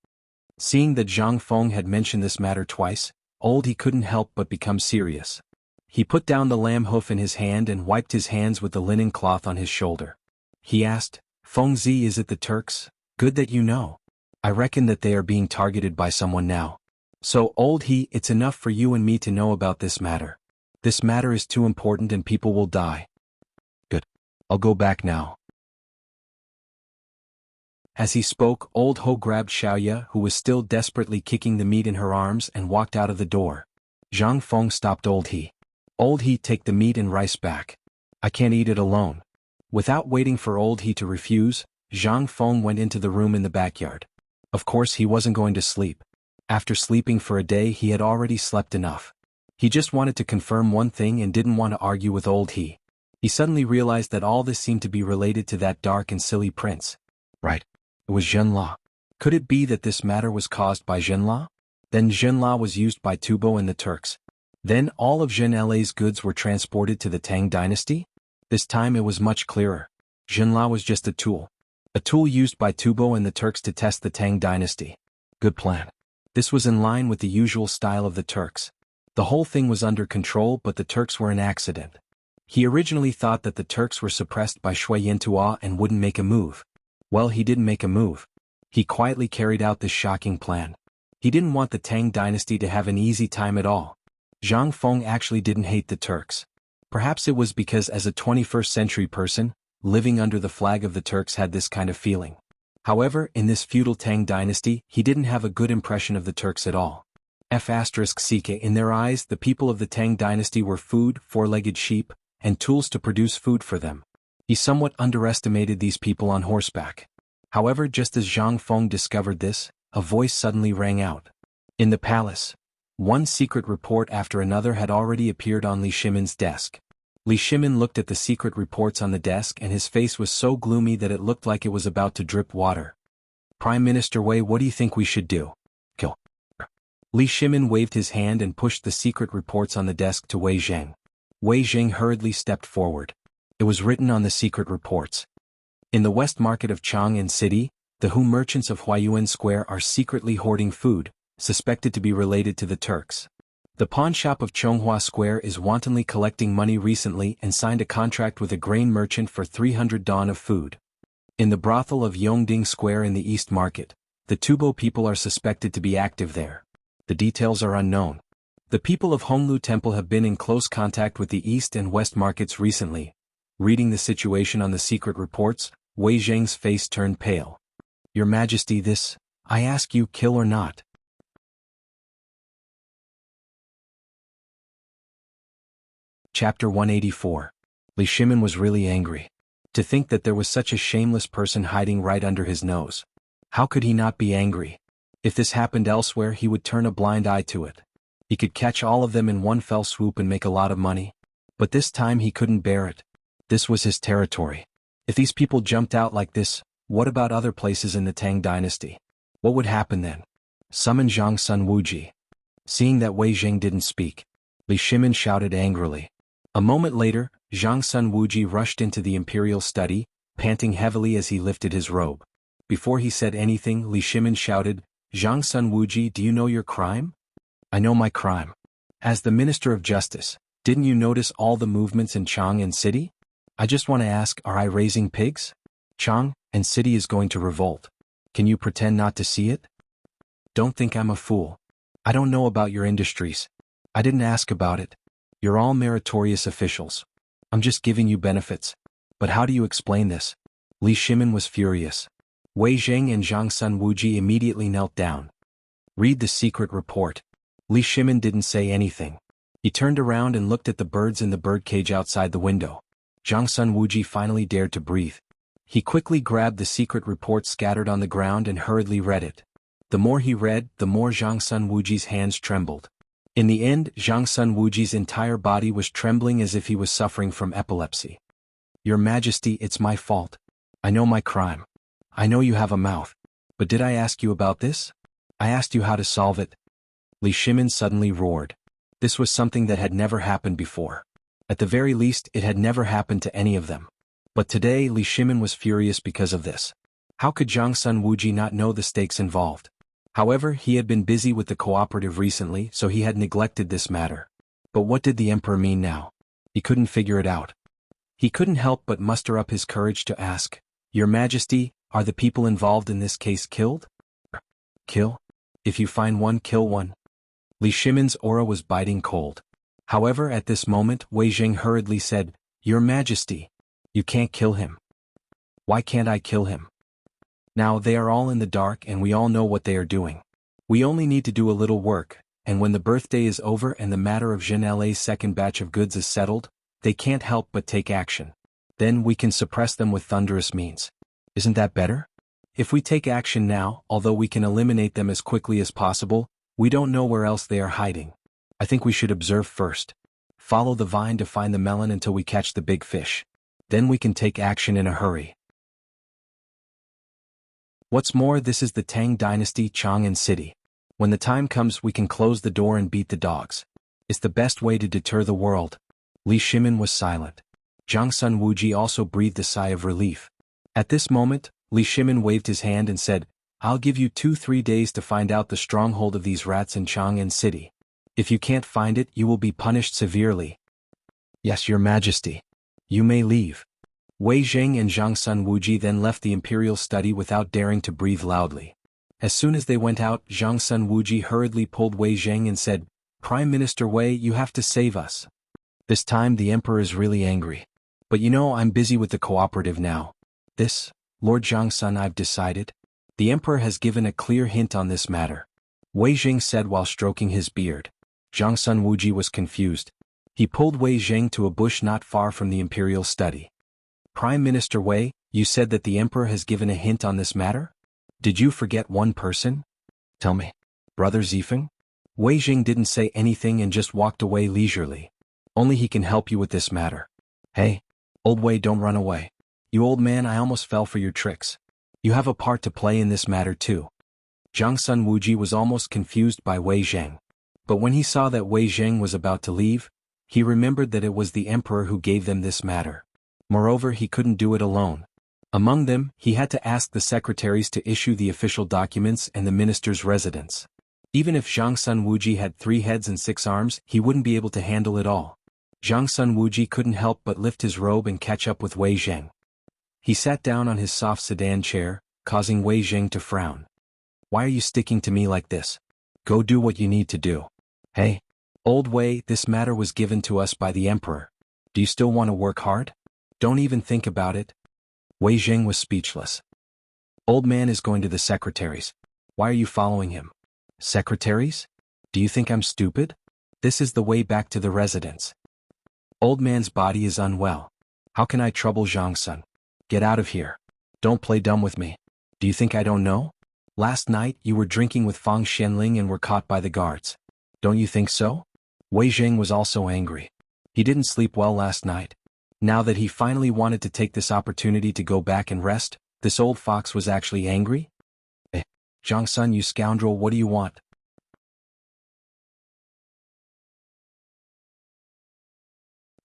Seeing that Zhang Feng had mentioned this matter twice, Old He couldn't help but become serious. He put down the lamb hoof in his hand and wiped his hands with the linen cloth on his shoulder. He asked, Feng Zi, is it the Turks? Good that you know. I reckon that they are being targeted by someone now. So, Old He, it's enough for you and me to know about this matter. This matter is too important and people will die. Good. I'll go back now. As he spoke, Old Ho grabbed Xiaoya, who was still desperately kicking the meat in her arms, and walked out of the door. Zhang Feng stopped Old He. Old He, take the meat and rice back. I can't eat it alone. Without waiting for Old He to refuse, Zhang Feng went into the room in the backyard. Of course he wasn't going to sleep. After sleeping for a day he had already slept enough. He just wanted to confirm one thing and didn't want to argue with Old He. He suddenly realized that all this seemed to be related to that dark and silly prince. Right. It was Zhenla. Could it be that this matter was caused by Zhenla? Then Zhenla was used by Tubo and the Turks. Then all of Zhenla's goods were transported to the Tang dynasty? This time it was much clearer. Zhenla was just a tool. A tool used by Tubo and the Turks to test the Tang dynasty. Good plan. This was in line with the usual style of the Turks. The whole thing was under control, but the Turks were an accident. He originally thought that the Turks were suppressed by Shui Yantua and wouldn't make a move. Well, he didn't make a move. He quietly carried out this shocking plan. He didn't want the Tang dynasty to have an easy time at all. Zhang Feng actually didn't hate the Turks. Perhaps it was because as a 21st century person, living under the flag of the Turks had this kind of feeling. However, in this feudal Tang dynasty, he didn't have a good impression of the Turks at all. In their eyes, the people of the Tang dynasty were food, four-legged sheep, and tools to produce food for them. He somewhat underestimated these people on horseback. However, just as Zhang Feng discovered this, a voice suddenly rang out. In the palace, one secret report after another had already appeared on Li Shimin's desk. Li Shimin looked at the secret reports on the desk and his face was so gloomy that it looked like it was about to drip water. Prime Minister Wei, what do you think we should do? Kill. Li Shimin waved his hand and pushed the secret reports on the desk to Wei Zheng. Wei Zheng hurriedly stepped forward. It was written on the secret reports. In the west market of Chang'an City, the Hu merchants of Huayuan Square are secretly hoarding food, suspected to be related to the Turks. The pawn shop of Chonghua Square is wantonly collecting money recently and signed a contract with a grain merchant for 300 don of food. In the brothel of Yongding Square in the East Market, the Tubo people are suspected to be active there. The details are unknown. The people of Honglu Temple have been in close contact with the East and West markets recently. Reading the situation on the secret reports, Wei Zheng's face turned pale. Your Majesty, this, I ask you, kill or not? Chapter 184. Li Shimin was really angry. To think that there was such a shameless person hiding right under his nose. How could he not be angry? If this happened elsewhere, he would turn a blind eye to it. He could catch all of them in one fell swoop and make a lot of money. But this time he couldn't bear it. This was his territory. If these people jumped out like this, what about other places in the Tang dynasty? What would happen then? Summon Zhang Sun Wuji. Seeing that Wei Jing didn't speak, Li Shimin shouted angrily. A moment later, Zhang Sun Wuji rushed into the imperial study, panting heavily as he lifted his robe. Before he said anything, Li Shimin shouted, "Zhang Sun Wuji, do you know your crime?" "I know my crime. As the Minister of Justice, didn't you notice all the movements in Chang'an City? I just want to ask, are I raising pigs? Chang'an City is going to revolt. Can you pretend not to see it? Don't think I'm a fool. I don't know about your industries. I didn't ask about it. You're all meritorious officials. I'm just giving you benefits. But how do you explain this?" Li Shimin was furious. Wei Jing and Zhang Sun Wuji immediately knelt down. "Read the secret report." Li Shimin didn't say anything. He turned around and looked at the birds in the birdcage outside the window. Zhang Sun Wuji finally dared to breathe. He quickly grabbed the secret report scattered on the ground and hurriedly read it. The more he read, the more Zhang Sun Wuji's hands trembled. In the end, Zhang Sun Wuji's entire body was trembling as if he was suffering from epilepsy. "Your Majesty, it's my fault. I know my crime. I know you have a mouth. But did I ask you about this? I asked you how to solve it." Li Shimin suddenly roared. This was something that had never happened before. At the very least, it had never happened to any of them. But today, Li Shimin was furious because of this. How could Zhang Sun Wuji not know the stakes involved? However, he had been busy with the cooperative recently, so he had neglected this matter. But what did the emperor mean now? He couldn't figure it out. He couldn't help but muster up his courage to ask, "Your Majesty, are the people involved in this case killed?" "Kill? If you find one, kill one." Li Shimin's aura was biting cold. However, at this moment, Wei Jing hurriedly said, "Your Majesty, you can't kill him." "Why can't I kill him?" "Now they are all in the dark and we all know what they are doing. We only need to do a little work, and when the birthday is over and the matter of Jean La's second batch of goods is settled, they can't help but take action. Then we can suppress them with thunderous means. Isn't that better? If we take action now, although we can eliminate them as quickly as possible, we don't know where else they are hiding. I think we should observe first. Follow the vine to find the melon until we catch the big fish. Then we can take action in a hurry." What's more, this is the Tang dynasty, Chang'an City. When the time comes, we can close the door and beat the dogs. It's the best way to deter the world. Li Shimin was silent. Zhang Sun Wuji also breathed a sigh of relief. At this moment, Li Shimin waved his hand and said, "I'll give you 2-3 days to find out the stronghold of these rats in Chang'an City. If you can't find it, you will be punished severely." "Yes, Your Majesty. You may leave." Wei Jing and Zhang Sun Wuji then left the imperial study without daring to breathe loudly. As soon as they went out, Zhang Sun Wuji hurriedly pulled Wei Jing and said, "Prime Minister Wei, you have to save us. This time the emperor is really angry. But you know, I'm busy with the cooperative now. This, Lord Zhang Sun, I've decided. The emperor has given a clear hint on this matter," Wei Jing said while stroking his beard. Zhang Sun Wuji was confused. He pulled Wei Jing to a bush not far from the imperial study. "Prime Minister Wei, you said that the emperor has given a hint on this matter? Did you forget one person? Tell me." "Brother Zifeng?" Wei Jing didn't say anything and just walked away leisurely. "Only he can help you with this matter." "Hey, old Wei, don't run away. You old man, I almost fell for your tricks. You have a part to play in this matter too." Zhang Sun Wuji was almost confused by Wei Jing. But when he saw that Wei Jing was about to leave, he remembered that it was the emperor who gave them this matter. Moreover, he couldn't do it alone. Among them, he had to ask the secretaries to issue the official documents and the minister's residence. Even if Zhang Sun Wuji had 3 heads and 6 arms, he wouldn't be able to handle it all. Zhang Sun Wuji couldn't help but lift his robe and catch up with Wei Jing. He sat down on his soft sedan chair, causing Wei Jing to frown. "Why are you sticking to me like this? Go do what you need to do." "Hey, old Wei, this matter was given to us by the emperor. Do you still want to work hard? Don't even think about it." Wei Jing was speechless. "Old man is going to the secretaries. Why are you following him?" "Secretaries? Do you think I'm stupid? This is the way back to the residence." "Old man's body is unwell. How can I trouble Zhang-sun? Get out of here. Don't play dumb with me. Do you think I don't know? Last night you were drinking with Fang Xianling and were caught by the guards. Don't you think so? Wei Zheng was also angry. He didn't sleep well last night. Now that he finally wanted to take this opportunity to go back and rest, this old fox was actually angry? Zhang-sun, you scoundrel, what do you want?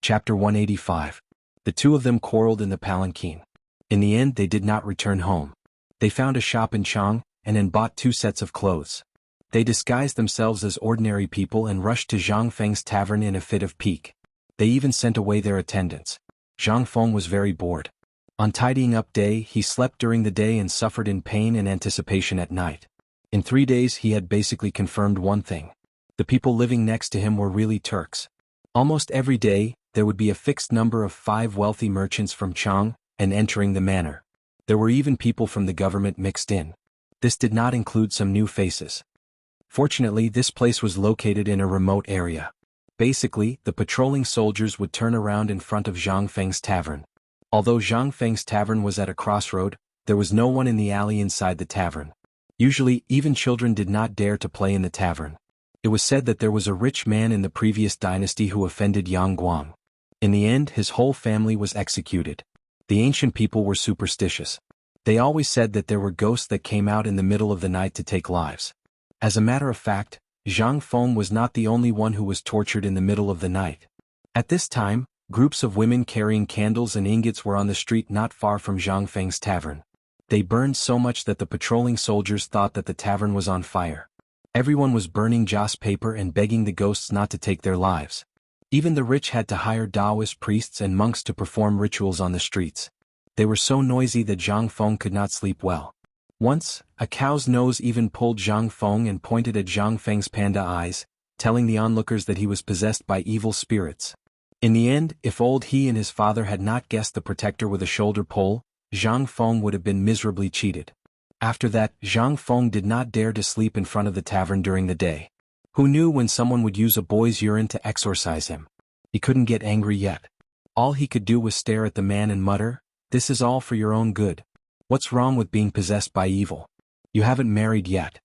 Chapter 185. The two of them quarreled in the palanquin. In the end they did not return home. They found a shop in Chang, and then bought 2 sets of clothes. They disguised themselves as ordinary people and rushed to Zhang Feng's tavern in a fit of pique. They even sent away their attendants. Zhang Feng was very bored. On tidying up day, he slept during the day and suffered in pain and anticipation at night. In 3 days he had basically confirmed one thing. The people living next to him were really Turks. Almost every day, there would be a fixed number of 5 wealthy merchants from Chang, and entering the manor. There were even people from the government mixed in. This did not include some new faces. Fortunately, this place was located in a remote area. Basically, the patrolling soldiers would turn around in front of Zhang Feng's tavern. Although Zhang Feng's tavern was at a crossroad, there was no one in the alley inside the tavern. Usually, even children did not dare to play in the tavern. It was said that there was a rich man in the previous dynasty who offended Yang Guang. In the end, his whole family was executed. The ancient people were superstitious. They always said that there were ghosts that came out in the middle of the night to take lives. As a matter of fact, Zhang Feng was not the only one who was tortured in the middle of the night. At this time, groups of women carrying candles and ingots were on the street not far from Zhang Feng's tavern. They burned so much that the patrolling soldiers thought that the tavern was on fire. Everyone was burning joss paper and begging the ghosts not to take their lives. Even the rich had to hire Taoist priests and monks to perform rituals on the streets. They were so noisy that Zhang Feng could not sleep well. Once, a cow's nose even pulled Zhang Feng and pointed at Zhang Feng's panda eyes, telling the onlookers that he was possessed by evil spirits. In the end, if old he and his father had not guessed the protector with a shoulder pole, Zhang Feng would have been miserably cheated. After that, Zhang Feng did not dare to sleep in front of the tavern during the day. Who knew when someone would use a boy's urine to exorcise him? He couldn't get angry yet. All he could do was stare at the man and mutter, "This is all for your own good. What's wrong with being possessed by evil? You haven't married yet.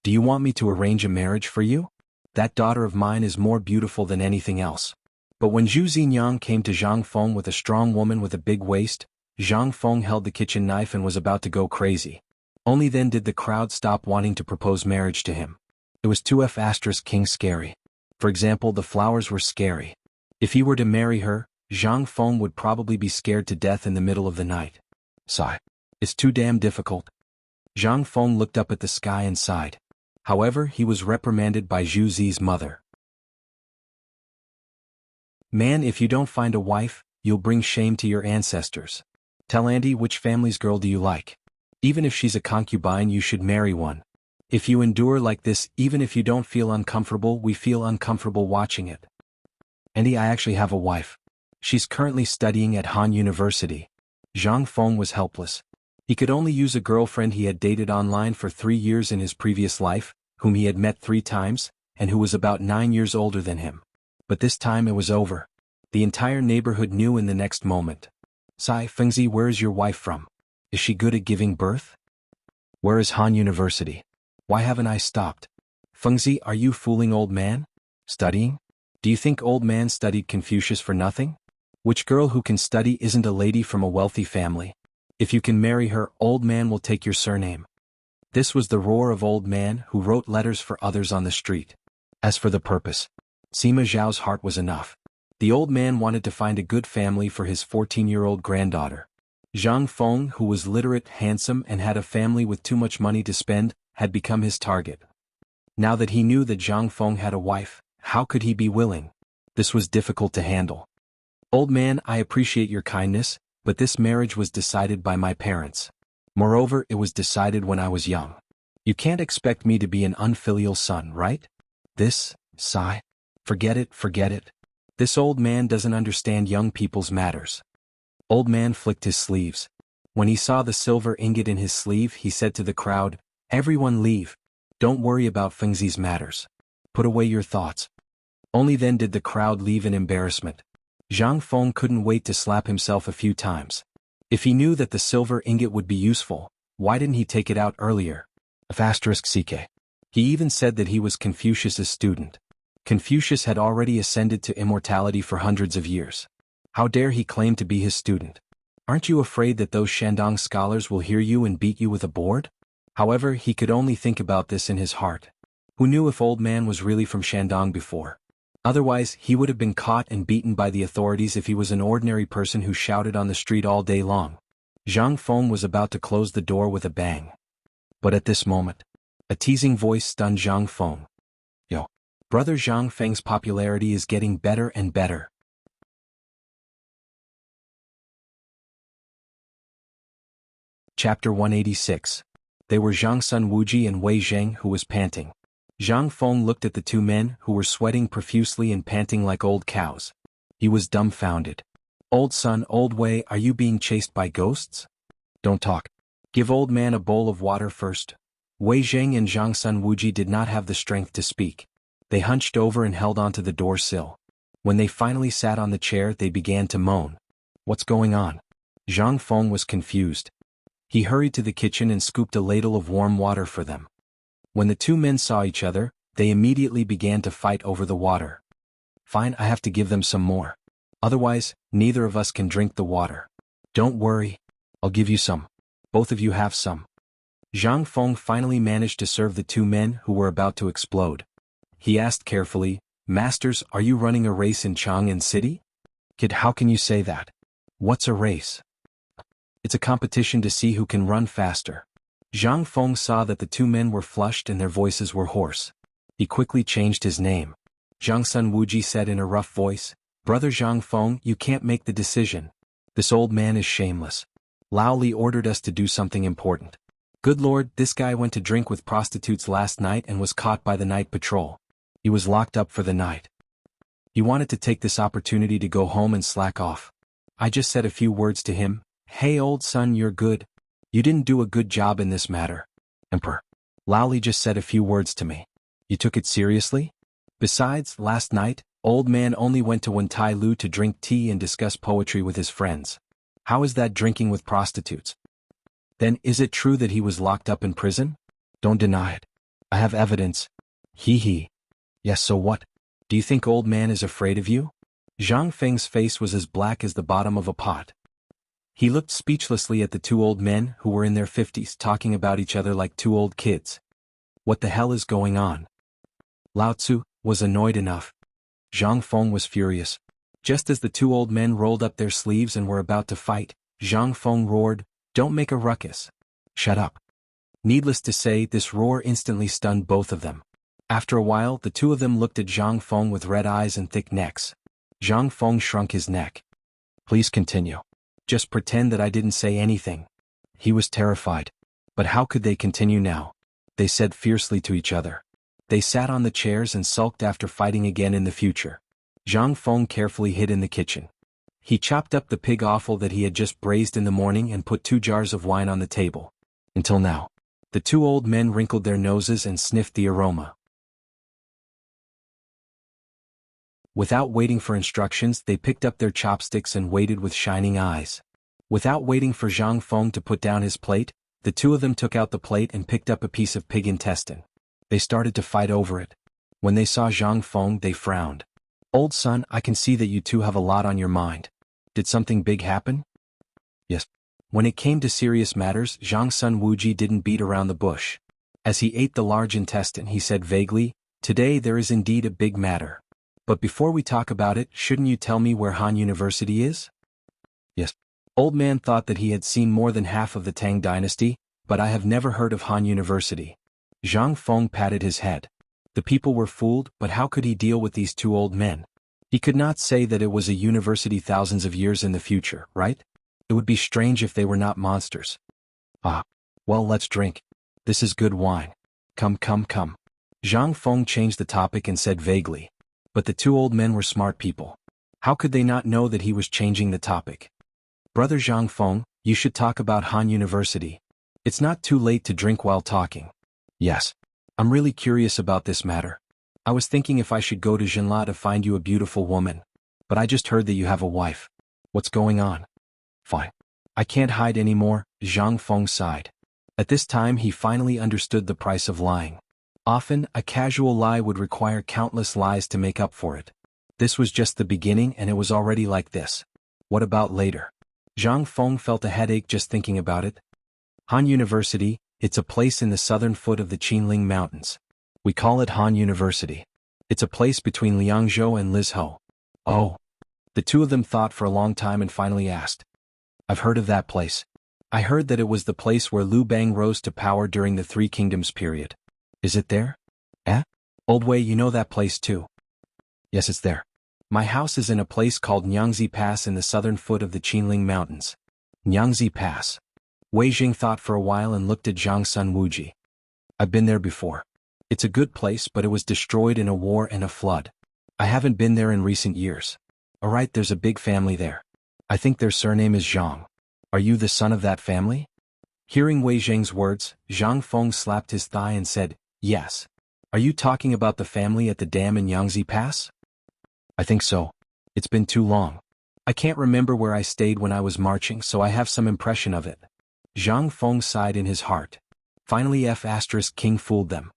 Do you want me to arrange a marriage for you? That daughter of mine is more beautiful than anything else." But when Zhu Xinyang came to Zhang Feng with a strong woman with a big waist, Zhang Feng held the kitchen knife and was about to go crazy. Only then did the crowd stop wanting to propose marriage to him. It was 2F*King scary. For example, the flowers were scary. If he were to marry her, Zhang Feng would probably be scared to death in the middle of the night. Sigh. It's too damn difficult. Zhang Feng looked up at the sky and sighed. However, he was reprimanded by Zhu Zi's mother. "Man, if you don't find a wife, you'll bring shame to your ancestors. Tell Auntie which family's girl do you like. Even if she's a concubine, you should marry one. If you endure like this, even if you don't feel uncomfortable, we feel uncomfortable watching it. Auntie, I actually have a wife. She's currently studying at Han University." Zhang Feng was helpless. He could only use a girlfriend he had dated online for 3 years in his previous life, whom he had met 3 times, and who was about 9 years older than him. But this time it was over. The entire neighborhood knew in the next moment. "Sai Fengzi, where is your wife from? Is she good at giving birth? Where is Han University? Why haven't I stopped? Fengzi, are you fooling old man? Studying? Do you think old man studied Confucius for nothing? Which girl who can study isn't a lady from a wealthy family? If you can marry her, old man will take your surname." This was the roar of old man who wrote letters for others on the street. As for the purpose, Sima Zhao's heart was enough. The old man wanted to find a good family for his 14-year-old granddaughter. Zhang Feng, who was literate, handsome, and had a family with too much money to spend, had become his target. Now that he knew that Zhang Feng had a wife, how could he be willing? This was difficult to handle. "Old man, I appreciate your kindness, but this marriage was decided by my parents. Moreover, it was decided when I was young. You can't expect me to be an unfilial son, right? This, sigh. Forget it, forget it. This old man doesn't understand young people's matters." Old man flicked his sleeves. When he saw the silver ingot in his sleeve, he said to the crowd, "Everyone leave. Don't worry about Fengzi's matters. Put away your thoughts." Only then did the crowd leave in embarrassment. Zhang Feng couldn't wait to slap himself a few times. If he knew that the silver ingot would be useful, why didn't he take it out earlier? *CK. He even said that he was Confucius's student. Confucius had already ascended to immortality for hundreds of years. How dare he claim to be his student? Aren't you afraid that those Shandong scholars will hear you and beat you with a board? However, he could only think about this in his heart. Who knew if old man was really from Shandong before? Otherwise, he would have been caught and beaten by the authorities if he was an ordinary person who shouted on the street all day long. Zhang Feng was about to close the door with a bang. But at this moment, a teasing voice stunned Zhang Feng. Yo, brother Zhang Feng's popularity is getting better and better. Chapter 186. They were Zhang Sun Wuji and Wei Zheng who was panting. Zhang Feng looked at the two men who were sweating profusely and panting like old cows. He was dumbfounded. Old Sun, Old Wei, are you being chased by ghosts? Don't talk. Give old man a bowl of water first. Wei Zheng and Zhang Sun Wuji did not have the strength to speak. They hunched over and held onto the door sill. When they finally sat on the chair, they began to moan. What's going on? Zhang Feng was confused. He hurried to the kitchen and scooped a ladle of warm water for them. When the two men saw each other, they immediately began to fight over the water. Fine, I have to give them some more. Otherwise, neither of us can drink the water. Don't worry. I'll give you some. Both of you have some. Zhang Feng finally managed to serve the two men who were about to explode. He asked carefully, Masters, are you running a race in Chang'an City? Kid, how can you say that? What's a race? It's a competition to see who can run faster. Zhang Feng saw that the two men were flushed and their voices were hoarse. He quickly changed his name. Zhang Sun Wuji said in a rough voice, Brother Zhang Feng, you can't make the decision. This old man is shameless. Lao Li ordered us to do something important. Good Lord, this guy went to drink with prostitutes last night and was caught by the night patrol. He was locked up for the night. He wanted to take this opportunity to go home and slack off. I just said a few words to him. Hey old son, you're good. You didn't do a good job in this matter. Emperor. Lao Li just said a few words to me. You took it seriously? Besides, last night, old man only went to Wentai Lu to drink tea and discuss poetry with his friends. How is that drinking with prostitutes? Then, is it true that he was locked up in prison? Don't deny it. I have evidence. Hee. Yes, so what? Do you think old man is afraid of you? Zhang Feng's face was as black as the bottom of a pot. He looked speechlessly at the two old men who were in their 50s talking about each other like two old kids. What the hell is going on? Lao Tzu was annoyed enough. Zhang Feng was furious. Just as the two old men rolled up their sleeves and were about to fight, Zhang Feng roared, Don't make a ruckus. Shut up. Needless to say, this roar instantly stunned both of them. After a while, the two of them looked at Zhang Feng with red eyes and thick necks. Zhang Feng shrunk his neck. Please continue. Just pretend that I didn't say anything. He was terrified. But how could they continue now? They said fiercely to each other. They sat on the chairs and sulked after fighting again in the future. Zhang Feng carefully hid in the kitchen. He chopped up the pig offal that he had just braised in the morning and put 2 jars of wine on the table. Until now. The two old men wrinkled their noses and sniffed the aroma. Without waiting for instructions, they picked up their chopsticks and waited with shining eyes. Without waiting for Zhang Feng to put down his plate, the two of them took out the plate and picked up a piece of pig intestine. They started to fight over it. When they saw Zhang Feng, they frowned. Old son, I can see that you two have a lot on your mind. Did something big happen? Yes. When it came to serious matters, Zhang Sun Wuji didn't beat around the bush. As he ate the large intestine, he said vaguely, Today there is indeed a big matter. But before we talk about it, shouldn't you tell me where Han University is? Yes. Old man thought that he had seen more than half of the Tang dynasty, but I have never heard of Han University. Zhang Feng patted his head. The people were fooled, but how could he deal with these two old men? He could not say that it was a university thousands of years in the future, right? It would be strange if they were not monsters. Well, let's drink. This is good wine. Come. Zhang Feng changed the topic and said vaguely. But the two old men were smart people. How could they not know that he was changing the topic? Brother Zhang Feng, you should talk about Han University. It's not too late to drink while talking. Yes. I'm really curious about this matter. I was thinking if I should go to Jinla to find you a beautiful woman. But I just heard that you have a wife. What's going on? Fine. I can't hide anymore, Zhang Feng sighed. At this time he finally understood the price of lying. Often, a casual lie would require countless lies to make up for it. This was just the beginning and it was already like this. What about later? Zhang Feng felt a headache just thinking about it. Han University, it's a place in the southern foot of the Qinling Mountains. We call it Han University. It's a place between Liangzhou and Lizhou. Oh. The two of them thought for a long time and finally asked. I've heard of that place. I heard that it was the place where Liu Bang rose to power during the Three Kingdoms period. Is it there? Old Wei, you know that place too. Yes, it's there. My house is in a place called Nyangzi Pass in the southern foot of the Qinling Mountains. Nyangzi Pass. Wei Jing thought for a while and looked at Zhang Sun Wuji. I've been there before. It's a good place, but it was destroyed in a war and a flood. I haven't been there in recent years. Alright, there's a big family there. I think their surname is Zhang. Are you the son of that family? Hearing Wei Jing's words, Zhang Feng slapped his thigh and said, Yes. Are you talking about the family at the dam in Yangtze Pass? I think so. It's been too long. I can't remember where I stayed when I was marching, so I have some impression of it. Zhang Feng sighed in his heart. Finally King fooled them.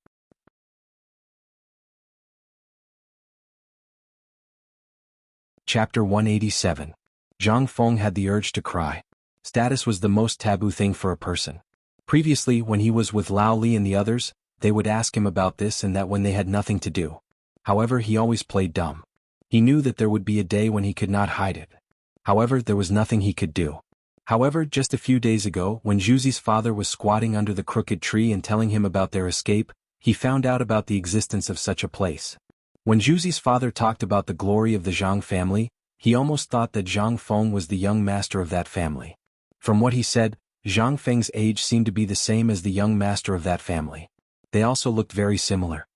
Chapter 187. Zhang Feng had the urge to cry. Status was the most taboo thing for a person. Previously, when he was with Lao Li and the others, they would ask him about this and that when they had nothing to do. However, he always played dumb. He knew that there would be a day when he could not hide it. However, there was nothing he could do. However, just a few days ago, when Zhuzi's father was squatting under the crooked tree and telling him about their escape, he found out about the existence of such a place. When Zhuzi's father talked about the glory of the Zhang family, he almost thought that Zhang Feng was the young master of that family. From what he said, Zhang Feng's age seemed to be the same as the young master of that family. They also looked very similar.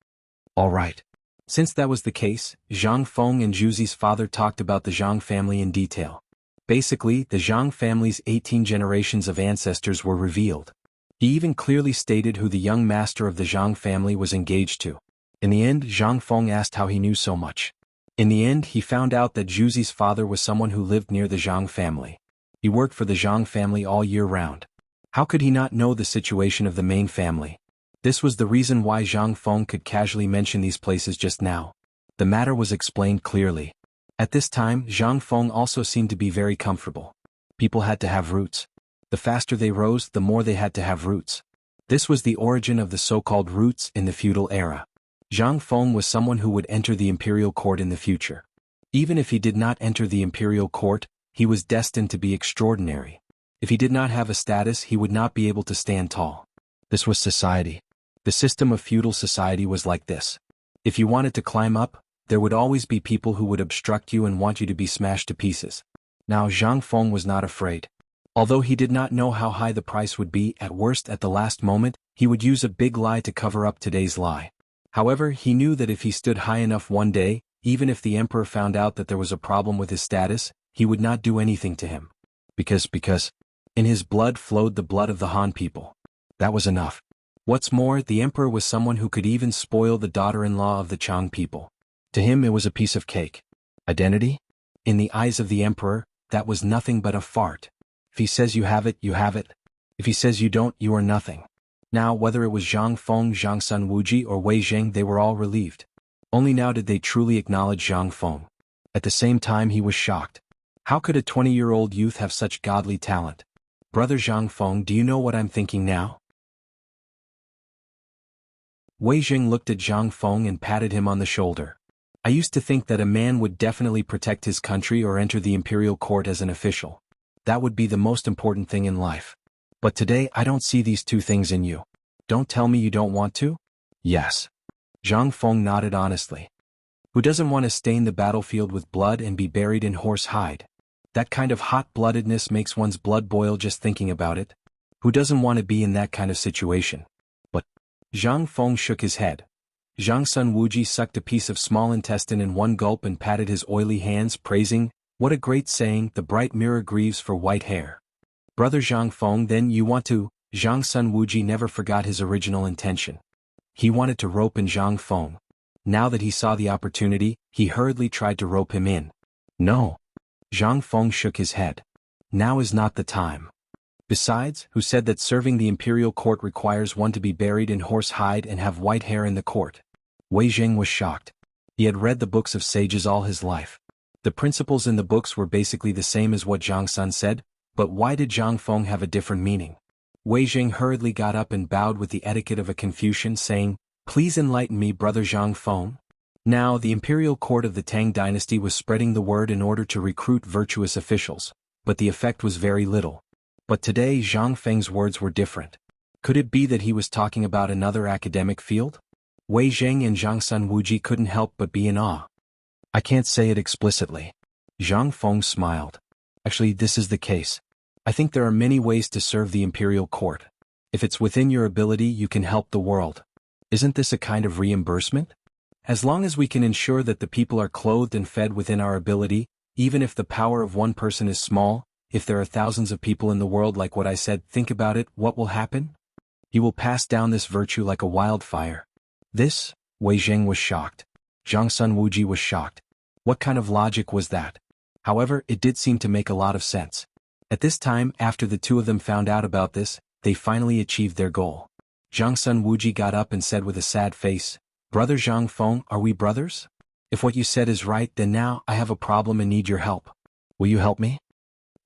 All right. Since that was the case, Zhang Feng and Zhuzi's father talked about the Zhang family in detail. Basically, the Zhang family's 18 generations of ancestors were revealed. He even clearly stated who the young master of the Zhang family was engaged to. In the end, Zhang Feng asked how he knew so much. In the end, he found out that Zhuzi's father was someone who lived near the Zhang family. He worked for the Zhang family all year round. How could he not know the situation of the main family? This was the reason why Zhang Feng could casually mention these places just now. The matter was explained clearly. At this time, Zhang Feng also seemed to be very comfortable. People had to have roots. The faster they rose, the more they had to have roots. This was the origin of the so-called roots in the feudal era. Zhang Feng was someone who would enter the imperial court in the future. Even if he did not enter the imperial court, he was destined to be extraordinary. If he did not have a status, he would not be able to stand tall. This was society. The system of feudal society was like this. If you wanted to climb up, there would always be people who would obstruct you and want you to be smashed to pieces. Now Zhang Feng was not afraid. Although he did not know how high the price would be, at worst at the last moment, he would use a big lie to cover up today's lie. However, he knew that if he stood high enough one day, even if the emperor found out that there was a problem with his status, he would not do anything to him. Because in his blood flowed the blood of the Han people. That was enough. What's more, the emperor was someone who could even spoil the daughter-in-law of the Tang people. To him it was a piece of cake. Identity? In the eyes of the emperor, that was nothing but a fart. If he says you have it, you have it. If he says you don't, you are nothing. Now, whether it was Zhang Feng, Zhang Sun Wuji, or Wei Jing, they were all relieved. Only now did they truly acknowledge Zhang Feng. At the same time he was shocked. How could a 20-year-old youth have such godly talent? Brother Zhang Feng, do you know what I'm thinking now? Wei Jing looked at Zhang Feng and patted him on the shoulder. I used to think that a man would definitely protect his country or enter the imperial court as an official. That would be the most important thing in life. But today I don't see these two things in you. Don't tell me you don't want to? Yes. Zhang Feng nodded honestly. Who doesn't want to stain the battlefield with blood and be buried in horse hide? That kind of hot-bloodedness makes one's blood boil just thinking about it. Who doesn't want to be in that kind of situation? But Zhang Feng shook his head. Zhang Sun Wuji sucked a piece of small intestine in one gulp and patted his oily hands, praising, what a great saying, the bright mirror grieves for white hair. Brother Zhang Feng, then you want to? Zhang Sun Wuji never forgot his original intention. He wanted to rope in Zhang Feng. Now that he saw the opportunity, he hurriedly tried to rope him in. No. Zhang Feng shook his head. Now is not the time. Besides, who said that serving the imperial court requires one to be buried in horse hide and have white hair in the court? Wei Zheng was shocked. He had read the books of sages all his life. The principles in the books were basically the same as what Zhang Sun said, but why did Zhang Feng have a different meaning? Wei Zheng hurriedly got up and bowed with the etiquette of a Confucian, saying, "Please enlighten me, brother Zhang Feng." Now, the imperial court of the Tang dynasty was spreading the word in order to recruit virtuous officials, but the effect was very little. But today Zhang Feng's words were different. Could it be that he was talking about another academic field? Wei Zheng and Zhang Sun Wuji couldn't help but be in awe. I can't say it explicitly. Zhang Feng smiled. Actually, this is the case. I think there are many ways to serve the imperial court. If it's within your ability, you can help the world. Isn't this a kind of reimbursement? As long as we can ensure that the people are clothed and fed within our ability, even if the power of one person is small, if there are thousands of people in the world like what I said, think about it, what will happen? You will pass down this virtue like a wildfire. This? Wei Zheng was shocked. Zhang Sun Wuji was shocked. What kind of logic was that? However, it did seem to make a lot of sense. At this time, after the two of them found out about this, they finally achieved their goal. Zhang Sun Wuji got up and said with a sad face, "Brother Zhang Feng, are we brothers? If what you said is right, then now I have a problem and need your help. Will you help me?"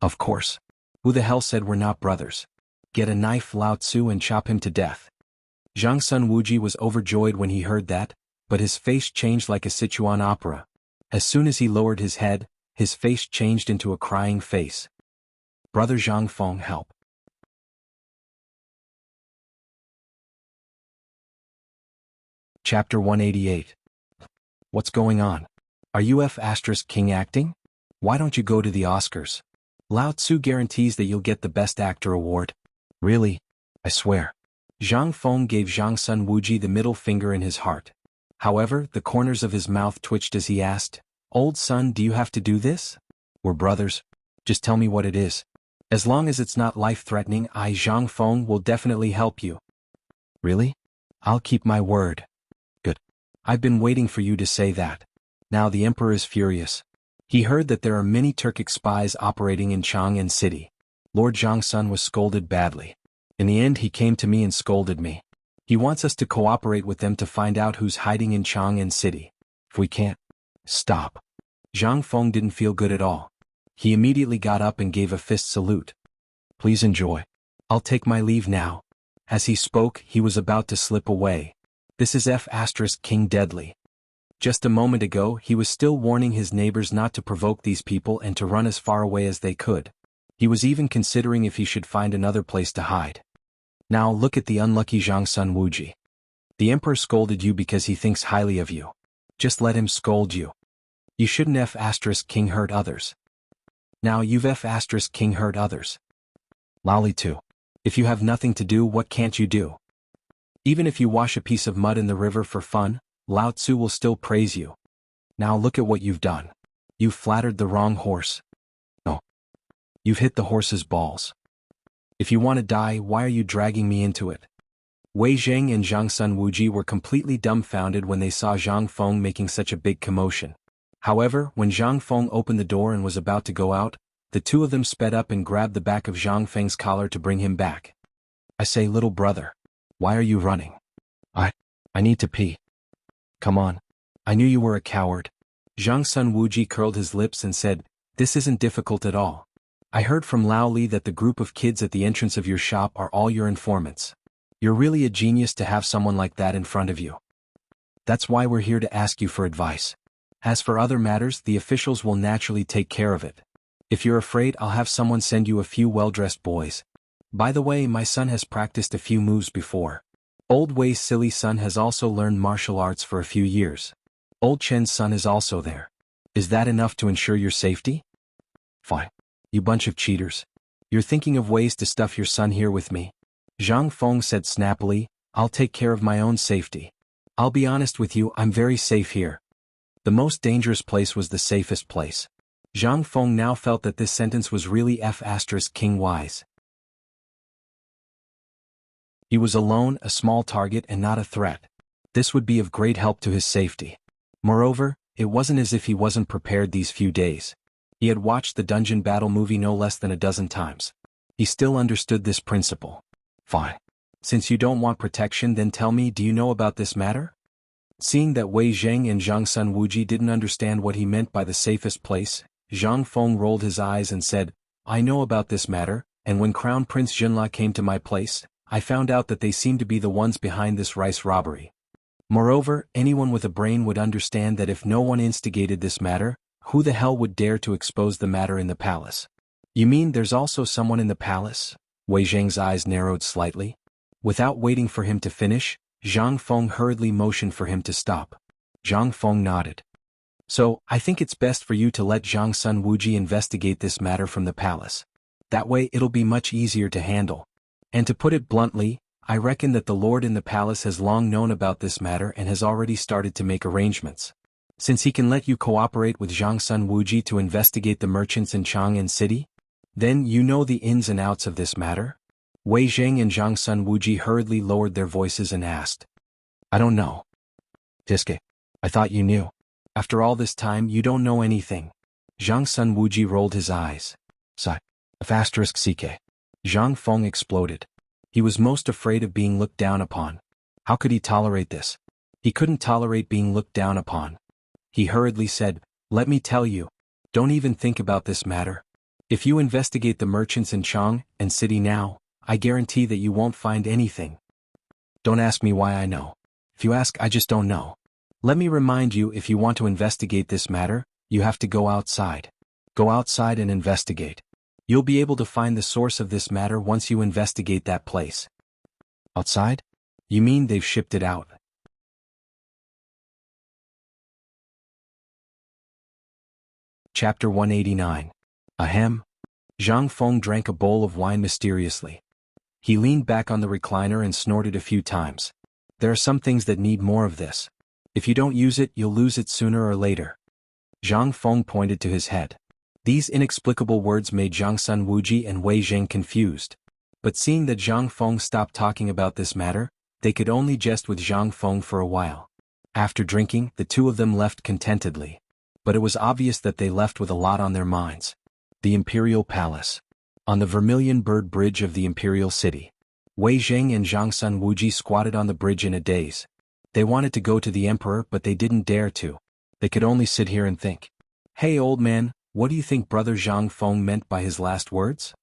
Of course. Who the hell said we're not brothers? Get a knife, Lao Tzu, and chop him to death. Zhang Sun Wuji was overjoyed when he heard that, but his face changed like a Sichuan opera. As soon as he lowered his head, his face changed into a crying face. Brother Zhang Feng, help. Chapter 188. What's going on? Are you F***king acting? Why don't you go to the Oscars? Lao Tzu guarantees that you'll get the Best Actor award. Really? I swear. Zhang Feng gave Zhang Sun Wuji the middle finger in his heart. However, the corners of his mouth twitched as he asked, "Old son, do you have to do this? We're brothers. Just tell me what it is. As long as it's not life-threatening, I, Zhang Feng, will definitely help you." Really? I'll keep my word. Good. I've been waiting for you to say that. Now the emperor is furious. He heard that there are many Turkic spies operating in Chang'an City. Lord Zhang Sun was scolded badly. In the end, he came to me and scolded me. He wants us to cooperate with them to find out who's hiding in Chang'an City. If we can't, stop. Zhang Feng didn't feel good at all. He immediately got up and gave a fist salute. Please enjoy. I'll take my leave now. As he spoke, he was about to slip away. This is F***king deadly. Just a moment ago, he was still warning his neighbors not to provoke these people and to run as far away as they could. He was even considering if he should find another place to hide. Now look at the unlucky Zhang Sun Wuji. The emperor scolded you because he thinks highly of you. Just let him scold you. You shouldn't F***king hurt others. Now you've F***king hurt others. Lolly too. If you have nothing to do, what can't you do? Even if you wash a piece of mud in the river for fun, Lao Tzu will still praise you. Now look at what you've done. You've flattered the wrong horse. No. You've hit the horse's balls. If you want to die, why are you dragging me into it? Wei Zheng and Zhang Sun Wuji were completely dumbfounded when they saw Zhang Feng making such a big commotion. However, when Zhang Feng opened the door and was about to go out, the two of them sped up and grabbed the back of Zhang Feng's collar to bring him back. I say, little brother. Why are you running? I need to pee. Come on. I knew you were a coward. Zhang Sun Wuji curled his lips and said, "This isn't difficult at all. I heard from Lao Li that the group of kids at the entrance of your shop are all your informants. You're really a genius to have someone like that in front of you. That's why we're here to ask you for advice. As for other matters, the officials will naturally take care of it. If you're afraid, I'll have someone send you a few well-dressed boys. By the way, my son has practiced a few moves before. Old Wei's silly son has also learned martial arts for a few years. Old Chen's son is also there. Is that enough to ensure your safety? Fine. You bunch of cheaters. You're thinking of ways to stuff your son here with me." Zhang Feng said snappily, "I'll take care of my own safety. I'll be honest with you, I'm very safe here." The most dangerous place was the safest place. Zhang Feng now felt that this sentence was really F***king wise. He was alone, a small target and not a threat. This would be of great help to his safety. Moreover, it wasn't as if he wasn't prepared these few days. He had watched the dungeon battle movie no less than a dozen times. He still understood this principle. Fine. Since you don't want protection, then tell me, do you know about this matter? Seeing that Wei Zheng and Zhang Sun Wuji didn't understand what he meant by the safest place, Zhang Feng rolled his eyes and said, I know about this matter, and when Crown Prince Junla came to my place, I found out that they seem to be the ones behind this rice robbery. Moreover, anyone with a brain would understand that if no one instigated this matter, who the hell would dare to expose the matter in the palace? You mean there's also someone in the palace? Wei Zheng's eyes narrowed slightly. Without waiting for him to finish, Zhang Feng hurriedly motioned for him to stop. Zhang Feng nodded. So, I think it's best for you to let Zhang Sun Wuji investigate this matter from the palace. That way it'll be much easier to handle. And to put it bluntly, I reckon that the lord in the palace has long known about this matter and has already started to make arrangements. Since he can let you cooperate with Zhang Sun Wuji to investigate the merchants in Chang'an City, then you know the ins and outs of this matter? Wei Zheng and Zhang Sun Wuji hurriedly lowered their voices and asked. I don't know. Tiske, I thought you knew. After all this time you don't know anything. Zhang Sun Wuji rolled his eyes. Sigh. *CK. Zhang Feng exploded. He was most afraid of being looked down upon. How could he tolerate this? He couldn't tolerate being looked down upon. He hurriedly said, let me tell you. Don't even think about this matter. If you investigate the merchants in Chang'an City now, I guarantee that you won't find anything. Don't ask me why I know. If you ask, I just don't know. Let me remind you, if you want to investigate this matter, you have to go outside. Go outside and investigate. You'll be able to find the source of this matter once you investigate that place. Outside? You mean they've shipped it out? Chapter 189. Ahem. Zhang Feng drank a bowl of wine mysteriously. He leaned back on the recliner and snorted a few times. There are some things that need more of this. If you don't use it, you'll lose it sooner or later. Zhang Feng pointed to his head. These inexplicable words made Zhang Sun Wuji and Wei Zheng confused. But seeing that Zhang Feng stopped talking about this matter, they could only jest with Zhang Feng for a while. After drinking, the two of them left contentedly. But it was obvious that they left with a lot on their minds. The Imperial Palace. On the Vermilion Bird Bridge of the Imperial City. Wei Zheng and Zhang Sun Wuji squatted on the bridge in a daze. They wanted to go to the Emperor, but they didn't dare to. They could only sit here and think. Hey old man, what do you think Brother Zhang Feng meant by his last words?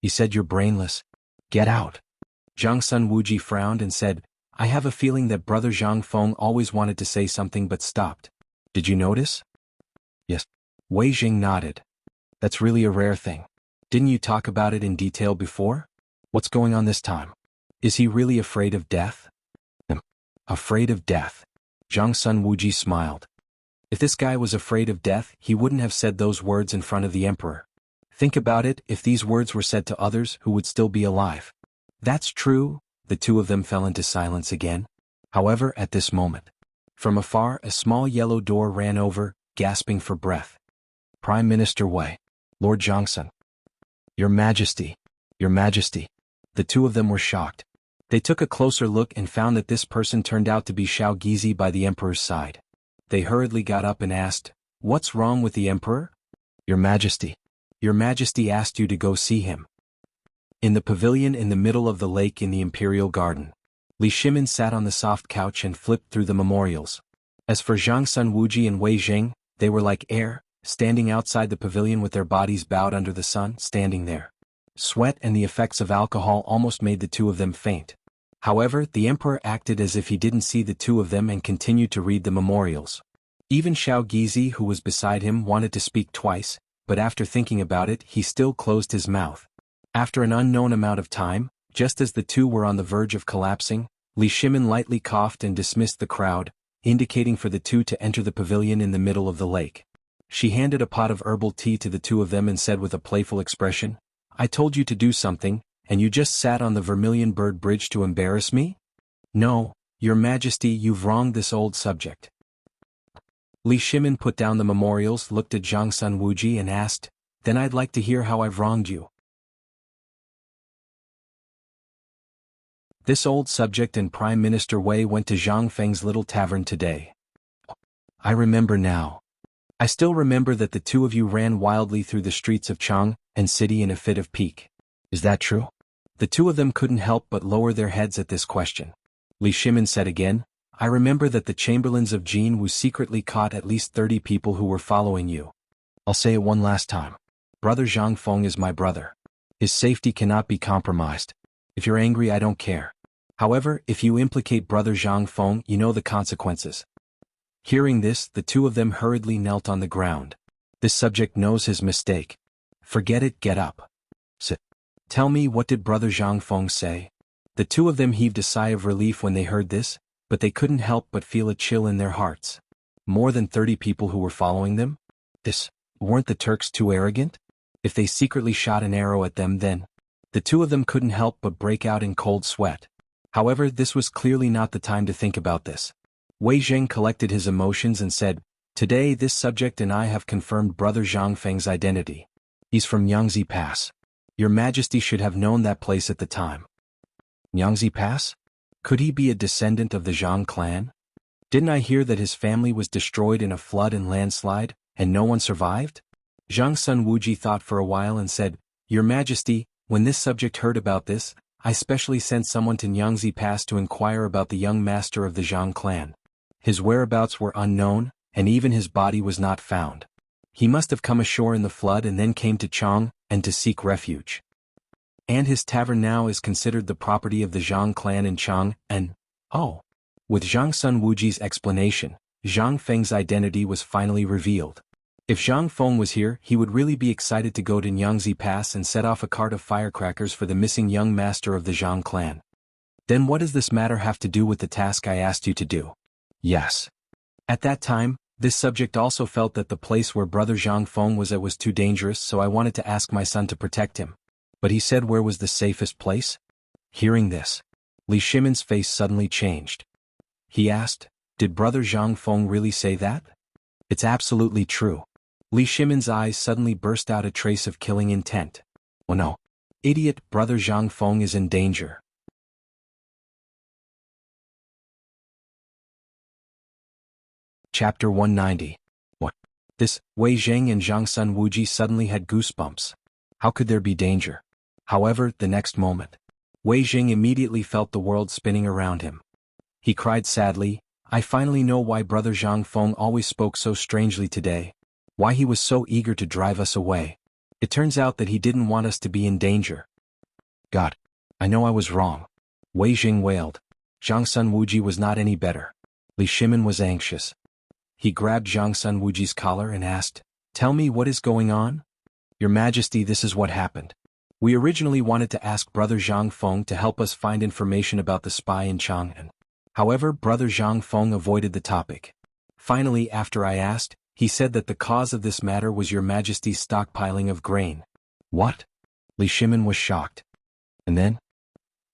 He said you're brainless. Get out. Zhang Sun Wuji frowned and said, I have a feeling that Brother Zhang Feng always wanted to say something but stopped. Did you notice? Yes. Wei Zheng nodded. That's really a rare thing. Didn't you talk about it in detail before? What's going on this time? Is he really afraid of death? Afraid of death. Zhang Sun Wuji smiled. If this guy was afraid of death, he wouldn't have said those words in front of the emperor. Think about it, if these words were said to others who would still be alive. That's true. The two of them fell into silence again. However, at this moment, from afar a small yellow door ran over, gasping for breath. Prime Minister Wei. Lord Zhangsun. Your Majesty. Your Majesty. The two of them were shocked. They took a closer look and found that this person turned out to be Xiao Gizi by the emperor's side. They hurriedly got up and asked, What's wrong with the emperor? Your Majesty. Your Majesty asked you to go see him. In the pavilion in the middle of the lake in the Imperial Garden, Li Shimin sat on the soft couch and flipped through the memorials. As for Zhang Sun Wuji and Wei Zheng, they were like air, standing outside the pavilion with their bodies bowed under the sun, standing there. Sweat and the effects of alcohol almost made the two of them faint. However, the emperor acted as if he didn't see the two of them and continued to read the memorials. Even Xiao Gizi, who was beside him, wanted to speak twice, but after thinking about it, he still closed his mouth. After an unknown amount of time, just as the two were on the verge of collapsing, Li Shimin lightly coughed and dismissed the crowd, indicating for the two to enter the pavilion in the middle of the lake. She handed a pot of herbal tea to the two of them and said with a playful expression, I told you to do something, and you just sat on the Vermilion Bird Bridge to embarrass me? No, Your Majesty, you've wronged this old subject. Li Shimin put down the memorials, looked at Zhang Sun Wuji and asked, Then I'd like to hear how I've wronged you. This old subject and Prime Minister Wei went to Zhang Feng's little tavern today. I remember now. I still remember that the two of you ran wildly through the streets of Chang and city in a fit of pique. Is that true? The two of them couldn't help but lower their heads at this question. Li Shimin said again, I remember that the chamberlains of Jianghu secretly caught at least 30 people who were following you. I'll say it one last time. Brother Zhang Feng is my brother. His safety cannot be compromised. If you're angry, I don't care. However, if you implicate Brother Zhang Feng, you know the consequences. Hearing this, the two of them hurriedly knelt on the ground. This subject knows his mistake. Forget it, get up. Sit. Tell me, what did Brother Zhang Feng say? The two of them heaved a sigh of relief when they heard this, but they couldn't help but feel a chill in their hearts. More than 30 people who were following them? Weren't the Turks too arrogant? If they secretly shot an arrow at them then? The two of them couldn't help but break out in cold sweat. However, this was clearly not the time to think about this. Wei Zheng collected his emotions and said, Today this subject and I have confirmed Brother Zhang Feng's identity. He's from Yangtze Pass. Your Majesty should have known that place at the time. Yangtze Pass? Could he be a descendant of the Zhang clan? Didn't I hear that his family was destroyed in a flood and landslide, and no one survived? Zhang Sun Wuji thought for a while and said, Your Majesty, when this subject heard about this, I specially sent someone to Yangtze Pass to inquire about the young master of the Zhang clan. His whereabouts were unknown, and even his body was not found. He must have come ashore in the flood and then came to Chang and to seek refuge. And his tavern now is considered the property of the Zhang clan in Chang, and, with Zhang Sun Wuji's explanation, Zhang Feng's identity was finally revealed. If Zhang Feng was here, he would really be excited to go to Yangtze Pass and set off a cart of firecrackers for the missing young master of the Zhang clan. Then what does this matter have to do with the task I asked you to do? Yes. At that time, this subject also felt that the place where Brother Zhang Feng was at was too dangerous, so I wanted to ask my son to protect him. But he said where was the safest place? Hearing this, Li Shimin's face suddenly changed. He asked, Did Brother Zhang Feng really say that? It's absolutely true. Li Shimin's eyes suddenly burst out a trace of killing intent. Oh no. Idiot, Brother Zhang Feng is in danger. Chapter 190. What? This, Wei Zheng and Zhang Sun Wuji suddenly had goosebumps. How could there be danger? However, the next moment, Wei Zheng immediately felt the world spinning around him. He cried sadly, I finally know why Brother Zhang Feng always spoke so strangely today. Why he was so eager to drive us away. It turns out that he didn't want us to be in danger. God, I know I was wrong. Wei Zheng wailed. Zhang Sun Wuji was not any better. Li Shimin was anxious. He grabbed Zhang Sun Wuji's collar and asked, Tell me what is going on? Your Majesty, this is what happened. We originally wanted to ask Brother Zhang Feng to help us find information about the spy in Chang'an. However, Brother Zhang Feng avoided the topic. Finally, after I asked, he said that the cause of this matter was Your Majesty's stockpiling of grain. What? Li Shimin was shocked. And then?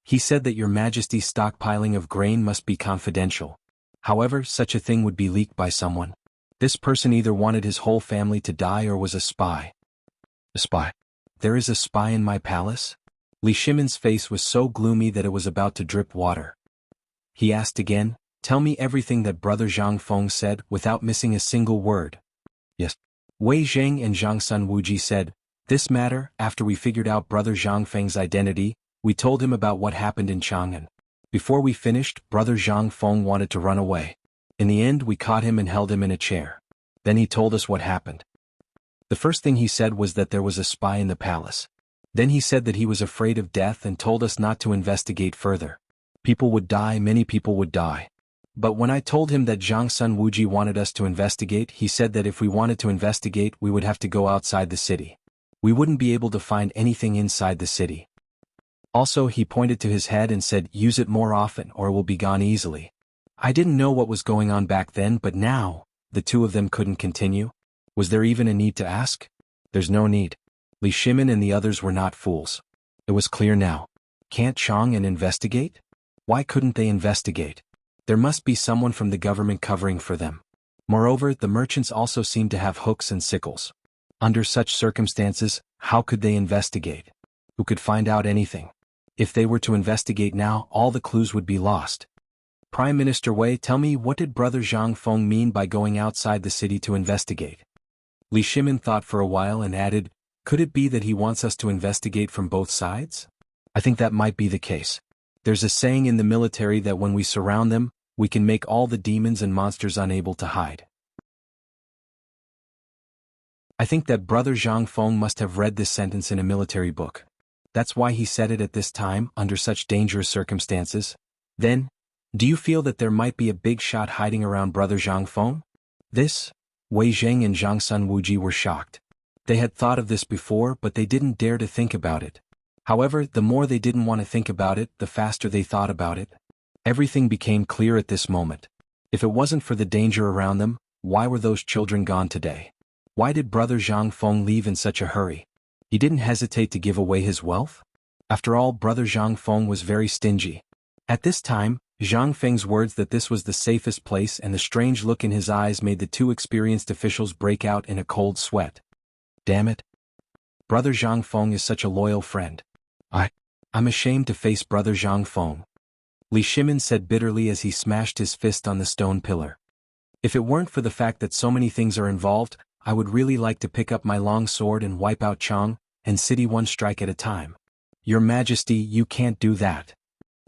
He said that Your Majesty's stockpiling of grain must be confidential. However, such a thing would be leaked by someone. This person either wanted his whole family to die or was a spy. A spy? There is a spy in my palace? Li Shimin's face was so gloomy that it was about to drip water. He asked again, Tell me everything that Brother Zhang Feng said without missing a single word. Yes. Wei Zheng and Zhang Sun Wuji said, This matter, after we figured out Brother Zhang Feng's identity, we told him about what happened in Chang'an. Before we finished, Brother Zhang Feng wanted to run away. In the end, we caught him and held him in a chair. Then he told us what happened. The first thing he said was that there was a spy in the palace. Then he said that he was afraid of death and told us not to investigate further. People would die, many people would die. But when I told him that Zhang Sun Wuji wanted us to investigate, he said that if we wanted to investigate, we would have to go outside the city. We wouldn't be able to find anything inside the city. Also, he pointed to his head and said, Use it more often or it will be gone easily. I didn't know what was going on back then, but now, the two of them couldn't continue. Was there even a need to ask? There's no need. Li Shimin and the others were not fools. It was clear now. Can't Chang and investigate? Why couldn't they investigate? There must be someone from the government covering for them. Moreover, the merchants also seemed to have hooks and sickles. Under such circumstances, how could they investigate? Who could find out anything? If they were to investigate now, all the clues would be lost. Prime Minister Wei, tell me, what did Brother Zhang Feng mean by going outside the city to investigate? Li Shimin thought for a while and added, could it be that he wants us to investigate from both sides? I think that might be the case. There's a saying in the military that when we surround them, we can make all the demons and monsters unable to hide. I think that Brother Zhang Feng must have read this sentence in a military book. That's why he said it at this time, under such dangerous circumstances. Then, do you feel that there might be a big shot hiding around Brother Zhang Feng? This? Wei Zheng and Zhang Sun Wuji were shocked. They had thought of this before, but they didn't dare to think about it. However, the more they didn't want to think about it, the faster they thought about it. Everything became clear at this moment. If it wasn't for the danger around them, why were those children gone today? Why did Brother Zhang Feng leave in such a hurry? He didn't hesitate to give away his wealth? After all, Brother Zhang Feng was very stingy. At this time, Zhang Feng's words that this was the safest place and the strange look in his eyes made the two experienced officials break out in a cold sweat. Damn it. Brother Zhang Feng is such a loyal friend. I'm ashamed to face Brother Zhang Feng. Li Shimin said bitterly as he smashed his fist on the stone pillar. If it weren't for the fact that so many things are involved, I would really like to pick up my long sword and wipe out Chang and city one strike at a time. Your Majesty, you can't do that.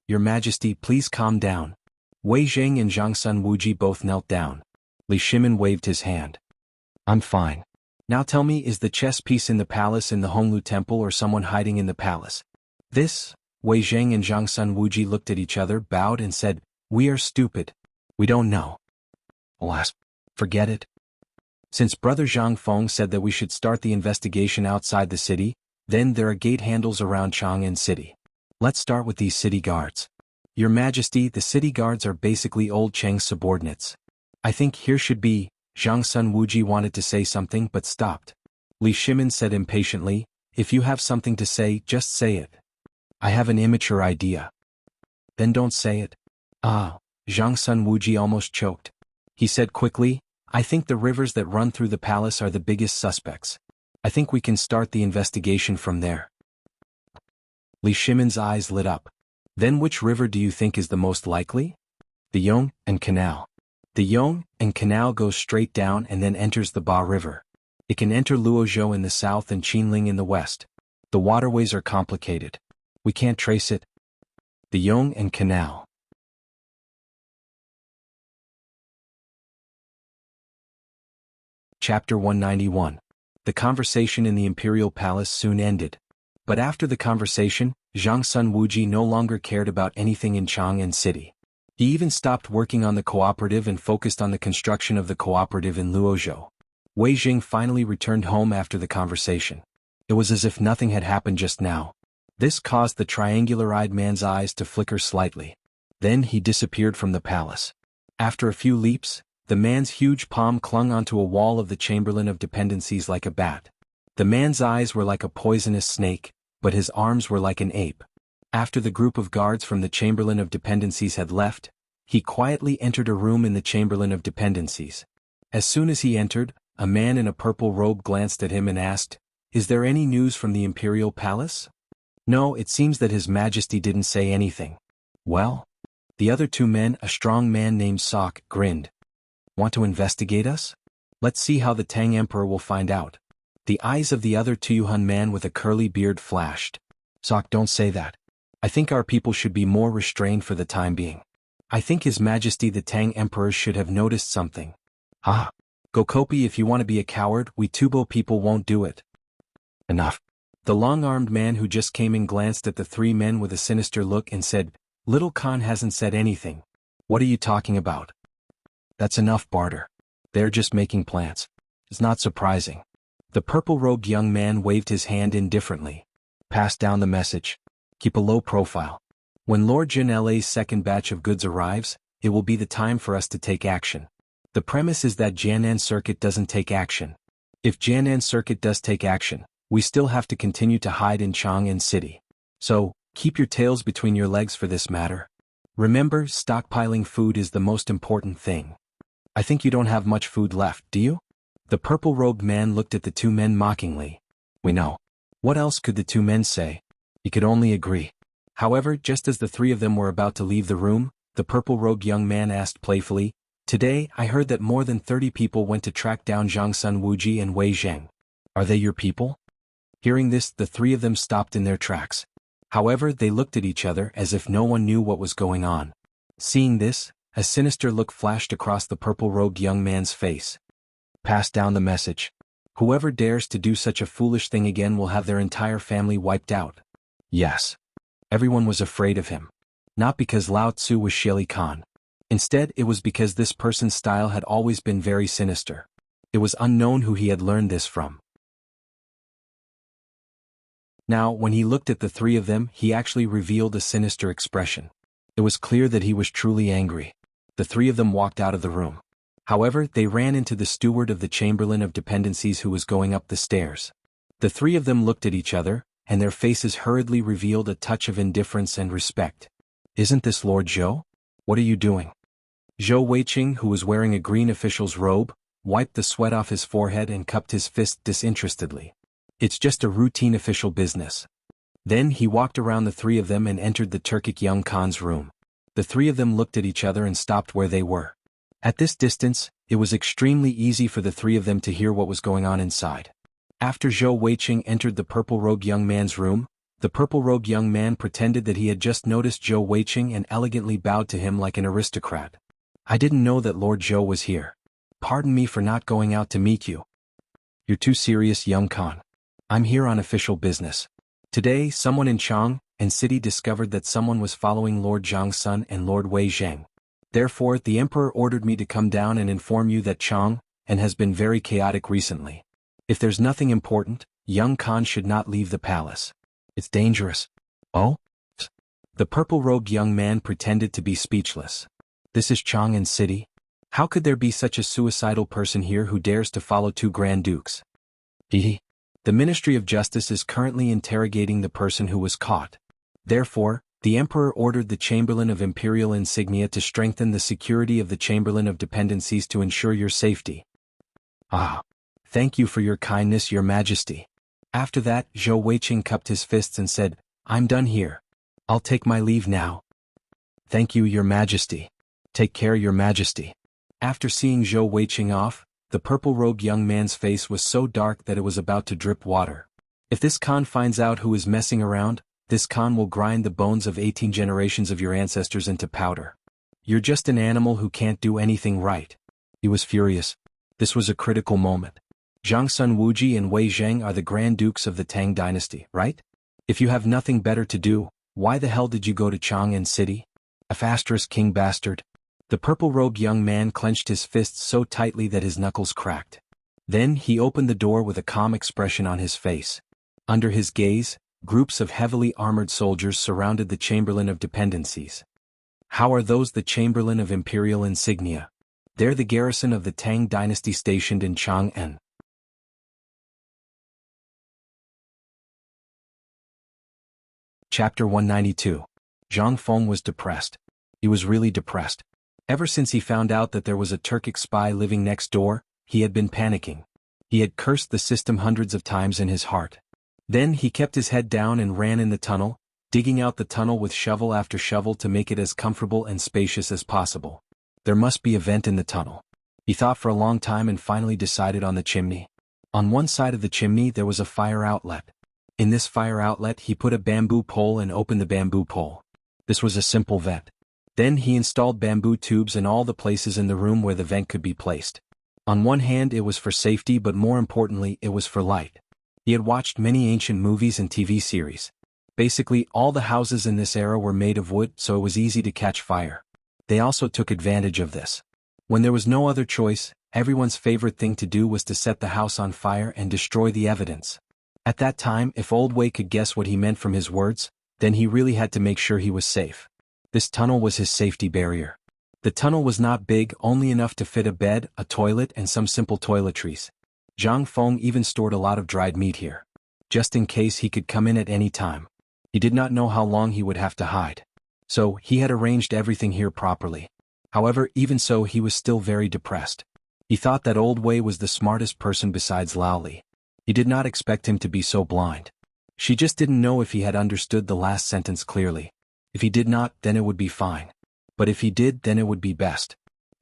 Your Majesty, please calm down. Wei Zheng and Zhang Sun Wuji both knelt down. Li Shimin waved his hand. I'm fine. Now tell me, is the chess piece in the palace in the Honglu temple or someone hiding in the palace? This? Wei Zheng and Zhang Sun Wuji looked at each other, bowed and said, we are stupid. We don't know. Alas, forget it. Since Brother Zhang Feng said that we should start the investigation outside the city, then there are gate handles around Chang'an City. Let's start with these city guards. Your Majesty, the city guards are basically old Cheng's subordinates. I think here should be. Zhang Sun Wuji wanted to say something but stopped. Li Shimin said impatiently, if you have something to say, just say it. I have an immature idea. Then don't say it. Zhang Sun Wuji almost choked. He said quickly, I think the rivers that run through the palace are the biggest suspects. I think we can start the investigation from there. Li Shimin's eyes lit up. Then which river do you think is the most likely? The Yong and Canal. The Yong and Canal goes straight down and then enters the Ba River. It can enter Luozhou in the south and Qinling in the west. The waterways are complicated. We can't trace it. The Yong and Canal. Chapter 191. The conversation in the Imperial Palace soon ended. But after the conversation, Zhang Sun Wuji no longer cared about anything in Chang'an City. He even stopped working on the cooperative and focused on the construction of the cooperative in Luozhou. Wei Jing finally returned home after the conversation. It was as if nothing had happened just now. This caused the triangular-eyed man's eyes to flicker slightly. Then he disappeared from the palace. After a few leaps, the man's huge palm clung onto a wall of the Chamberlain of Dependencies like a bat. The man's eyes were like a poisonous snake, but his arms were like an ape. After the group of guards from the Chamberlain of Dependencies had left, he quietly entered a room in the Chamberlain of Dependencies. As soon as he entered, a man in a purple robe glanced at him and asked, "Is there any news from the Imperial Palace?" No, it seems that His Majesty didn't say anything. Well? The other two men, a strong man named Sok, grinned. Want to investigate us? Let's see how the Tang Emperor will find out. The eyes of the other Tuyuhun man with a curly beard flashed. Sok, don't say that. I think our people should be more restrained for the time being. I think His Majesty the Tang Emperor should have noticed something. Gokopi, if you want to be a coward, we Tubo people won't do it. Enough. The long-armed man who just came in glanced at the three men with a sinister look and said, Little Khan hasn't said anything. What are you talking about? That's enough, Barter. They're just making plans. It's not surprising. The purple-robed young man waved his hand indifferently. Pass down the message. Keep a low profile. When Lord Jin La's second batch of goods arrives, it will be the time for us to take action. The premise is that Jiangnan Circuit doesn't take action. If Jiangnan Circuit does take action, we still have to continue to hide in Chang'an City. So, keep your tails between your legs for this matter. Remember, stockpiling food is the most important thing. I think you don't have much food left, do you? The purple-robed man looked at the two men mockingly. We know. What else could the two men say? He could only agree. However, just as the three of them were about to leave the room, the purple-robed young man asked playfully, Today, I heard that more than 30 people went to track down Zhang Sun Wuji and Wei Zheng. Are they your people? Hearing this, the three of them stopped in their tracks. However, they looked at each other as if no one knew what was going on. Seeing this, a sinister look flashed across the purple-robed young man's face. Pass down the message. Whoever dares to do such a foolish thing again will have their entire family wiped out. Yes. Everyone was afraid of him. Not because Lao Tzu was Shili Khan. Instead, it was because this person's style had always been very sinister. It was unknown who he had learned this from. Now, when he looked at the three of them, he actually revealed a sinister expression. It was clear that he was truly angry. The three of them walked out of the room. However, they ran into the steward of the Chamberlain of Dependencies who was going up the stairs. The three of them looked at each other, and their faces hurriedly revealed a touch of indifference and respect. Isn't this Lord Zhou? What are you doing? Zhou Weiqing, who was wearing a green official's robe, wiped the sweat off his forehead and cupped his fist disinterestedly. It's just a routine official business. Then he walked around the three of them and entered the Turkic young Khan's room. The three of them looked at each other and stopped where they were. At this distance, it was extremely easy for the three of them to hear what was going on inside. After Zhou Weiqing entered the purple-robed young man's room, the purple-robed young man pretended that he had just noticed Zhou Weiqing and elegantly bowed to him like an aristocrat. I didn't know that Lord Zhou was here. Pardon me for not going out to meet you. You're too serious, young Khan. I'm here on official business. Today, someone in Chang and city discovered that someone was following Lord Zhang Sun and Lord Wei Zheng. Therefore, the emperor ordered me to come down and inform you that Chang and has been very chaotic recently. If there's nothing important, young Khan should not leave the palace. It's dangerous. Oh? The purple-robed young man pretended to be speechless. This is Chang'an City? How could there be such a suicidal person here who dares to follow two Grand Dukes? The Ministry of Justice is currently interrogating the person who was caught. Therefore, the Emperor ordered the Chamberlain of Imperial Insignia to strengthen the security of the Chamberlain of Dependencies to ensure your safety. Ah. Thank you for your kindness, Your Majesty. After that, Zhou Weiqing cupped his fists and said, I'm done here. I'll take my leave now. Thank you, Your Majesty. Take care, Your Majesty. After seeing Zhou Weiqing off, the purple-robed young man's face was so dark that it was about to drip water. If this Khan finds out who is messing around, this Khan will grind the bones of 18 generations of your ancestors into powder. You're just an animal who can't do anything right. He was furious. This was a critical moment. Zhang Sun Wuji and Wei Zheng are the Grand Dukes of the Tang dynasty, right? If you have nothing better to do, why the hell did you go to Chang'an City? F*** king bastard. The purple-robed young man clenched his fists so tightly that his knuckles cracked. Then he opened the door with a calm expression on his face. Under his gaze, groups of heavily armored soldiers surrounded the Chamberlain of Dependencies. How are those the Chamberlain of Imperial Insignia? They're the garrison of the Tang dynasty stationed in Chang'an. Chapter 192. Zhang Feng was depressed. He was really depressed. Ever since he found out that there was a Turkic spy living next door, he had been panicking. He had cursed the system hundreds of times in his heart. Then he kept his head down and ran in the tunnel, digging out the tunnel with shovel after shovel to make it as comfortable and spacious as possible. There must be a vent in the tunnel. He thought for a long time and finally decided on the chimney. On one side of the chimney there was a fire outlet. In this fire outlet he put a bamboo pole and opened the bamboo pole. This was a simple vent. Then he installed bamboo tubes in all the places in the room where the vent could be placed. On one hand it was for safety, but more importantly it was for light. He had watched many ancient movies and TV series. Basically all the houses in this era were made of wood, so it was easy to catch fire. They also took advantage of this. When there was no other choice, everyone's favorite thing to do was to set the house on fire and destroy the evidence. At that time, if Old Wei could guess what he meant from his words, then he really had to make sure he was safe. This tunnel was his safety barrier. The tunnel was not big, only enough to fit a bed, a toilet and some simple toiletries. Zhang Feng even stored a lot of dried meat here. Just in case he could come in at any time. He did not know how long he would have to hide. So, he had arranged everything here properly. However, even so he was still very depressed. He thought that Old Wei was the smartest person besides Lao Li. He did not expect him to be so blind. She just didn't know if he had understood the last sentence clearly. If he did not, then it would be fine. But if he did, then it would be best.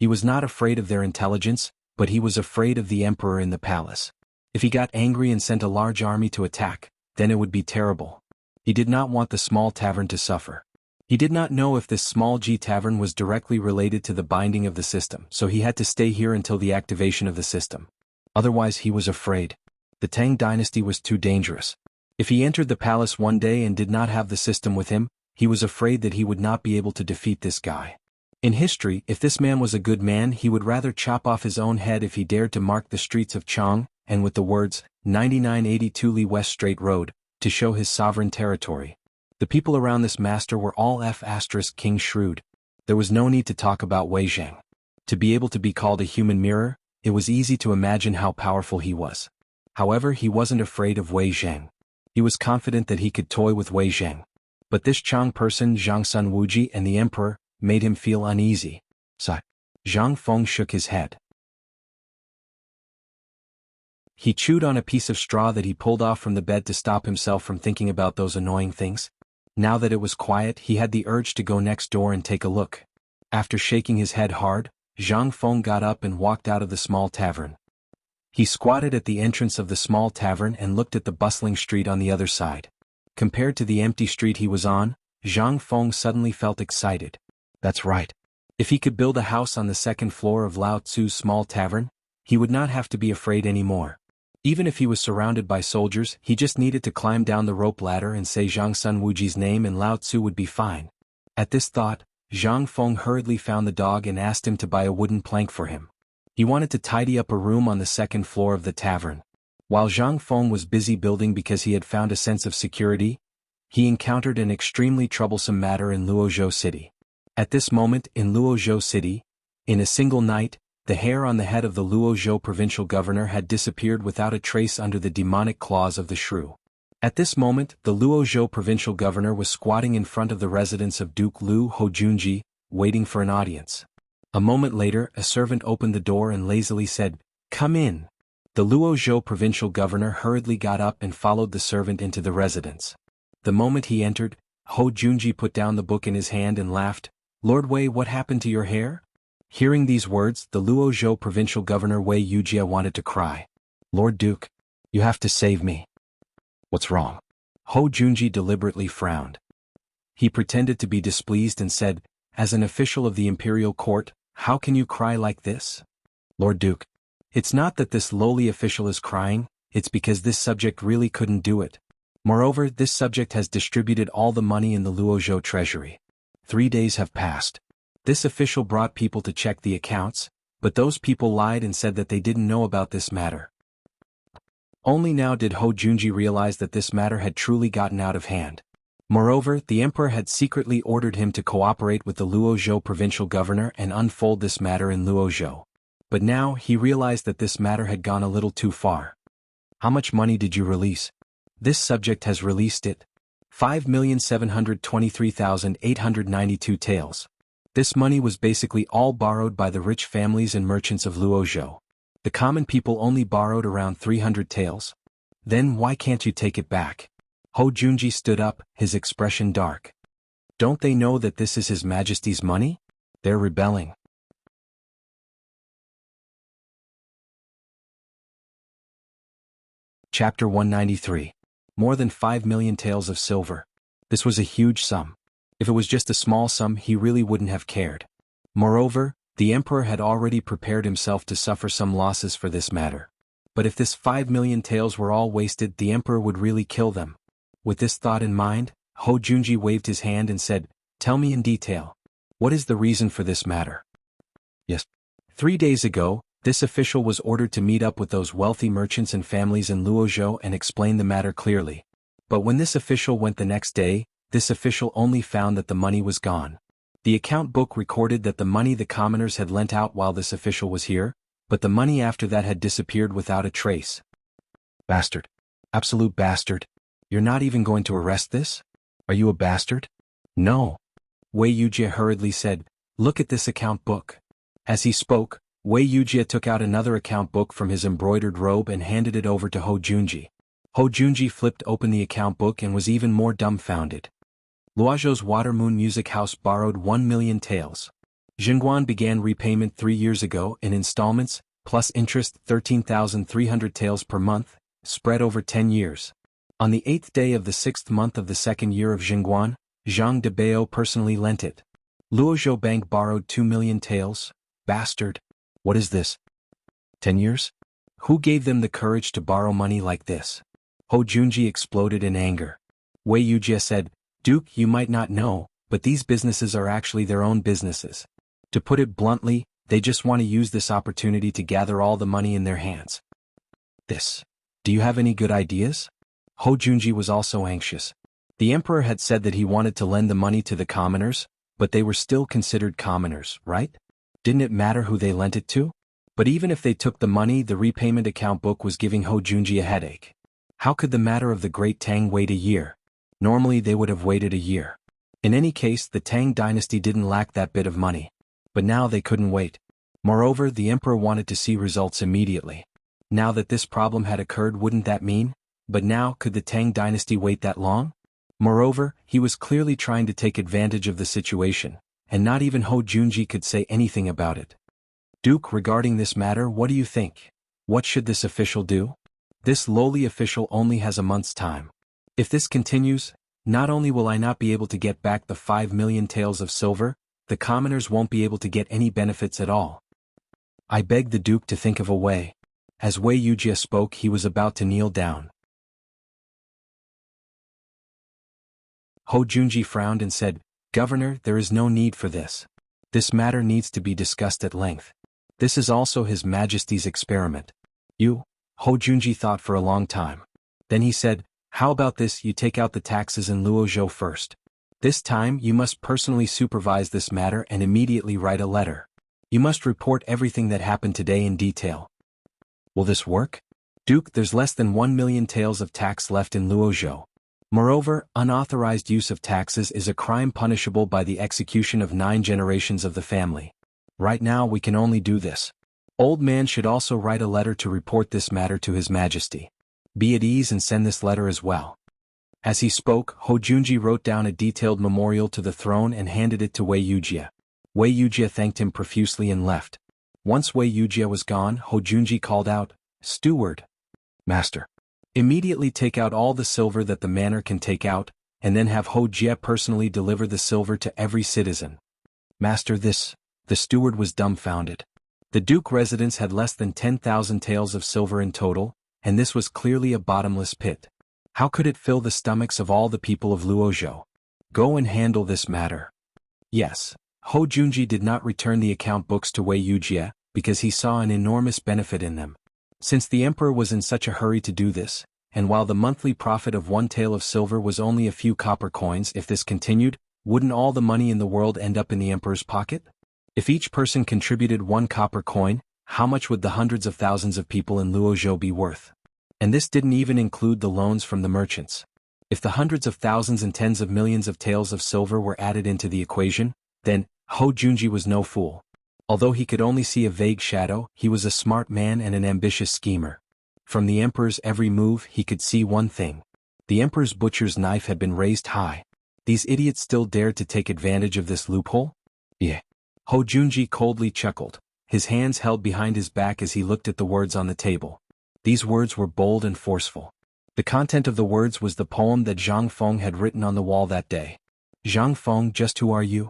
He was not afraid of their intelligence, but he was afraid of the emperor in the palace. If he got angry and sent a large army to attack, then it would be terrible. He did not want the small tavern to suffer. He did not know if this small G tavern was directly related to the binding of the system, so he had to stay here until the activation of the system. Otherwise he was afraid. The Tang dynasty was too dangerous. If he entered the palace one day and did not have the system with him, he was afraid that he would not be able to defeat this guy. In history, if this man was a good man, he would rather chop off his own head if he dared to mark the streets of Chang, and with the words, 9982 Li West Straight Road, to show his sovereign territory. The people around this master were all King shrewd. There was no need to talk about Wei Zhang. To be able to be called a human mirror, it was easy to imagine how powerful he was. However, he wasn't afraid of Wei Zhang. He was confident that he could toy with Wei Zhang. But this Chang person, Zhang Sun Wuji, and the emperor, made him feel uneasy. Zhang Feng shook his head. He chewed on a piece of straw that he pulled off from the bed to stop himself from thinking about those annoying things. Now that it was quiet, he had the urge to go next door and take a look. After shaking his head hard, Zhang Feng got up and walked out of the small tavern. He squatted at the entrance of the small tavern and looked at the bustling street on the other side. Compared to the empty street he was on, Zhang Feng suddenly felt excited. That's right. If he could build a house on the second floor of Lao Tzu's small tavern, he would not have to be afraid anymore. Even if he was surrounded by soldiers, he just needed to climb down the rope ladder and say Zhang Sun Wuji's name and Lao Tzu would be fine. At this thought, Zhang Feng hurriedly found the dog and asked him to buy a wooden plank for him. He wanted to tidy up a room on the second floor of the tavern. While Zhang Feng was busy building because he had found a sense of security, he encountered an extremely troublesome matter in Luozhou City. At this moment in Luozhou City, in a single night, the hair on the head of the Luozhou provincial governor had disappeared without a trace under the demonic claws of the shrew. At this moment, the Luozhou provincial governor was squatting in front of the residence of Duke Liu Hojunji, waiting for an audience. A moment later, a servant opened the door and lazily said, "Come in." The Luozhou provincial governor hurriedly got up and followed the servant into the residence. The moment he entered, Hojunji put down the book in his hand and laughed. "Lord Wei, what happened to your hair?" Hearing these words, the Luozhou provincial governor Wei Yujia wanted to cry. "Lord Duke, you have to save me." "What's wrong?" Hojunji deliberately frowned. He pretended to be displeased and said, "As an official of the imperial court, how can you cry like this?" "Lord Duke, it's not that this lowly official is crying, it's because this subject really couldn't do it. Moreover, this subject has distributed all the money in the Luozhou treasury. 3 days have passed. This official brought people to check the accounts, but those people lied and said that they didn't know about this matter." Only now did Hojunji realize that this matter had truly gotten out of hand. Moreover, the emperor had secretly ordered him to cooperate with the Luozhou provincial governor and unfold this matter in Luozhou. But now he realized that this matter had gone a little too far. "How much money did you release?" "This subject has released it. 5,723,892 taels. This money was basically all borrowed by the rich families and merchants of Luozhou. The common people only borrowed around 300 taels. Then why can't you take it back?" Hojunji stood up, his expression dark. "Don't they know that this is His Majesty's money? They're rebelling." Chapter 193. More than 5 million taels of silver. This was a huge sum. If it was just a small sum, he really wouldn't have cared. Moreover, the emperor had already prepared himself to suffer some losses for this matter. But if this 5 million taels were all wasted, the emperor would really kill them. With this thought in mind, Hojunji waved his hand and said, "Tell me in detail. What is the reason for this matter?" "Yes. 3 days ago, this official was ordered to meet up with those wealthy merchants and families in Luozhou and explain the matter clearly. But when this official went the next day, this official only found that the money was gone. The account book recorded that the money the commoners had lent out while this official was here, but the money after that had disappeared without a trace." "Bastard. Absolute bastard. You're not even going to arrest this? Are you a bastard?" "No." Wei Yujia hurriedly said, "Look at this account book." As he spoke, Wei Yujia took out another account book from his embroidered robe and handed it over to Hojunji. Hojunji flipped open the account book and was even more dumbfounded. Luozhou's Water Moon Music House borrowed 1 million taels. Jianghu began repayment 3 years ago in installments, plus interest 13,300 taels per month, spread over 10 years. On the 8th day of the 6th month of the 2nd year of Jianghu, Zhang de Bao personally lent it. Luozhou Bank borrowed 2 million taels. Bastard. What is this? 10 years? Who gave them the courage to borrow money like this? Hou Junji exploded in anger. Wei Yujie said, Duke, you might not know, but these businesses are actually their own businesses. To put it bluntly, they just want to use this opportunity to gather all the money in their hands. This. Do you have any good ideas? Hou Junji was also anxious. The emperor had said that he wanted to lend the money to the commoners, but they were still considered commoners, right? Didn't it matter who they lent it to? But even if they took the money, the repayment account book was giving Hou Junji a headache. How could the matter of the great Tang wait a year? Normally they would have waited a year. In any case, the Tang dynasty didn't lack that bit of money. But now they couldn't wait. Moreover, the emperor wanted to see results immediately. Now that this problem had occurred, wouldn't that mean? But now, could the Tang dynasty wait that long? Moreover, he was clearly trying to take advantage of the situation, and not even Hou Junji could say anything about it. Duke, regarding this matter, what do you think? What should this official do? This lowly official only has a month's time. If this continues, not only will I not be able to get back the 5 million taels of silver, the commoners won't be able to get any benefits at all. I begged the Duke to think of a way. As Wei Yujie spoke, he was about to kneel down. Hou Junji frowned and said, Governor, there is no need for this. This matter needs to be discussed at length. This is also His Majesty's experiment. Hou Junji thought for a long time. Then he said, how about this, you take out the taxes in Luozhou first. This time you must personally supervise this matter and immediately write a letter. You must report everything that happened today in detail. Will this work? Duke, there's less than 1 million taels of tax left in Luozhou. Moreover, unauthorized use of taxes is a crime punishable by the execution of 9 generations of the family. Right now we can only do this. Old man should also write a letter to report this matter to His Majesty. Be at ease and send this letter as well. As he spoke, Hou Junji wrote down a detailed memorial to the throne and handed it to Wei Yujie. Wei Yujie thanked him profusely and left. Once Wei Yujie was gone, Hou Junji called out, Steward. Master. Immediately take out all the silver that the manor can take out, and then have Hou Jie personally deliver the silver to every citizen. Master, this. The steward was dumbfounded. The Duke residence had less than 10,000 taels of silver in total, and this was clearly a bottomless pit. How could it fill the stomachs of all the people of Luozhou? Go and handle this matter. Yes, Hou Junji did not return the account books to Wei Yujie, because he saw an enormous benefit in them. Since the emperor was in such a hurry to do this, and while the monthly profit of 1 tael of silver was only a few copper coins, if this continued, wouldn't all the money in the world end up in the emperor's pocket? If each person contributed 1 copper coin, how much would the hundreds of thousands of people in Luozhou be worth? And this didn't even include the loans from the merchants. If the hundreds of thousands and tens of millions of taels of silver were added into the equation, then, Hou Junji was no fool. Although he could only see a vague shadow, he was a smart man and an ambitious schemer. From the emperor's every move he could see one thing. The emperor's butcher's knife had been raised high. These idiots still dared to take advantage of this loophole? Yeah. Hou Junji coldly chuckled, his hands held behind his back as he looked at the words on the table. These words were bold and forceful. The content of the words was the poem that Zhang Feng had written on the wall that day. Zhang Feng, just who are you?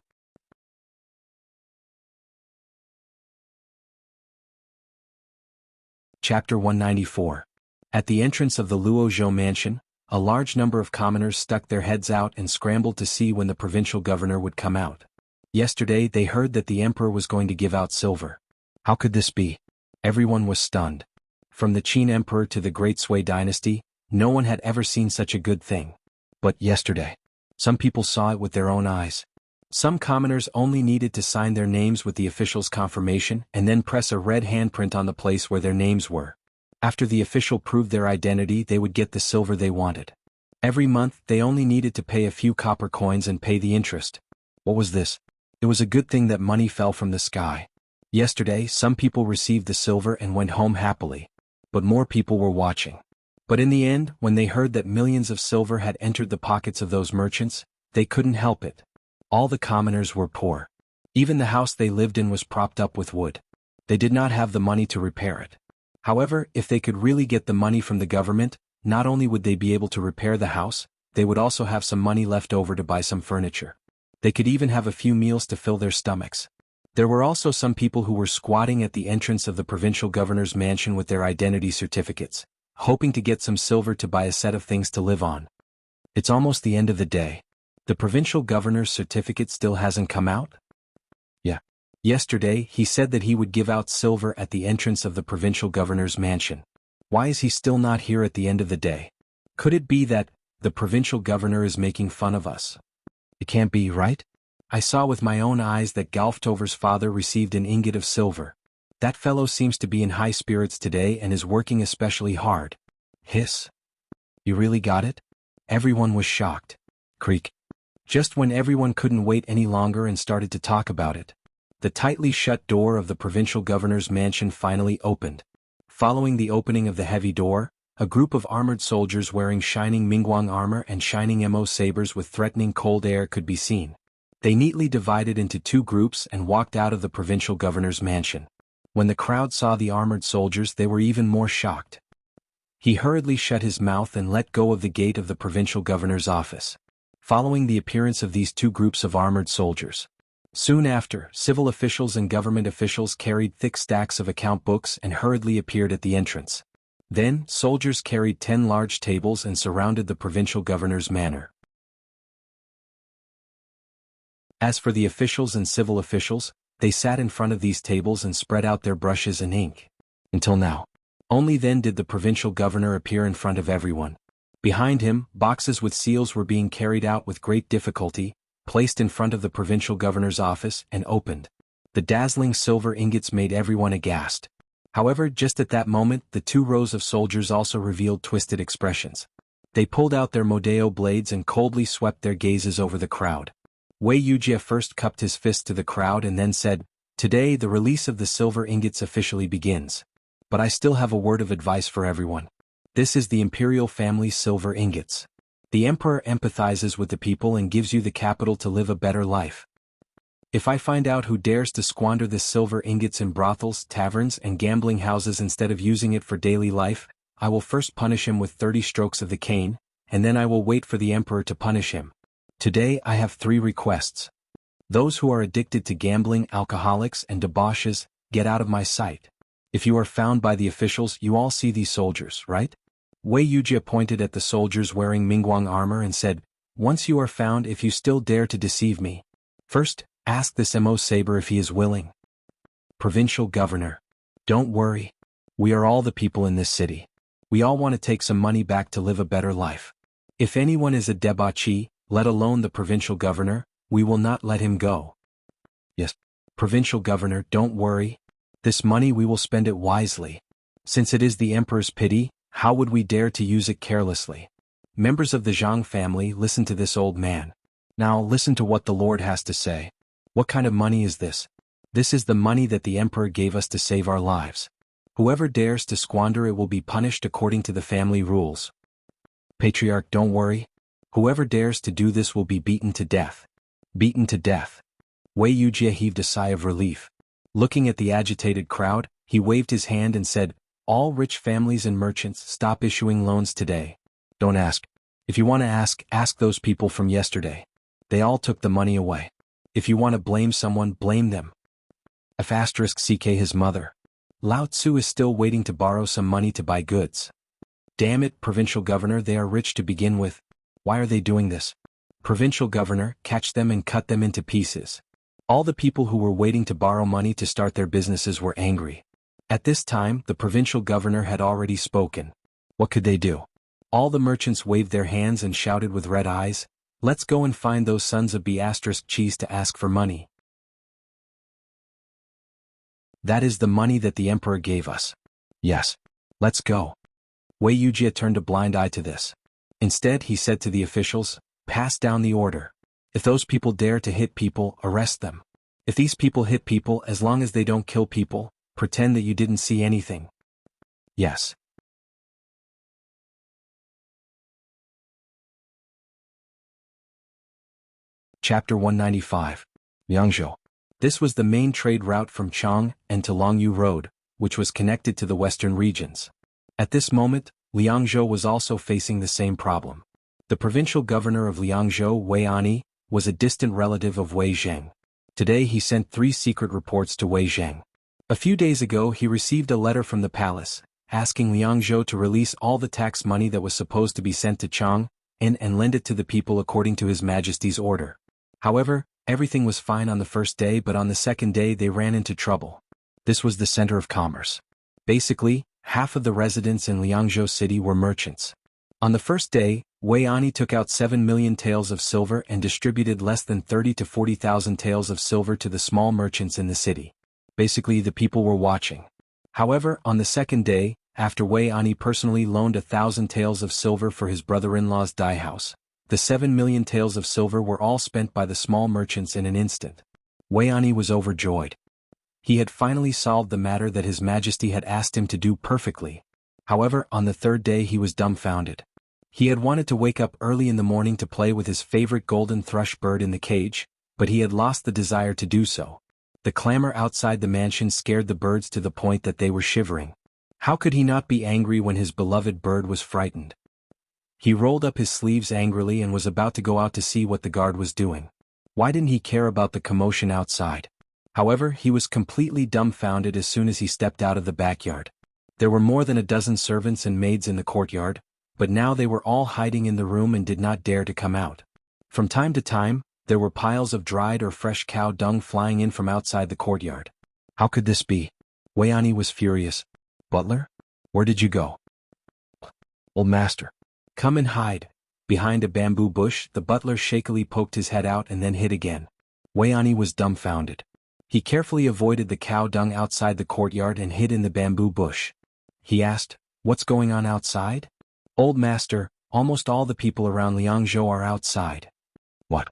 Chapter 194. At the entrance of the Luozhou mansion, a large number of commoners stuck their heads out and scrambled to see when the provincial governor would come out. Yesterday they heard that the emperor was going to give out silver. How could this be? Everyone was stunned. From the Qin emperor to the Great Sui dynasty, no one had ever seen such a good thing. But yesterday, some people saw it with their own eyes. Some commoners only needed to sign their names with the official's confirmation and then press a red handprint on the place where their names were. After the official proved their identity, they would get the silver they wanted. Every month they only needed to pay a few copper coins and pay the interest. What was this? It was a good thing that money fell from the sky. Yesterday some people received the silver and went home happily. But more people were watching. But in the end, when they heard that millions of silver had entered the pockets of those merchants, they couldn't help it. All the commoners were poor. Even the house they lived in was propped up with wood. They did not have the money to repair it. However, if they could really get the money from the government, not only would they be able to repair the house, they would also have some money left over to buy some furniture. They could even have a few meals to fill their stomachs. There were also some people who were squatting at the entrance of the provincial governor's mansion with their identity certificates, hoping to get some silver to buy a set of things to live on. It's almost the end of the day. The provincial governor's certificate still hasn't come out? Yeah. Yesterday, he said that he would give out silver at the entrance of the provincial governor's mansion. Why is he still not here at the end of the day? Could it be that the provincial governor is making fun of us? It can't be, right? I saw with my own eyes that Galftover's father received an ingot of silver. That fellow seems to be in high spirits today and is working especially hard. Hiss. You really got it? Everyone was shocked. Creak. Just when everyone couldn't wait any longer and started to talk about it, the tightly shut door of the provincial governor's mansion finally opened. Following the opening of the heavy door, a group of armored soldiers wearing shining Mingguang armor and shining Mo sabers with threatening cold air could be seen. They neatly divided into two groups and walked out of the provincial governor's mansion. When the crowd saw the armored soldiers, they were even more shocked. He hurriedly shut his mouth and let go of the gate of the provincial governor's office. Following the appearance of these two groups of armored soldiers, soon after, civil officials and government officials carried thick stacks of account books and hurriedly appeared at the entrance. Then, soldiers carried 10 large tables and surrounded the provincial governor's manor. As for the officials and civil officials, they sat in front of these tables and spread out their brushes and ink. Until now. Only then did the provincial governor appear in front of everyone. Behind him, boxes with seals were being carried out with great difficulty, placed in front of the provincial governor's office, and opened. The dazzling silver ingots made everyone aghast. However, just at that moment, the 2 rows of soldiers also revealed twisted expressions. They pulled out their Modeo blades and coldly swept their gazes over the crowd. Wei Yujie first cupped his fist to the crowd and then said, "Today the release of the silver ingots officially begins. But I still have a word of advice for everyone. This is the imperial family's silver ingots. The emperor empathizes with the people and gives you the capital to live a better life. If I find out who dares to squander this silver ingots in brothels, taverns, and gambling houses instead of using it for daily life, I will first punish him with 30 strokes of the cane, and then I will wait for the emperor to punish him. Today I have 3 requests. Those who are addicted to gambling, alcoholics, and debauches, get out of my sight. If you are found by the officials, you all see these soldiers, right?" Wei Yujie pointed at the soldiers wearing Mingguang armor and said, "Once you are found, if you still dare to deceive me, first, ask this Mo saber if he is willing." Provincial governor. Don't worry. We are all the people in this city. We all want to take some money back to live a better life. If anyone is a debauchee, let alone the provincial governor, we will not let him go. Yes. Provincial governor, don't worry. This money we will spend it wisely. Since it is the emperor's pity, how would we dare to use it carelessly? Members of the Jiang family, listen to this old man. Now listen to what the Lord has to say. What kind of money is this? This is the money that the emperor gave us to save our lives. Whoever dares to squander it will be punished according to the family rules. Patriarch, don't worry. Whoever dares to do this will be beaten to death. Beaten to death. Wei Yujie heaved a sigh of relief. Looking at the agitated crowd, he waved his hand and said, "All rich families and merchants, stop issuing loans today. Don't ask. If you want to ask those people from yesterday. They all took the money away. If you want to blame someone, blame them." *CK his mother. Lao Tzu is still waiting to borrow some money to buy goods. Damn it, provincial governor, they are rich to begin with. Why are they doing this? Provincial governor, catch them and cut them into pieces. All the people who were waiting to borrow money to start their businesses were angry. At this time, the provincial governor had already spoken. What could they do? All the merchants waved their hands and shouted with red eyes, "Let's go and find those sons of B***cheese to ask for money. That is the money that the emperor gave us. Yes. Let's go." Wei Yujie turned a blind eye to this. Instead, he said to the officials, "Pass down the order. If those people dare to hit people, arrest them. If these people hit people, as long as they don't kill people, pretend that you didn't see anything." Yes. Chapter 195. Jianghu. This was the main trade route from Chang and to Longyu Road, which was connected to the western regions. At this moment, Liangzhou was also facing the same problem. The provincial governor of Liangzhou, Wei Ani, was a distant relative of Wei Zheng. Today he sent 3 secret reports to Wei Zheng. A few days ago he received a letter from the palace, asking Liangzhou to release all the tax money that was supposed to be sent to Chang, and lend it to the people according to His Majesty's order. However, everything was fine on the first day, but on the second day they ran into trouble. This was the center of commerce. Basically, half of the residents in Liangzhou city were merchants. On the first day, Wei Ani took out 7 million taels of silver and distributed less than 30 to 40,000 taels of silver to the small merchants in the city. Basically, the people were watching. However, on the second day, after Wei Ani personally loaned 1,000 taels of silver for his brother-in-law's dye house, the 7 million taels of silver were all spent by the small merchants in an instant. Wei Ani was overjoyed. He had finally solved the matter that His Majesty had asked him to do perfectly. However, on the third day he was dumbfounded. He had wanted to wake up early in the morning to play with his favorite golden thrush bird in the cage, but he had lost the desire to do so. The clamor outside the mansion scared the birds to the point that they were shivering. How could he not be angry when his beloved bird was frightened? He rolled up his sleeves angrily and was about to go out to see what the guard was doing. Why didn't he care about the commotion outside? However, he was completely dumbfounded as soon as he stepped out of the backyard. There were more than a dozen servants and maids in the courtyard, but now they were all hiding in the room and did not dare to come out. From time to time, there were piles of dried or fresh cow dung flying in from outside the courtyard. How could this be? Wei Ani was furious. Butler? Where did you go? Old master. Come and hide. Behind a bamboo bush, the butler shakily poked his head out and then hid again. Wei Ani was dumbfounded. He carefully avoided the cow dung outside the courtyard and hid in the bamboo bush. He asked, "What's going on outside?" "Old master, almost all the people around Liangzhou are outside." "What?"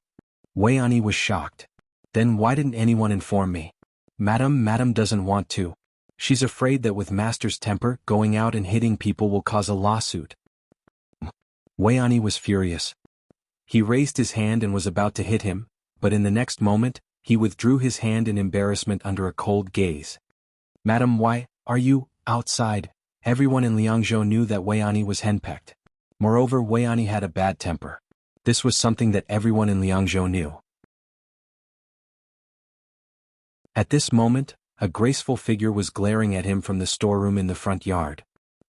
Wei Ani was shocked. "Then why didn't anyone inform me?" Madam doesn't want to. She's afraid that with master's temper, going out and hitting people will cause a lawsuit." Wei Ani was furious. He raised his hand and was about to hit him, but in the next moment, he withdrew his hand in embarrassment under a cold gaze. "Madam, why are you outside?" Everyone in Liangzhou knew that Wei Ani was henpecked. Moreover, Wei Ani had a bad temper. This was something that everyone in Liangzhou knew. At this moment, a graceful figure was glaring at him from the storeroom in the front yard.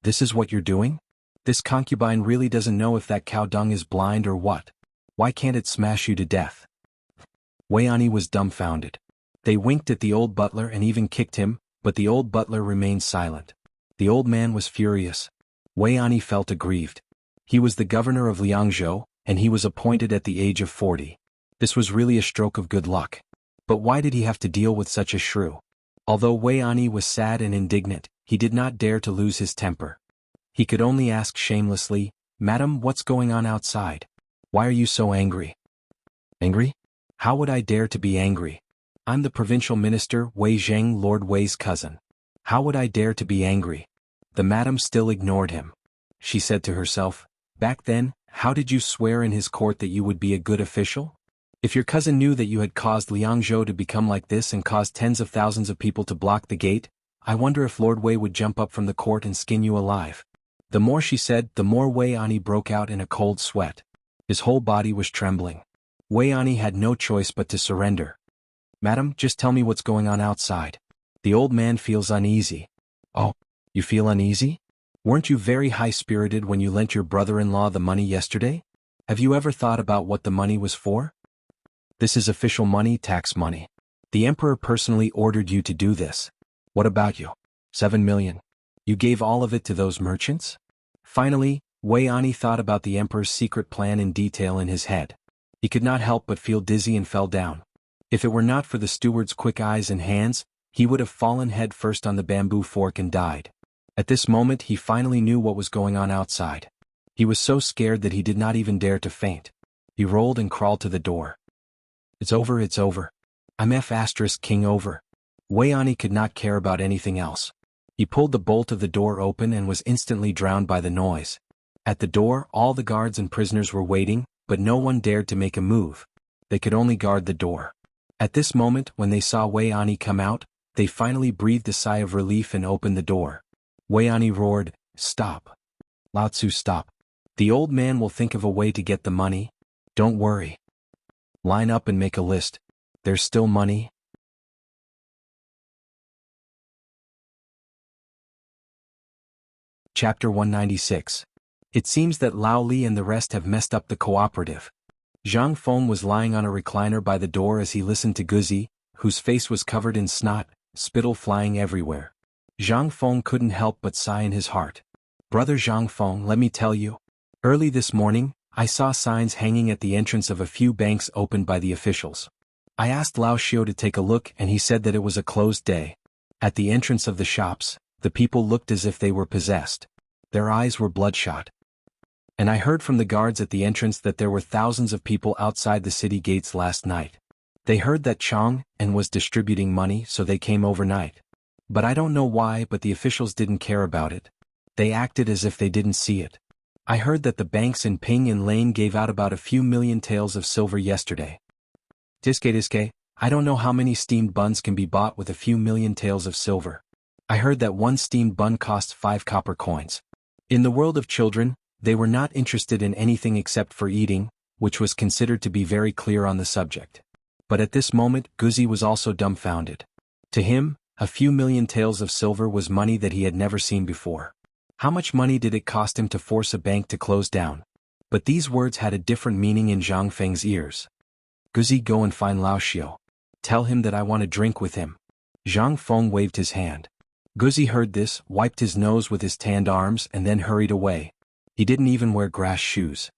"This is what you're doing? This concubine really doesn't know if that cow dung is blind or what. Why can't it smash you to death?" Wei Ani was dumbfounded. They winked at the old butler and even kicked him, but the old butler remained silent. The old man was furious. Wei Ani felt aggrieved. He was the governor of Liangzhou, and he was appointed at the age of 40. This was really a stroke of good luck. But why did he have to deal with such a shrew? Although Wei Ani was sad and indignant, he did not dare to lose his temper. He could only ask shamelessly, "Madam, what's going on outside? Why are you so angry?" "Angry? How would I dare to be angry? I'm the provincial minister, Wei Zheng, Lord Wei's cousin. How would I dare to be angry?" The madam still ignored him. She said to herself, "Back then, how did you swear in his court that you would be a good official? If your cousin knew that you had caused Liangzhou to become like this and caused tens of thousands of people to block the gate, I wonder if Lord Wei would jump up from the court and skin you alive." The more she said, the more Wei Ani broke out in a cold sweat. His whole body was trembling. Wei Ani had no choice but to surrender. "Madam, just tell me what's going on outside. The old man feels uneasy." "Oh, you feel uneasy? Weren't you very high-spirited when you lent your brother-in-law the money yesterday? Have you ever thought about what the money was for? This is official money, tax money. The emperor personally ordered you to do this. What about you? 7 million. You gave all of it to those merchants?" Finally, Wei Ani thought about the emperor's secret plan in detail in his head. He could not help but feel dizzy and fell down. If it were not for the steward's quick eyes and hands, he would have fallen head first on the bamboo fork and died. At this moment he finally knew what was going on outside. He was so scared that he did not even dare to faint. He rolled and crawled to the door. It's over. I'm F***king over. Wei Ani could not care about anything else. He pulled the bolt of the door open and was instantly drowned by the noise. At the door, all the guards and prisoners were waiting, but no one dared to make a move. They could only guard the door. At this moment, when they saw Wei Ani come out, they finally breathed a sigh of relief and opened the door. Wei Ani roared, "Stop. Lao Tzu, stop. The old man will think of a way to get the money. Don't worry. Line up and make a list. There's still money." Chapter 196. It seems that Lao Li and the rest have messed up the cooperative. Zhang Feng was lying on a recliner by the door as he listened to Guzi, whose face was covered in snot, spittle flying everywhere. Zhang Feng couldn't help but sigh in his heart. "Brother Zhang Feng, let me tell you. Early this morning, I saw signs hanging at the entrance of a few banks opened by the officials. I asked Lao Xiu to take a look and he said that it was a closed day. At the entrance of the shops, the people looked as if they were possessed. Their eyes were bloodshot. And I heard from the guards at the entrance that there were thousands of people outside the city gates last night. They heard that Chang and was distributing money, so they came overnight. But I don't know why, but the officials didn't care about it. They acted as if they didn't see it. I heard that the banks in Ping and Lane gave out about a few million taels of silver yesterday. Diske, I don't know how many steamed buns can be bought with a few million taels of silver. I heard that one steamed bun costs 5 copper coins. In the world of children, they were not interested in anything except for eating, which was considered to be very clear on the subject. But at this moment, Guzi was also dumbfounded. To him, a few million taels of silver was money that he had never seen before. How much money did it cost him to force a bank to close down? But these words had a different meaning in Zhang Feng's ears. "Guzi, go and find Lao Xiu. Tell him that I want to drink with him." Zhang Feng waved his hand. Guzi heard this, wiped his nose with his tanned arms and then hurried away. He didn't even wear grass shoes.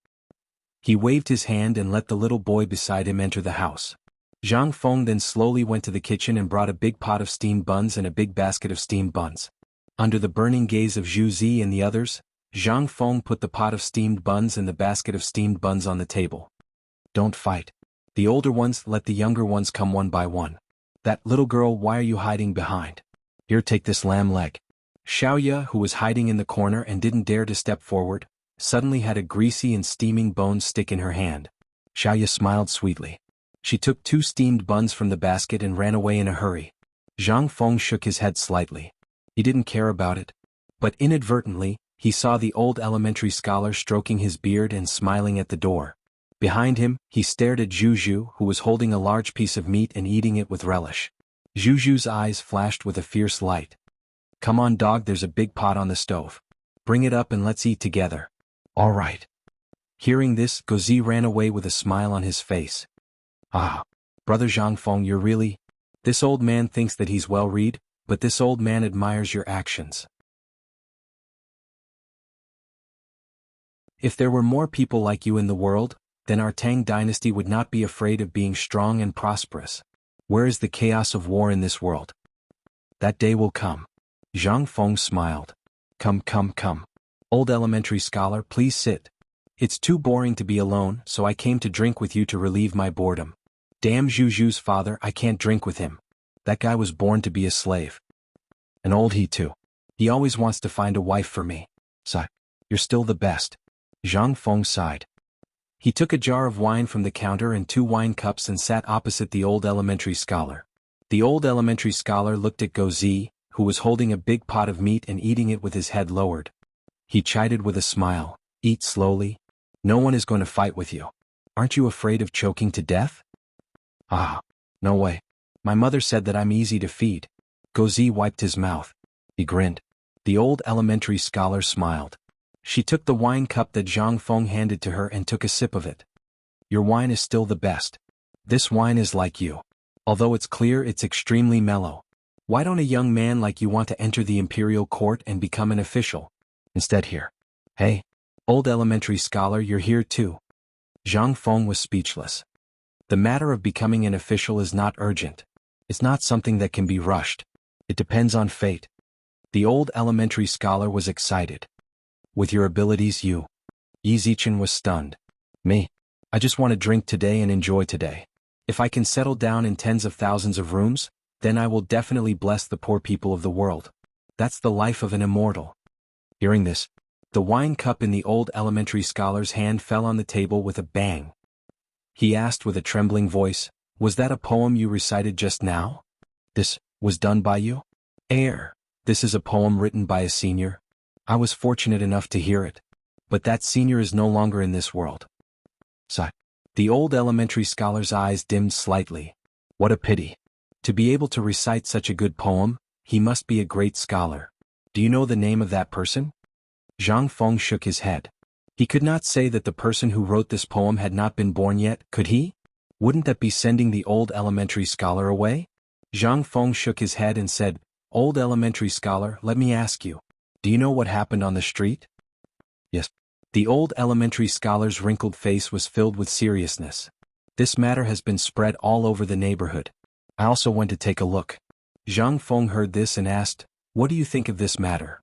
He waved his hand and let the little boy beside him enter the house. Zhang Feng then slowly went to the kitchen and brought a big pot of steamed buns and a big basket of steamed buns. Under the burning gaze of Zhu Zi and the others, Zhang Feng put the pot of steamed buns and the basket of steamed buns on the table. "Don't fight. The older ones let the younger ones come one by one. That little girl, why are you hiding behind? Here, take this lamb leg." Xiaoya, who was hiding in the corner and didn't dare to step forward, suddenly had a greasy and steaming bone stick in her hand. Xiaoya smiled sweetly. She took 2 steamed buns from the basket and ran away in a hurry. Zhang Feng shook his head slightly. He didn't care about it. But inadvertently, he saw the old elementary scholar stroking his beard and smiling at the door. Behind him, he stared at Zhu, who was holding a large piece of meat and eating it with relish. Zhu's eyes flashed with a fierce light. "Come on, dog, there's a big pot on the stove. Bring it up and let's eat together." "All right." Hearing this, Guzi ran away with a smile on his face. "Ah, Brother Zhang Feng, you're really... This old man thinks that he's well read, but this old man admires your actions." If there were more people like you in the world, then our Tang dynasty would not be afraid of being strong and prosperous. Where is the chaos of war in this world? That day will come. Zhang Feng smiled. Come. Old elementary scholar, please sit. It's too boring to be alone, so I came to drink with you to relieve my boredom." "Damn Zhu's father, I can't drink with him. That guy was born to be a slave. And old he too. He always wants to find a wife for me. Sigh. You're still the best." Zhang Feng sighed. He took a jar of wine from the counter and 2 wine cups and sat opposite the old elementary scholar. The old elementary scholar looked at Guzi, who was holding a big pot of meat and eating it with his head lowered. He chided with a smile, "Eat slowly. No one is going to fight with you. Aren't you afraid of choking to death?" "Ah, no way. My mother said that I'm easy to feed." Guzi wiped his mouth. He grinned. The old elementary scholar smiled. She took the wine cup that Zhang Feng handed to her and took a sip of it. "Your wine is still the best. This wine is like you. Although it's clear, it's extremely mellow. Why don't a young man like you want to enter the imperial court and become an official? Instead here. Hey, old elementary scholar, you're here too." Zhang Feng was speechless. The matter of becoming an official is not urgent. It's not something that can be rushed. It depends on fate. The old elementary scholar was excited. "With your abilities, you..." Yi Zichen was stunned. "Me? I just want to drink today and enjoy today. If I can settle down in tens of thousands of rooms, then I will definitely bless the poor people of the world. That's the life of an immortal." Hearing this, the wine cup in the old elementary scholar's hand fell on the table with a bang. He asked with a trembling voice, Was that a poem you recited just now? This was done by you? This is a poem written by a senior. I was fortunate enough to hear it. But that senior is no longer in this world. Sigh. The old elementary scholar's eyes dimmed slightly. What a pity. To be able to recite such a good poem, he must be a great scholar. Do you know the name of that person? Zhang Feng shook his head. He could not say that the person who wrote this poem had not been born yet, could he? Wouldn't that be sending the old elementary scholar away? Zhang Feng shook his head and said, Old elementary scholar, let me ask you. Do you know what happened on the street? Yes. The old elementary scholar's wrinkled face was filled with seriousness. This matter has been spread all over the neighborhood. I also went to take a look. Zhang Feng heard this and asked, What do you think of this matter?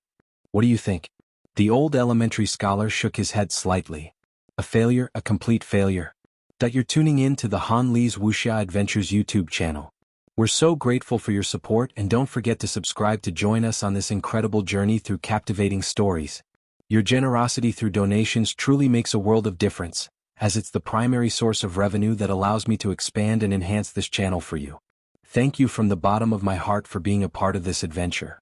What do you think? The old elementary scholar shook his head slightly. A failure, a complete failure. That you're tuning in to the Han Li's Wuxia Adventures YouTube channel. We're so grateful for your support, and don't forget to subscribe to join us on this incredible journey through captivating stories. Your generosity through donations truly makes a world of difference, as it's the primary source of revenue that allows me to expand and enhance this channel for you. Thank you from the bottom of my heart for being a part of this adventure.